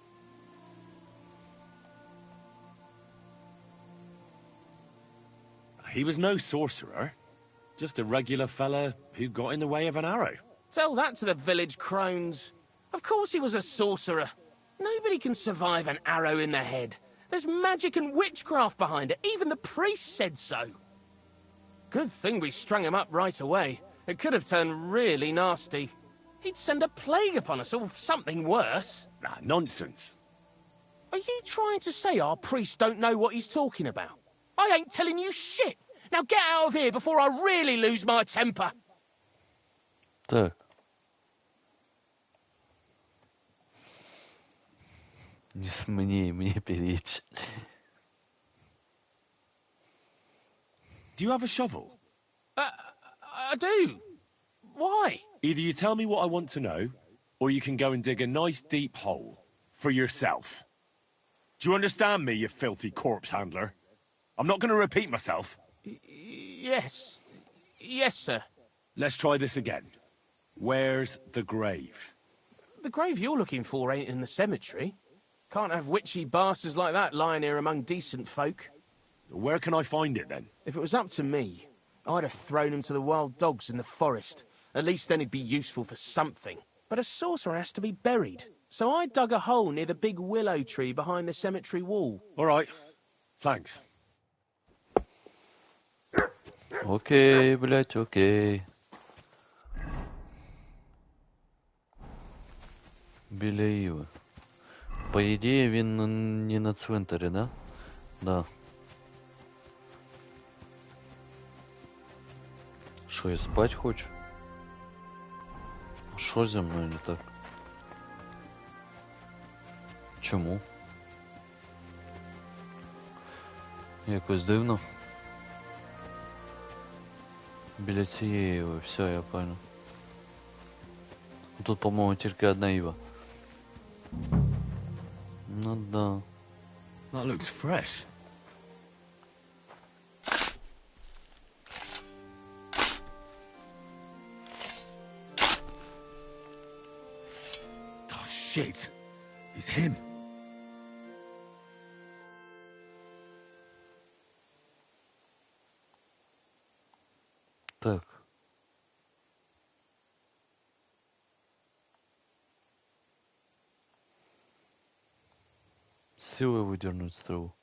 He was no sorcerer. Just a regular fella who got in the way of an arrow. Tell that to the village crones. Of course he was a sorcerer. Nobody can survive an arrow in the head. There's magic and witchcraft behind it. Even the priest said so. Good thing we strung him up right away. It could have turned really nasty. He'd send a plague upon us or something worse. Ah, nonsense. Are you trying to say our priest don't know what he's talking about? I ain't telling you shit. Now get out of here before I really lose my temper. Так. Не смей мне перечь. Do you have a shovel? I do. Why? Either you tell me what I want to know, or you can go and dig a nice deep hole for yourself. Do you understand me, you filthy corpse handler? I'm not going to repeat myself. Yes. Yes, sir. Let's try this again. Where's the grave? The grave you're looking for ain't in the cemetery. Can't have witchy bastards like that lying here among decent folk. Where can I find it, then? If it was up to me, I'd have thrown him to the wild dogs in the forest. At least then he'd be useful for something. But a sorcerer has to be buried. So I dug a hole near the big willow tree behind the cemetery wall. All right. Thanks. Окей, блядь, окей. Біля Іви. По ідеї він не на цвинтарі, да? Да. Що, я спать хочу? Що зі мною не так? Чому? Якось дивно. Біля цієї Іви, все, я понял. Тут, по-моєму, тільки одна Іва. Ну да. That looks fresh. Oh shit! It's him! Так. Силой выдернуть стрелу.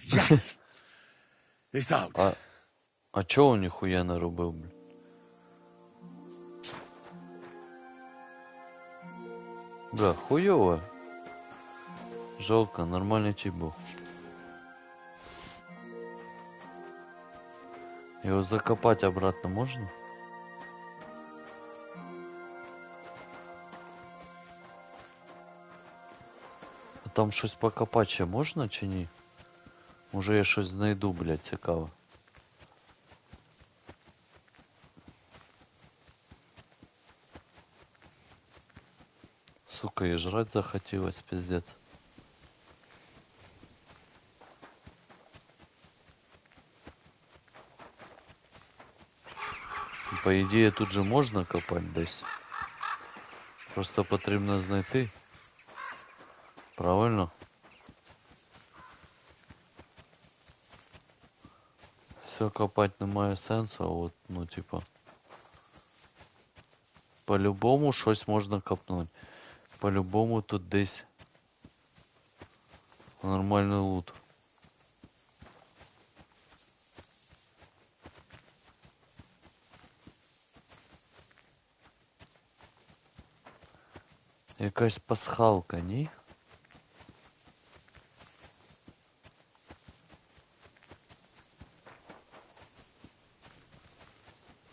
Yes! It's out! А чё он нихуя нарубил, блин? Бля, хуёво. Жалко, нормальный тип был. Его закопать обратно можно? Там щось покопати ще можна чи ні? Може я щось знайду, блядь, цікаве. Сука, и жрать захотелось, пиздец. По идее, тут же можна копати десь. Просто потрібно знайти. Правильно? Все копати немає сенсу, а от, ну, типа. По-любому щось можна копнути. По-любому тут десь нормальний лут. Якась пасхалка, ні?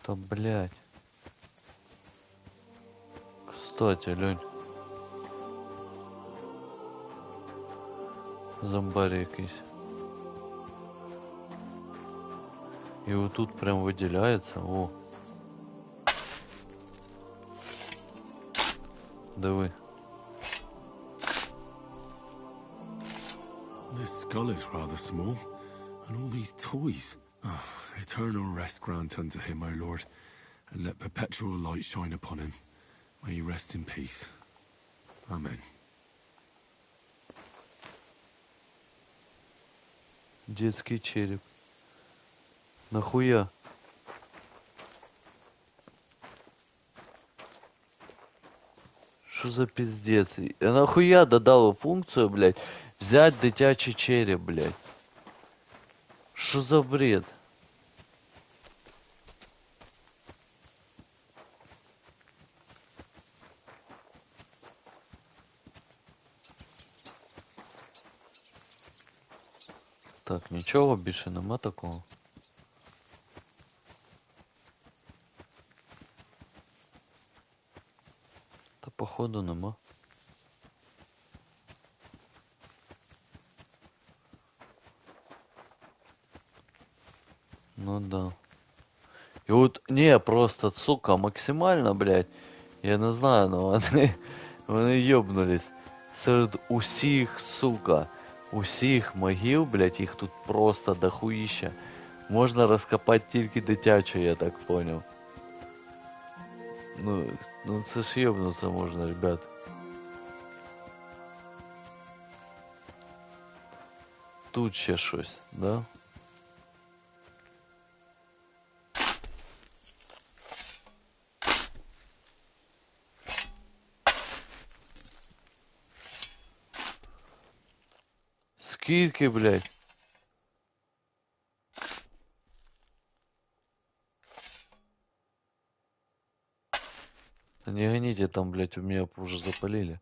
Та блядь. Кстати, Лень. Зомбарь якийсь. І отут прям виділяється. О. Диви. This skull is rather small, and all these toys. Oh, eternal rest grant unto him, O Lord, and let perpetual light shine upon him. May he rest in peace. Amen. Детский череп. Нахуя? Что за пиздец? Я нахуя додал функцию, блядь, взять дитячий череп, блядь? Что за бред? Так, нічого більше нема такого. Та походу нема. Ну да. І от, не, просто, сука, максимально, блядь, я не знаю, но вони йобнулись. Серед усіх, сука, усіх могил, блядь, їх тут просто дохуїща. Можна розкопати тільки дитячу, я так понял. Ну це ж йобнуться можна, ребят. Тут ще щось, да? Скільки, блядь? Да не гоните там, блядь, у меня уже запалили.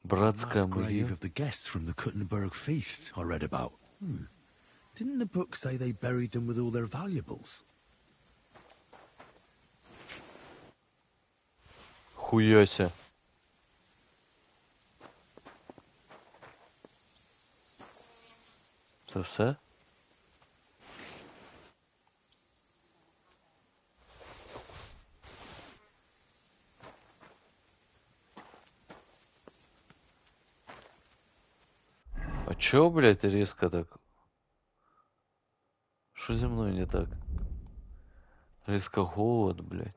Братская grave могила. of the guests from the Kuttenberg feast I read about. Didn't the book say they buried them with all their valuables? Хуяся. Це все? А чё, блядь, резко так? Что со мной не так? Резко голод, блядь.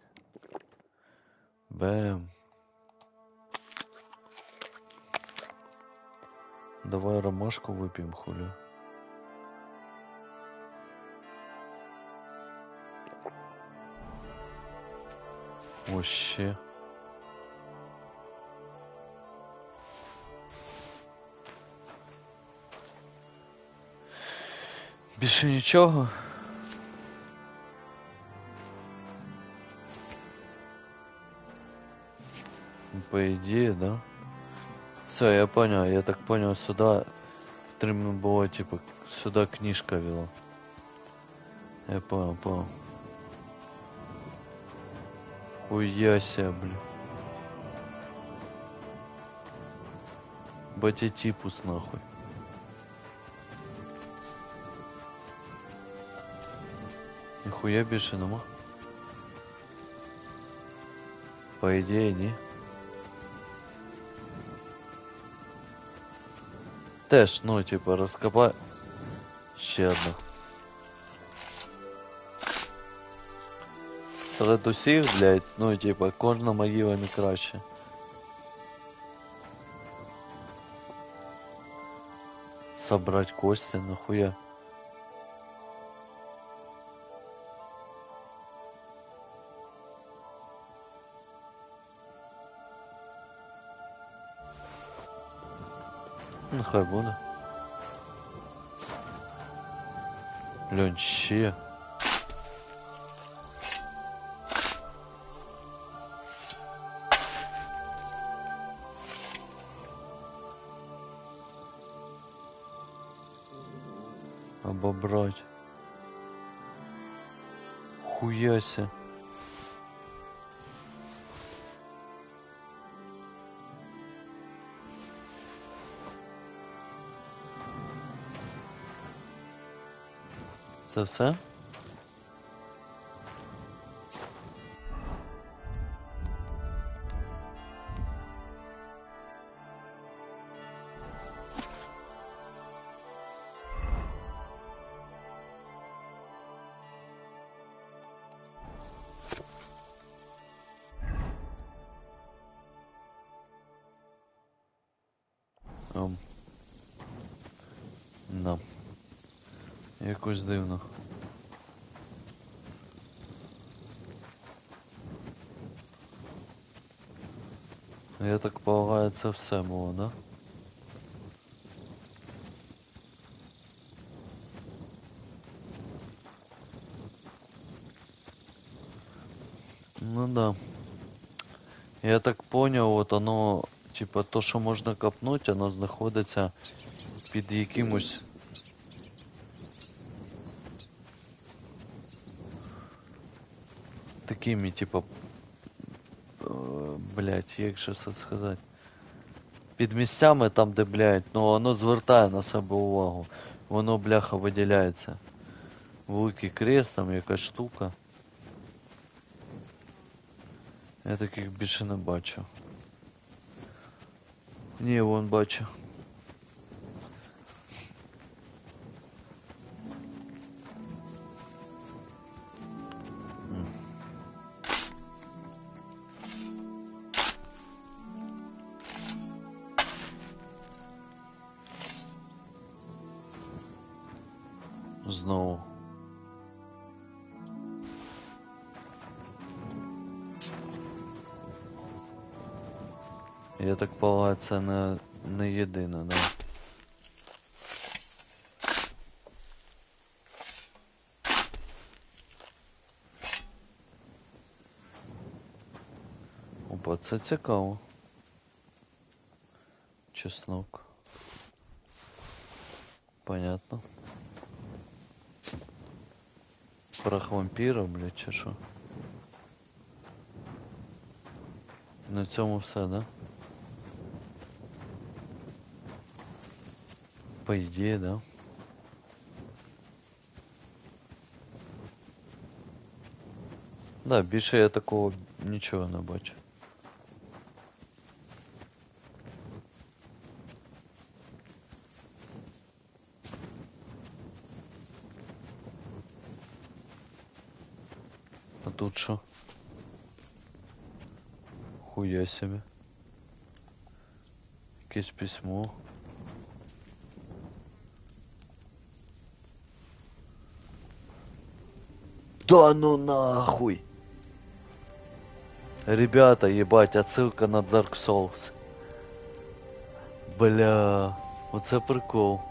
Бэм. Давай ромашку выпьем, хули. Вообще. Більше нічого. По идее, да? Все, я понял, я так понял, сюда потрібно було, типа, сюда книжка вела. Я понял. Хуяся, блин. Ебать, и типус нахуй. Нихуя більше нема. По ідеї, ні. Теж, ну, типа, розкопай. Ще одна. Серед усіх, блядь, ну, типа, кожна могила не краще. Собрать кости, нахуя. Нехай буде. Льонь, ще. Обобрать. Хуяся. Це все? Да. Якось дивно. Я так полагаю, це все було, да? Ну да. Я так понял, вот оно, типа, то, що можна копнуть, оно знаходиться під якимось... Такими, типа... Блять, як же це сказати? Під місцями там, де, блять, ну воно звертає на себе увагу. Воно, бляха, виділяється. Великий крест, там якась штука. Я таких більше не бачу. Ні, вон бачу. Знову. Я так полагаю, це не єдине, да? Опа, це цікаво. Чеснок. Понятно. Прах вампіра, блядь, чи що? На цьому все, да? По ідеї, да? Да, більше я такого нічого не бачу. А тут що? Хуя себе. Якесь письмо. Да ну нахуй! Ребята, ебать, отсылка на Dark Souls. Бля, оце прикол.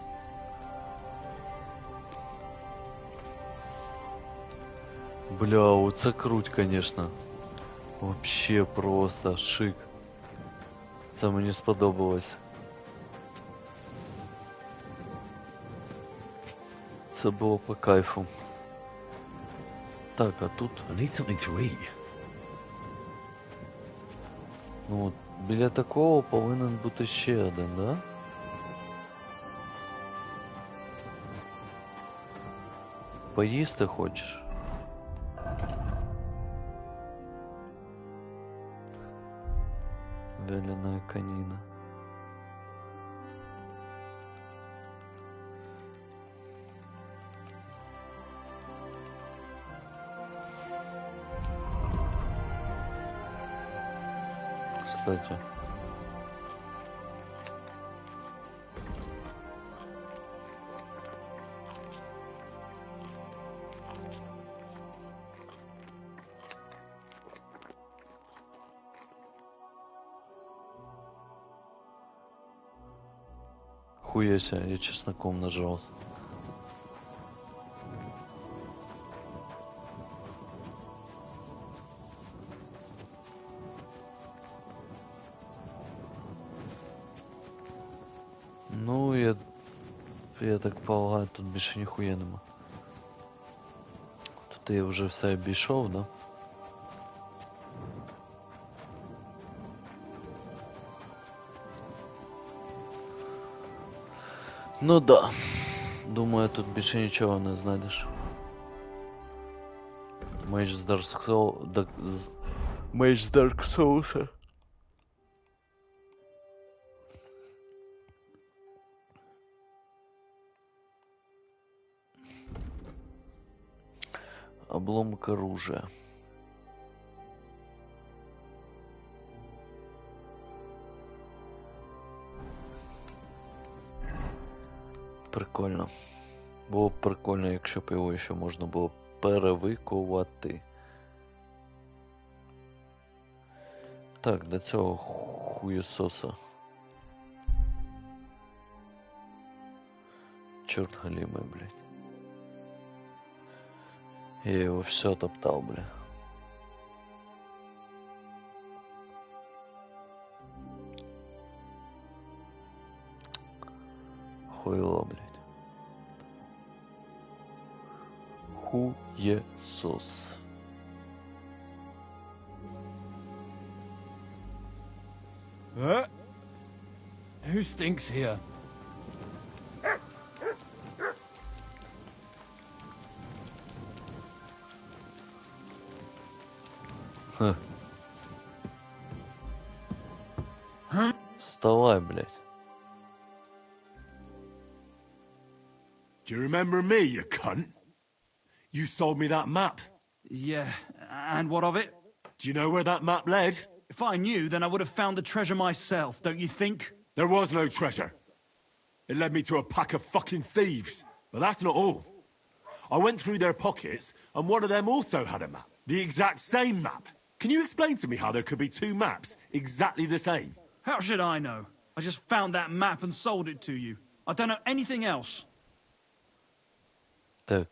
Бля, оце круть, конечно. Вообще просто шик. Це мені сподобалось. Це було по кайфу. Так, а тут... I need something to eat. Ну, біля такого повинен бути ще один, да? Поїсти хочеш? Вяленая конина. Кстати. Хуяся, я чесноком нажал. Ну, я так полагаю, тут більше ніхуя нема. Тут я вже все обійшов, да? Ну да. Думаю, тут більше нічого не знайдеш. Меч з Dark Souls. Обломок оружия. Прикольно. Було б прикольно, якщо б його ще можна було перевикувати. Так, до цього хуєсоса. Чорт галімий, блядь. Я его все топтал, бля. Хуйло, блядь. Хуесос. Who stinks here? Вставай, блядь. Do you remember me, you cunt? You sold me that map. Yeah, and what of it? Do you know where that map led? If I knew, then I would have found the treasure myself, don't you think? There was no treasure. It led me to a pack of fucking thieves. But that's not all. I went through their pockets, and one of them also had a map. The exact same map. Can you explain to me how there could be two maps exactly the same? How should I know? I just found that map and sold it to you. I don't know anything else. Так.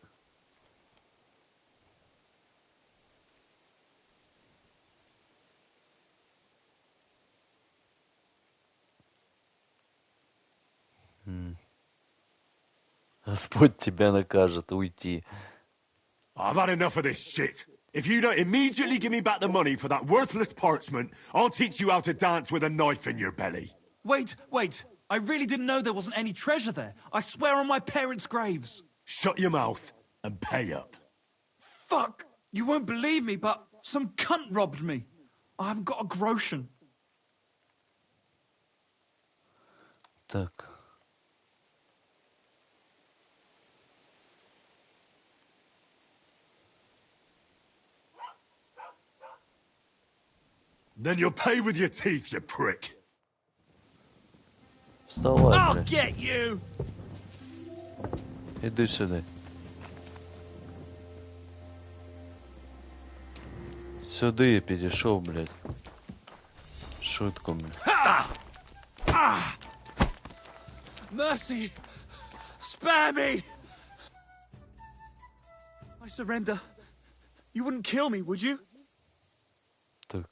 Господь тебя накажет уйти. I've had enough of this shit. If you don't immediately give me back the money for that worthless parchment, I'll teach you how to dance with a knife in your belly. Wait. I really didn't know there wasn't any treasure there. I swear on my parents' graves. Shut your mouth and pay up. Fuck! You won't believe me, but some cunt robbed me. I haven't got a groschen. Так. Then you'll pay with your teeth, you prick. Вставай, I'll блядь. get you! Іди сюди. Сюди я підійшов, блядь. Швидко, блядь. Mercy! Spare me! I surrender. You wouldn't kill me, would you? Так.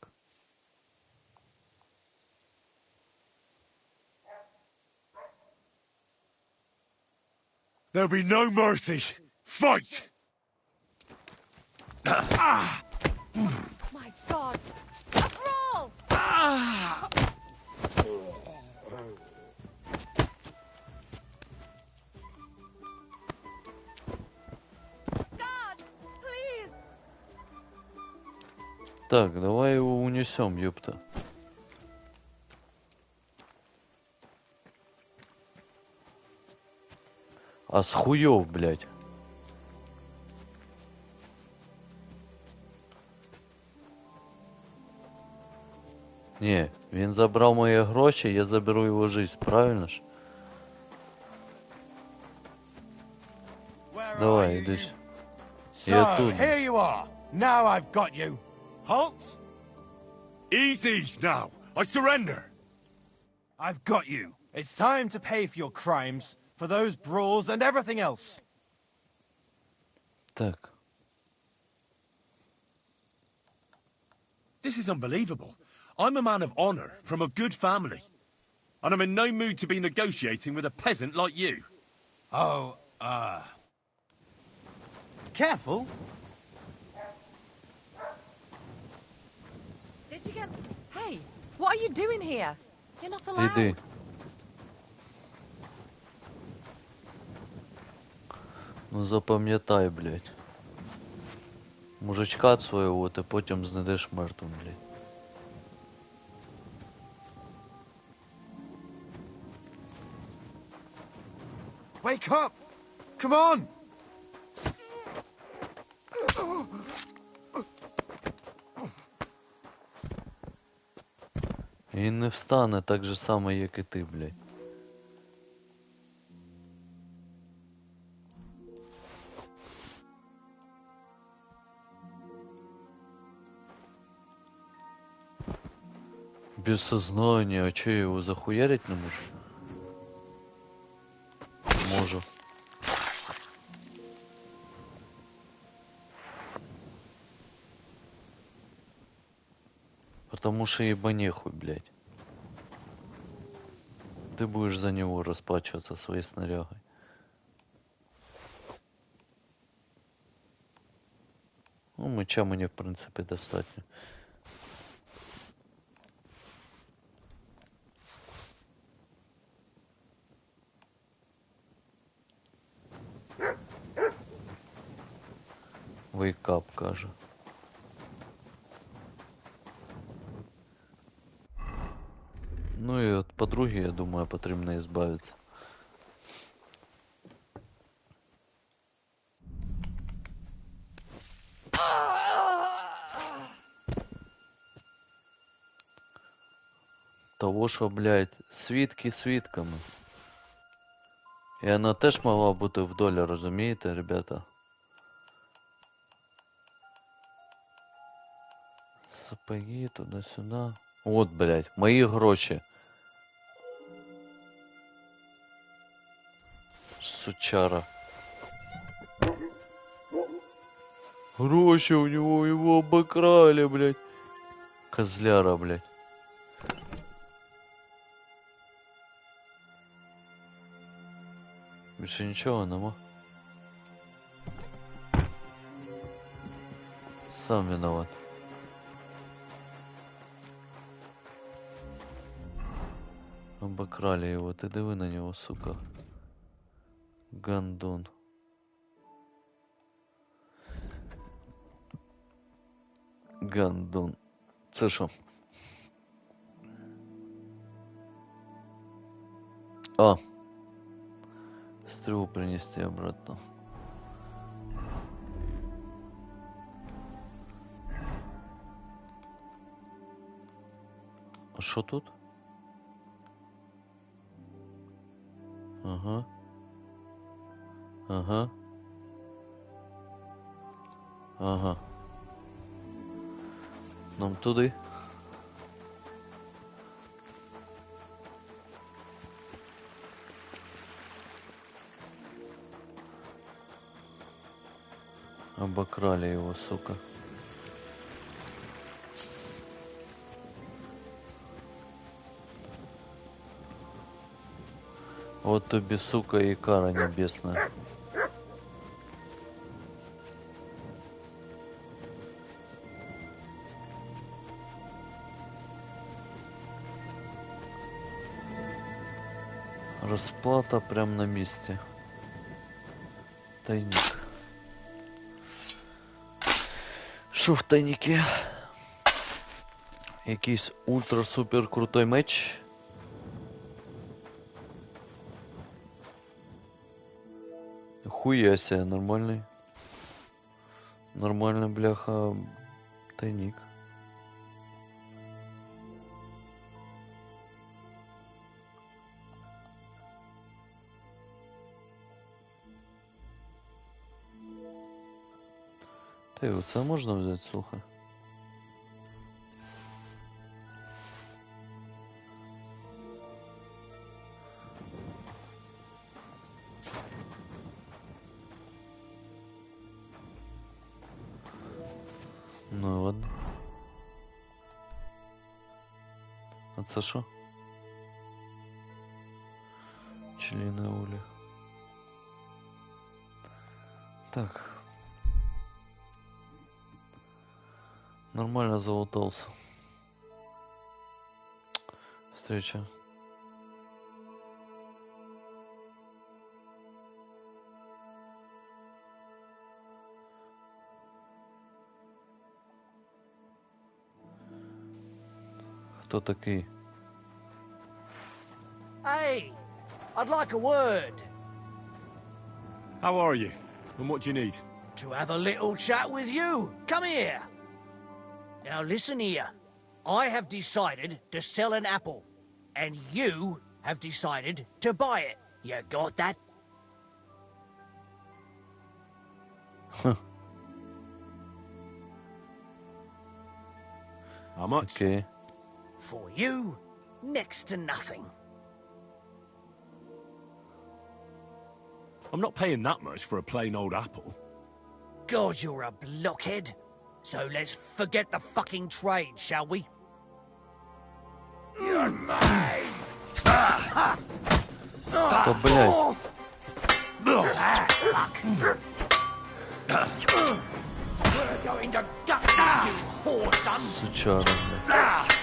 There'll be no mercy. Fight! My God! A brawl! Так, давай его унесем, ёпта. А с хуёв, блядь. Не, він забрав мої гроші, я заберу його жизнь, правильно ж? Давай, іди. Я So, тут. here you are. Now I've got you. Halt! Easy now. I surrender. I've got you. It's time to pay for your crimes, for those brawls and everything else. Так. This is unbelievable. I'm a man of honor from a good family. And I'm in no mood to be negotiating with a peasant like you. Oh, careful. Did you get... Hey, what are you doing here? You're not allowed. Іди. Ну запам'ятай, блядь. Мужичка свого ти потім знайдеш мертвим, блядь. Wake up! Come on! Він не встане так же само, як і ти, блядь. Без сознания, а че я его захуярить не можу? Можу. Потому что ебанехуй, блядь. Ты будешь за него расплачиваться своей снарягой. Ну, меча мне, в принципе, достатньо. Вейкап, каже. Ну и от подруги, я думаю, потрібно избавиться. Того, що, блядь, свідки свідками. І вона теж могла бути в долі, розумієте, ребята? Сапоги туди-сюди. От, блядь, мої гроші. Сучара. Гроши у него, его обокрали, блядь. Козляра, блядь. Більше нічого нема. Сам виноват. Обокрали его, ты диви на него, сука. Гандон. Гандон. Це що? А. Стрелу принести обратно. А що тут? Ага. Ага. Ага. Нам туди. Обокрали его, сука. Вот тобі, сука, и кара небесная. Расплата прям на месте. Тайник. Шо в тайнике? Якийсь ультра-супер крутой меч. Хуя себе, нормальный. Нормальный, бляха, тайник. Та й оце можна взяти, слухай. Ну ладно. А це що? Пчелиная уля. Так. Нормально залутался. Встреча. Кто такие? Hey, I'd like a word. How are you? And what do you need? To have a little chat with you. Come here. Now listen here. I have decided to sell an apple. And you have decided to buy it. You got that? How much? Okay. For you, next to nothing. I'm not paying that much for a plain old apple. God, you're a blockhead. So let's forget the fucking trade, shall we? You're mine! Да, блядь. We're going to gut you, whoreson! Сучара, блядь.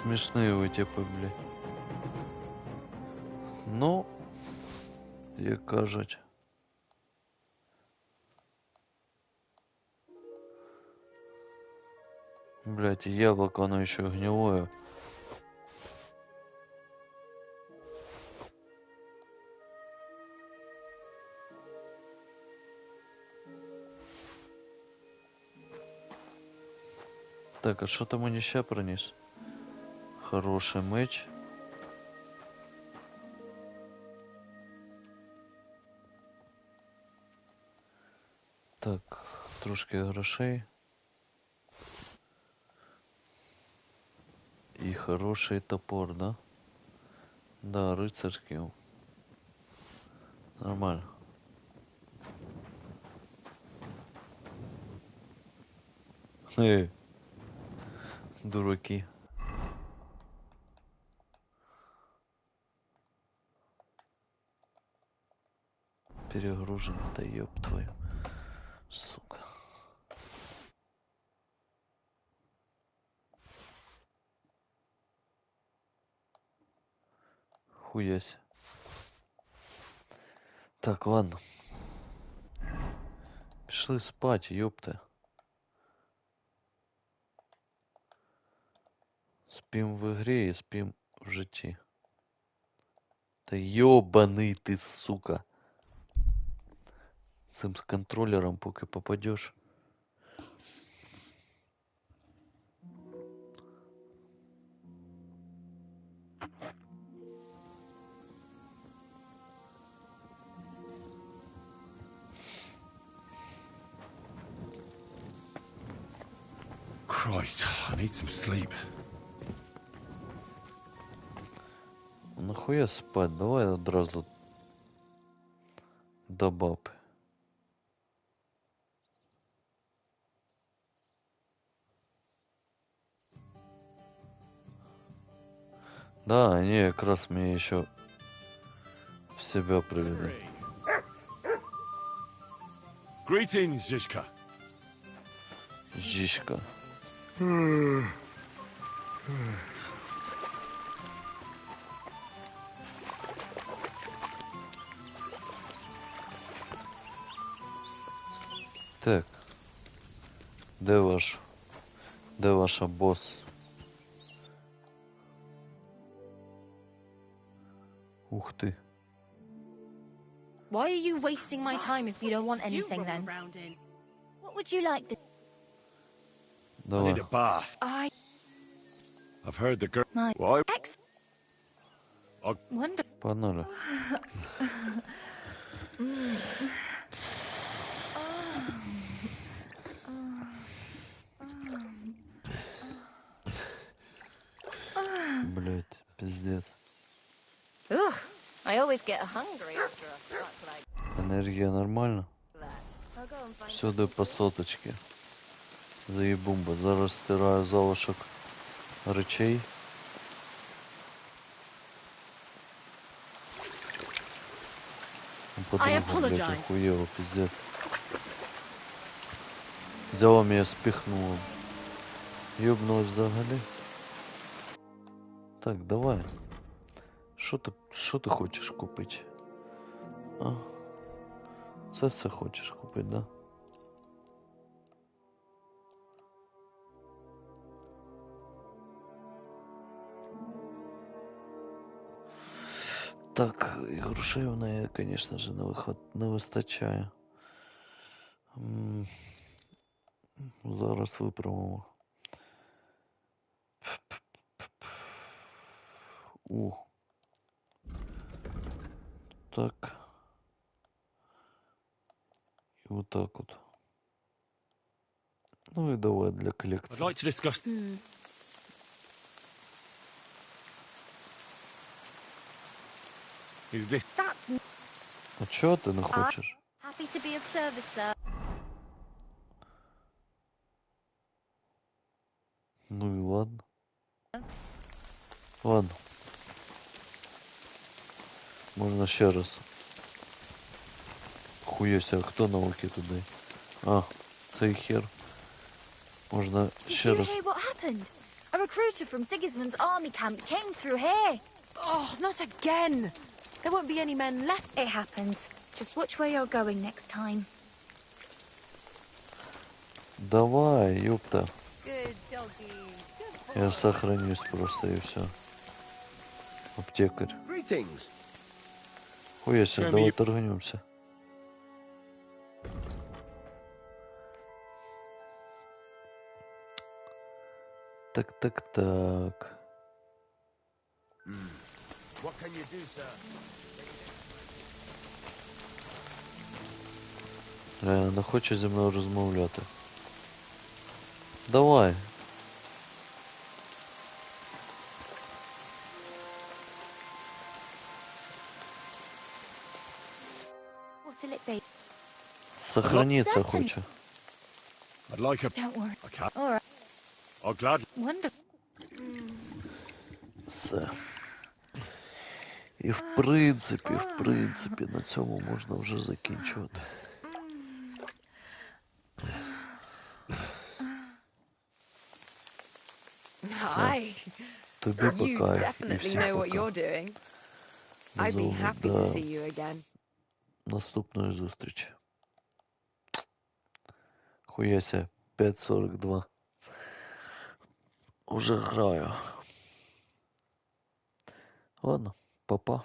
Смешные вы типи, блядь. Ну, як кажуть. Блядь, яблоко, оно еще гнилое. Так, а что там он еще принес? Хороший меч. Так, трошки грошей. И хороший топор, да? Да, рыцарский. Нормально. Дураки. Перегружен, да ёб твою. Сука. Хуясь. Так, ладно. Пішли спать, ёпта. Спим в игре и спим в житті. Да ёбаный ты, сука. Цим с контроллером поки попадешь. Christ, I need some sleep. Нахуя спать? Давай одразу до баб. Да, они как раз меня еще в себя приведут. Greetings, Zizka. Жишка. Так. Де ваша босс? Ух ти. Why are you wasting my time if you don't want anything then? What would you like? I need a bath. I've heard the girl. My Why? ex. Wonder. Погнали. Блять, пиздец. Ugh, I always get hungry after a fuck like Энергия нормально? that. I'll go and find Всюди по соточці. Заєбумба. Зараз стираю залишок речей. Подруга, блядь, охуела, пиздец. Взяла меня, спихнула. Ёбнулась взагалі. Так, давай. Що ти хочеш купити? А? Це все хочеш купити, да? Так, і грошей в неї, звісно ж, не вистачає. Зараз виправимо. Так. І отак от. Ну і давай для I'd колекції. like to discuss. Is this? That's А чого ти не хочеш? happy to be of service, sir. Ну і ладно. Ладно. Можна ще раз. Хуєся, хто на окі туди? А, цей хер. Можна Did ще you раз. hear what happened? A recruiter from Sigismund's army camp came through here. Oh, not again! There won't be any men left. It happens. Just watch where you're going next time. Давай, ёпта. Good doggy. Good Я сохранюсь просто и все. Аптекарь. Greetings. Хуеся, Show давай me- торгнемся. Так. What can you do, sir? Не хоче зі мною розмовляти. Давай. What'll it be? Сохраниться Certain. хоче. I'd like a. Don't worry. I can't. All right. I'll gladly. Wonderful. Все. І в принципі, на цьому можна вже закінчувати. Hi. Тобі по You кайфу і definitely всім know what пока. you're doing. I'd be happy to see you again. Наступної зустрічі. Хуяся, 5:42. Уже граю. Ладно, па-па.